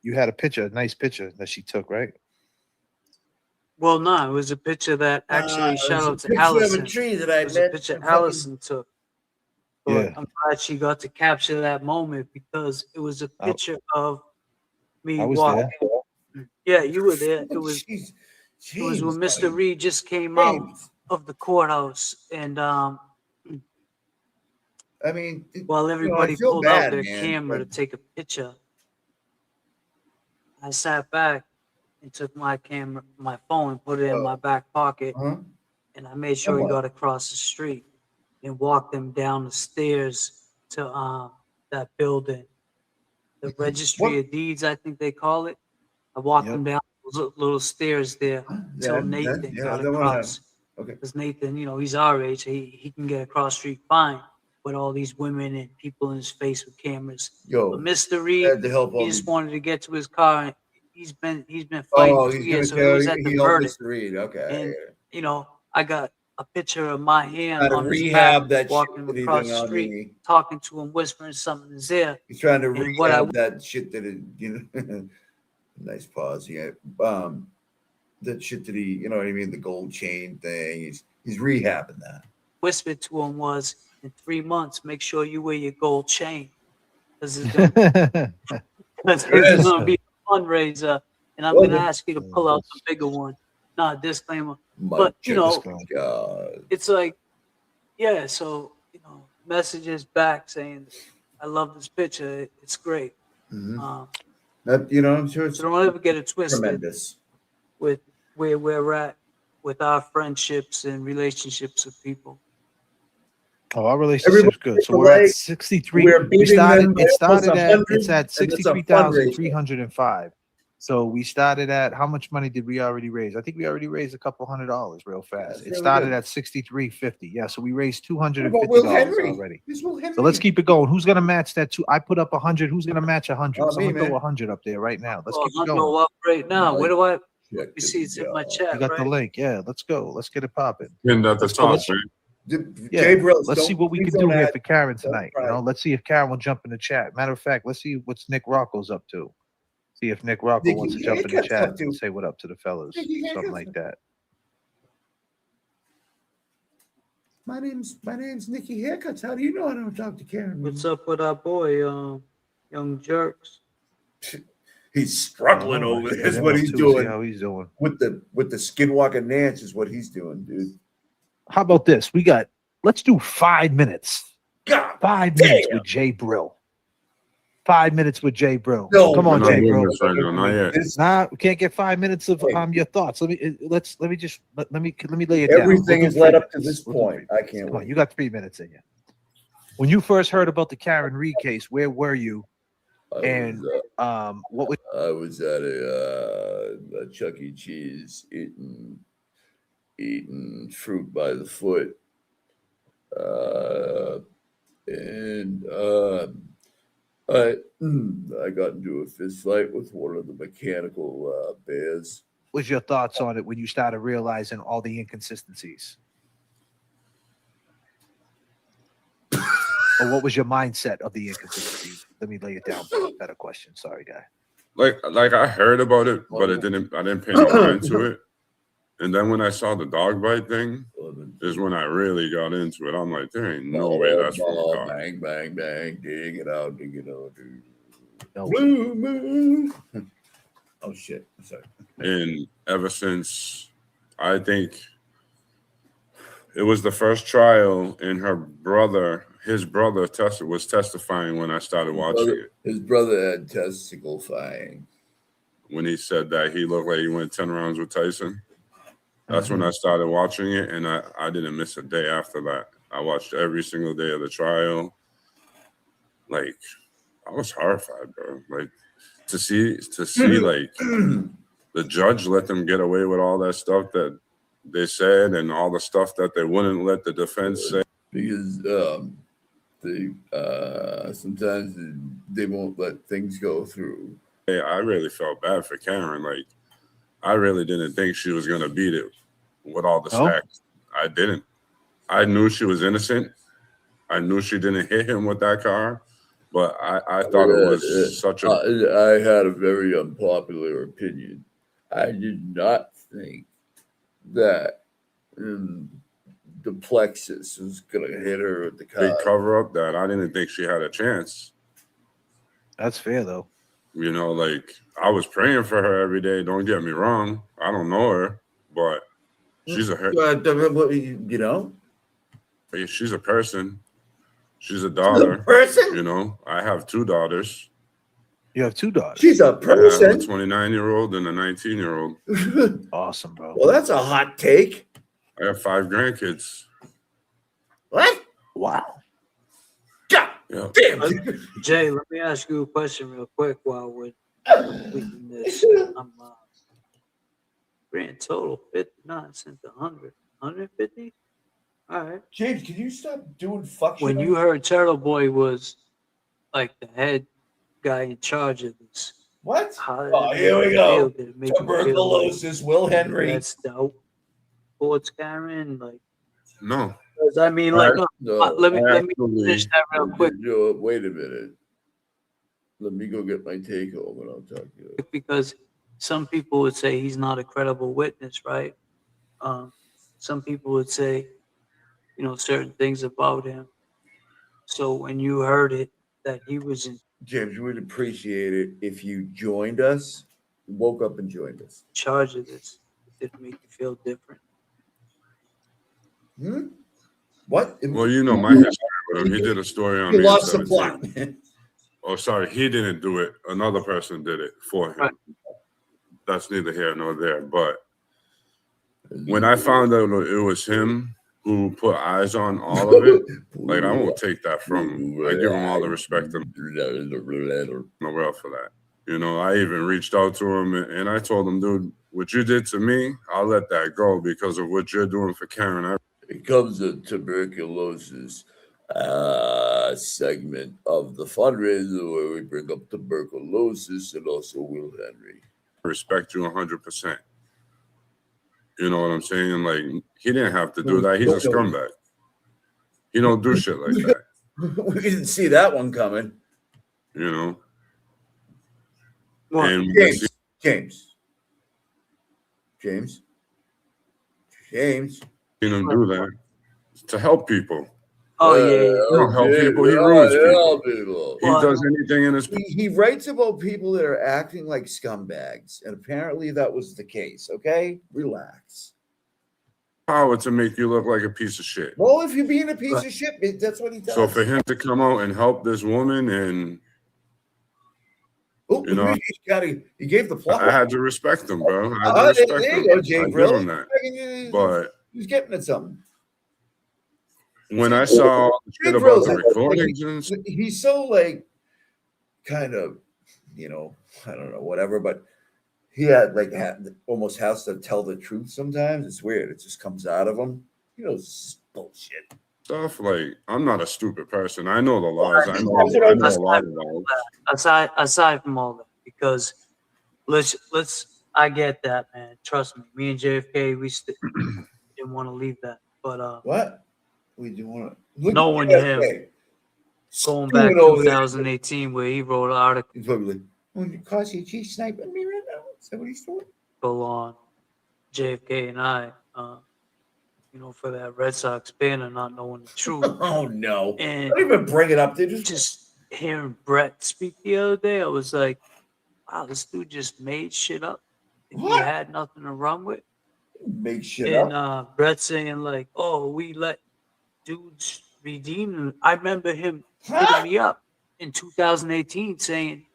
you had a picture, a nice picture that she took, right? well, no, it was a picture that actually shout out to Allison. It was a picture Allison took. But Yeah. I'm glad she got to capture that moment because it was a picture of me I was walking. there. Yeah, you were there. It was when Mr. Reed just came out of the courthouse, and I mean, while everybody feel pulled bad, out their man, camera but- to take a picture, I sat back and took my camera, my phone, put it in my back pocket, and I made sure he got across the street and walked them down the stairs to that building, the Registry of Deeds, I think they call it. I walked them down those little stairs there until Nathan got across. Okay. Because Nathan, you know, he's our age. He can get across the street fine with all these women and people in his face with cameras. Yo, but Mr. had Reed, to help he him. just wanted to get to his car. And he's been fighting Oh, for he's years, so gonna it was at he the helped verdict. Mr. Reed. Okay. And you know, I got a picture of my hand Trying to on his rehab back, that shit walking that he across done the on street, me. talking to him, whispering something in his ear. He's trying to And what I rehab that shit that it, you know. Nice pause. Yeah. That shit that he, you know what I mean, the gold chain thing. He's rehabbing that. whispered to him was, in 3 months, make sure you wear your gold chain. Because it's going to be a fundraiser, and I'm going to ask you to pull out the bigger one. Not disclaimer. But, you know, it's like, yeah, so, you know, messages back saying, "I love this picture. It's great." I'm sure it's so don't ever get it twisted. tremendous. With where we're at with our friendships and relationships with people. Oh, our relationship's good. So we're at 63. We're started. It's at 63,305. So we started at how much money did we already raise? I think we already raised a couple $100 real fast. It started at 63.50. Yeah, so we raised $250 already. So let's keep it going. Who's gonna match that? I put up 100. Who's gonna match 100? Someone throw 100 up there right now. Let's keep it going. Up right now. Where do I? You see, it's in my chat. You got the link. Yeah, let's go. Let's get it popping. And at the top, Yeah, let's see what we can do here for Karen tonight. You know, let's see if Karen will jump in the chat. Matter of fact, let's see what's Nick Rocco's up to. See if Nick Rocco wants to jump in the chat and say what up to the fellas, something like that. My name's Nicky Haircuts. How do you know I don't talk to Karen? What's up with our boy, Young Jerks? He's struggling over there. Is what he's doing. How he's doing with the Skinwalker Nance is what he's doing, dude. How about this? Let's do 5 minutes. 5 minutes with Jay Brill. 5 minutes with Jay Brill. No, come on, Jay Brill. We can't get 5 minutes of your thoughts. Let me lay it down. Everything is led up to this point. I can't wait. You got 3 minutes in you. When you first heard about the Karen Reed case, where were you? What was I was at a Chuck E. Cheese eating fruit by the foot, I got into a fist fight with one of the mechanical bears. What was your thoughts on it when you started realizing all the inconsistencies? Or what was your mindset of the inconsistencies? Let me lay it down. Better question. Sorry, guy. Like I heard about it, but I didn't pay no mind to it. And then when I saw the dog bite thing, is when I really got into it. I'm like, there ain't no way that's from a dog. Bang, bang, bang, dig it out, dude. No. Blue moon. Oh shit! I'm sorry. And ever since, I think it was the first trial, and his brother was testifying when I started watching it. His brother had testifying when he said that he looked like he went 10 rounds with Tyson. That's when I started watching it, and I didn't miss a day after that. I watched every single day of the trial. Like, I was horrified, bro. Like, to see like the judge let them get away with all that stuff that they said and all the stuff that they wouldn't let the defense say. Because they sometimes they won't let things go through. Hey, I really felt bad for Karen. Like, I really didn't think she was gonna beat it with all the stacks. I didn't. I knew she was innocent. I knew she didn't hit him with that car, but I thought it was such a. I had a very unpopular opinion. I did not think that the plexus was gonna hit her with the car. Big cover up that I didn't think she had a chance. That's fair though. You know, like I was praying for her every day. Don't get me wrong. I don't know her, but she's a you know, she's a person. She's a daughter. She's a person. You know, I have 2 daughters. You have 2 daughters. She's a person. I have a 29-year-old and a 19-year-old. Awesome, bro. Well, that's a hot take. I have 5 grandkids. What? Wow. Yeah. Damn. Jay, let me ask you a question real quick while we're completing this. I'm grand total 59 cents to 100. 150? All right. James, can you stop doing fuck shit? When you heard Turtle Boy was like the head guy in charge of this. What? Here we go. Tuberculosis, Will Henry. That's dope. What's Karen? Like, no. I mean, like, let me finish that real quick. Wait a minute. Let me go get my take home and I'll talk to you. Because some people would say he's not a credible witness, right? Some people would say, you know, certain things about him. So when you heard it, that he was in James, we would appreciate it if you joined us, woke up and joined us. Charge of this, did it make you feel different? What? Well, you know my history with him. He did a story on He me. lost the plot. Oh, sorry, he didn't do it. Another person did it for him. Right. That's neither here nor there. But when I found out it was him who put eyes on all of it, like I won't take that from him. I give him all the respect in the world for that. You know, I even reached out to him and I told him, dude, what you did to me, I'll let that go because of what you're doing for Karen. It comes to tuberculosis segment of the fundraiser where we bring up tuberculosis and also Will Henry. Respect you 100%. You know what I'm saying? Like, he didn't have to do that. He's a scumbag. He don't do shit like that. We didn't see that one coming. You know? What? And James. Seen him do that to help people. Oh yeah. He don't help people. He ruins people. He does anything in his. He writes about people that are acting like scumbags, and apparently that was the case. Okay, relax. Power to make you look like a piece of shit. Well, if you're being a piece of shit, that's what he does. So for him to come out and help this woman, and you know, he gave the plot. I had to respect him, bro. I had to respect there him. you go, Jay I give Brill. him that. But he's getting at something. When I saw shit about the recordings and stuff, he's so like kind of, you know, I don't know, whatever, but he almost has to tell the truth sometimes. It's weird. It just comes out of him. You know, it's bullshit. stuff like I'm not a stupid person. I know the laws. I know a lot of laws. Aside from all that, because let's I get that, man. Trust me. Me and JFK, we didn't want to leave that. But what? We do want to knowing him going back to 2018 where he wrote an article. He's probably like, cause you sniping me right now. Is that what he's doing? Go on JFK and I, you know, for that Red Sox banner, not knowing the truth. Oh no! And don't even bring it up. They just hearing Brett speak the other day, I was like, wow, this dude just made shit up. He had nothing to run with. Make shit up. And Brett saying like, oh, we let dudes redeem them. I remember him hitting me up in 2018 saying,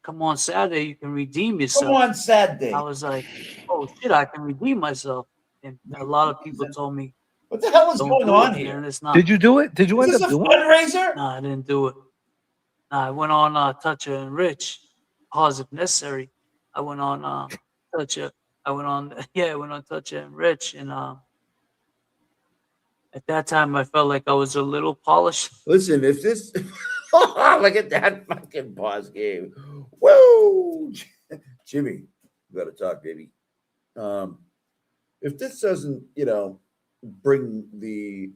come on Saturday, you can redeem yourself. Come on Saturday. I was like, oh shit, I can redeem myself. And a lot of people told me, what the hell is going on here? And it's not. Did you do it? Did you end up doing it? Fundraiser? No, I didn't do it. No, I went on Toucher and Rich. Pause if necessary. I went on Toucher. I went on Toucher and Rich, and at that time I felt like I was a little polished. Listen, if this look at that fucking pause game. Woo! Jimmy, we gotta talk, baby. If this doesn't, you know, bring the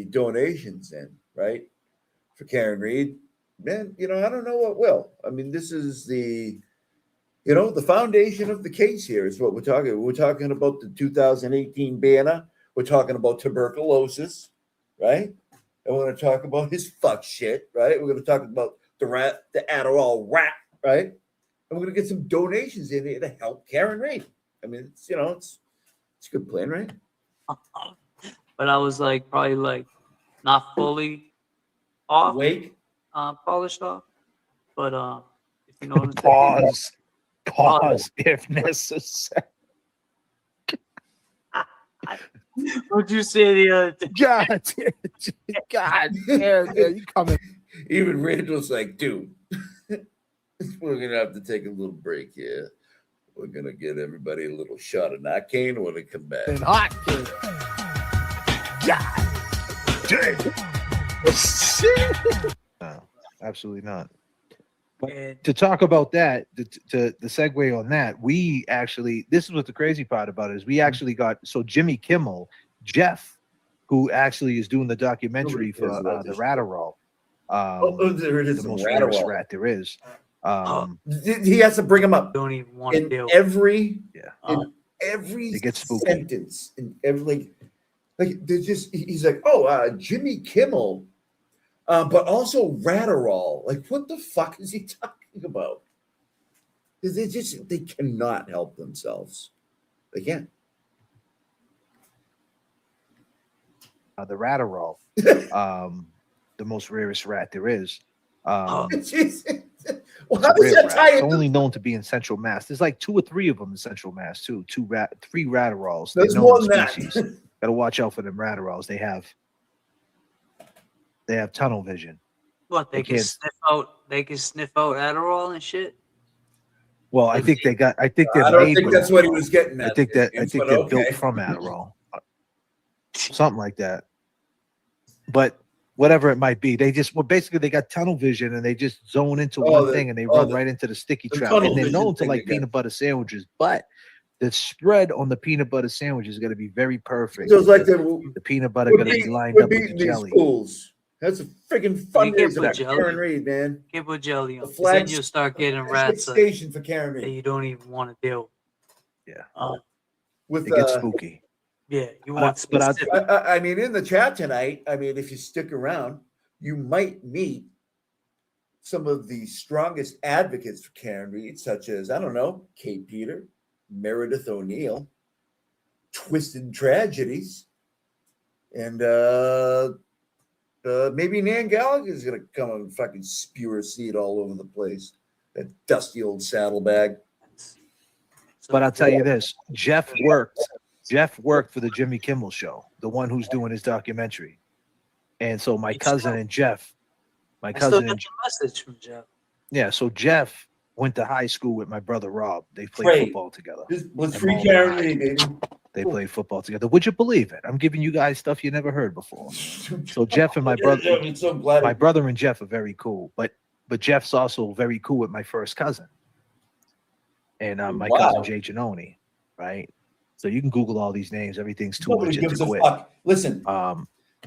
donations in, right, for Karen Reed, man, you know, I don't know what will. I mean, this is the, you know, the foundation of the case here is what we're talking. We're talking about the 2018 banner. We're talking about tuberculosis, right? And we're going to talk about his fuck shit, right? We're going to talk about the Adderall rat, right? And we're going to get some donations in here to help Karen Reed. I mean, it's, you know, it's a good plan, right? But I was like, probably like not fully off. Wake. Polished off. But if you know what I'm saying. Pause if necessary. What'd you say the other day? God damn, you coming. Even Randall's like, dude, we're gonna have to take a little break here. We're gonna get everybody a little shot of Narcan when they come back. And hot. No, absolutely not. But to talk about that, to the segue on that, we actually, this is what the crazy part about it is, we actually got, so Jimmy Kimmel, Jeff, who actually is doing the documentary for the Ratterall. There it is, the most Ratterall. rarest rat there is. He has to bring him up. Don't even want in to deal. every It gets spooky. sentence, in every like there's just he's like, oh, Jimmy Kimmel. But also Ratterall. Like, what the fuck is he talking about? Because they cannot help themselves. They can't. the Ratterall, the most rarest rat there is. Jesus. Well, It's how a does rare that rat. tie It's into? only known to be in Central Mass. There's like 2 or 3 of them in Central Mass too. 3 Ratteralls. There's They're more known than that. species. Gotta watch out for them Ratteralls. They have tunnel vision. What they can can't- sniff out? They can sniff out Adderall and shit. Well, I think they're I don't made think with that's what he Adderall. was getting at. I think James, they're but built okay. from Adderall, something like that. But whatever it might be, they basically got tunnel vision and they just zone into one thing and they run right into the sticky trap. And they're known to like peanut butter sandwiches, but the spread on the peanut butter sandwich is going to be very perfect. So it's like the peanut butter going to be lined up with the jelly. Fools. That's a freaking fundraiser for jelly. Karen Reed, man. Can't put jelly on. The 'Cause Then flag you'll start getting flag rats station for Karen that Reed. you don't even want to deal. Yeah. With It gets spooky. Yeah, you want but specific. I mean, in the chat tonight, I mean, if you stick around, you might meet some of the strongest advocates for Karen Reed, such as, I don't know, Kate Peter, Meredith O'Neill, Twisted Tragedies, and maybe Nan Gallagher is going to come and fucking spew her seed all over the place. That dusty old saddlebag. But I'll tell you this: Jeff worked for the Jimmy Kimmel Show, the one who's doing his documentary. And so my cousin and Jeff, I still get the message from Jeff. yeah. So Jeff went to high school with my brother Rob. They played Great. football together. Let's And free Mom Karen and I, Reed, baby. They played football together. Would you believe it? I'm giving you guys stuff you never heard before. So Jeff and my brother, I'm so glad. my brother and Jeff are very cool. But Jeff's also very cool with my first cousin. And my cousin Jay Giannone, right? So you can Google all these names. Everything's too Nobody much gives to a quit. fuck. Listen,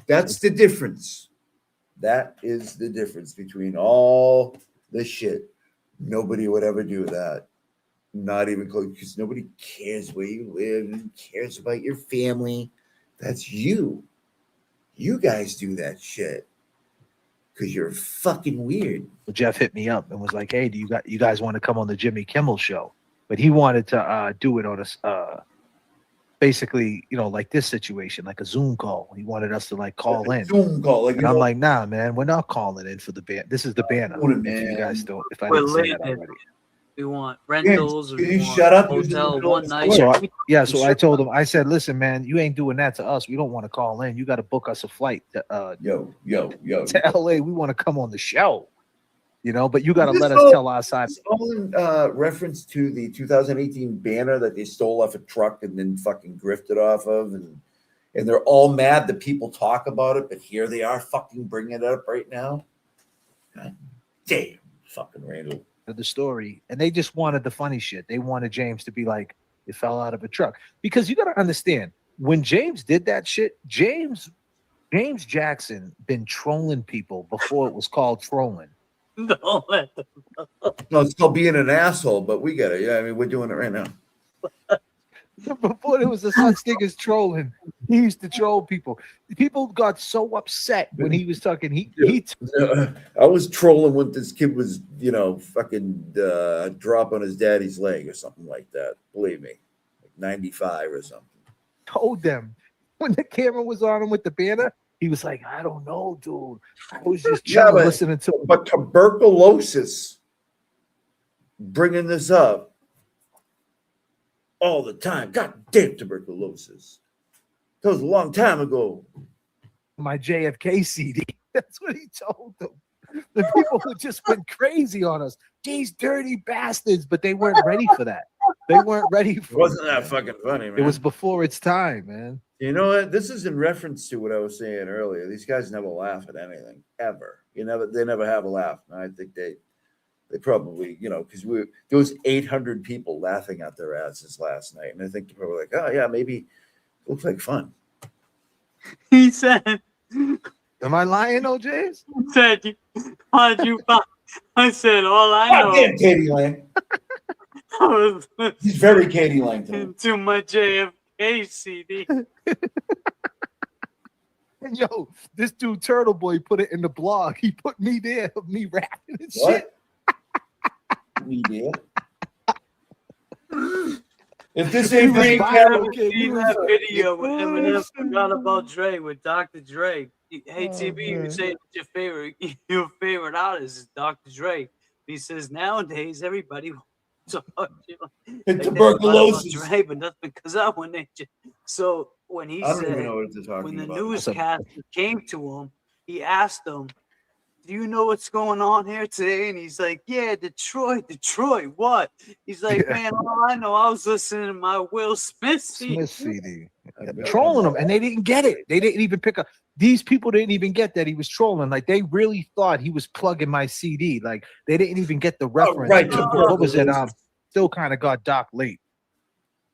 that's the difference. That is the difference between all the shit. Nobody would ever do that. Not even close, because nobody cares where you live and cares about your family. That's you. You guys do that shit because you're fucking weird. Jeff hit me up and was like, "Hey, you guys want to come on the Jimmy Kimmel Show?" But he wanted to do it on a basically, like this situation, like a Zoom call. He wanted us to like call in. Zoom call, like, and I'm like, "Nah, man, we're not calling in for the band. This is the banner." If you guys don't, if I We're didn't say lit. that already. We want rentals. Can We you want shut up? hotel one night. So I told him, I said, "Listen, man, you ain't doing that to us. We don't want to call in. You got to book us a flight to yo to LA. We want to come on the show, but you got to Is let this us all- tell our side." is this all in reference to the 2018 banner that they stole off a truck and then fucking grifted off of, and they're all mad that people talk about it, but here they are fucking bringing it up right now. God damn, fucking Randall. The story, and they just wanted the funny shit. They wanted James to be like, "It fell out of a truck," because you got to understand, when James did that shit, James Jackson been trolling people before it was called trolling. Don't let them know. No, it's called being an asshole, but we get it. Yeah, I mean, we're doing it right now. Before there was a such thing as trolling, he used to troll people. People got so upset when he was talking. I was trolling when this kid was, fucking drop on his daddy's leg or something like that. Believe me, like 95 or something. Told them when the camera was on him with the banner, he was like, "I don't know, dude. I was just chilling, listening to." But tuberculosis, bringing this up all the time. God damn tuberculosis. That was a long time ago. My JFK CD. That's what he told them. The people who just went crazy on us. These dirty bastards, but they weren't ready for that. They weren't ready for it. Wasn't that fucking funny, man? It was before its time, man. You know what? This is in reference to what I was saying earlier. These guys never laugh at anything, ever. They never have a laugh. And I think they probably, because there was 800 people laughing at their asses last night. And I think they were like, "Oh yeah, maybe it looks like fun." He said, "Am I lying, though, James?" He said, "How'd you find?" I said, "All I know." Damn, Katie Lang. He's very Katie Lang to me. Into my JFK CD. And yo, this dude Turtle Boy put it in the blog. He put me there, me rapping and shit. What? We did. If this ain't See free, that video with Eminem forgot about Dre with Dr. Dre. Hey TB, you say it's your favorite artist is Dr. Dre. He says nowadays everybody wants tuberculosis. Dre, but that's because I when they so when he I don't said even know what they're talking when the about. newscaster came to him, he asked him, do you know what's going on here today? And he's like, yeah, Detroit, what? He's like, man, all I know, I was listening to my Will Smith CD. Trolling them, and they didn't get it. They didn't even pick up. These people didn't even get that he was trolling. Like, they really thought he was plugging my CD. Like, they didn't even get the reference. right. What was it? Still kind of got Doc late.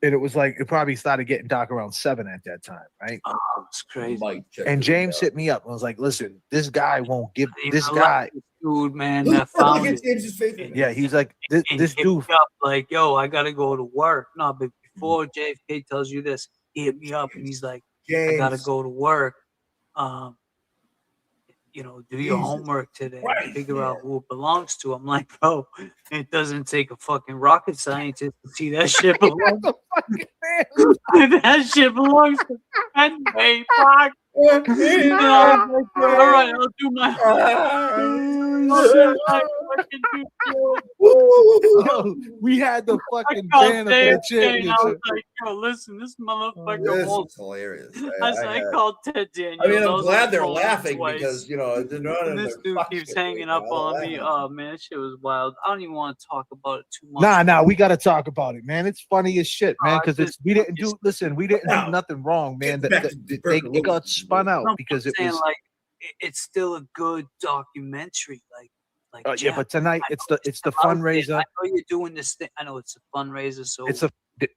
And it was like, it probably started getting Doc around 7 at that time, right? Oh, it's crazy. And James hit me up and was like, listen, this guy won't give this guy. Dude, man, that found it. Yeah, he's like, this dude. Up like, yo, I got to go to work. No, but before JFK tells you this, he hit me up and he's like, I got to go to work. Do your homework today. Figure out who it belongs to. I'm like, bro, it doesn't take a fucking rocket scientist to see that shit belongs. That shit belongs to Fenway Park. All right, I'll do my. We had the fucking banner for the championship. I was like, yo, listen, this motherfucker. This is hilarious. I called Ted Daniels. I mean, I'm glad they're laughing because they're not. And this dude keeps hanging up on me. Oh man, that shit was wild. I don't even want to talk about it too much. Nah, we got to talk about it, man. It's funny as shit, man. Because we didn't do nothing wrong, man. They got spun out because it was like it's still a good documentary. Yeah, but tonight it's the fundraiser. I know you're doing this thing. I know it's a fundraiser. So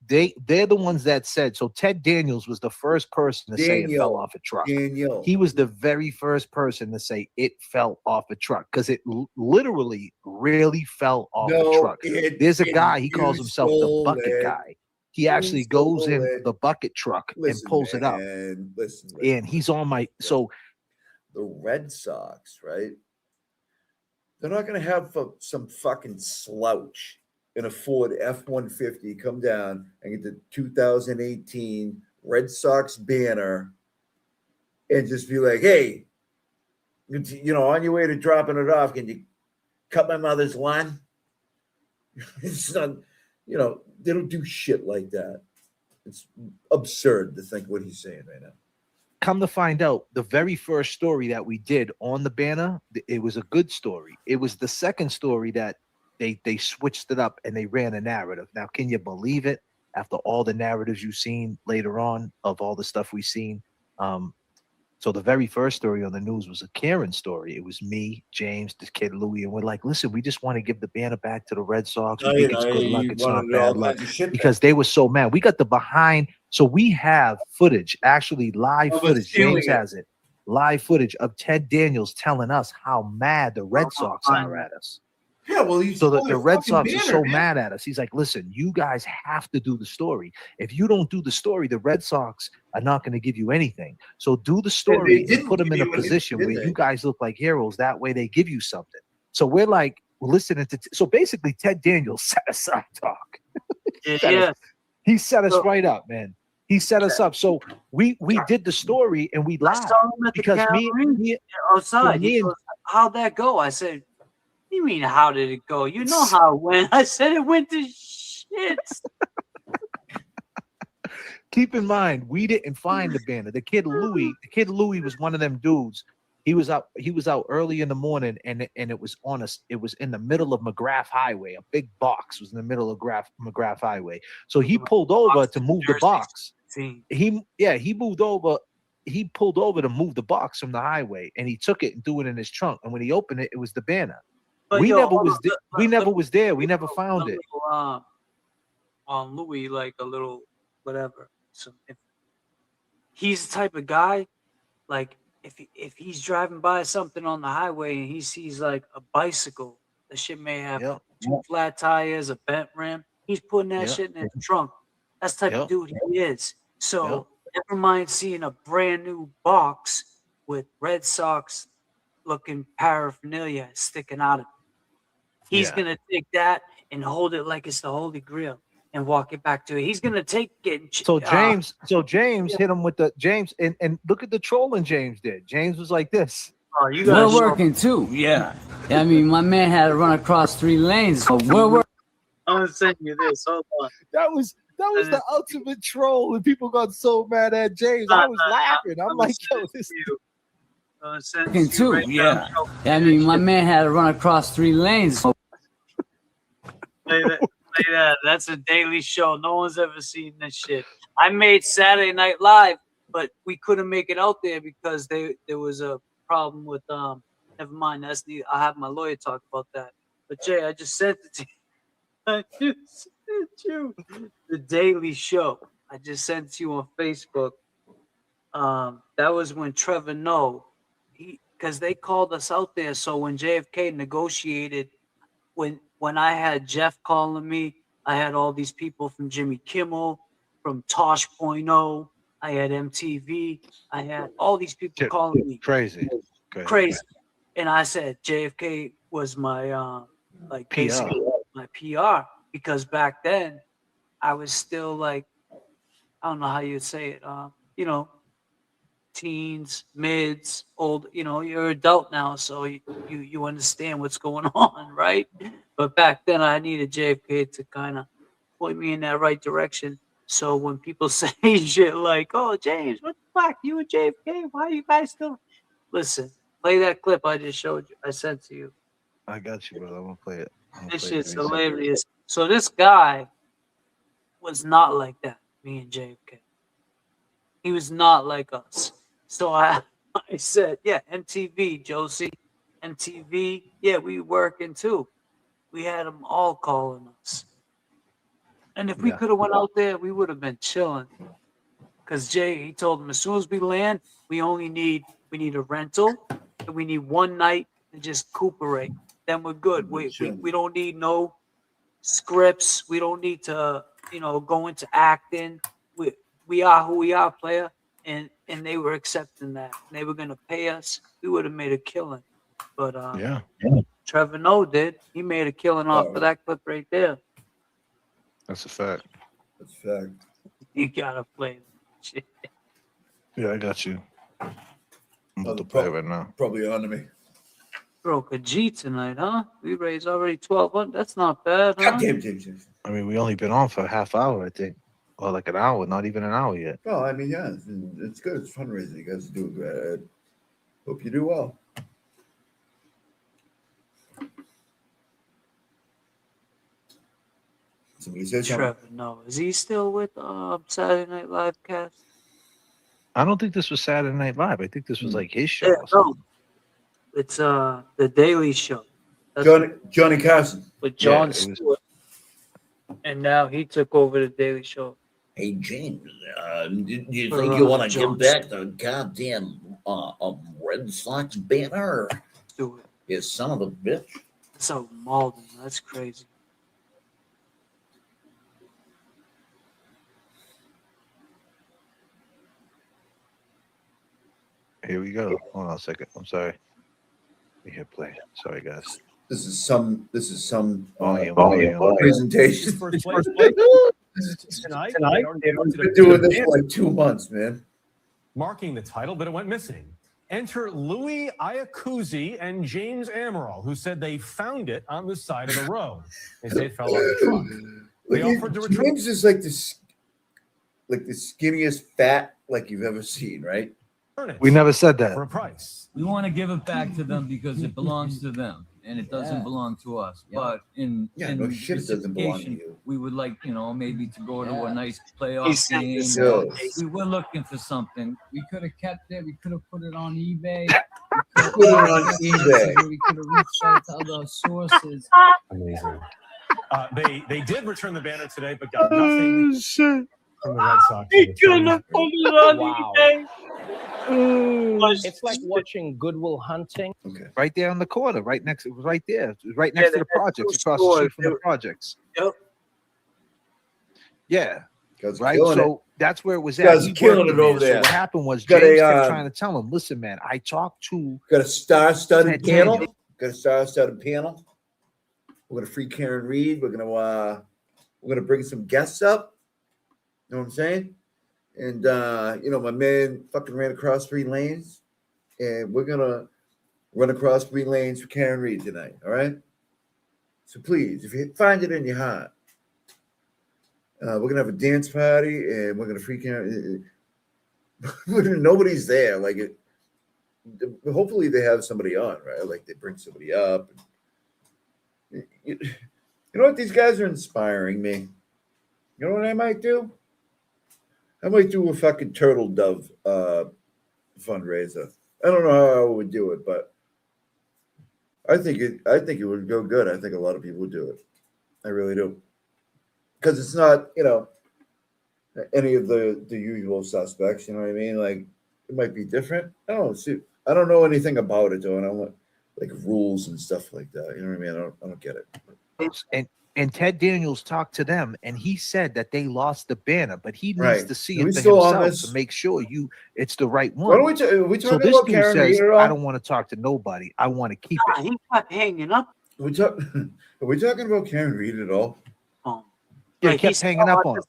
they're the ones that said. So Ted Daniels was the first person to say it fell off a truck. He was the very first person to say it fell off a truck because it literally really fell off a truck. There's a guy, he calls himself the bucket guy. He actually goes in the bucket truck and pulls it up. And he's on my the Red Sox, right? They're not going to have some fucking slouch in a Ford F-150 come down and get the 2018 Red Sox banner and just be like, hey, on your way to dropping it off, can you cut my mother's lawn? It's not, they don't do shit like that. It's absurd to think what he's saying right now. Come to find out, the very first story that we did on the banner, it was a good story. It was the second story that they switched it up and they ran a narrative. Now, can you believe it? After all the narratives you've seen later on of all the stuff we've seen. So the very first story on the news was a Karen story. It was me, James, this kid Louie, and we're like, listen, we just want to give the banner back to the Red Sox. We think it's good luck. It's not bad luck. Because they were so mad. We got the behind. So we have footage, actually live footage. James has it. Live footage of Ted Daniels telling us how mad the Red Sox are at us. Yeah, well, so the Red Sox are so mad at us. He's like, listen, you guys have to do the story. If you don't do the story, the Red Sox are not going to give you anything. So do the story and put them in a position where you guys look like heroes. That way they give you something. So we're like listening to. So basically, Ted Daniels set us up, Doc. He set us right up, man. He set us up. So we did the story and we laughed because me outside. He goes, how'd that go? I said, you mean how did it go? You know how it went. I said it went to shit. Keep in mind, we didn't find the banner. The kid Louie was one of them dudes. He was out early in the morning and it was it was in the middle of McGrath Highway. A big box was in the middle of McGrath Highway. So he pulled over to move the box. He moved over. He pulled over to move the box from the highway and he took it and threw it in his trunk. And when he opened it, it was the banner. We never was there. We never found it. On Louis, like a little whatever. So if he's the type of guy, like if he's driving by something on the highway and he sees like a bicycle, the shit may have 2 flat tires, a bent rim. He's putting that shit in his trunk. That's the type of dude he is. So never mind seeing a brand new box with Red Sox looking paraphernalia sticking out of it. He's gonna take that and hold it like it's the Holy Grail. and walk it back to it. He's gonna take it. So James hit him with the James and look at the trolling James did. James was like this. Oh, you guys we're working too. Yeah. I mean, my man had to run across 3 lanes. So we're I'm gonna send you this. Hold on. That was the ultimate troll, and people got so mad at James. I was laughing. I'm like, yo, this. working too. Yeah. I mean, my man had to run across 3 lanes. So Play that. That's a daily show. No one's ever seen this shit. I made Saturday Night Live, but we couldn't make it out there because there was a problem with never mind. I'll have my lawyer talk about that. But Jay, I just sent it to you. I just sent you the Daily Show. I just sent it to you on Facebook. That was when Trevor Noah, because they called us out there. So when JFK negotiated, when I had Jeff calling me, I had all these people from Jimmy Kimmel, from Tosh.0, I had MTV, I had all these people calling me. Crazy. And I said JFK was my like basically my PR, because back then I was still like, I don't know how you'd say it, you know, teens, mids, old, you know, you're an adult now, so you understand what's going on, right? But back then I needed JFK to kind of point me in that right direction. So when people say shit like, oh, James, what the fuck, you and JFK, why are you guys still? Listen, play that clip I just showed you, I sent to you. I got you, brother. I'm gonna play it. This shit's hilarious. So this guy was not like that, me and JFK. He was not like us. So I said, yeah, MTV, Josie, MTV, yeah, we working too. We had them all calling us. And if we could have went out there, we would have been chilling. Because Jay, he told them, as soon as we land, we need a rental, and we need one night to just recuperate. Then we're good. We don't need no scripts. We don't need to, you know, go into acting. We are who we are, player. And they were accepting that. They were gonna pay us. We would have made a killing. But Trevor Noah did. He made a killing off of that clip right there. That's a fact. That's a fact. You gotta play that shit. Yeah, I got you. I'm about to play it right now. Probably on to me. Broke a G tonight, huh? We raised already 1,200. That's not bad, huh? Goddamn, I mean, we only been on for a half hour, I think. Or like an hour, not even an hour yet. Well, I mean, yeah, it's good. It's fundraising. You guys do good. I hope you do well. Somebody said something. Trevor Noah. Is he still with Saturday Night Live cast? I don't think this was Saturday Night Live. I think this was like his show. No. It's the Daily Show. Johnny Carson. With Jon Stewart. And now he took over the Daily Show. Hey, James, do you think you want to give back the goddamn Red Sox banner? Do it. You son of a bitch. So Malden, that's crazy. Here we go. Hold on a second. I'm sorry. We hit play. Sorry, guys. This is some volume. presentation. Tonight, We've been doing this for like 2 months, man. marking the title, but it went missing. Enter Louis Iacuzzi and James Amaral, who said they found it on the side of the road. They say it fell off the truck. They offered to retrieve. James is like the skinniest fat like you've ever seen, right? We never said that. For a price. We want to give it back to them because it belongs to them and it doesn't belong to us. Yeah. But in no shit doesn't belong to you. We would like, maybe to go to a nice playoff game. We were looking for something. We could have kept it. We could have put it on eBay. Put it on eBay. We could have reached out to other sources. Amazing. They did return the banner today, but got nothing from the Red Sox. He couldn't have put it on eBay. It's like watching Goodwill Hunting. Okay. Right there on the corner, right next. It was right there. It was right next to the projects, across the street from the projects. Yep. Yeah. Right. killing So it. that's where it was Guys at. killing it over there. So what happened was Got James a, kept trying to tell him, "Listen, man, I talked to Got a star-studded Titanic. panel. Got a star-studded panel. We're gonna free Karen Reed. We're gonna We're gonna bring some guests up. You know what I'm saying? And my man fucking ran across 3 lanes, and we're gonna run across 3 lanes for Karen Reed tonight. All right. So please, if you find it in your heart, we're gonna have a dance party, and we're gonna freak out. Nobody's there. Like it. Hopefully they have somebody on, right? Like they bring somebody up. You know what? These guys are inspiring me. You know what I might do? I might do a fucking turtle dove fundraiser. I don't know how I would do it, but I think it would go good. I think a lot of people would do it. I really do. Because it's not, any of the usual suspects, you know what I mean? Like it might be different. I don't know. See, I don't know anything about it though, and I want like rules and stuff like that. You know what I mean? I don't get it. And Ted Daniels talked to them, and he said that they lost the banner, but he needs to see it for still on himself this? to make sure it's the right one. What are we So talking this about dude Karen says, Reed at all? I don't want to talk to nobody. I want to keep it. He kept hanging up. Are we talking about Karen Reed at all? Yeah, Like he kept hanging up on him.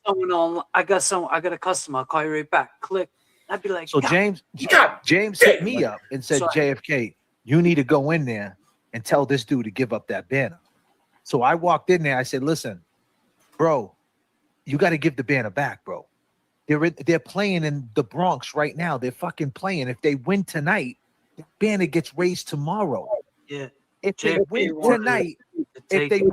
I got a customer. I'll call you right back. Click. I'd be like, So God, James hit me up and said, Sorry. JFK, you need to go in there and tell this dude to give up that banner. So I walked in there. I said, listen, bro, you got to give the banner back, bro. They're playing in the Bronx right now. They're fucking playing. If they win tonight, the banner gets raised tomorrow. Yeah. If they JFK win wanted tonight, to take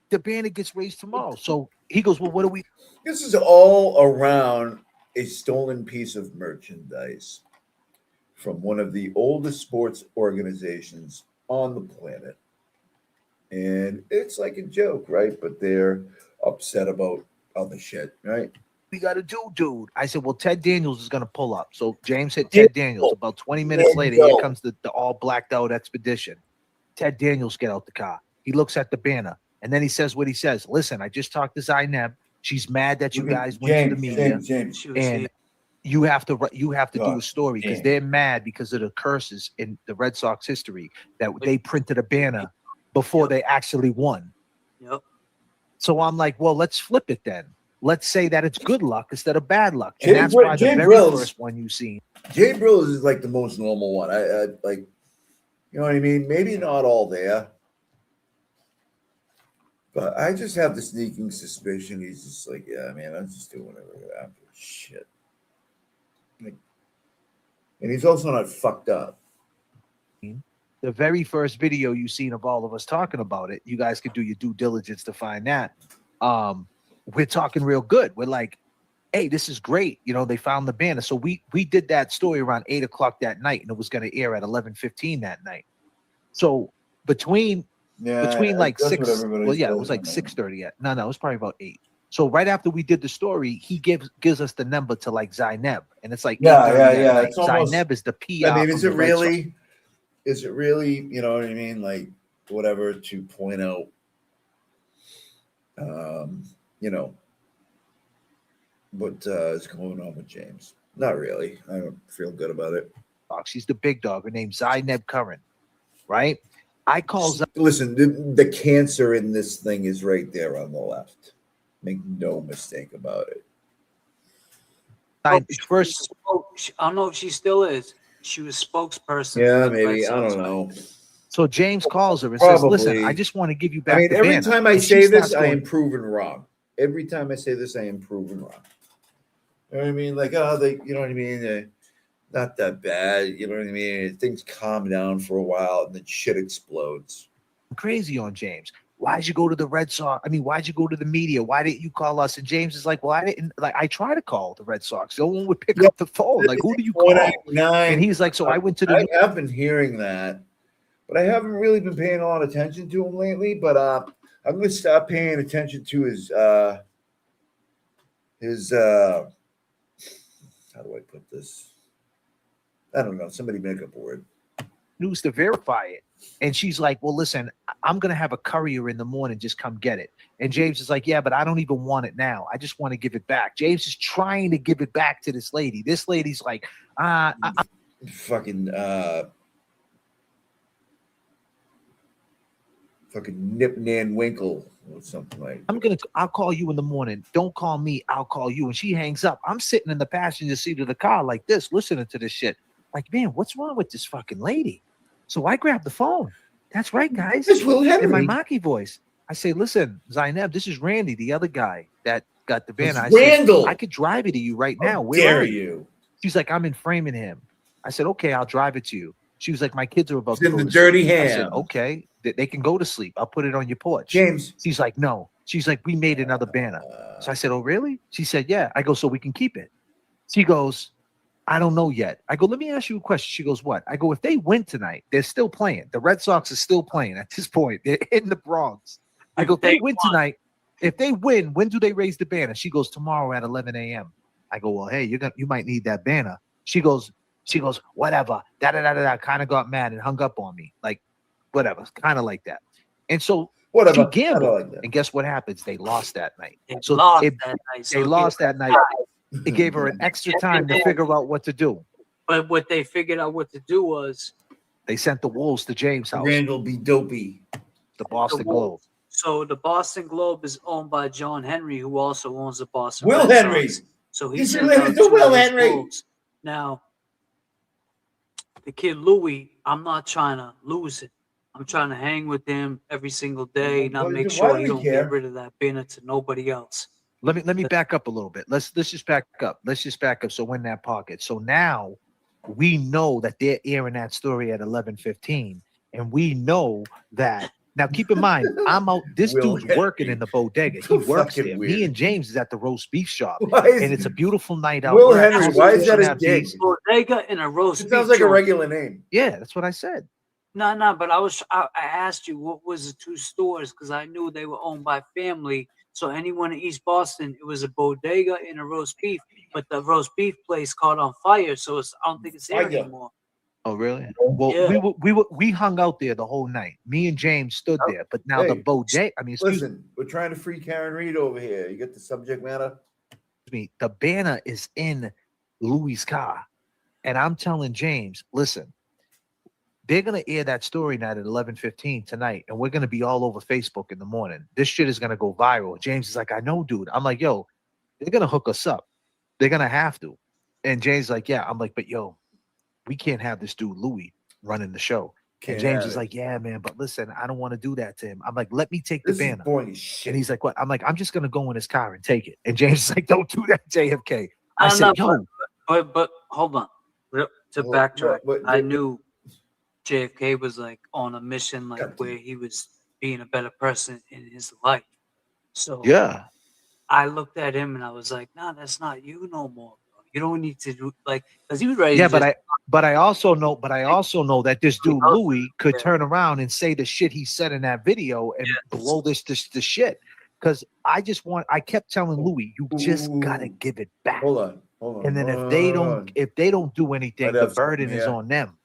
the banner gets raised tomorrow. So he goes, well, what do we? This is all around a stolen piece of merchandise from one of the oldest sports organizations on the planet. And it's like a joke, right? But they're upset about other shit, right? We got to do, dude. I said, well, Ted Daniels is going to pull up. So James hit Ted Daniels. About 20 minutes later, here comes the all blacked out expedition. Ted Daniels get out the car. He looks at the banner, and then he says what he says. Listen, I just talked to Zainab. She's mad that you guys went to the media, and you have to do a story because they're mad because of the curses in the Red Sox history that they printed a banner before they actually won. Yep. So I'm like, well, let's flip it then. Let's say that it's good luck instead of bad luck. And that's probably the very first one you've seen. Jay Brills is like the most normal one. I like, you know what I mean? Maybe not all there. But I just have the sneaking suspicion he's just like, yeah, man, I'm just doing whatever I have to. Shit. Like, and he's also not fucked up. The very first video you've seen of all of us talking about it, you guys could do your due diligence to find that. We're talking real good. We're like, hey, this is great. You know, they found the banner. So we did that story around 8 o'clock that night, and it was going to air at 11:15 that night. So between like 6, well, yeah, it was like 6:30. No, it was probably about 8. So right after we did the story, he gives us the number to like Zainab, and it's like yeah. It's almost, Zainab is the PR. I mean, is it really? You know what I mean? Like whatever to point out, you know, what is going on with James? Not really. I don't feel good about it. She's the big dog. Her name's Zainab Curran, right? I call. Listen, the cancer in this thing is right there on the left. Make no mistake about it. I don't know if she still is. She was spokesperson. Yeah, maybe. I don't know. So James calls her and says, listen, I just want to give you back. I mean, the every banner. time I And say she this, starts I going, am proven wrong. Every time I say this, I am proven wrong. You know what I mean? Like, you know what I mean? Not that bad. You know what I mean? Things calm down for a while and then shit explodes. crazy on James. Why'd you go to the Red Sox? I mean, why'd you go to the media? Why didn't you call us? And James is like, well, I didn't. Like, I tried to call the Red Sox. No one would pick up the phone. Like, who do you call? And he's like, so I went to the. I have been hearing that, but I haven't really been paying a lot of attention to him lately. But I'm going to stop paying attention to his how do I put this? I don't know. Somebody make up a word. News to verify it. And she's like, well, listen, I'm going to have a courier in the morning. Just come get it. And James is like, yeah, but I don't even want it now. I just want to give it back. James is trying to give it back to this lady. This lady's like, fucking Nip Nan Winkle, Or something like I'll call you in the morning. Don't call me. I'll call you. And she hangs up. I'm sitting in the passenger seat of the car like this, listening to this shit. Like, man, what's wrong with this fucking lady? So I grab the phone. That's right, guys. It's Will Henry. In my Maki voice. I say, listen, Zainab, this is Randy, the other guy that got the banner. I Randall. said, I could drive it to you right now. Where dare are you? She's like, I'm in Framingham. I said, okay, I'll drive it to you. She was like, my kids are about It's to in go the to dirty sleep. I ham. said, okay, they can go to sleep. I'll put it on your porch. James. She's like, no. She's like, we made another banner. So I said, oh, really? She said, yeah. I go, so we can keep it. She goes, I don't know yet. I go, let me ask you a question. She goes, what? I go, if they win tonight, they're still playing. The Red Sox are still playing at this point. They're in the Bronx. I go, if they win tonight, if they win, when do they raise the banner? She goes, tomorrow at 11 a.m. I go, well, hey, you might need that banner. She goes, whatever. Kind of got mad and hung up on me. Like, whatever. Kind of like that. And so whatever. She gambled. Like that. And guess what happens? They lost that night. They So lost it, that night. they lost that night. It gave her an extra time to figure out what to do. But what they figured out what to do was They sent the Wolves to James' house. Randall be dopey. The Boston Globe. So the Boston Globe is owned by John Henry, who also owns the Boston Will Red Henry. Sox. So He's sent related out to two Will of his Henry. Wolves. Now, the kid Louis, I'm not trying to lose it. I'm trying to hang with him every single day, not make sure he don't get rid of that banner to nobody else. Let me back up a little bit. Let's just back up. Let's just back up. So we're in that pocket. So now we know that they're airing that story at 11:15, and we know that. Now keep in mind, I'm out. This dude's working in the bodega. He works there. Me and James is at the roast beef shop, and it's a beautiful night out. Will Henry, why is that his gig? Bodega in a roast It beef sounds like a joint. regular name. Yeah, that's what I said. No, but I asked you what was the two stores because I knew they were owned by family. So anyone in East Boston, it was a bodega and a roast beef, but the roast beef place caught on fire, so I don't think it's there anymore. Oh, really? Well, Yeah. we hung out there the whole night. Me and James stood there, but now the Hey, bodega. I mean, excuse Listen, we're trying to free Karen Reed over here. You get the subject matter? me. The banner is in Louis' car, and I'm telling James, listen. They're gonna air that story night at 11:15 tonight, and we're gonna be all over Facebook in the morning. This shit is gonna go viral. James is like, I know, dude. I'm like, yo, they're gonna hook us up. They're gonna have to. And James is like, yeah. I'm like, but yo, we can't have this dude Louis running the show. Can't And James have is it. like, yeah, man, but listen, I don't want to do that to him. I'm like, let me take the This is banner. boring as shit. And he's like, what? I'm like, I'm just gonna go in his car and take it. And James is like, don't do that, JFK. I No, said, no, yo, but hold on. To backtrack, I knew JFK was like on a mission, like where he was being a better person in his life. So yeah. I looked at him and I was like, nah, that's not you no more. Bro. You don't need to do like because he was ready. Yeah, to but I also know that this dude Louis could turn around and say the shit he said in that video and blow this shit. Because I kept telling Louis, you just gotta give it back. Hold on. And then if they don't do anything, the burden is on them.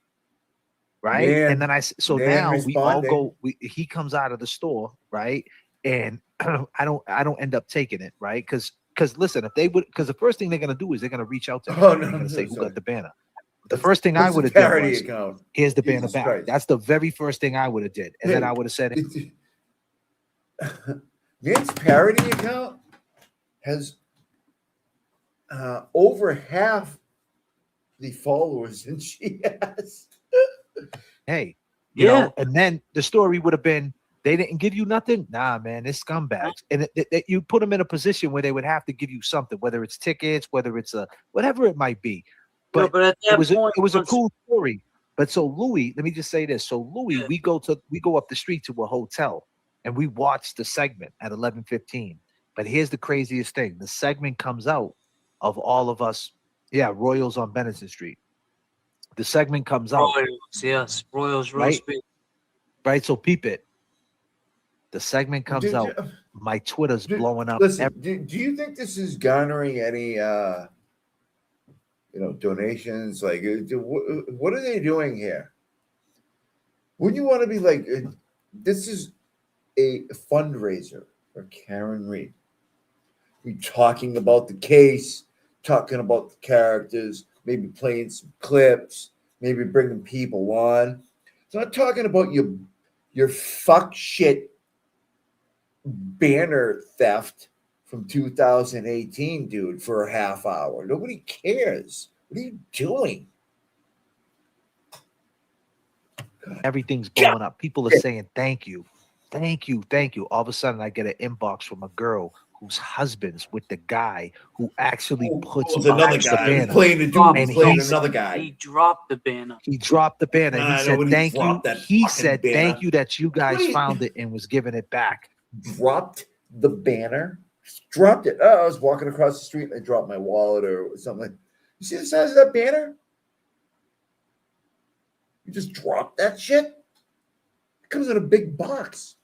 Right. Man, and then so man now we all responding. go, he comes out of the store, right? And I don't end up taking it, right? Because listen, because the first thing they're gonna do is they're gonna reach out to me. Oh, They're no, gonna say, who sorry. got the banner? The first thing I It's a would have done parody was, account. here's the Jesus banner back. Christ. That's the very first thing I would have did. And then Hey, I would have said, Man's parody account has over half the followers than she has. hey, you know, and then the story would have been, they didn't give you nothing. Nah, man, it's scumbags. And you put them in a position where they would have to give you something, whether it's tickets, whether it's whatever it might be. But, but at that it was a once- cool story. But so Louis, let me just say this. So Louis, we go up the street to a hotel and we watch the segment at 11:15. But here's the craziest thing. The segment comes out of all of us. Yeah, Royals on Benson Street. The segment comes out. Royals, yes, Royals Right? roast beef. Right. So peep it. The segment comes Did out. you- My Twitter's blowing up. Listen, do you think this is garnering any donations? Like, what are they doing here? Wouldn't you want to be like, this is a fundraiser for Karen Reed? We talking about the case, talking about the characters, maybe playing some clips, maybe bringing people on. It's not talking about your fuck shit banner theft from 2018, dude, for a half hour. Nobody cares. What are you doing? Everything's blowing up. People are saying thank you, thank you, thank you. All of a sudden, I get an inbox from a girl whose husband's with the guy who actually puts another the guy banner. playing the dude, and playing another guy. He dropped the banner. He dropped the banner. Nah, He said thank you. He said banner. thank you that you guys found it and was giving it back. Dropped the banner. Dropped it. Oh, I was walking across the street and I dropped my wallet or something. You see the size of that banner? You just dropped that shit? It comes in a big box.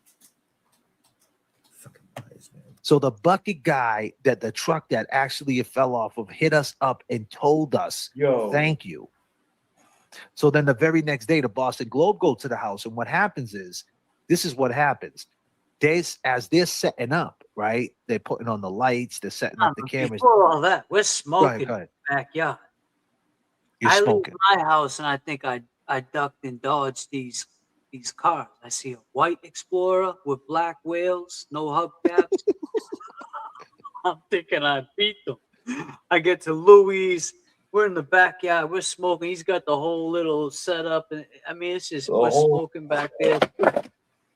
So the bucket guy that the truck that actually fell off of hit us up and told us, thank you. So then the very next day, the Boston Globe go to the house. And what happens is, this is what happens. As they're setting up, right? They're putting on the lights. They're setting up the cameras. Before all that, we're smoking go ahead. in the backyard. You're I smoking. leave my house and I think I ducked and dodged these cars. I see a white Explorer with black wheels, no hubcaps. I'm thinking I beat them. I get to Louis. We're in the backyard. We're smoking. He's got the whole little setup. And I mean, it's just we're smoking back there.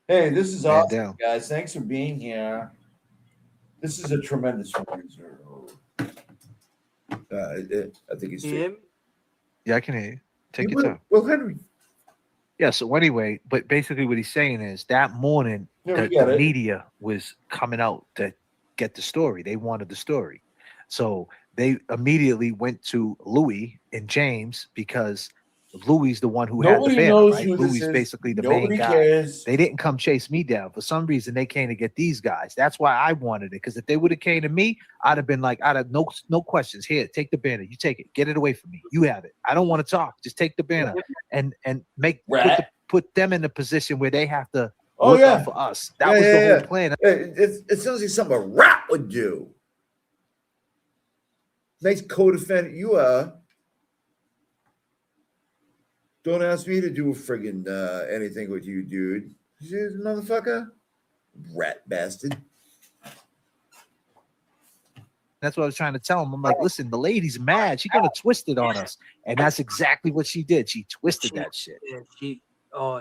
Hey, this is awesome, guys. Thanks for being here. This is a tremendous fundraiser. I think it's Yeah, I can hear you. Take your time. Well, Henry. Yeah, so anyway, but basically what he's saying is that morning, the media was coming out to get the story. They wanted the story. So they immediately went to Louis and James because Louis is the one who had the banner, right? Louis is basically the main guy. They didn't come chase me down. For some reason, they came to get these guys. That's why I wanted it. Because if they would have came to me, I'd have been like, I'd have no questions. Here, take the banner. You take it. Get it away from me. You have it. I don't want to talk. Just take the banner and make put them in a position where they have to look out for us. That was the whole plan. It sounds like something a rat would do. Nice co-defendant you are. Don't ask me to do a friggin' anything with you, dude. You see this motherfucker? Rat bastard. That's what I was trying to tell him. I'm like, listen, the lady's mad. She's gonna twist it on us. And that's exactly what she did. She twisted that shit. Yeah,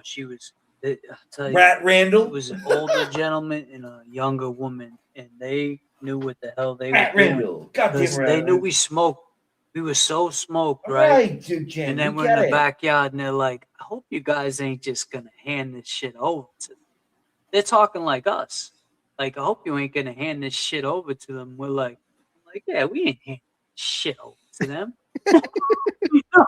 she was. I'll tell you, Rat Randall. It was an older gentleman and a younger woman, and they knew what the hell they Rat were doing. Randall. Goddamn They Rat knew we smoked. We were so smoked, right? Jim, and then we're in the backyard, and they're like, "I hope you guys ain't just gonna hand this shit over to them." They're talking like us. Like, I hope you ain't gonna hand this shit over to them. We're like, yeah, we ain't handing shit over to them.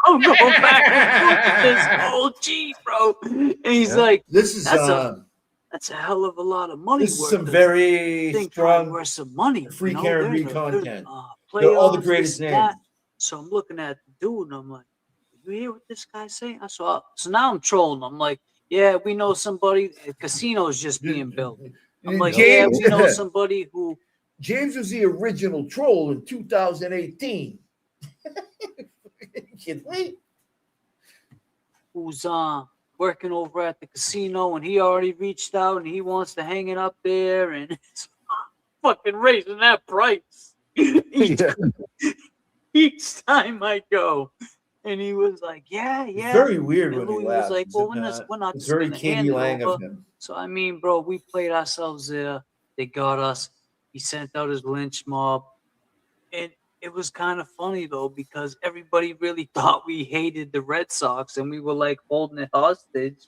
I'm going back to this old G, bro. And he's like, this is that's a hell of a lot of money. This is some very strong, worth some money. free Caribbean content. They're Playoffs, all the greatest this, names. that. So I'm looking at the dude and I'm like, you hear what this guy's saying? So now I'm trolling. I'm like, yeah, we know somebody. A casino's just being built. I'm like, James, yeah, we know somebody who. James was the original troll in 2018. Kidding me? Who's working over at the casino and he already reached out and he wants to hang it up there and it's fucking raising that price each time I go. And he was like, yeah. Very weird and when he Louis was laughs. like, well, we're not It's just very gonna Katie hand it Lang over. of him. So I mean, bro, we played ourselves there. They got us. He sent out his lynch mob. And it was kind of funny though, because everybody really thought we hated the Red Sox and we were like holding it hostage.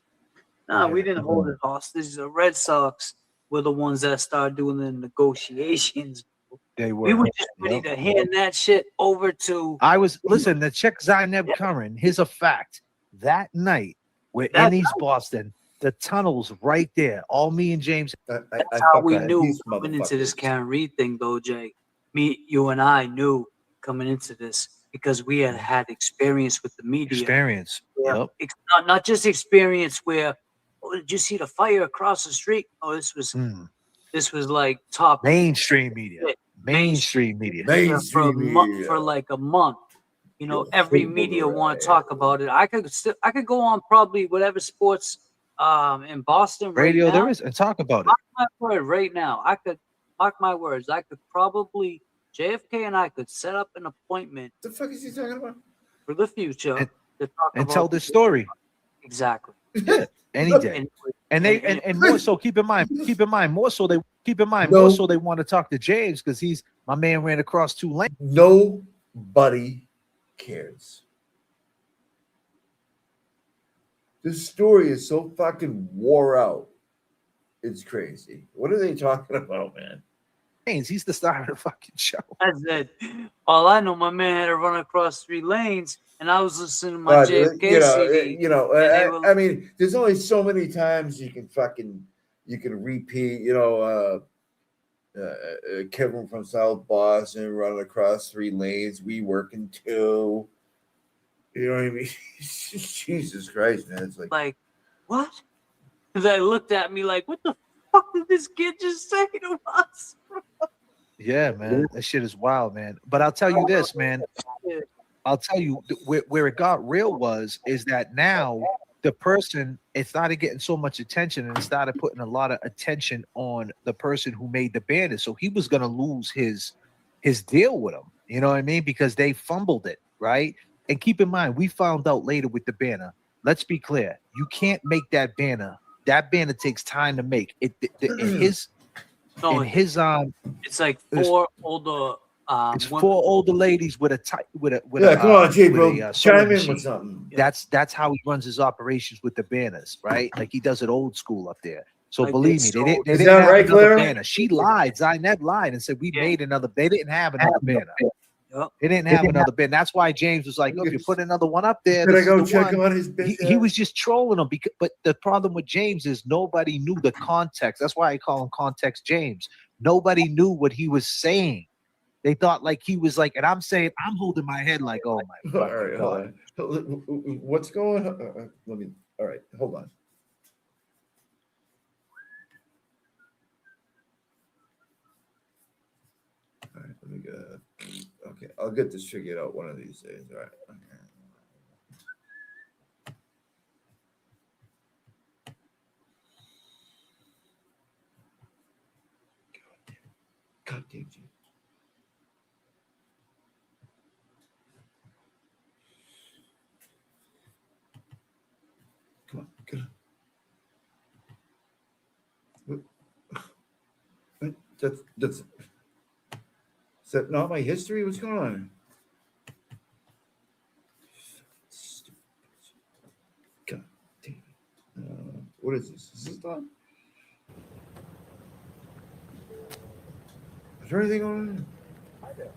No, we didn't hold it hostage. The Red Sox were the ones that started doing the negotiations. They were. We were just ready to hand that shit over to. Listen, the Czech Zainab Curran, here's a fact. That night, we're in East Boston, the tunnel's right there. All me and James. That's how we knew coming into this Karen Reed thing, though, Jay. You and I knew coming into this because we had experience with the media. Experience. Yeah. Yep. Not just experience where, did you see the fire across the street? Oh, this was like top mainstream media. Mainstream media. For like a month. You know, every media want to talk about it. I could go on probably whatever sports in Boston radio right now. there is and talk about it. my word, right now, I could mark my words. I could probably JFK and I could set up an appointment. The fuck is he talking about? For the future to talk and about tell this story. Exactly. Yeah, any day. And more so, keep in mind, more so they want to talk to James because my man ran across 2 lanes. Nobody cares. This story is so fucking wore out. It's crazy. What are they talking about, man? He's the star of the fucking show. I said, all I know, my man had to run across 3 lanes, and I was listening to my JFK CD. I mean, there's only so many times you can repeat, Kevin from South Boston running across 3 lanes, we working 2. You know what I mean? Jesus Christ, man. It's like what? Because I looked at me like, what the fuck did this kid just say to us? Yeah, man. That shit is wild, man. But I'll tell you this, man. I'll tell you where it got real is that now the person, it started getting so much attention and it started putting a lot of attention on the person who made the banner. So he was going to lose his deal with him. You know what I mean? Because they fumbled it, right? And keep in mind, we found out later with the banner. Let's be clear. You can't make that banner. That banner takes time to make. It's like 4 older it's 4 older ladies with a come on, Jay, bro, chime in machine. with something. That's how he runs his operations with the banners, right? Like he does it old school up there. So Like believe they me, they Is didn't that have right, another Clara? banner. She lied. Zaynab lied and said we made another. They didn't have another banner. They didn't have another banner. That's why James was like, "Look, you put another one up there." Should I This go is the check one. on his bitch He ass? was just trolling him but the problem with James is nobody knew the context. That's why I call him Context James. Nobody knew what he was saying. They thought like he was like, and I'm saying, I'm holding my head like, oh my All right, God. hold on. What's going on? All right, hold on. All right, let me go. Okay, I'll get this figured out one of these days. All right. Okay. God damn you. Come on, get on. That's is that not my history? What's going on? God damn it. What is this? Is this done? Is there anything on it?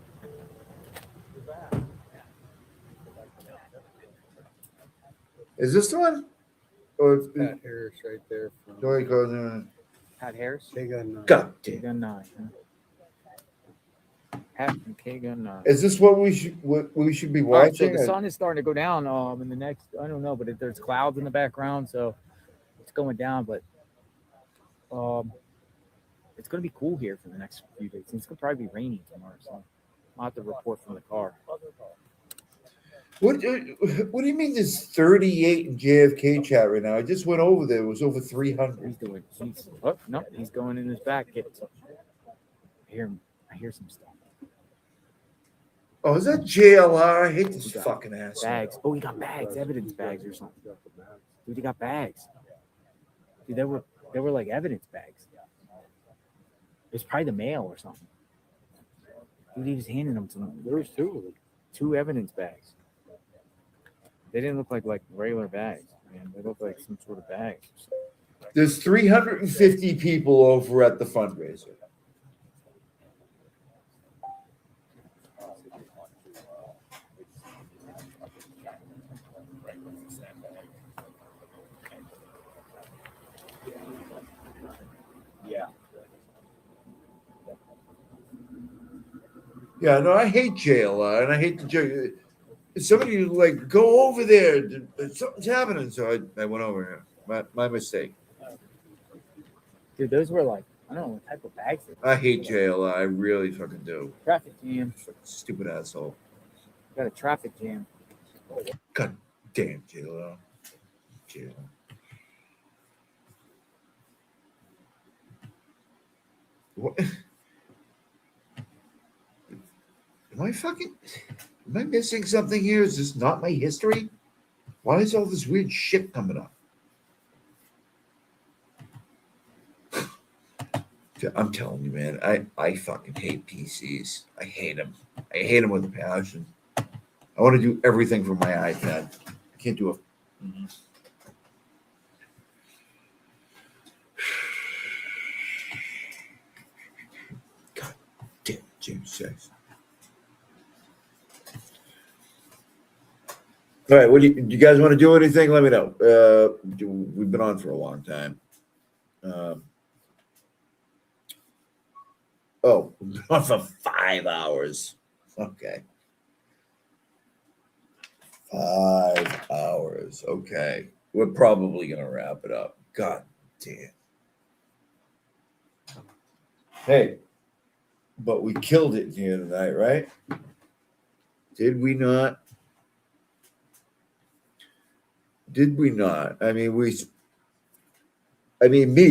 Is this the one? Or Pat Harris right there. Joey goes in. Pat Harris? K-Gun 9. God damn. K-Gun 9. Pat from K-Gun 9. Is this what we should be All right, watching? so the sun is starting to go down in the next, I don't know, but there's clouds in the background, so it's going down, but it's going to be cool here for the next few days. It's going to probably be raining tomorrow, so I'll have to report from the car. What do you mean there's 38 in JFK chat right now? I just went over there. It was over 300. He's going in his back. Getting something. I hear some stuff. Oh, is that JLR? I hate this fucking ass. Bags. Oh, he got bags, evidence bags or something. Dude, he got bags. Dude, they were like evidence bags. It's probably the mail or something. Dude, he was handing them to them. There was 2 evidence bags. They didn't look like regular bags, man. They looked like some sort of bags. There's 350 people over at the fundraiser. Yeah, no, I hate JLR and I hate the joke. Somebody like go over there. Something's happening, so I went over here. My mistake. Dude, those were like, I don't know what type of bags. I hate JLR. I really fucking do. Traffic jam. Stupid asshole. Got a traffic jam. God damn JLR. What? Am I missing something here? Is this not my history? Why is all this weird shit coming up? I'm telling you, man, I fucking hate PCs. I hate them. I hate them with a passion. I want to do everything from my iPad. I can't do it. God damn, James 6. All right, do you guys want to do anything? Let me know. We've been on for a long time. We've been on for 5 hours. Okay. 5 hours. Okay. We're probably going to wrap it up. God damn. Hey, but we killed it here tonight, right? Did we not? Did we not? I mean, me,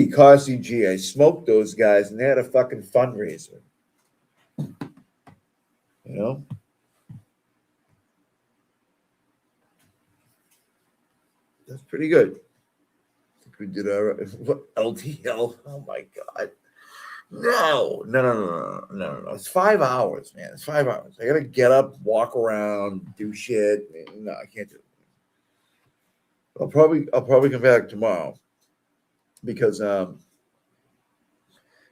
Carsey G, I smoked those guys and they had a fucking fundraiser. You know? That's pretty good. I think we did our LTL. Oh my God. No. It's 5 hours, man. It's 5 hours. I gotta get up, walk around, do shit. No, I can't do it. I'll probably come back tomorrow because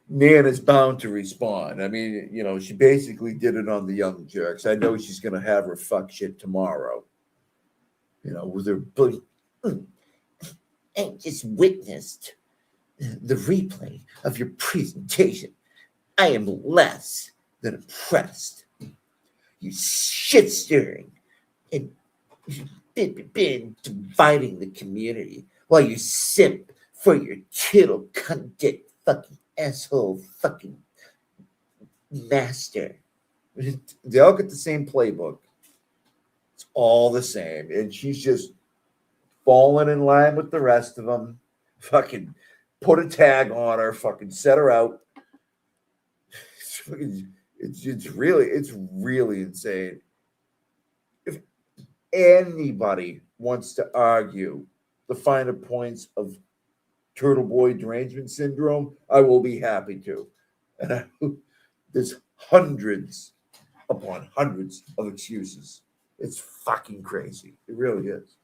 Nan is bound to respond. I mean, you know, she basically did it on the Young Jerks. I know she's gonna have her fuck shit tomorrow. You know, with her bully. I just witnessed the replay of your presentation. I am less than impressed. You shit stirring and been dividing the community while you sip for your tittle cunt dick fucking asshole fucking master. They all get the same playbook. It's all the same. And she's just falling in line with the rest of them. Fucking put a tag on her, fucking set her out. It's really insane. If anybody wants to argue the finer points of Turtle Boy derangement syndrome, I will be happy to. And there's hundreds upon hundreds of excuses. It's fucking crazy. It really is.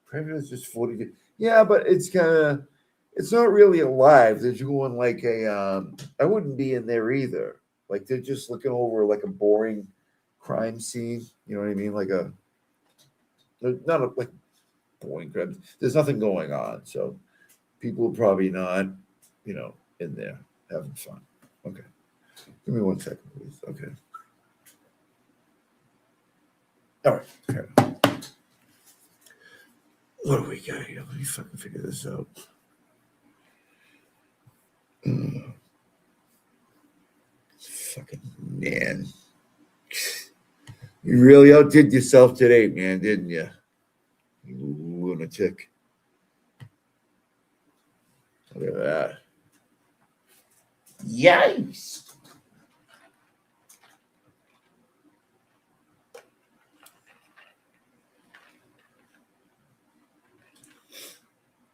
Predator's just 40. Yeah, but it's not really alive. They're doing like I wouldn't be in there either. Like they're just looking over like a boring crime scene. You know what I mean? Like like boring crime. There's nothing going on. So people are probably not, you know, in there having fun. Okay. Give me 1 second, please. Okay. All right. Okay. What do we got here? Let me fucking figure this out. Fucking man. You really outdid yourself today, man, didn't you? You lunatic. Look at that. Yikes.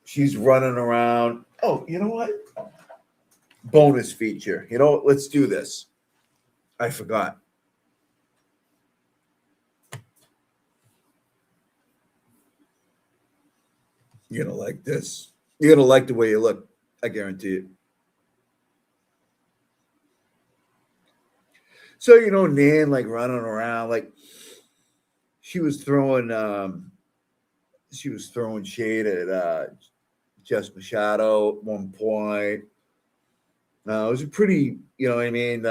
She's running around. Oh, you know what? Bonus feature. You know what? Let's do this. I forgot. You're going to like this. You're going to like the way you look. I guarantee it. So, you know, Nan, like running around, like she was throwing shade at Jess Machado at one point. It was a pretty, you know what I mean,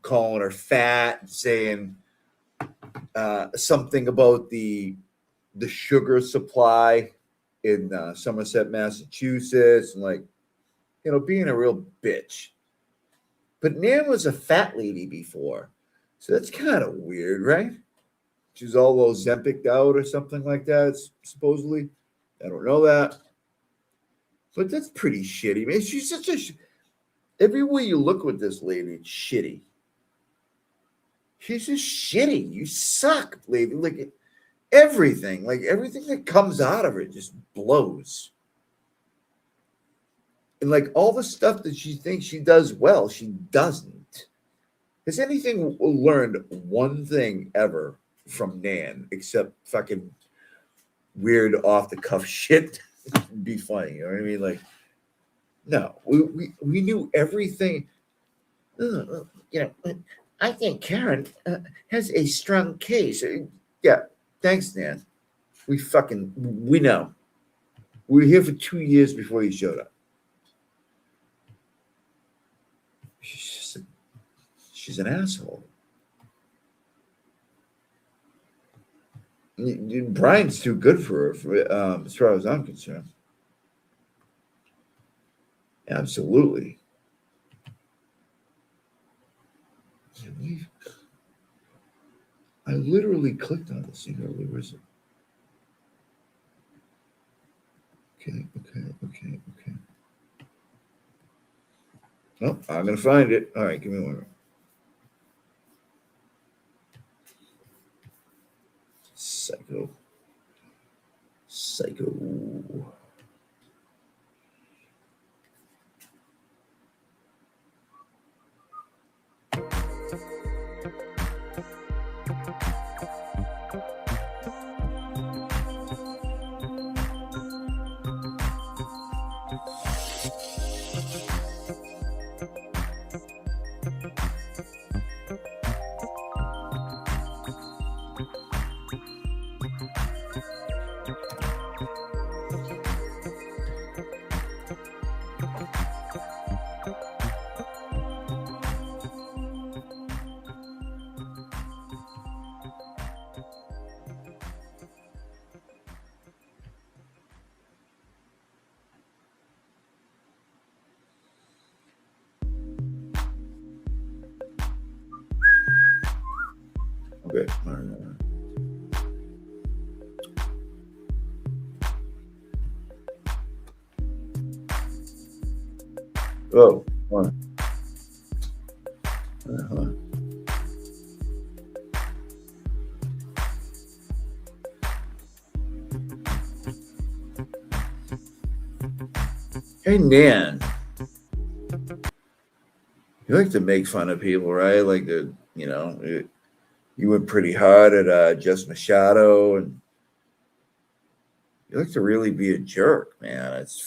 calling her fat, saying something about the sugar supply in Somerset, Massachusetts, and like, you know, being a real bitch. But Nan was a fat lady before, so that's kind of weird, right? She's all Ozempic out or something like that, supposedly. I don't know that. But that's pretty shitty, man. She's such a... everywhere you look with this lady, it's shitty. She's just shitty. You suck, lady. Like everything that comes out of her just blows. And like all the stuff that she thinks she does well, she doesn't. Has anything learned one thing ever from Nan except fucking weird off the cuff shit? Be funny, you know what I mean? Like, no, we knew everything. You know, I think Karen has a strong case. Yeah, thanks, Nan. We know. We were here for 2 years before you showed up. She's an asshole. Brian's too good for her, as far as I'm concerned. Absolutely. I literally clicked on this thing earlier. Where is it? Okay. Oh, I'm going to find it. All right, give me one minute. Psycho. Okay. All right. Oh, all right. Hey, Nan. You like to make fun of people, right? Like you went pretty hard at Just Machado, and you like to really be a jerk, man. It's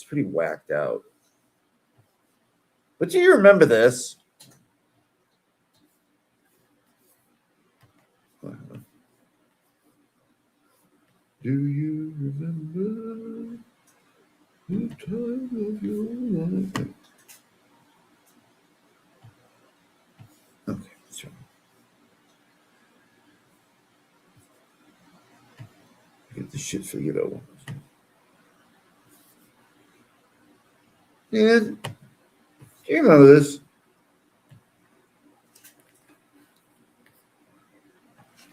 pretty whacked out. But do you remember this? Do you remember the time of your life? Okay, that's right. Get this shit figured out. And do you remember this?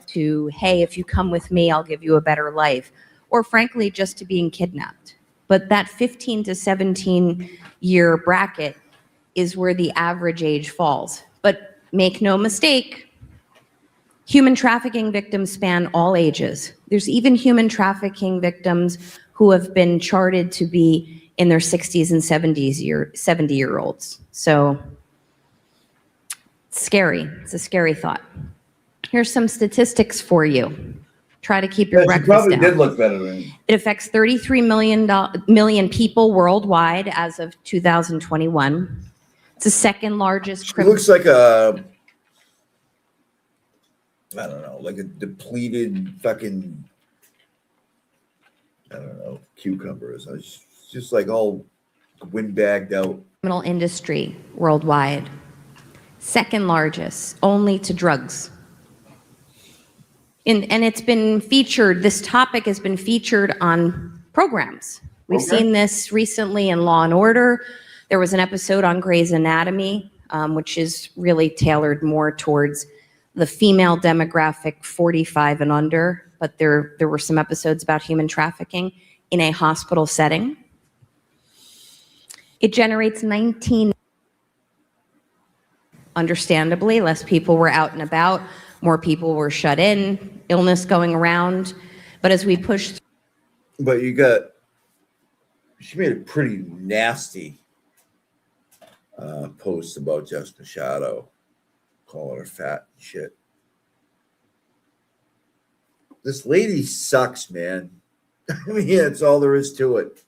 To, hey, if you come with me, I'll give you a better life, or frankly, just to being kidnapped. But that 15 to 17 year bracket is where the average age falls. But make no mistake, human trafficking victims span all ages. There's even human trafficking victims who have been charted to be in their 60s and 70-year-olds. So it's scary. It's a scary thought. Here's some statistics for you. Try to keep your breakfast probably down. Did look better than me. It affects 33 million people worldwide as of 2021. It's the second largest. It looks like a, I don't know, like a depleted fucking, I don't know, cucumbers. It's just like all windbagged out. Criminal industry worldwide. Second largest, only to drugs. And it's been featured, this topic has been featured on programs. We've seen this recently in Law and Order. There was an episode on Grey's Anatomy, which is really tailored more towards the female demographic 45 and under, but there were some episodes about human trafficking in a hospital setting. It generates 19 understandably. Less people were out and about, more people were shut in, illness going around. But as we push, But she made a pretty nasty post about Jessica Shadow, calling her fat and shit. This lady sucks, man. I mean, that's all there is to it.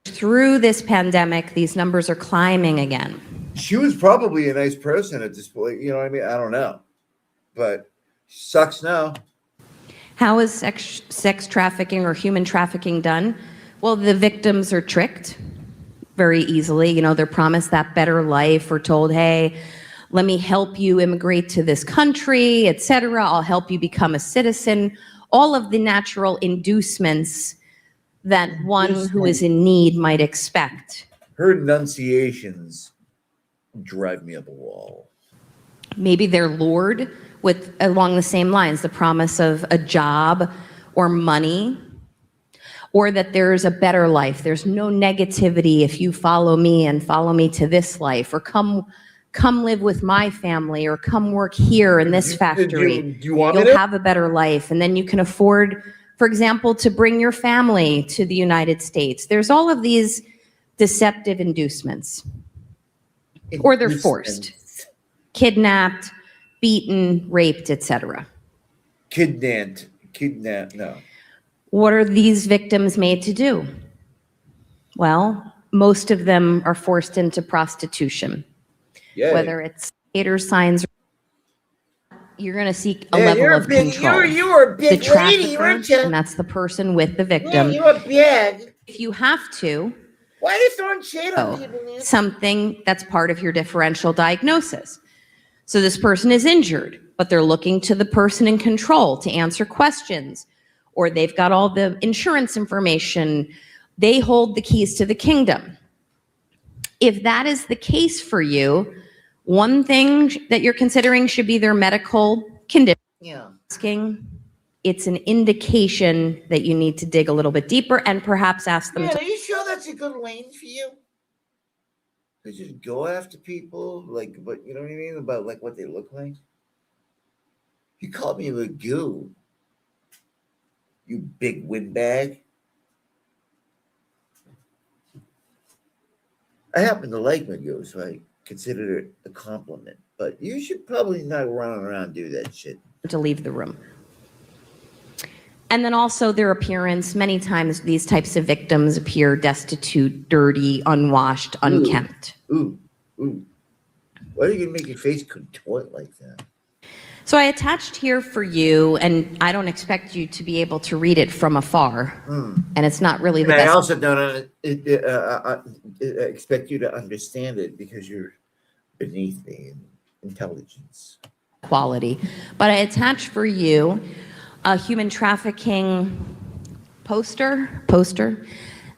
through this pandemic, these numbers are climbing again. She was probably a nice person at this point. You know what I mean? I don't know. But she sucks now. How is sex trafficking or human trafficking done? Well, the victims are tricked very easily. You know, they're promised that better life or told, hey, let me help you immigrate to this country, etc. I'll help you become a citizen. All of the natural inducements that one who is in need might expect. Her enunciations drive me up a wall. Maybe they're lured with along the same lines, the promise of a job or money, or that there's a better life. There's no negativity if you follow me and follow me to this life, or come live with my family, or come work here in this factory. You'll have a better life, and then you can afford, for example, to bring your family to the United States. There's all of these deceptive inducements, or they're forced, kidnapped, beaten, raped, etc. Kidnapped, no. What are these victims made to do? Well, most of them are forced into prostitution. Yay. Whether it's hater signs, you're going to seek a level of control. You're a big the lady, aren't you? and that's the person with the victim. Yeah, you're big. If you have to, why are you throwing shade on people? Something that's part of your differential diagnosis. So this person is injured, but they're looking to the person in control to answer questions, or they've got all the insurance information. They hold the keys to the kingdom. If that is the case for you, one thing that you're considering should be their medical condition. Yeah. It's an indication that you need to dig a little bit deeper and perhaps ask them Yeah, to. are you sure that's a good lane for you? They just go after people, like, but you know what I mean? About like what they look like. You called me a goo. You big windbag. I happen to like Magoo, so I consider it a compliment. But you should probably not run around and do that shit. To leave the room. And then also their appearance. Many times these types of victims appear destitute, dirty, unwashed, unkempt. Ooh. Why are you gonna make your face contort like that? So I attached here for you, and I don't expect you to be able to read it from afar. And it's not really the And I best. also don't expect you to understand it because you're beneath me in intelligence. Quality. But I attached for you a human trafficking poster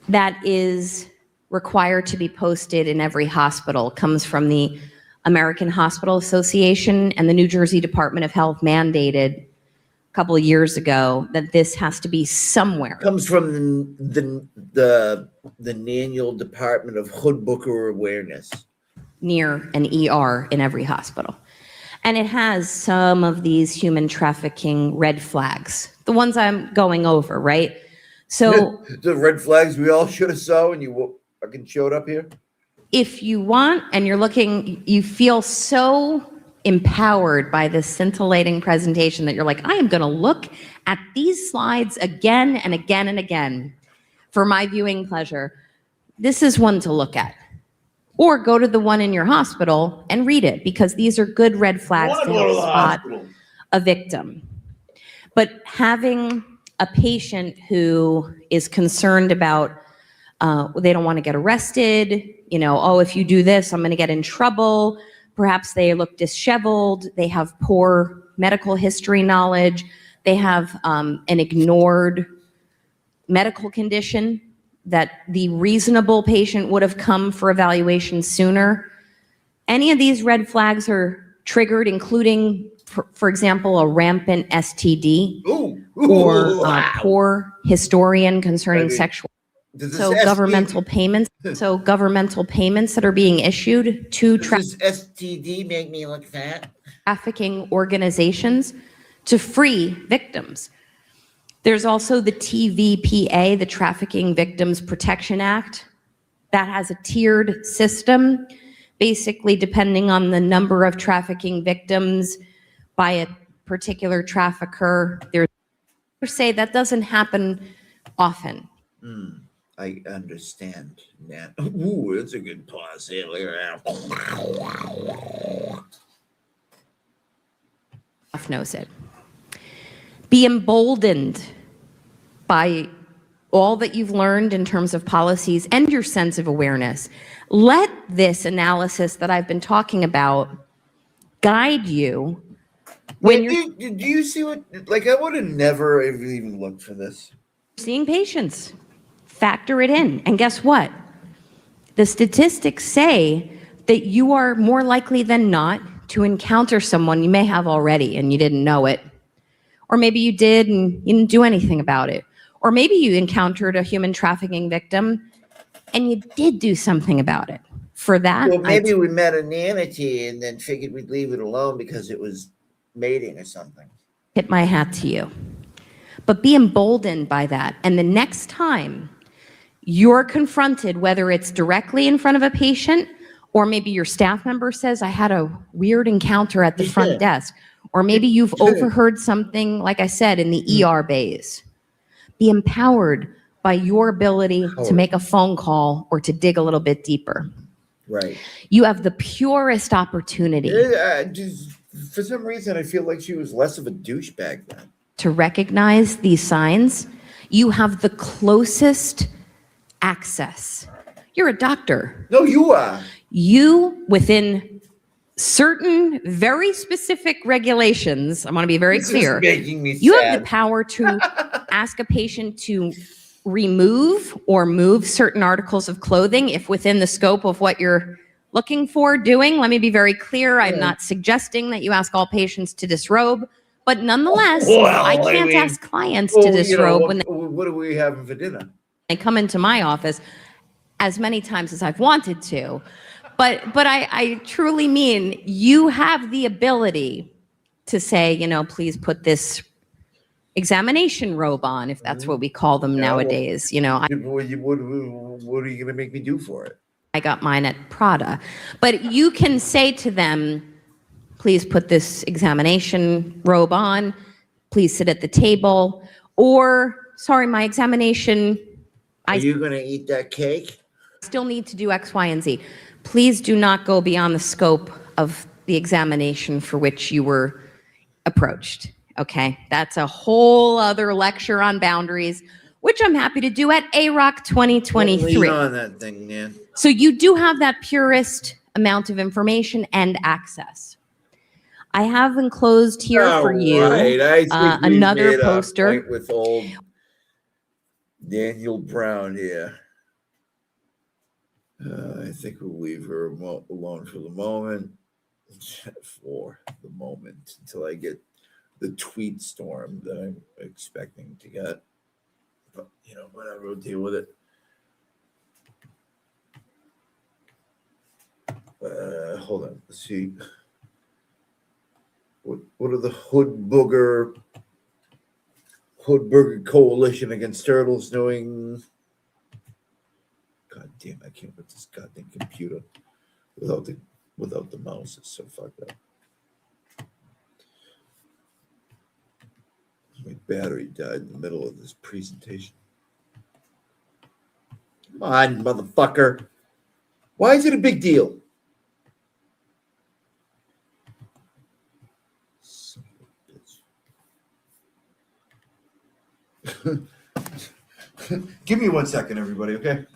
that is required to be posted in every hospital. It comes from the American Hospital Association, and the New Jersey Department of Health mandated a couple of years ago that this has to be somewhere. Comes from the annual Department of Hoodbooker Awareness. Near an ER in every hospital. And it has some of these human trafficking red flags, the ones I'm going over, right? So the red flags we all should have saw when you fucking showed up here. if you want and you're looking, you feel so empowered by this scintillating presentation that you're like, I am going to look at these slides again and again and again for my viewing pleasure. This is one to look at. Or go to the one in your hospital and read it, because these are good red flags to help spot a victim. But having a patient who is concerned about, they don't want to get arrested, you know, oh, if you do this, I'm going to get in trouble. Perhaps they look disheveled. They have poor medical history knowledge. They have an ignored medical condition that the reasonable patient would have come for evaluation sooner. Any of these red flags are triggered, including, for example, a rampant STD or a poor historian concerning sexual. So governmental payments that are being issued to Does this STD make me look fat? trafficking organizations to free victims. There's also the TVPA, the Trafficking Victims Protection Act, that has a tiered system, basically depending on the number of trafficking victims by a particular trafficker. There's say that doesn't happen often. I understand that. Ooh, that's a good pause. Here. Look at that. Knows it. Be emboldened by all that you've learned in terms of policies and your sense of awareness. Let this analysis that I've been talking about guide you when you're do you see what, like, I would have never even looked for this. Seeing patients. Factor it in. And guess what? The statistics say that you are more likely than not to encounter someone you may have already and you didn't know it. Or maybe you did and you didn't do anything about it. Or maybe you encountered a human trafficking victim and you did do something about it. For that, well, maybe we met a manatee and then figured we'd leave it alone because it was mating or something. Tip my hat to you. But be emboldened by that. And the next time you're confronted, whether it's directly in front of a patient, or maybe your staff member says, I had a weird encounter at the front desk, or maybe you've overheard something, like I said, in the ER bays. Be empowered by your ability to make a phone call or to dig a little bit deeper. Right. You have the purest opportunity. For some reason, I feel like she was less of a douchebag then. To recognize these signs. You have the closest access. You're a doctor. No, you are. You, within certain very specific regulations, I want to be very clear, you have the power to ask a patient to remove or move certain articles of clothing if within the scope of what you're looking for doing. Let me be very clear. I'm not suggesting that you ask all patients to disrobe, but nonetheless, I can't ask clients to disrobe when what are we having for dinner? They come into my office as many times as I've wanted to. But I truly mean you have the ability to say, please put this examination robe on, if that's what we call them nowadays. What are you going to make me do for it? I got mine at Prada. But you can say to them, please put this examination robe on, please sit at the table, or, sorry, my examination. Are you going to eat that cake? Still need to do X, Y, and Z. Please do not go beyond the scope of the examination for which you were approached. Okay, that's a whole other lecture on boundaries, which I'm happy to do at AROC 2023. Lean on that thing, man. So you do have that purest amount of information and access. I have enclosed here for you another poster with old Daniel Brown here. I think we'll leave her alone for the moment. Until I get the tweet storm that I'm expecting to get. But, whatever, we'll deal with it. Hold on. Let's see. What are the Hood Booger Coalition Against Turtles doing? God damn, I can't put this goddamn computer without the mouse. It's so fucked up. My battery died in the middle of this presentation. Come on, motherfucker. Why is it a big deal? Son of a bitch. Give me 1 second, everybody, okay?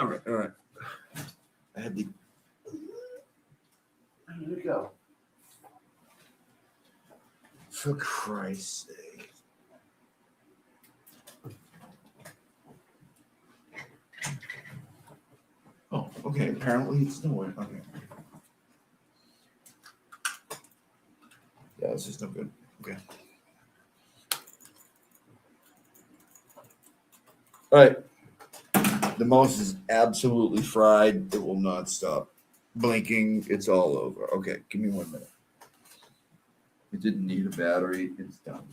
All right. I had the. Where did it go? For Christ's sake. Oh, okay. Apparently it's nowhere. Okay. Yeah, this is no good. Okay. All right. The mouse is absolutely fried. It will not stop blinking. It's all over. Okay, give me 1 minute. It didn't need a battery. It's done.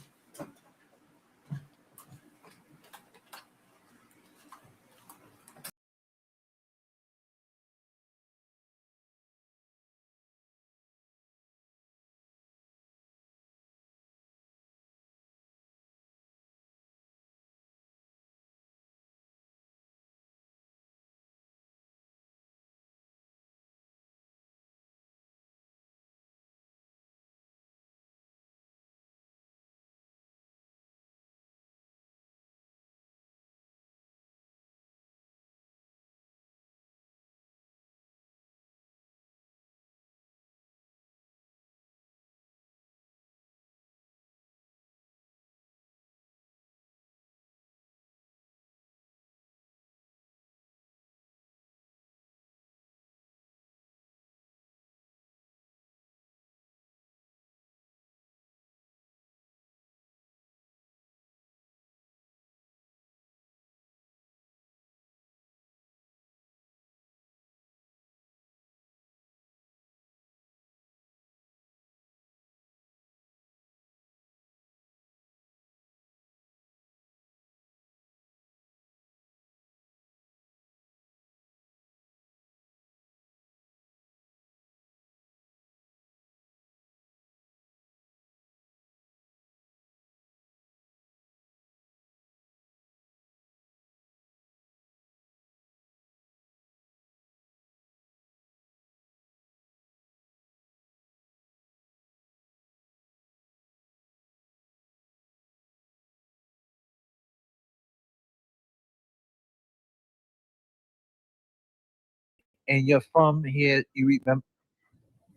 And you're from here, you remember.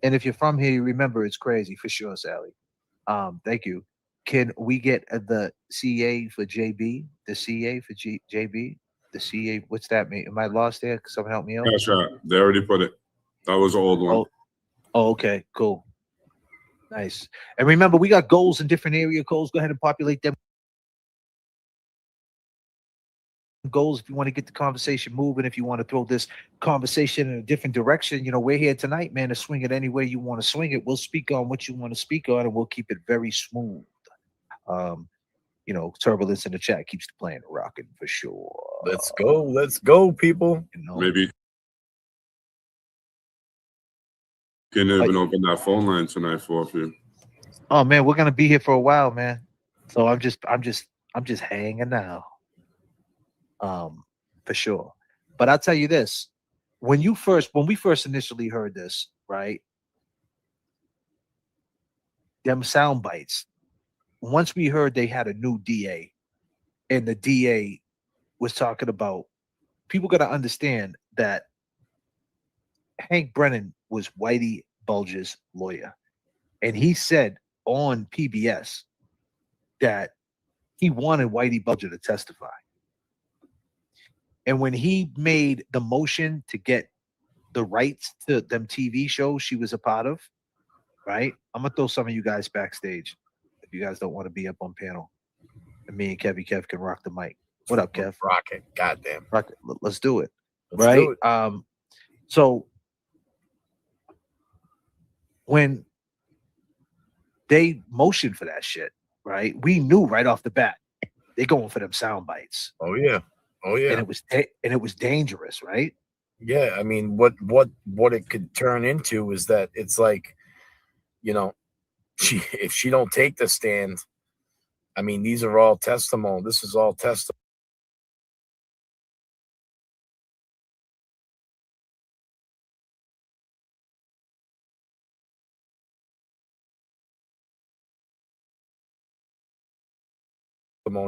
And if you're from here, you remember it's crazy for sure, Sally. Thank you. Can we get the CA for JB? The CA for JB? The CA, what's that mean? Am I lost there? Can someone help me out? Cash out. They already put it. That was the old one. Oh, okay, cool. Nice. And remember, we got goals in different area codes. Go ahead and populate them goals if you want to get the conversation moving. If you want to throw this conversation in a different direction, we're here tonight, man, to swing it any way you want to swing it. We'll speak on what you want to speak on, and we'll keep it very smooth. Turbulence in the chat keeps the plane rocking for sure. Let's go, people. Maybe can't even open that phone line tonight for a few. Oh man, we're gonna be here for a while, man. So I'm just hanging now. For sure. But I'll tell you this: when we first initially heard this, right? Them sound bites. Once we heard they had a new DA, and the DA was talking about, people got to understand that Hank Brennan was Whitey Bulger's lawyer, and he said on PBS that he wanted Whitey Bulger to testify. And when he made the motion to get the rights to them TV shows she was a part of, right? I'm gonna throw some of you guys backstage if you guys don't want to be up on panel. And me and Kev can rock the mic. What up, Kev? Rock it. Goddamn. Rock it. Let's do it. Let's right? do it. So when they motioned for that shit, right? We knew right off the bat they going for them sound bites. Oh yeah. And it was dangerous, right? Yeah, I mean, what it could turn into is that it's like, if she don't take the stand, I mean, these are all testimony. This is all testimony.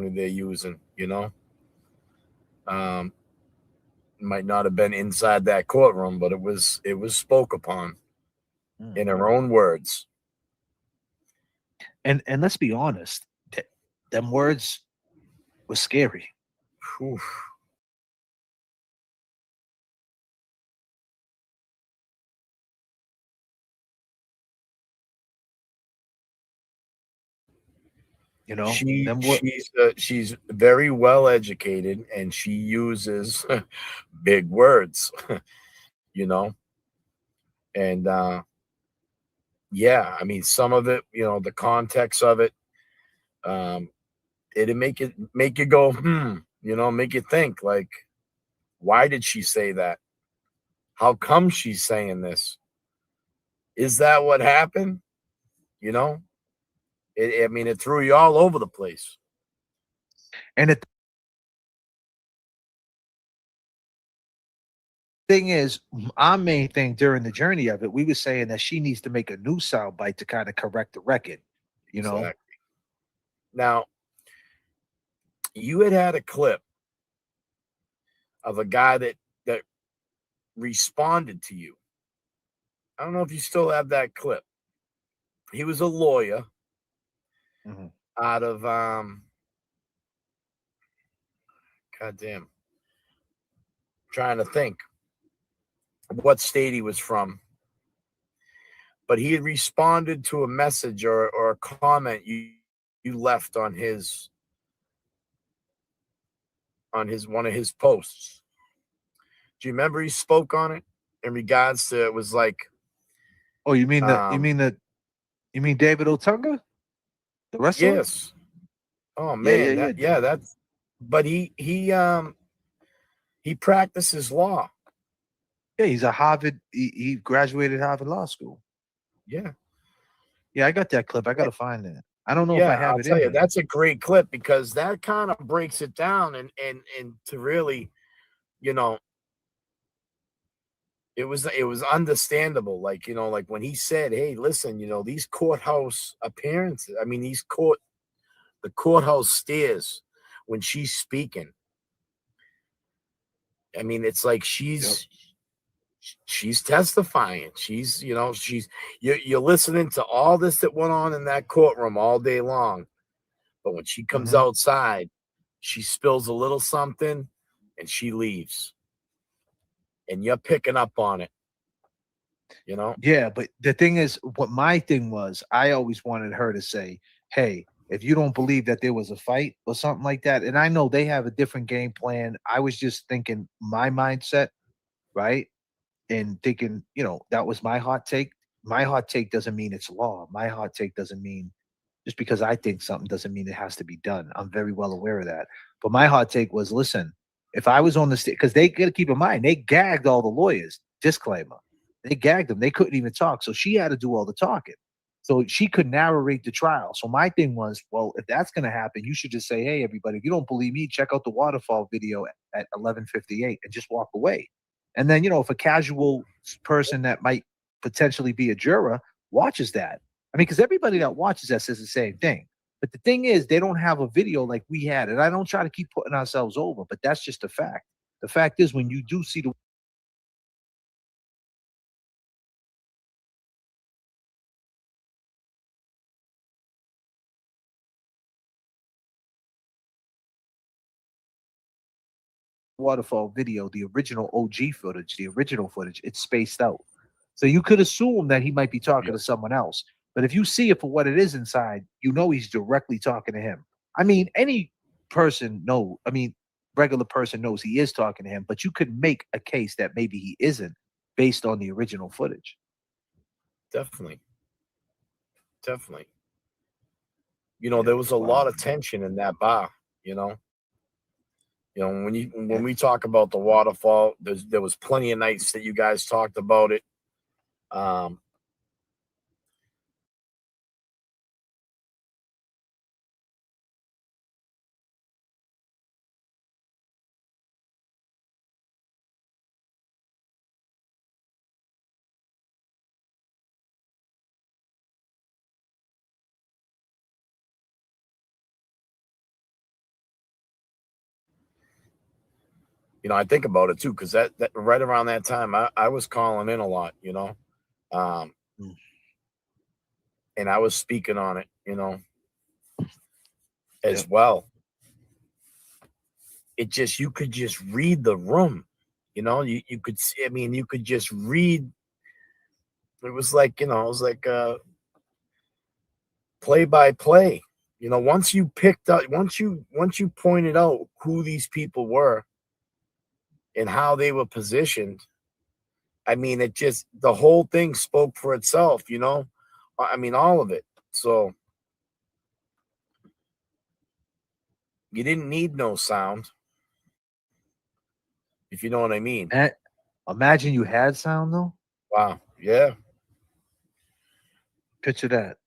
They're using, might not have been inside that courtroom, but it was spoke upon in her own words. And let's be honest, them words were scary. Whew. You know, she's very well educated, and she uses big words, you know. And yeah, I mean, some of it, you know, the context of it, it'd make you go, you know, make you think, like, why did she say that? How come she's saying this? Is that what happened? You know, I mean, it threw you all over the place. And the thing is, our main thing during the journey of it, we were saying that she needs to make a new soundbite to kind of correct the record, you know. Exactly. Now, you had a clip of a guy that responded to you. I don't know if you still have that clip. He was a lawyer out of goddamn, trying to think what state he was from. But he had responded to a message or a comment you left on his one of his posts. Do you remember he spoke on it in regards to, it was like, oh, you mean you mean David Otunga, the wrestler? Yes. Oh man, that's, but he practices law. Yeah, he's a Harvard. He graduated Harvard Law School. Yeah. Yeah, I got that clip. I got to find it. I don't know if Yeah, I have I'll it tell in you, here. that's a great clip, because that kind of breaks it down and to really, you know, it was understandable. Like, you know, like when he said, hey, listen, you know, these courthouse appearances, I mean, the courthouse stairs when she's speaking. I mean, it's like she's testifying. She's, you know, you're listening to all this that went on in that courtroom all day long. But when she comes outside, she spills a little something and she leaves. And you're picking up on it. You know? Yeah, but the thing is, what my thing was, I always wanted her to say, hey, if you don't believe that there was a fight or something like that, and I know they have a different game plan. I was just thinking my mindset, right? And thinking, you know, that was my hot take. My hot take doesn't mean it's law. My hot take doesn't mean, just because I think something doesn't mean it has to be done. I'm very well aware of that. But my hot take was, listen, if I was on the stage, because they got to keep in mind, they gagged all the lawyers. Disclaimer. They gagged them. They couldn't even talk. So she had to do all the talking. So she could narrate the trial. So my thing was, well, if that's going to happen, you should just say, hey, everybody, if you don't believe me, check out the waterfall video at 11:58 and just walk away. And then, you know, if a casual person that might potentially be a juror watches that, I mean, because everybody that watches that says the same thing. But the thing is, they don't have a video like we had. And I don't try to keep putting ourselves over, but that's just a fact. The fact is, when you do see the waterfall video, the original OG footage, the original footage, it's spaced out. So you could assume that he might be talking to someone else. But if you see it for what it is inside, you know he's directly talking to him. I mean, any person regular person knows he is talking to him, but you could make a case that maybe he isn't based on the original footage. Definitely. Definitely. You know, there was a lot of tension in that bar, you know. You know, when we talk about the waterfall, there was plenty of nights that you guys talked about it. You know, I think about it too, because that right around that time, I was calling in a lot, you know, and I was speaking on it, you know, as well. It just, you could just read the room, you know, you could see, I mean, you could just read. It was like, you know, it was like play by play. You know, once you picked up, once you pointed out who these people were and how they were positioned, I mean, it just, the whole thing spoke for itself, you know? I mean, all of it. So you didn't need no sound, if you know what I mean. Imagine you had sound, though. Wow. Yeah. Picture that.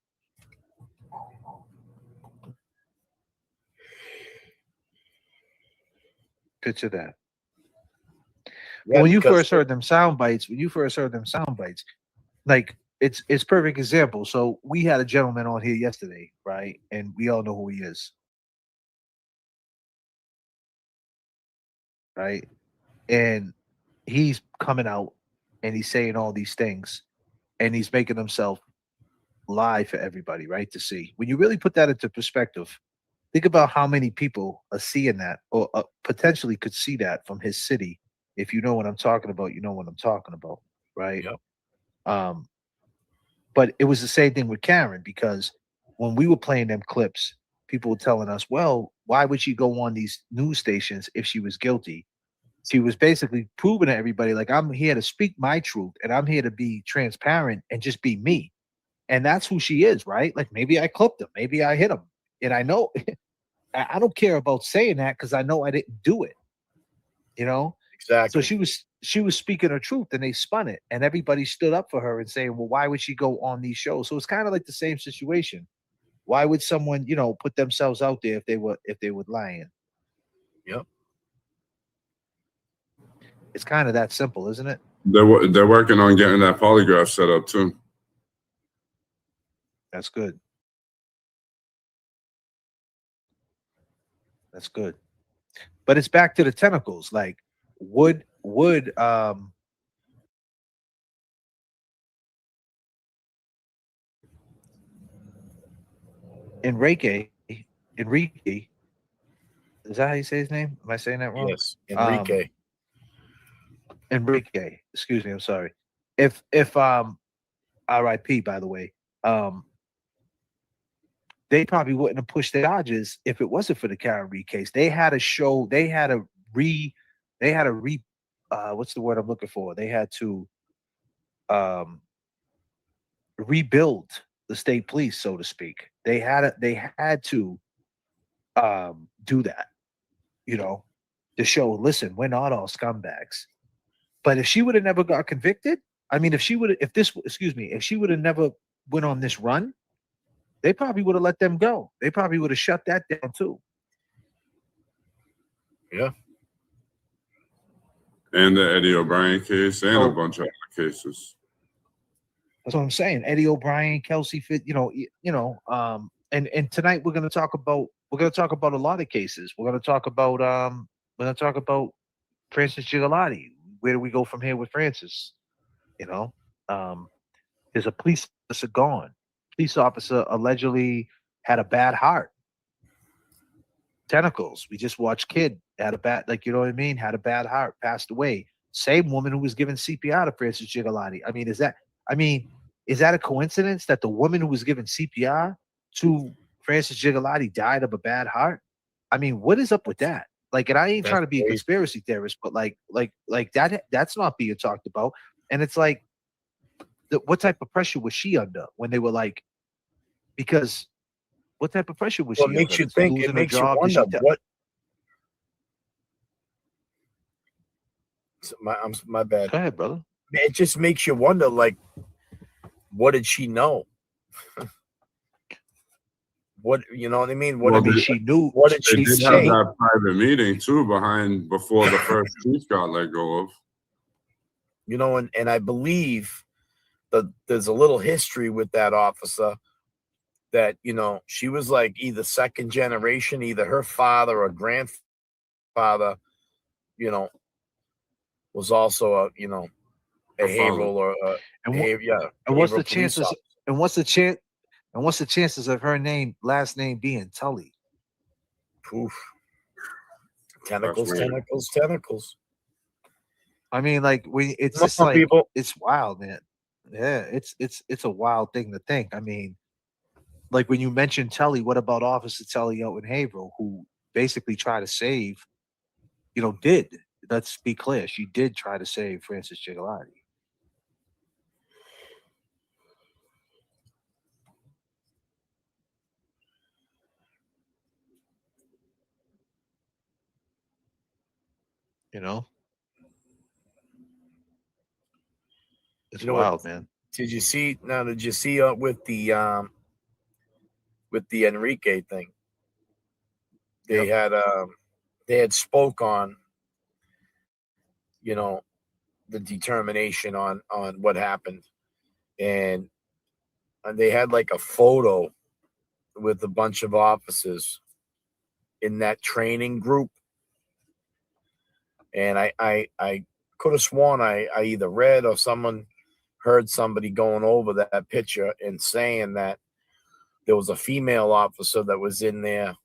Picture that. Yeah, when you because first heard them sound bites, like it's perfect example. So we had a gentleman on here yesterday, right? And we all know who he is. Right? And he's coming out and he's saying all these things and he's making himself live for everybody, right? To see. When you really put that into perspective, think about how many people are seeing that or potentially could see that from his city. If you know what I'm talking about, you know what I'm talking about, right? Yep. But it was the same thing with Karen, because when we were playing them clips, people were telling us, well, why would she go on these news stations if she was guilty? She was basically proving to everybody, like, I'm here to speak my truth and I'm here to be transparent and just be me. And that's who she is, right? Like, maybe I clipped him, maybe I hit him. And I know I don't care about saying that because I know I didn't do it. You know? Exactly. So she was speaking her truth and they spun it and everybody stood up for her and saying, well, why would she go on these shows? So it's kind of like the same situation. Why would someone, you know, put themselves out there if they were lying? Yep. It's kind of that simple, isn't it? They're working on getting that polygraph set up too. That's good. That's good. But it's back to the tentacles. Like, would Enrique, is that how you say his name? Am I saying that wrong? Yes, Enrique. Enrique, excuse me, I'm sorry. If RIP, by the way, they probably wouldn't have pushed the charges if it wasn't for the Karen Reed case. They had to show, they had to what's the word I'm looking for? They had to rebuild the state police, so to speak. They had to do that, you know, to show, listen, we're not all scumbags. But if she would have never got convicted, I mean, if she would have never went on this run, they probably would have let them go. They probably would have shut that down too. Yeah. And the Eddie O'Brien case and a bunch of other cases. That's what I'm saying. Eddie O'Brien, Kelsey Fit, and tonight we're gonna talk about a lot of cases. We're gonna talk about Francis Gigliotti. Where do we go from here with Francis? You know, there's a police officer gone. Police officer allegedly had a bad heart. Tentacles. We just watched Kid had a bad, like, you know what I mean? Had a bad heart, passed away. Same woman who was giving CPR to Francis Gigliotti. I mean, is that a coincidence that the woman who was giving CPR to Francis Gigliotti died of a bad heart? I mean, what is up with that? Like, and I ain't trying to be a conspiracy theorist, but like that's not being talked about. And it's like, what type of pressure was she under when they were like, because what type of pressure was she under? It makes you think, it makes you wonder what. My bad. Go ahead, brother. It just makes you wonder, like, what did she know? What, you know what I mean? What did she knew? What did she say? They did have that private meeting too before the first chief got let go of. You know, and I believe that there's a little history with that officer that, you know, she was like either second generation, either her father or grandfather, you know, was also a behavioral or and what's the chances? And what's the chance? And what's the chances of her last name being Tully? Poof. Tentacles. I mean, like it's just like it's wild, man. Yeah, it's a wild thing to think. I mean, like when you mentioned Tully, what about Officer Tully out in Haverhill, who basically tried to save, let's be clear, she did try to save Francis Gigliotti. It's wild, man. Did you see with the Enrique thing? They had spoke on the determination on what happened, and they had like a photo with a bunch of officers in that training group, and I could have sworn I either read or someone heard somebody going over that picture and saying that there was a female officer that was in there.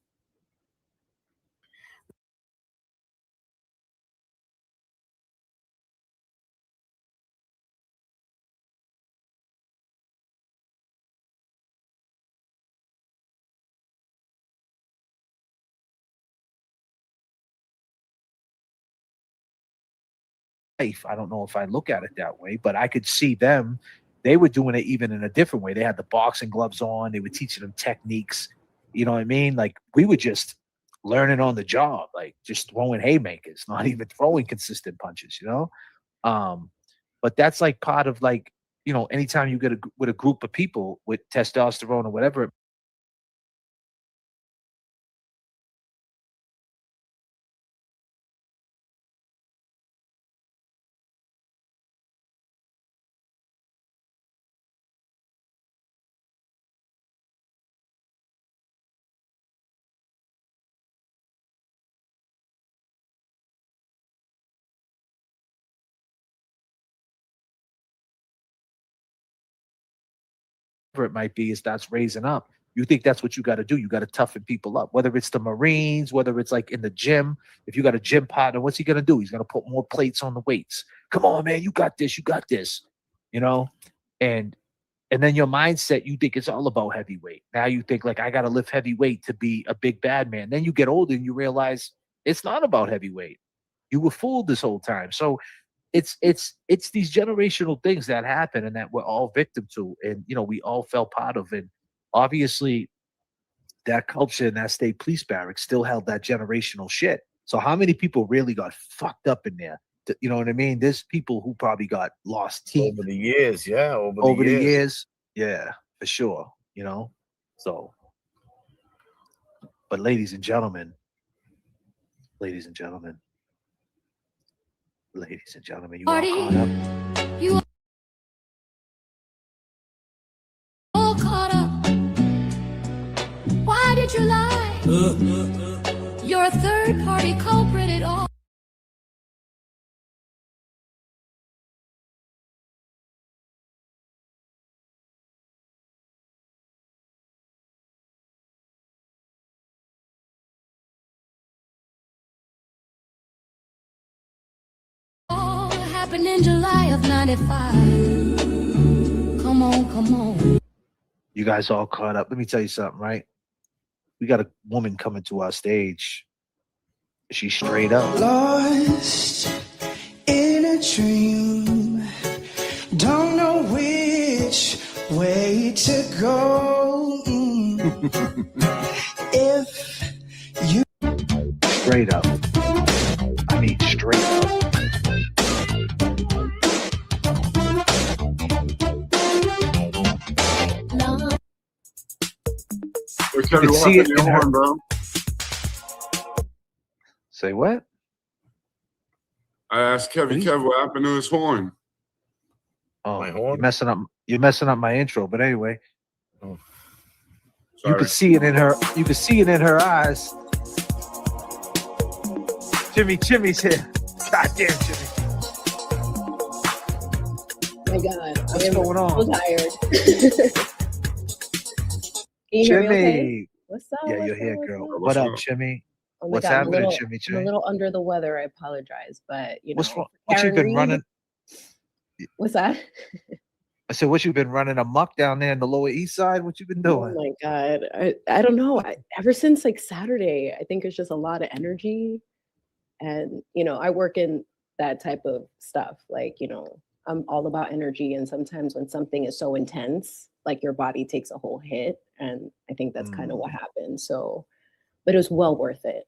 I don't know if I look at it that way, but I could see them. They were doing it even in a different way. They had the boxing gloves on. They were teaching them techniques. You know what I mean? Like we were just learning on the job, like just throwing haymakers, not even throwing consistent punches, But that's like part of like, anytime you get with a group of people with testosterone or whatever, it might be, it starts raising up. You think that's what you got to do. You got to toughen people up, whether it's the Marines, whether it's like in the gym. If you got a gym partner, what's he going to do? He's going to put more plates on the weights. Come on, man, you got this. And then your mindset, you think it's all about heavyweight. Now you think like, I got to lift heavyweight to be a big bad man. Then you get older and you realize it's not about heavyweight. You were fooled this whole time. So it's these generational things that happen and that we're all victim to, and we all fell part of it. Obviously, that culture and that state police barracks still held that generational shit. So how many people really got fucked up in there? You know what I mean? There's people who probably got lost teeth over the years. Yeah, over the years. Yeah, for sure. So. But ladies and gentlemen, you all caught up. You all caught up. Why did you lie? You're a third-party culprit at all. Happened in July of 95. Come on. You guys all caught up. Let me tell you something, right? We got a woman coming to our stage. She's straight up. Lost in a dream. Don't know which way to go. If you straight up. I mean straight up. You can see it in her, bro. Say what? I asked Kevy, what happened to his horn? Oh, my horn? You're messing up my intro, but anyway. Oh. You could see it in her. You could see it in her eyes. Jimmy's here. Goddamn, Jimmy. my God. What's I am going on? so tired. Can you hear me okay? Chimmy. What's up? Yeah, What's you're up? here, What's girl. up? What up, Chimmy? Oh my What's God, happening, Chimmy I'm a Chimmy? little under the weather. I apologize, but you What's know, wrong? for What you Karen been Reed. running? What's that? I said, what you been running amok down there in the Lower East Side? What you been Oh doing? my God. I don't know. Ever since like Saturday, I think it's just a lot of energy. And, you know, I work in that type of stuff. Like, you know, I'm all about energy. And sometimes when something is so intense, like your body takes a whole hit. And I think that's kind of what happened. So, but it was well worth it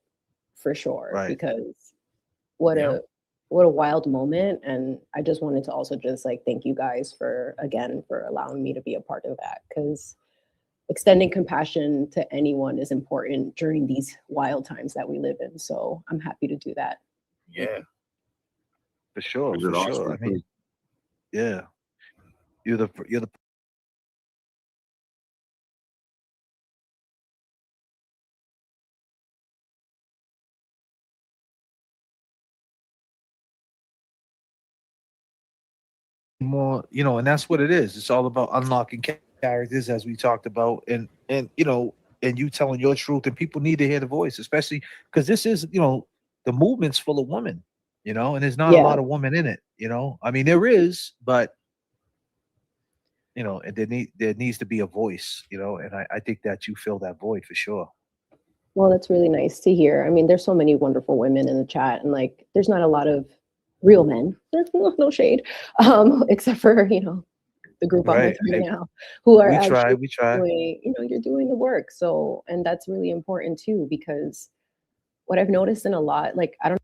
for sure. Right. Because what Yeah. a wild moment. And I just wanted to also just like thank you guys for allowing me to be a part of that. Because extending compassion to anyone is important during these wild times that we live in. So I'm happy to do that. Yeah. For sure, You for did sure. I awesome, mean, too. yeah. You're the more, you know, and that's what it is. It's all about unlocking characters, as we talked about, and you know, and you telling your truth, and people need to hear the voice, especially because this is, you know, the movement's full of women, you know, and there's not a Yeah. lot of women in it, you know. I mean, there is, but you know, and there needs to be a voice, you know, and I think that you fill that void for sure. Well, that's really nice to hear. I mean, there's so many wonderful women in the chat, and like, there's not a lot of real men. There's no shade, except for you know the group I'm with Right. right now, who are We try, actually we try. doing. You know, you're doing the work. So, and that's really important too, because what I've noticed in a lot, like, I don't.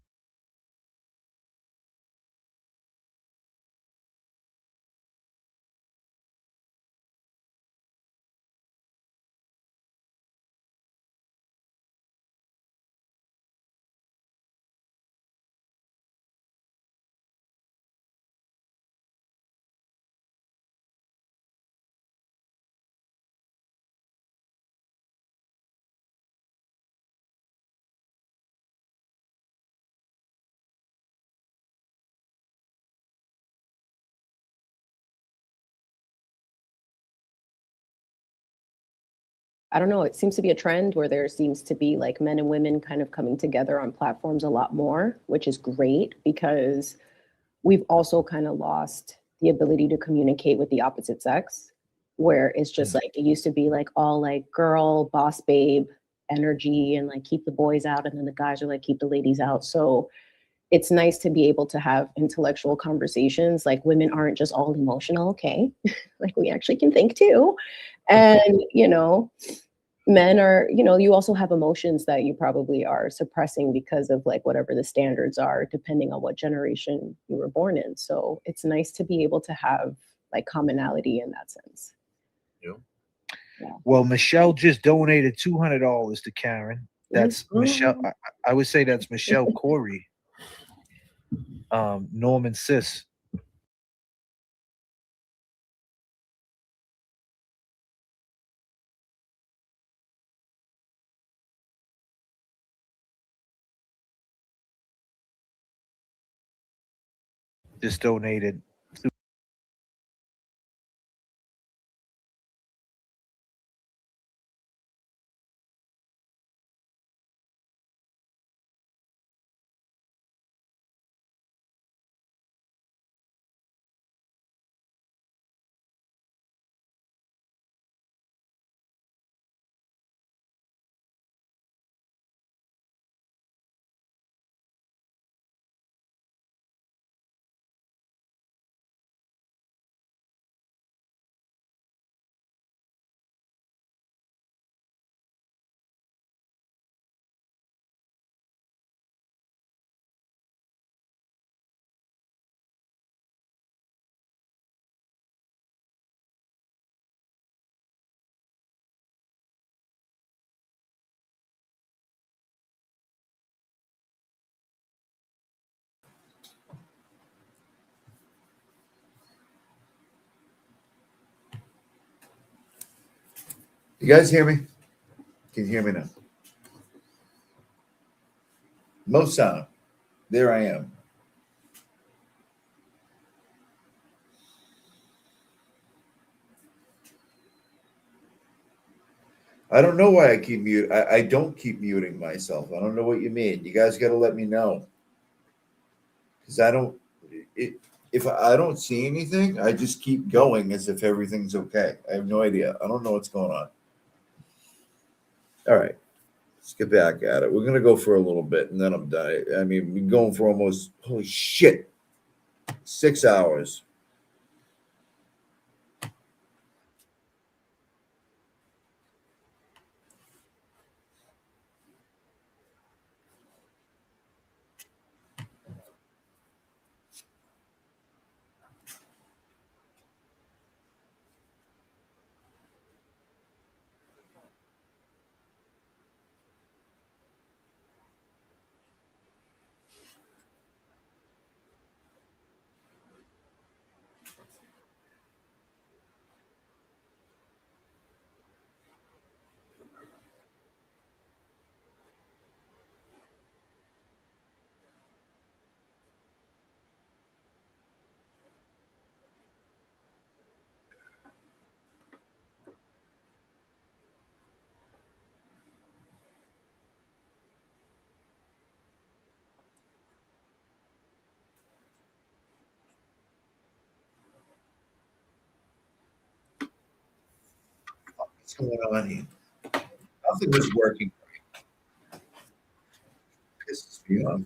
I don't know, it seems to be a trend where there seems to be like men and women kind of coming together on platforms a lot more, which is great because we've also kind of lost the ability to communicate with the opposite sex, where it's just like it used to be like all like girl, boss babe energy and like keep the boys out. And then the guys are like keep the ladies out. So it's nice to be able to have intellectual conversations. Like women aren't just all emotional, okay? Like we actually can think too. And, you know, men are, you know, you also have emotions that you probably are suppressing because of like whatever the standards are, depending on what generation you were born in. So it's nice to be able to have like commonality in that sense. Well, Michelle just donated $200 to Karen. That's Michelle. I would say that's Michelle Corey. Norman Sis. Just donated. You guys hear me? Can you hear me now? Most sound. There I am. I don't know why I keep mute. I don't keep muting myself. I don't know what you mean. You guys got to let me know. Because I don't, if I don't see anything, I just keep going as if everything's okay. I have no idea. I don't know what's going on. All right. Let's get back at it. We're going to go for a little bit and then I'm done. I mean, we're going for almost, holy shit, 6 hours. What's going on here? Nothing is working. Pisses me off.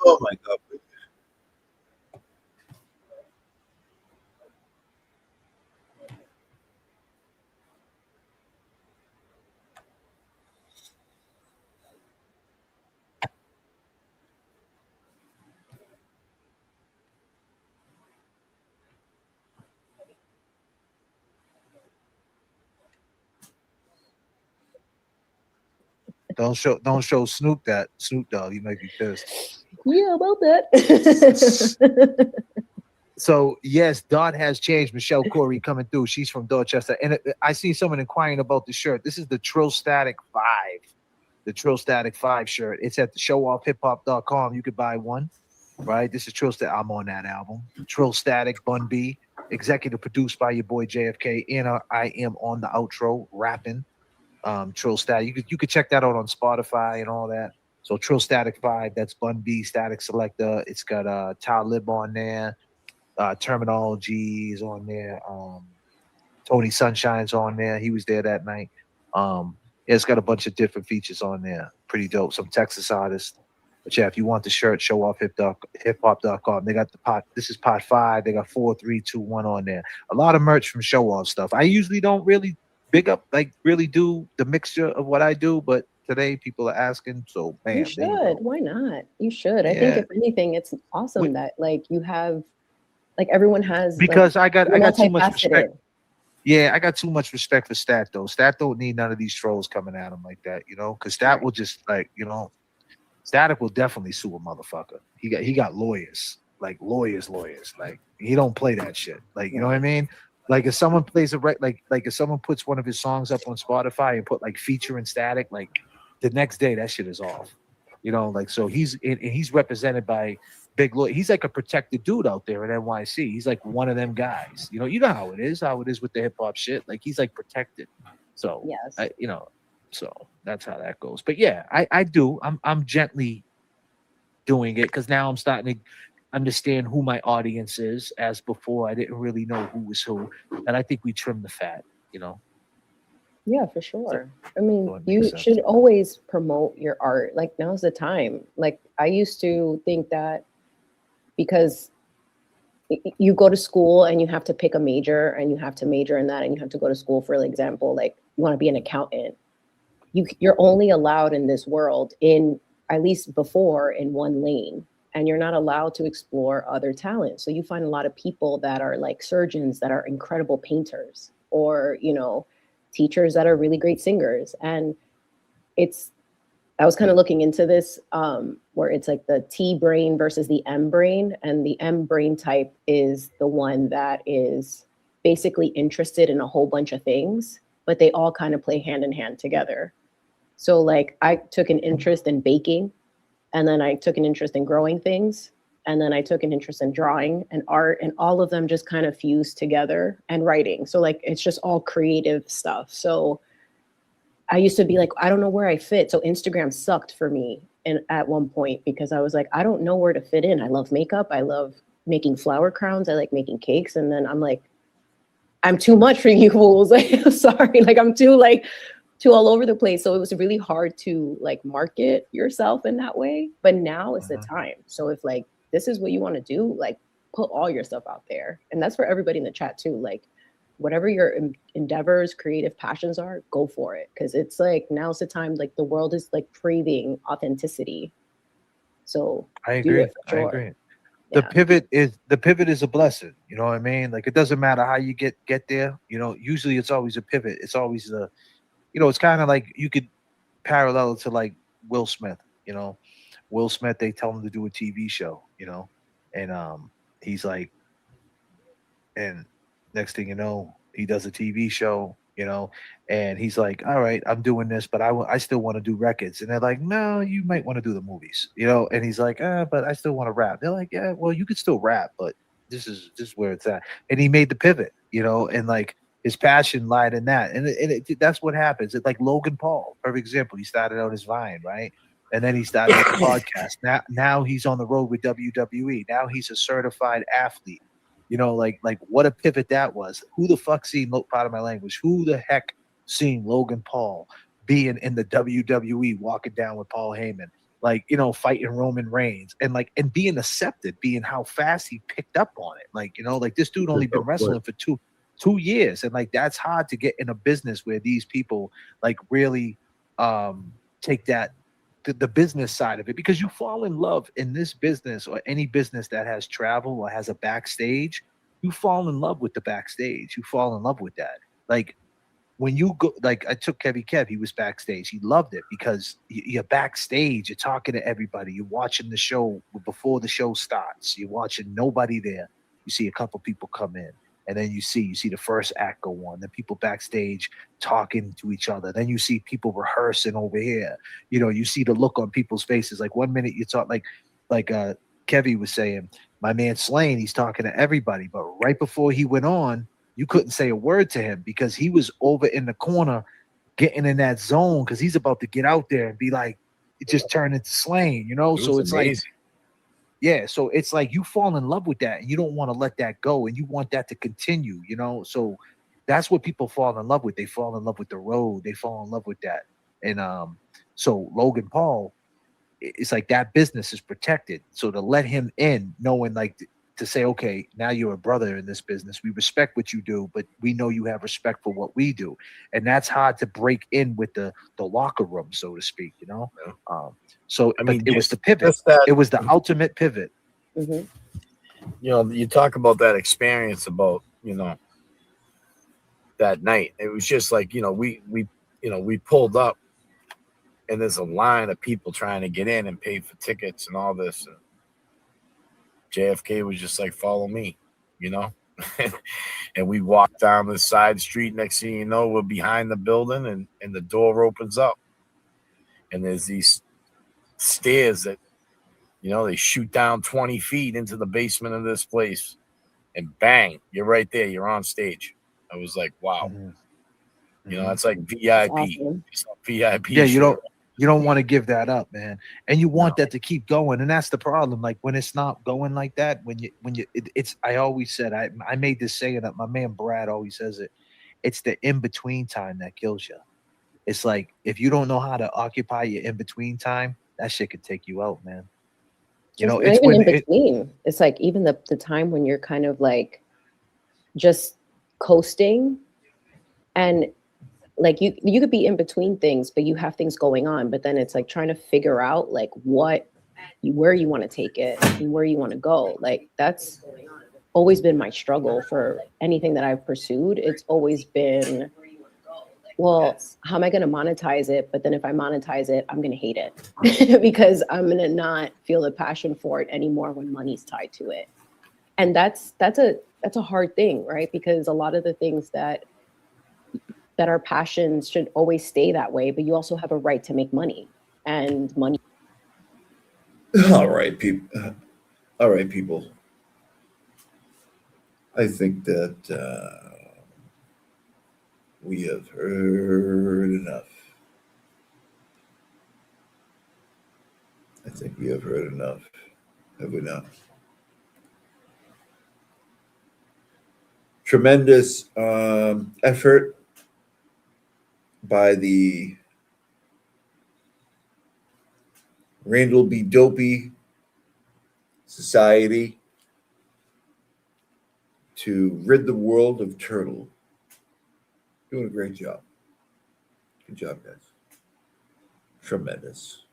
Oh my God. Don't show Snoop that. Snoop Dogg, he might be pissed. Yeah, about that. So yes, Dot has changed. Michelle Corey coming through. She's from Dorchester, and I see someone inquiring about the shirt. This is the Trill Static 5, the Trill Static 5 shirt. It's at the showoffhiphop.com. You could buy one, right? This is Trill Static. I'm on that album. Trill Static, Bun B, executive produced by your boy JFK, and I am on the outro rapping. Trill Static. You could check that out on Spotify and all that. So Trill Static 5, that's Bun B, Static Selector. It's got Talib on there. Terminology is on there. Tony Sunshine's on there. He was there that night. It's got a bunch of different features on there. Pretty dope. Some Texas artists. But yeah, if you want the shirt, showoffhiphop.com. They got the pot. This is pot 5. They got 4, 3, 2, 1 on there. A lot of merch from Show Off stuff. I usually don't really big up, really do the mixture of what I do, but today people are asking, so bam. You should. Why not? You should. I think if anything, it's awesome that you have everyone has because I got too much respect. Yeah, I got too much respect for Stat though. Stat don't need none of these trolls coming at him like that, because Stat will just Static will definitely sue a motherfucker. He got lawyers, lawyers. He don't play that shit. You know what I mean? If someone plays if someone puts one of his songs up on Spotify and put featuring Static, the next day that shit is off. So he's represented by big lawyer. He's like a protected dude out there in NYC. He's like one of them guys. You know how it is with the hip hop shit. He's protected. So yes. So that's how that goes. But yeah, I do. I'm gently doing it because now I'm starting to understand who my audience is. As before, I didn't really know who was who, and I think we trimmed the fat. Yeah, for sure. I mean, you should always promote your art. Now's the time. I used to think that because you go to school and you have to pick a major and you have to major in that and you have to go to school, for example, you want to be an accountant. You're only allowed in this world, in at least before, in one lane, and you're not allowed to explore other talents. So you find a lot of people that are like surgeons that are incredible painters, or, you know, teachers that are really great singers. And I was kind of looking into this, where it's like the T brain versus the M brain, and the M brain type is the one that is basically interested in a whole bunch of things, but they all kind of play hand in hand together. So like I took an interest in baking, and then I took an interest in growing things, and then I took an interest in drawing and art, and all of them just kind of fused together, and writing. So like it's just all creative stuff. So I used to be like, I don't know where I fit. So Instagram sucked for me at one point, because I was like, I don't know where to fit in. I love makeup. I love making flower crowns. I like making cakes. And then I'm like, I'm too much for you fools. Like, sorry, like I'm too all over the place. So it was really hard to like market yourself in that way. But now is the time. So if like, this is what you want to do, like put all your stuff out there. And that's for everybody in the chat too. Like whatever your endeavors, creative passions are, go for it. Cause it's like, now's the time, like the world is like craving authenticity. So I do agree. it for sure. I agree. The pivot is a blessing. You know what I mean? Like it doesn't matter how you get there. You know, usually it's always a pivot. It's always it's kind of like you could parallel it to like Will Smith. You know, Will Smith, they tell him to do a TV show. You know, and he's like, and next thing you know, he does a TV show. You know, and he's like, all right, I'm doing this, but I still want to do records. And they're like, no, you might want to do the movies, you know? And he's like, but I still want to rap. They're like, yeah, well, you could still rap, but this is where it's at. And he made the pivot, you know, and like his passion lied in that. And that's what happens. It's like Logan Paul, for example, he started out as Vine, right? And then he started with the podcast. Now he's on the road with WWE. Now he's a certified athlete. You know, like what a pivot that was. Who the fuck seen, part of my language, who the heck seen Logan Paul being in the WWE, walking down with Paul Heyman, like, you know, fighting Roman Reigns, and being accepted, being how fast he picked up on it. Like, you know, like this dude only been wrestling for two years. And like, that's hard to get in a business where these people like really take that, the business side of it, because you fall in love in this business, or any business that has travel or has a backstage. You fall in love with the backstage. You fall in love with that. Like when you go, like I took Kev, he was backstage. He loved it because you're backstage. You're talking to everybody. You're watching the show before the show starts. You're watching nobody there. You see a couple people come in. And then you see the first act go on. Then people backstage talking to each other. Then you see people rehearsing over here. You know, you see the look on people's faces. Like 1 minute you talk like Kevy was saying, my man Slane, he's talking to everybody. But right before he went on, you couldn't say a word to him because he was over in the corner getting in that zone, because he's about to get out there and be like, it just turned into Slane, you know? So it's amazing. Like, yeah, so it's like you fall in love with that and you don't want to let that go, and you want that to continue, you know? So that's what people fall in love with. They fall in love with the road. They fall in love with that. And so Logan Paul, it's like that business is protected. So to let him in, knowing like to say, okay, now you're a brother in this business. We respect what you do, but we know you have respect for what we do. And that's hard to break in with the locker room, so to speak, you know? So I mean, it was the pivot. It was the ultimate pivot. Mm-hmm. You know, you talk about that experience about, you know, that night. It was just like, you know, we pulled up and there's a line of people trying to get in and pay for tickets and all this. And JFK was just like, follow me, you know? And we walked down the side street. Next thing you know, we're behind the building and the door opens up. And there's these stairs that, you know, they shoot down 20 feet into the basement of this place, and bang, you're right there. You're on stage. I was like, wow. Mm-hmm. You know, that's like VIP. Awesome. It's a VIP. Yeah, you don't want to give that up, man. And you want that to keep going. And that's the problem. Like when it's not going like that, I always said, I made this saying that my man Brad always says it. It's the in-between time that kills you. It's like, if you don't know how to occupy your in-between time, that shit could take you out, man. You know, it's even in between. It's like even the time when you're kind of like just coasting, and like you could be in between things, but you have things going on, but then it's like trying to figure out like where you want to take it and where you want to go. Like that's always been my struggle for anything that I've pursued. It's always been, well, how am I going to monetize it? But then if I monetize it, I'm going to hate it because I'm going to not feel the passion for it anymore when money's tied to it. And that's a hard thing, right? Because a lot of the things that our passions should always stay that way, but you also have a right to make money, and money. All right, people. All right, people. I think that we have heard enough. I think we have heard enough. Have we not? Tremendous effort by the Randall B. Dopey Society to rid the world of turtle. Doing a great job. Good job, guys. Tremendous.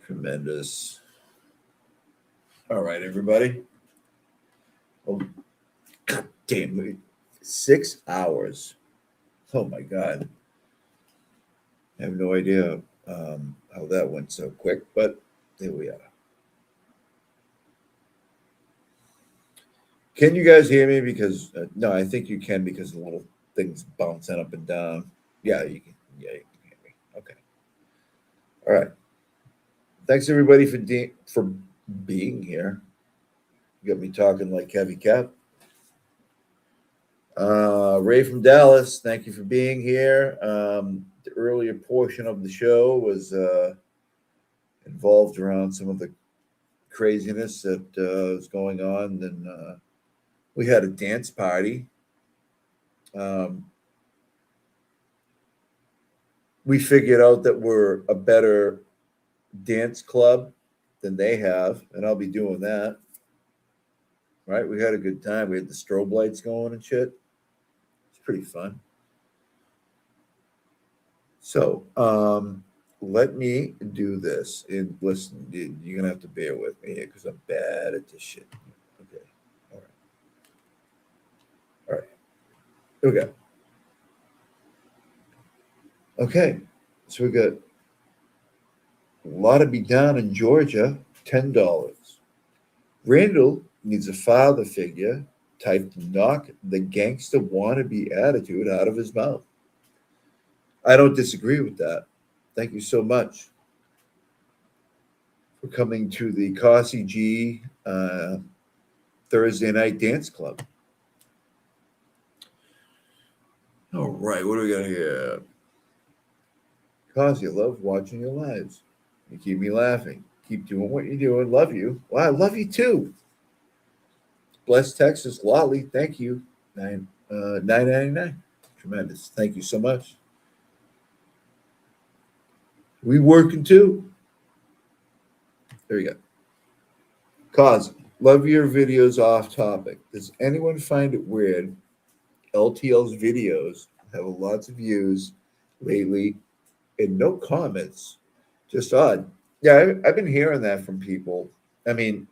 Tremendous. All right, everybody. Oh, God damn it. 6 hours. Oh, my God. I have no idea how that went so quick, but there we are. Can you guys hear me? Because no, I think you can because the little things bouncing up and down. Yeah, you can. Yeah, you can hear me. Okay. All right. Thanks everybody for being here. You got me talking like Kevy Cap. Ray from Dallas, thank you for being here. The earlier portion of the show was involved around some of the craziness that was going on. And we had a dance party. We figured out that we're a better dance club than they have, and I'll be doing that. Right? We had a good time. We had the strobe lights going and shit. It's pretty fun. So, let me do this. And listen, you're going to have to bear with me here because I'm bad at this shit. Okay. All right. All right. Here we go. Okay. So we got a lot to be done in Georgia, $10. Randall needs a father figure type to knock the gangster wannabe attitude out of his mouth. I don't disagree with that. Thank you so much for coming to the Cossie G Thursday night dance club. All right, what do we got here? Cossie, I love watching your lives. You keep me laughing. Keep doing what you're doing. Love you. Well, I love you too. Bless Texas, Lolly. Thank you. $9.99. Tremendous. Thank you so much. We working too. There you go. Cause love your videos off topic. Does anyone find it weird? LTL's videos have lots of views lately and no comments. Just odd. Yeah, I've been hearing that from people. I mean,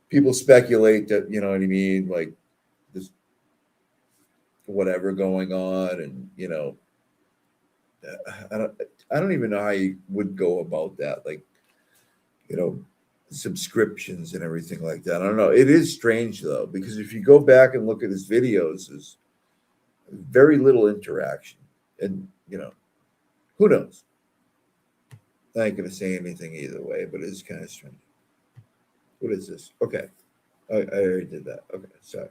people speculate that, you know what I mean, like this whatever going on, and you know, I don't even know how you would go about that, like, you know, subscriptions and everything like that. I don't know. It is strange though, because if you go back and look at his videos, there's very little interaction, and you know, who knows? I ain't gonna say anything either way, but it's kind of strange. What is this? Okay, I already did that. Okay, sorry.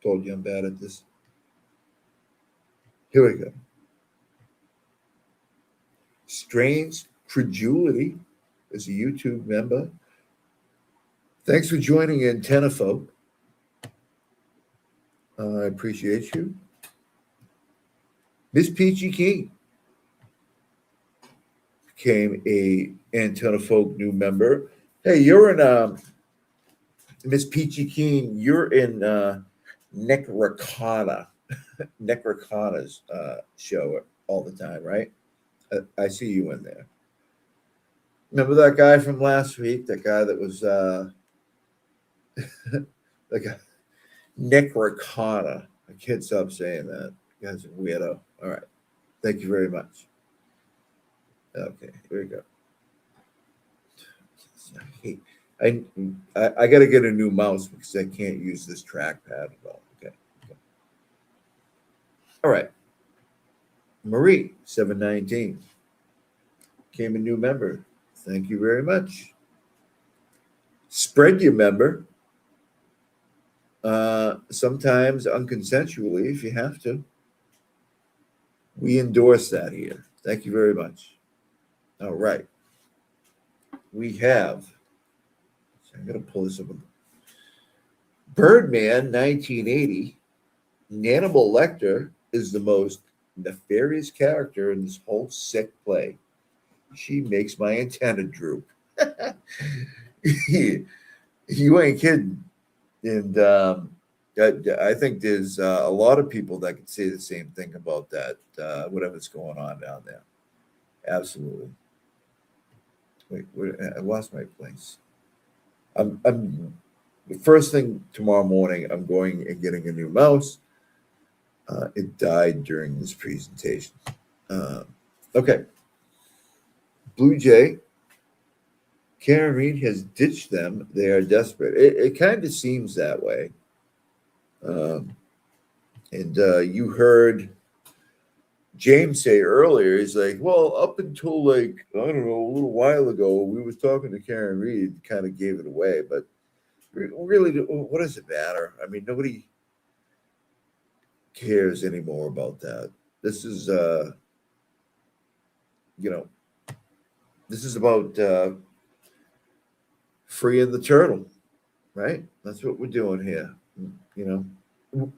Told you I'm bad at this. Here we go. Strange Credulity is a YouTube member. Thanks for joining Antenna Folk. I appreciate you. Miss Peachy King became a Antenna Folk new member. Hey, you're in Miss Peachy King. You're in Nick Ricotta. Nick Ricotta's show all the time, right? I see you in there. Remember that guy from last week? That guy that was the guy, Nick Ricotta. I can't stop saying that. You guys are weirdo. All right. Thank you very much. Okay, here we go. I got to get a new mouse because I can't use this trackpad at all. Okay. All right. Marie, 719. Became a new member. Thank you very much. Spread your member. Sometimes unconsensually, if you have to. We endorse that here. Thank you very much. All right. We have, I'm going to pull this up. Birdman, 1980. Hannibal Lecter is the most nefarious character in this whole sick play. She makes my antenna droop. You ain't kidding. And I think there's a lot of people that could say the same thing about that, whatever's going on down there. Absolutely. Wait, I lost my place. I'm the first thing tomorrow morning, I'm going and getting a new mouse. It died during this presentation. Okay. Blue Jay. Karen Reed has ditched them. They are desperate. It kind of seems that way. And you heard James say earlier, he's like, well, up until like, I don't know, a little while ago, we was talking to Karen Reed, kind of gave it away. But really, what does it matter? I mean, nobody cares anymore about that. This is, this is about freeing the turtle, right? That's what we're doing here.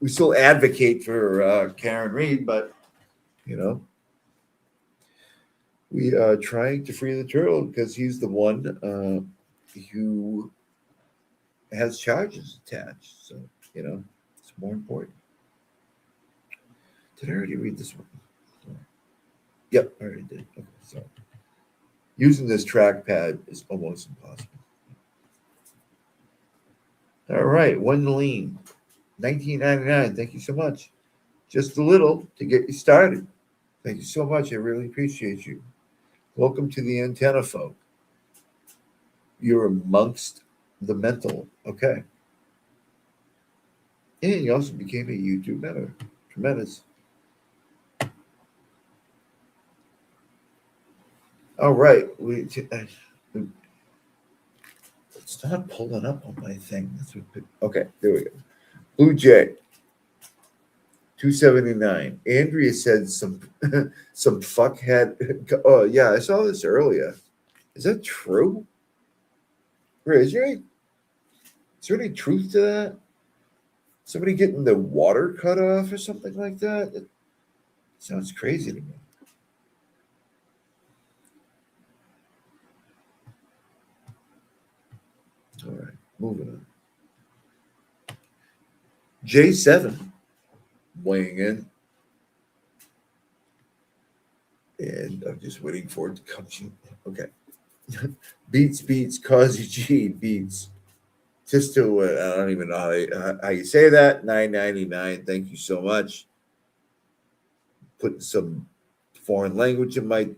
We still advocate for Karen Reed, but we are trying to free the turtle because he's the one who has charges attached. So it's more important. Did I already read this one? Yep, I already did. Okay, so using this trackpad is almost impossible. All right, one lean, 1999. Thank you so much. Just a little to get you started. Thank you so much. I really appreciate you. Welcome to the antenna folk. You're amongst the mental. Okay. And you also became a YouTube member. Tremendous. All right. It's not pulling up on my thing. Okay, there we go. Blue Jay. 279. Andrea said some fuckhead. Oh yeah, I saw this earlier. Is that true? Is there any truth to that? Somebody getting the water cut off or something like that? It sounds crazy to me. All right, moving on. J7 weighing in. And I'm just waiting for it to come. Okay. Beats, Causey G, beats. Just to, I don't even know how you say that. 9.99. Thank you so much. Putting some foreign language in my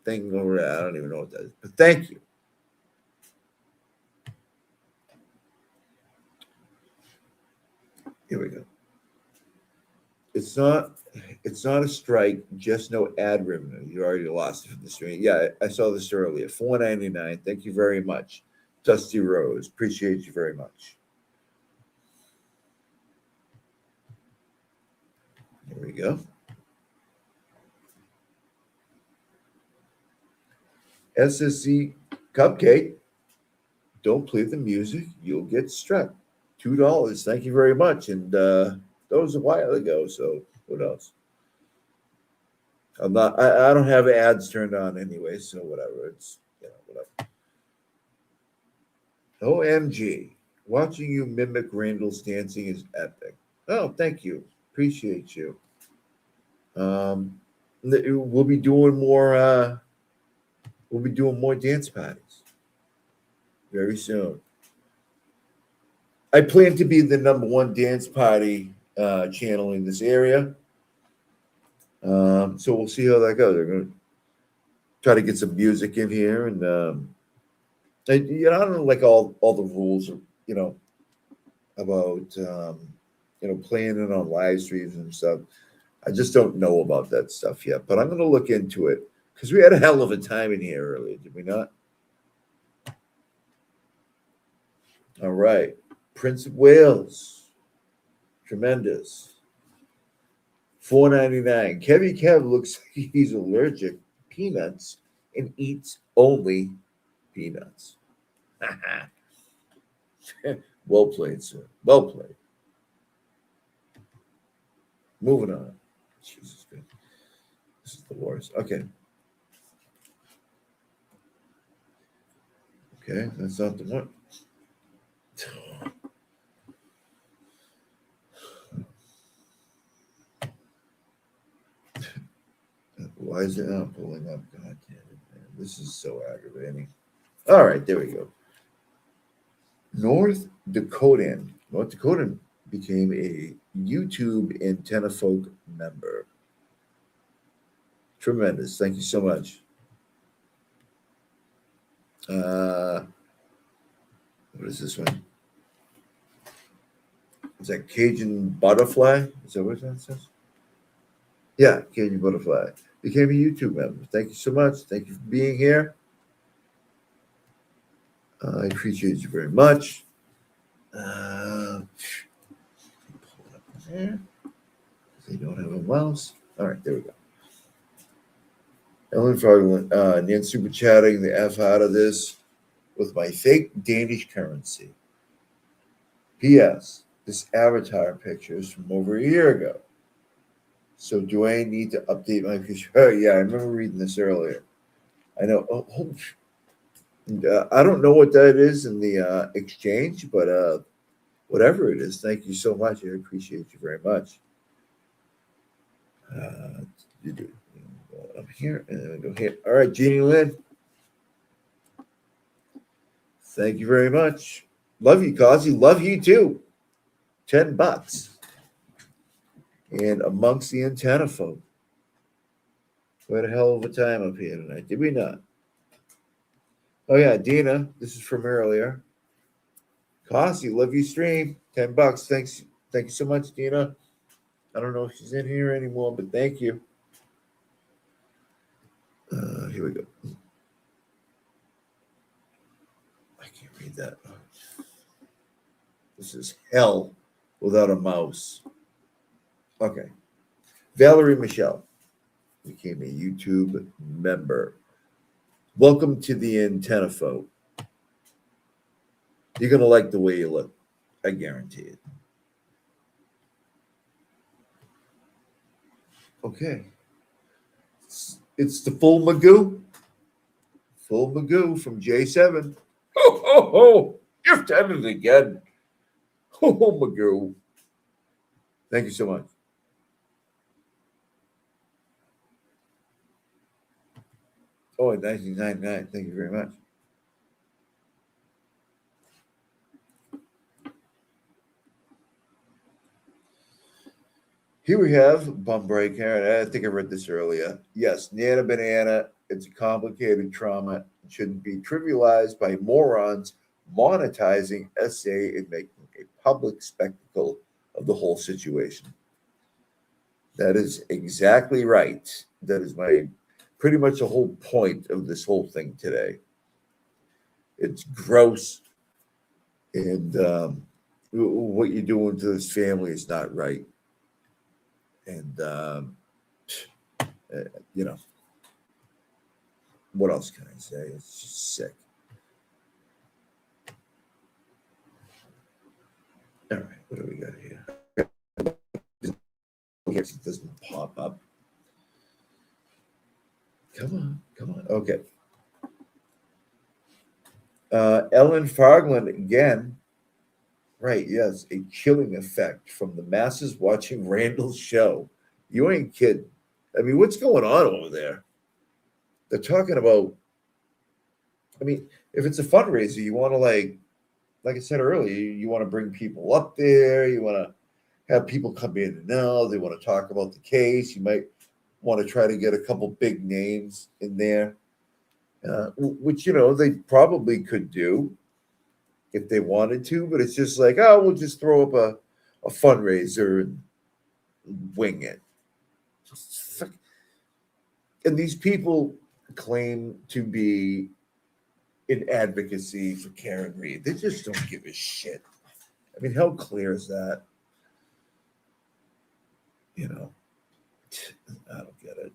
thing over. I don't even know what that is. But thank you. Here we go. It's not a strike, just no ad revenue. You already lost it from the stream. Yeah, I saw this earlier. $4.99. Thank you very much. Dusty Rose. Appreciate you very much. Here we go. SSC Cupcake. Don't play the music. You'll get struck. $2. Thank you very much. And that was a while ago, so what else? I don't have ads turned on anyway, so whatever. It's whatever. OMG. Watching you mimic Randall's dancing is epic. Oh, thank you. Appreciate you. We'll be doing more. We'll be doing more dance parties very soon. I plan to be the #1 dance party channel in this area. So we'll see how that goes. They're going to try to get some music in here, and I don't know, like all the rules, about playing it on live streams and stuff. I just don't know about that stuff yet, but I'm going to look into it because we had a hell of a time in here earlier, did we not? All right, Prince of Wales, tremendous. $4.99. Kevy Kev looks like he's allergic to peanuts and eats only peanuts. Well played, sir. Well played. Moving on. Jesus Christ. This is the worst. Okay. Okay, that's not the one. Why is it not pulling up? God damn it, man. This is so aggravating. All right, there we go. North Dakotan became a YouTube Antenna Folk member. Tremendous. Thank you so much. What is this one? Is that Cajun Butterfly? Is that what that says? Yeah, Cajun Butterfly. Became a YouTube member. Thank you so much. Thank you for being here. I appreciate you very much. Pull it up there. They don't have a mouse. All right, there we go. Ellen Farland, Nan super chatting the F out of this with my fake Danish currency. P.S. This avatar picture is from over a year ago. So do I need to update my picture? Oh, yeah, I remember reading this earlier. I know. I don't know what that is in the exchange, but whatever it is, thank you so much. I appreciate you very much. Up here and go here. All right, Jeannie Lynn. Thank you very much. Love you, Causey. Love you too. $10. And amongst the antenna folk. We had a hell of a time up here tonight, did we not? Oh yeah, Dina. This is from earlier. Causey, love you stream. $10. Thanks. Thank you so much, Dina. I don't know if she's in here anymore, but thank you. Here we go. I can't read that. This is hell without a mouse. Okay. Valerie Michelle became a YouTube member. Welcome to the Antenna Folk. You're going to like the way you look. I guarantee it. Okay. It's the full Magoo. Full Magoo from J7. Ho, ho, ho. You've done it again. Ho, ho, Magoo. Thank you so much. Oh, in 1999. Thank you very much. Here we have Bum Breaker. I think I read this earlier. Yes, Nana Banana. It's a complicated trauma. It shouldn't be trivialized by morons monetizing SA and making a public spectacle of the whole situation. That is exactly right. That is pretty much the whole point of this whole thing today. It's gross. And what you're doing to this family is not right. And, what else can I say? It's just sick. All right, what do we got here? It doesn't pop up. Come on. Okay. Ellen Fargland again. Right, yes, a chilling effect from the masses watching Randall's show. You ain't kidding. I mean, what's going on over there? They're talking about, I mean, if it's a fundraiser, you want to like I said earlier, you want to bring people up there. You want to have people come in and know. They want to talk about the case. You might want to try to get a couple big names in there, which, they probably could do if they wanted to, but it's just like, oh, we'll just throw up a fundraiser and wing it. And these people claim to be in advocacy for Karen Reed. They just don't give a shit. I mean, how clear is that? I don't get it.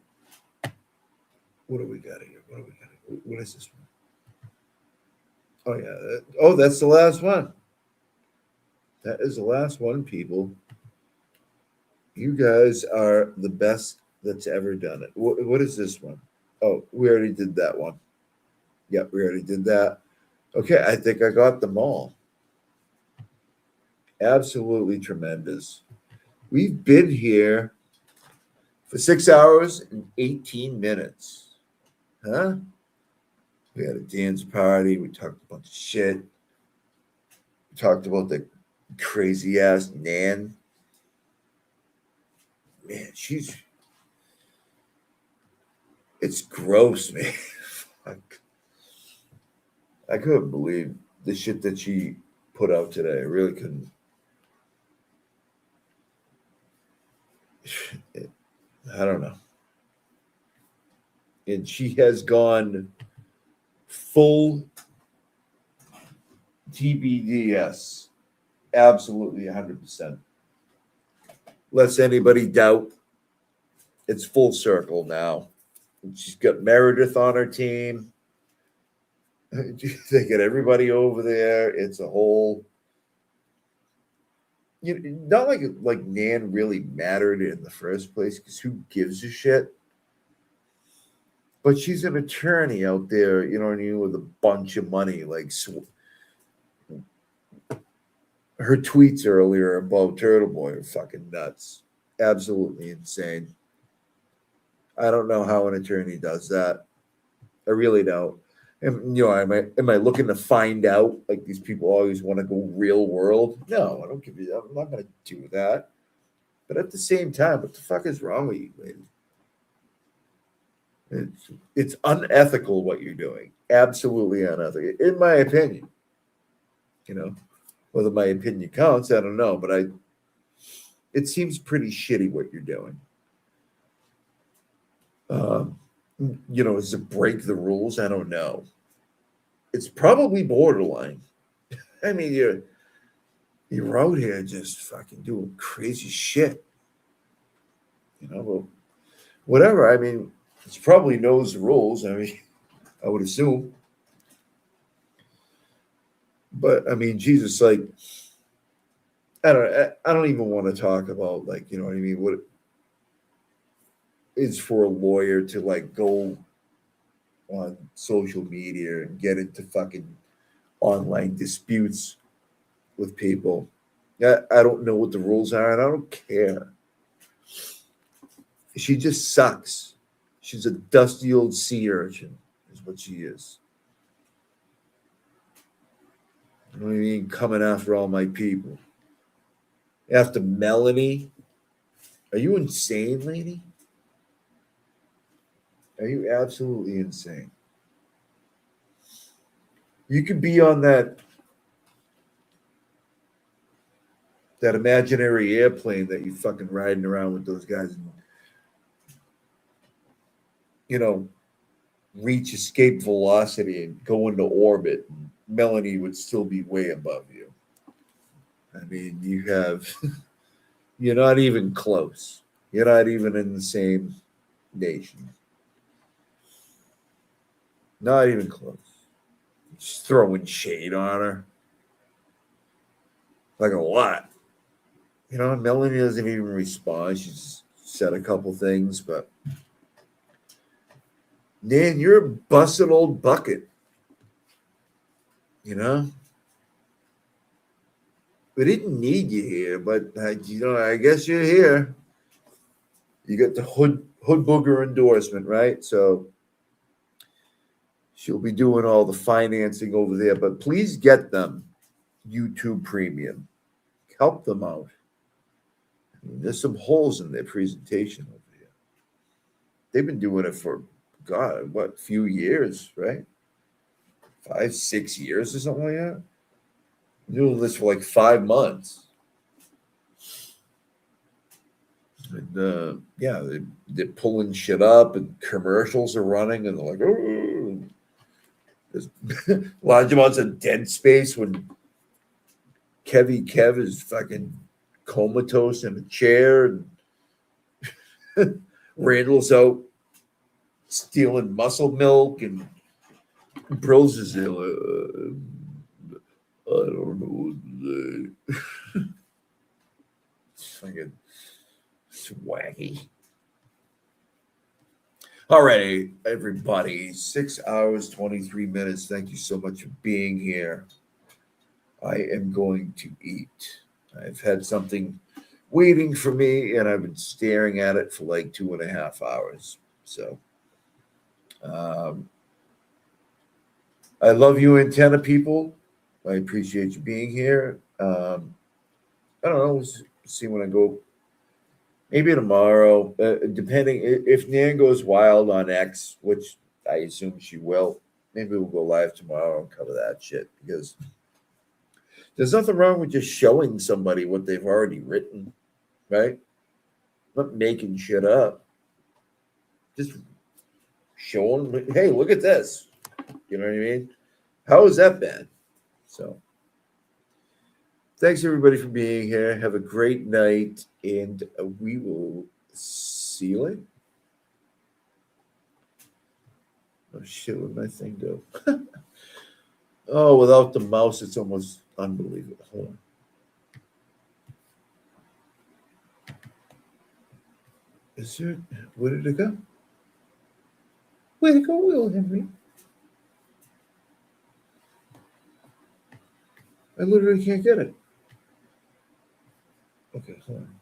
What do we got here? What is this one? Oh, yeah. That's the last one. That is the last one, people. You guys are the best that's ever done it. What is this one? Oh, we already did that one. Yep, we already did that. Okay, I think I got them all. Absolutely tremendous. We've been here for 6 hours and 18 minutes. Huh? We had a dance party. We talked a bunch of shit. We talked about the crazy ass Nan. Man, it's gross, man. I couldn't believe the shit that she put out today. I really couldn't. I don't know. And she has gone full TBDS. Absolutely 100%. Lest anybody doubt, it's full circle now. She's got Meredith on her team. They get everybody over there. It's a whole, not like Nan really mattered in the first place, because who gives a shit? But she's an attorney out there, you know what I mean, with a bunch of money. Like her tweets earlier about Turtle Boy are fucking nuts. Absolutely insane. I don't know how an attorney does that. I really don't. And, am I looking to find out? Like, these people always want to go real world. No, I don't give you. I'm not going to do that. But at the same time, what the fuck is wrong with you, lady? It's unethical what you're doing. Absolutely unethical, in my opinion. Whether my opinion counts, I don't know. But it seems pretty shitty what you're doing. Does it break the rules? I don't know. It's probably borderline. I mean, you're out here just fucking doing crazy shit. Well, whatever. I mean, she probably knows the rules. I mean, I would assume. But I mean, Jesus, like, I don't even want to talk about, like, you know what I mean? What is for a lawyer to like go on social media and get into fucking online disputes with people. I don't know what the rules are, and I don't care. She just sucks. She's a dusty old sea urchin, is what she is. You know what I mean? Coming after all my people. After Melanie. Are you insane, lady? Are you absolutely insane? You could be on that imaginary airplane that you fucking riding around with those guys and, reach escape velocity and go into orbit. Melanie would still be way above you. I mean, you're not even close. You're not even in the same nation. Not even close. Just throwing shade on her. Like a lot. Melanie doesn't even respond. She's said a couple things, but Nan, you're a busted old bucket. We didn't need you here, but I guess you're here. You got the hood booger endorsement, right? So she'll be doing all the financing over there, but please get them YouTube Premium. Help them out. I mean, there's some holes in their presentation over here. They've been doing it for, God, what, a few years, right? 5, 6 years or something like that. Doing this for like 5 months. And they're pulling shit up and commercials are running and they're like, oh, there's large amounts of dead space when Kev is fucking comatose in a chair and Randall's out stealing muscle milk and Bros is there like, I don't know what to say. Fucking swaggy. All right, everybody. 6 hours, 23 minutes. Thank you so much for being here. I am going to eat. I've had something waiting for me, and I've been staring at it for like 2.5 hours. So, I love you, antenna people. I appreciate you being here. I don't know. We'll see when I go. Maybe tomorrow, depending if Nan goes wild on X, which I assume she will. Maybe we'll go live tomorrow and cover that shit because there's nothing wrong with just showing somebody what they've already written, right? Not making shit up. Just show them, hey, look at this. You know what I mean? How is that bad? So, thanks everybody for being here. Have a great night, and we will see you later. Oh shit, what did my thing do? Oh, without the mouse, it's almost unbelievable. Hold on. Is there? Where did it go? Where'd it go, Will Henry? I literally can't get it. Okay, hold on.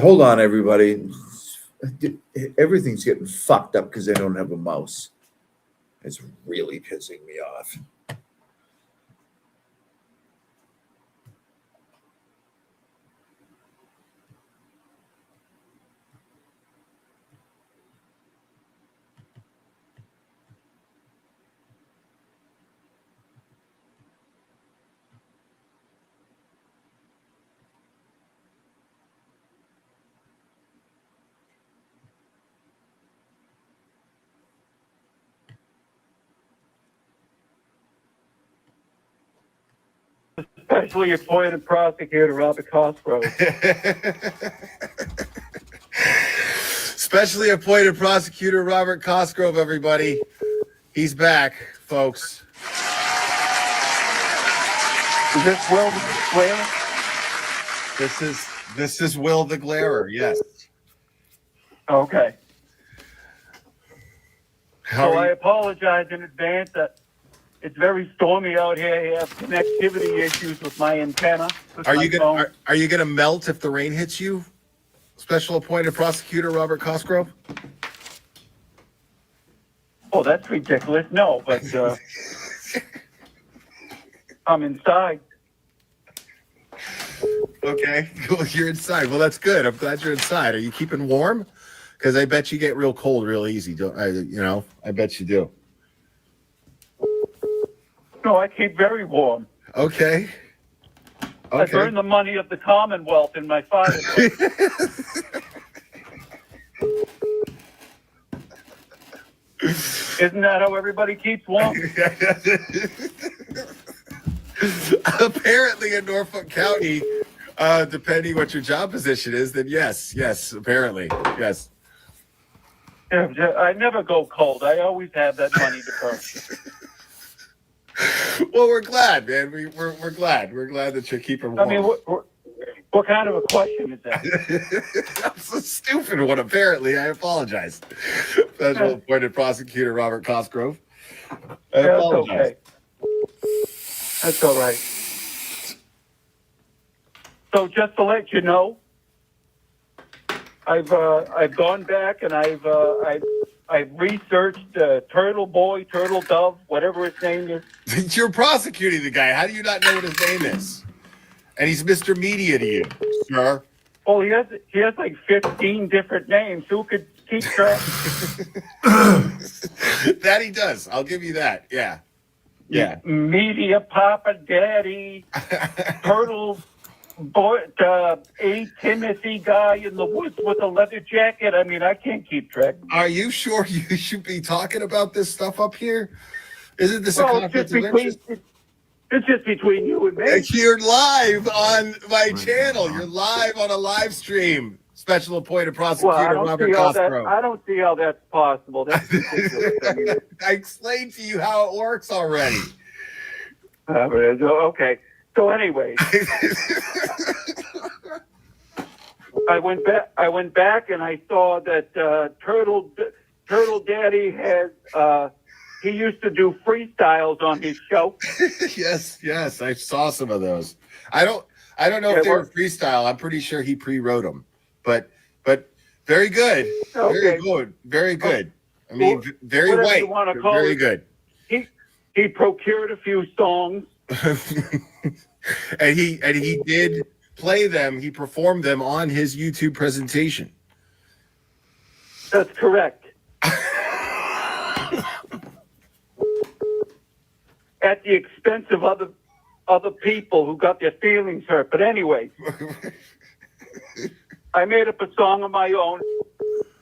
Hold on, everybody. Everything's getting fucked up because I don't have a mouse. It's really pissing me off. Especially appointed prosecutor Robert Cosgrove. Specially appointed prosecutor Robert Cosgrove, everybody. He's back, folks. Is this Will the Glarer? This is Will the Glarer, yes. Okay. How So are I you? apologize in advance that It's very stormy out here. I have connectivity issues with my antenna. Are you gonna melt if the rain hits you? Special appointed prosecutor Robert Cosgrove? Oh, that's ridiculous. No, but I'm inside. Okay, cool. You're inside. Well, that's good. I'm glad you're inside. Are you keeping warm? Because I bet you get real cold real easy. Don't I? You know, I bet you do. No, I keep very warm. Okay. I burn the money of the Commonwealth in my fireplace. Isn't that how everybody keeps warm? Apparently in Norfolk County, depending what your job position is, then yes, apparently, yes. Yeah, I never go cold. I always have that money to burn. Well, we're glad, man. We're glad. We're glad that you're keeping warm. I mean, what kind of a question is that? That's a stupid one, apparently. I apologize. Special appointed prosecutor Robert Cosgrove. I apologize. That's all right. So just to let you know, I've gone back and I've researched Turtle Boy, Turtle Dove, whatever his name is. You're prosecuting the guy. How do you not know what his name is? And he's Mr. Media to you, sir. Oh, he has like 15 different names. Who could keep track? That he does. I'll give you that. Yeah. Yeah. Media Papa Daddy, Turtle Boy, A. Timothy guy in the woods with a leather jacket. I mean, I can't keep track. Are you sure you should be talking about this stuff up here? Isn't this a conflict of interest? It's just between you and me. You're live on my channel. You're live on a live stream. Special appointed prosecutor Robert Cosgrove. I don't see how that's possible. That's ridiculous. I mean, I explained to you how it works already. Okay. So anyway, I went back and I saw that Turtle Daddy has he used to do freestyles on his show. Yes, I saw some of those. I don't know if they were freestyle. I'm pretty sure he pre-wrote them, but very good, very good. I mean, very white, very good. He procured a few songs, and he did play them. He performed them on his YouTube presentation. That's correct. At the expense of other people who got their feelings hurt. But anyway, I made up a song of my own,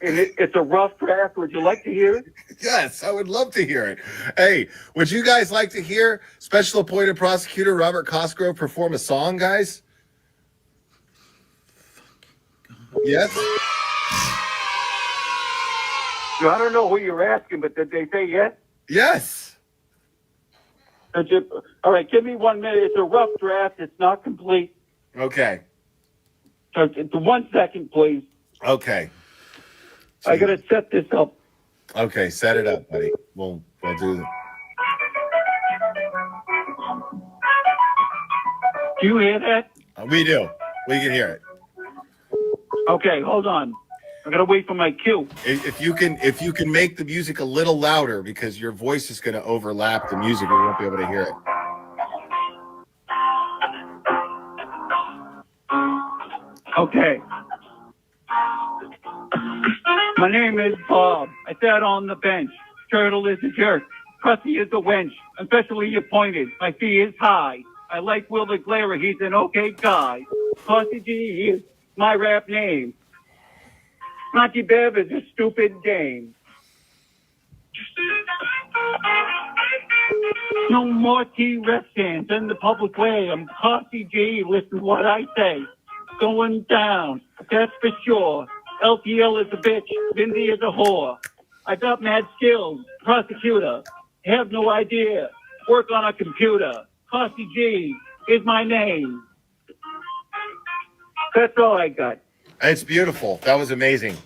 and it's a rough draft. Would you like to hear it? Yes, I would love to hear it. Hey, would you guys like to hear Special Appointed Prosecutor Robert Cosgrove perform a song, guys? Yes? I don't know who you're asking, but did they say yes? Yes. All right, give me 1 minute. It's a rough draft. It's not complete. Okay. 1 second, please. Okay. I got to set this up. Okay, set it up, buddy. We'll do it. Do you hear that? We do. We can hear it. Okay, hold on. I gotta wait for my cue. If you can make the music a little louder, because your voice is going to overlap the music, we won't be able to hear it. Okay. My name is Bob. I sat on the bench. Turtle is a jerk. Crusty is a wench. Especially appointed. My fee is high. I like Will the Glare. He's an okay guy. Pussy G is my rap name. Monty Bev is a stupid dame. No more T-Rex stands in the public way. I'm Coffee G. Listen to what I say. Going down. That's for sure. LTL is a bitch. Vindy is a whore. I got mad skills. Prosecutor. Have no idea. Work on a computer. Coffee G is my name. That's all I got. It's beautiful. That was amazing.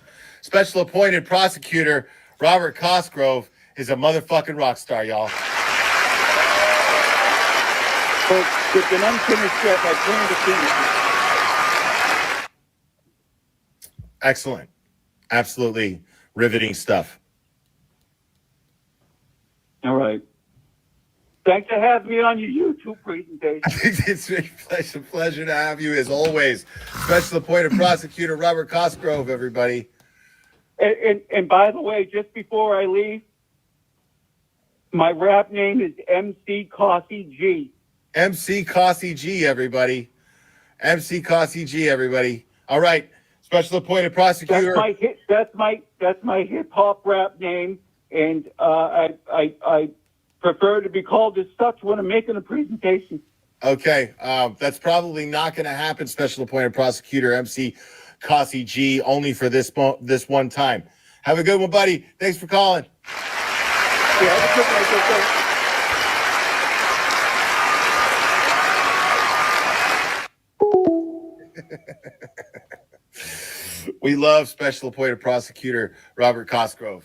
Special appointed prosecutor Robert Cosgrove is a motherfucking rock star, y'all. But it's an unfinished step. I plan to finish it. Excellent. Absolutely riveting stuff. All right. Thanks for having me on your YouTube presentation. It's a pleasure to have you as always. Special appointed prosecutor Robert Cosgrove, everybody. And by the way, just before I leave, my rap name is MC Cossy G. MC Cossy G, everybody. MC Cossy G, everybody. All right. Special appointed prosecutor. That's my hip hop rap name, and I prefer to be called as such when I'm making a presentation. Okay, that's probably not going to happen. Special appointed prosecutor MC Cossy G, only for this one time. Have a good one, buddy. Thanks for calling. Yeah, have a good night, We love special appointed prosecutor Robert Cosgrove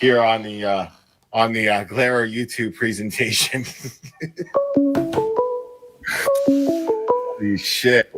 here on the Glare YouTube presentation. Holy shit.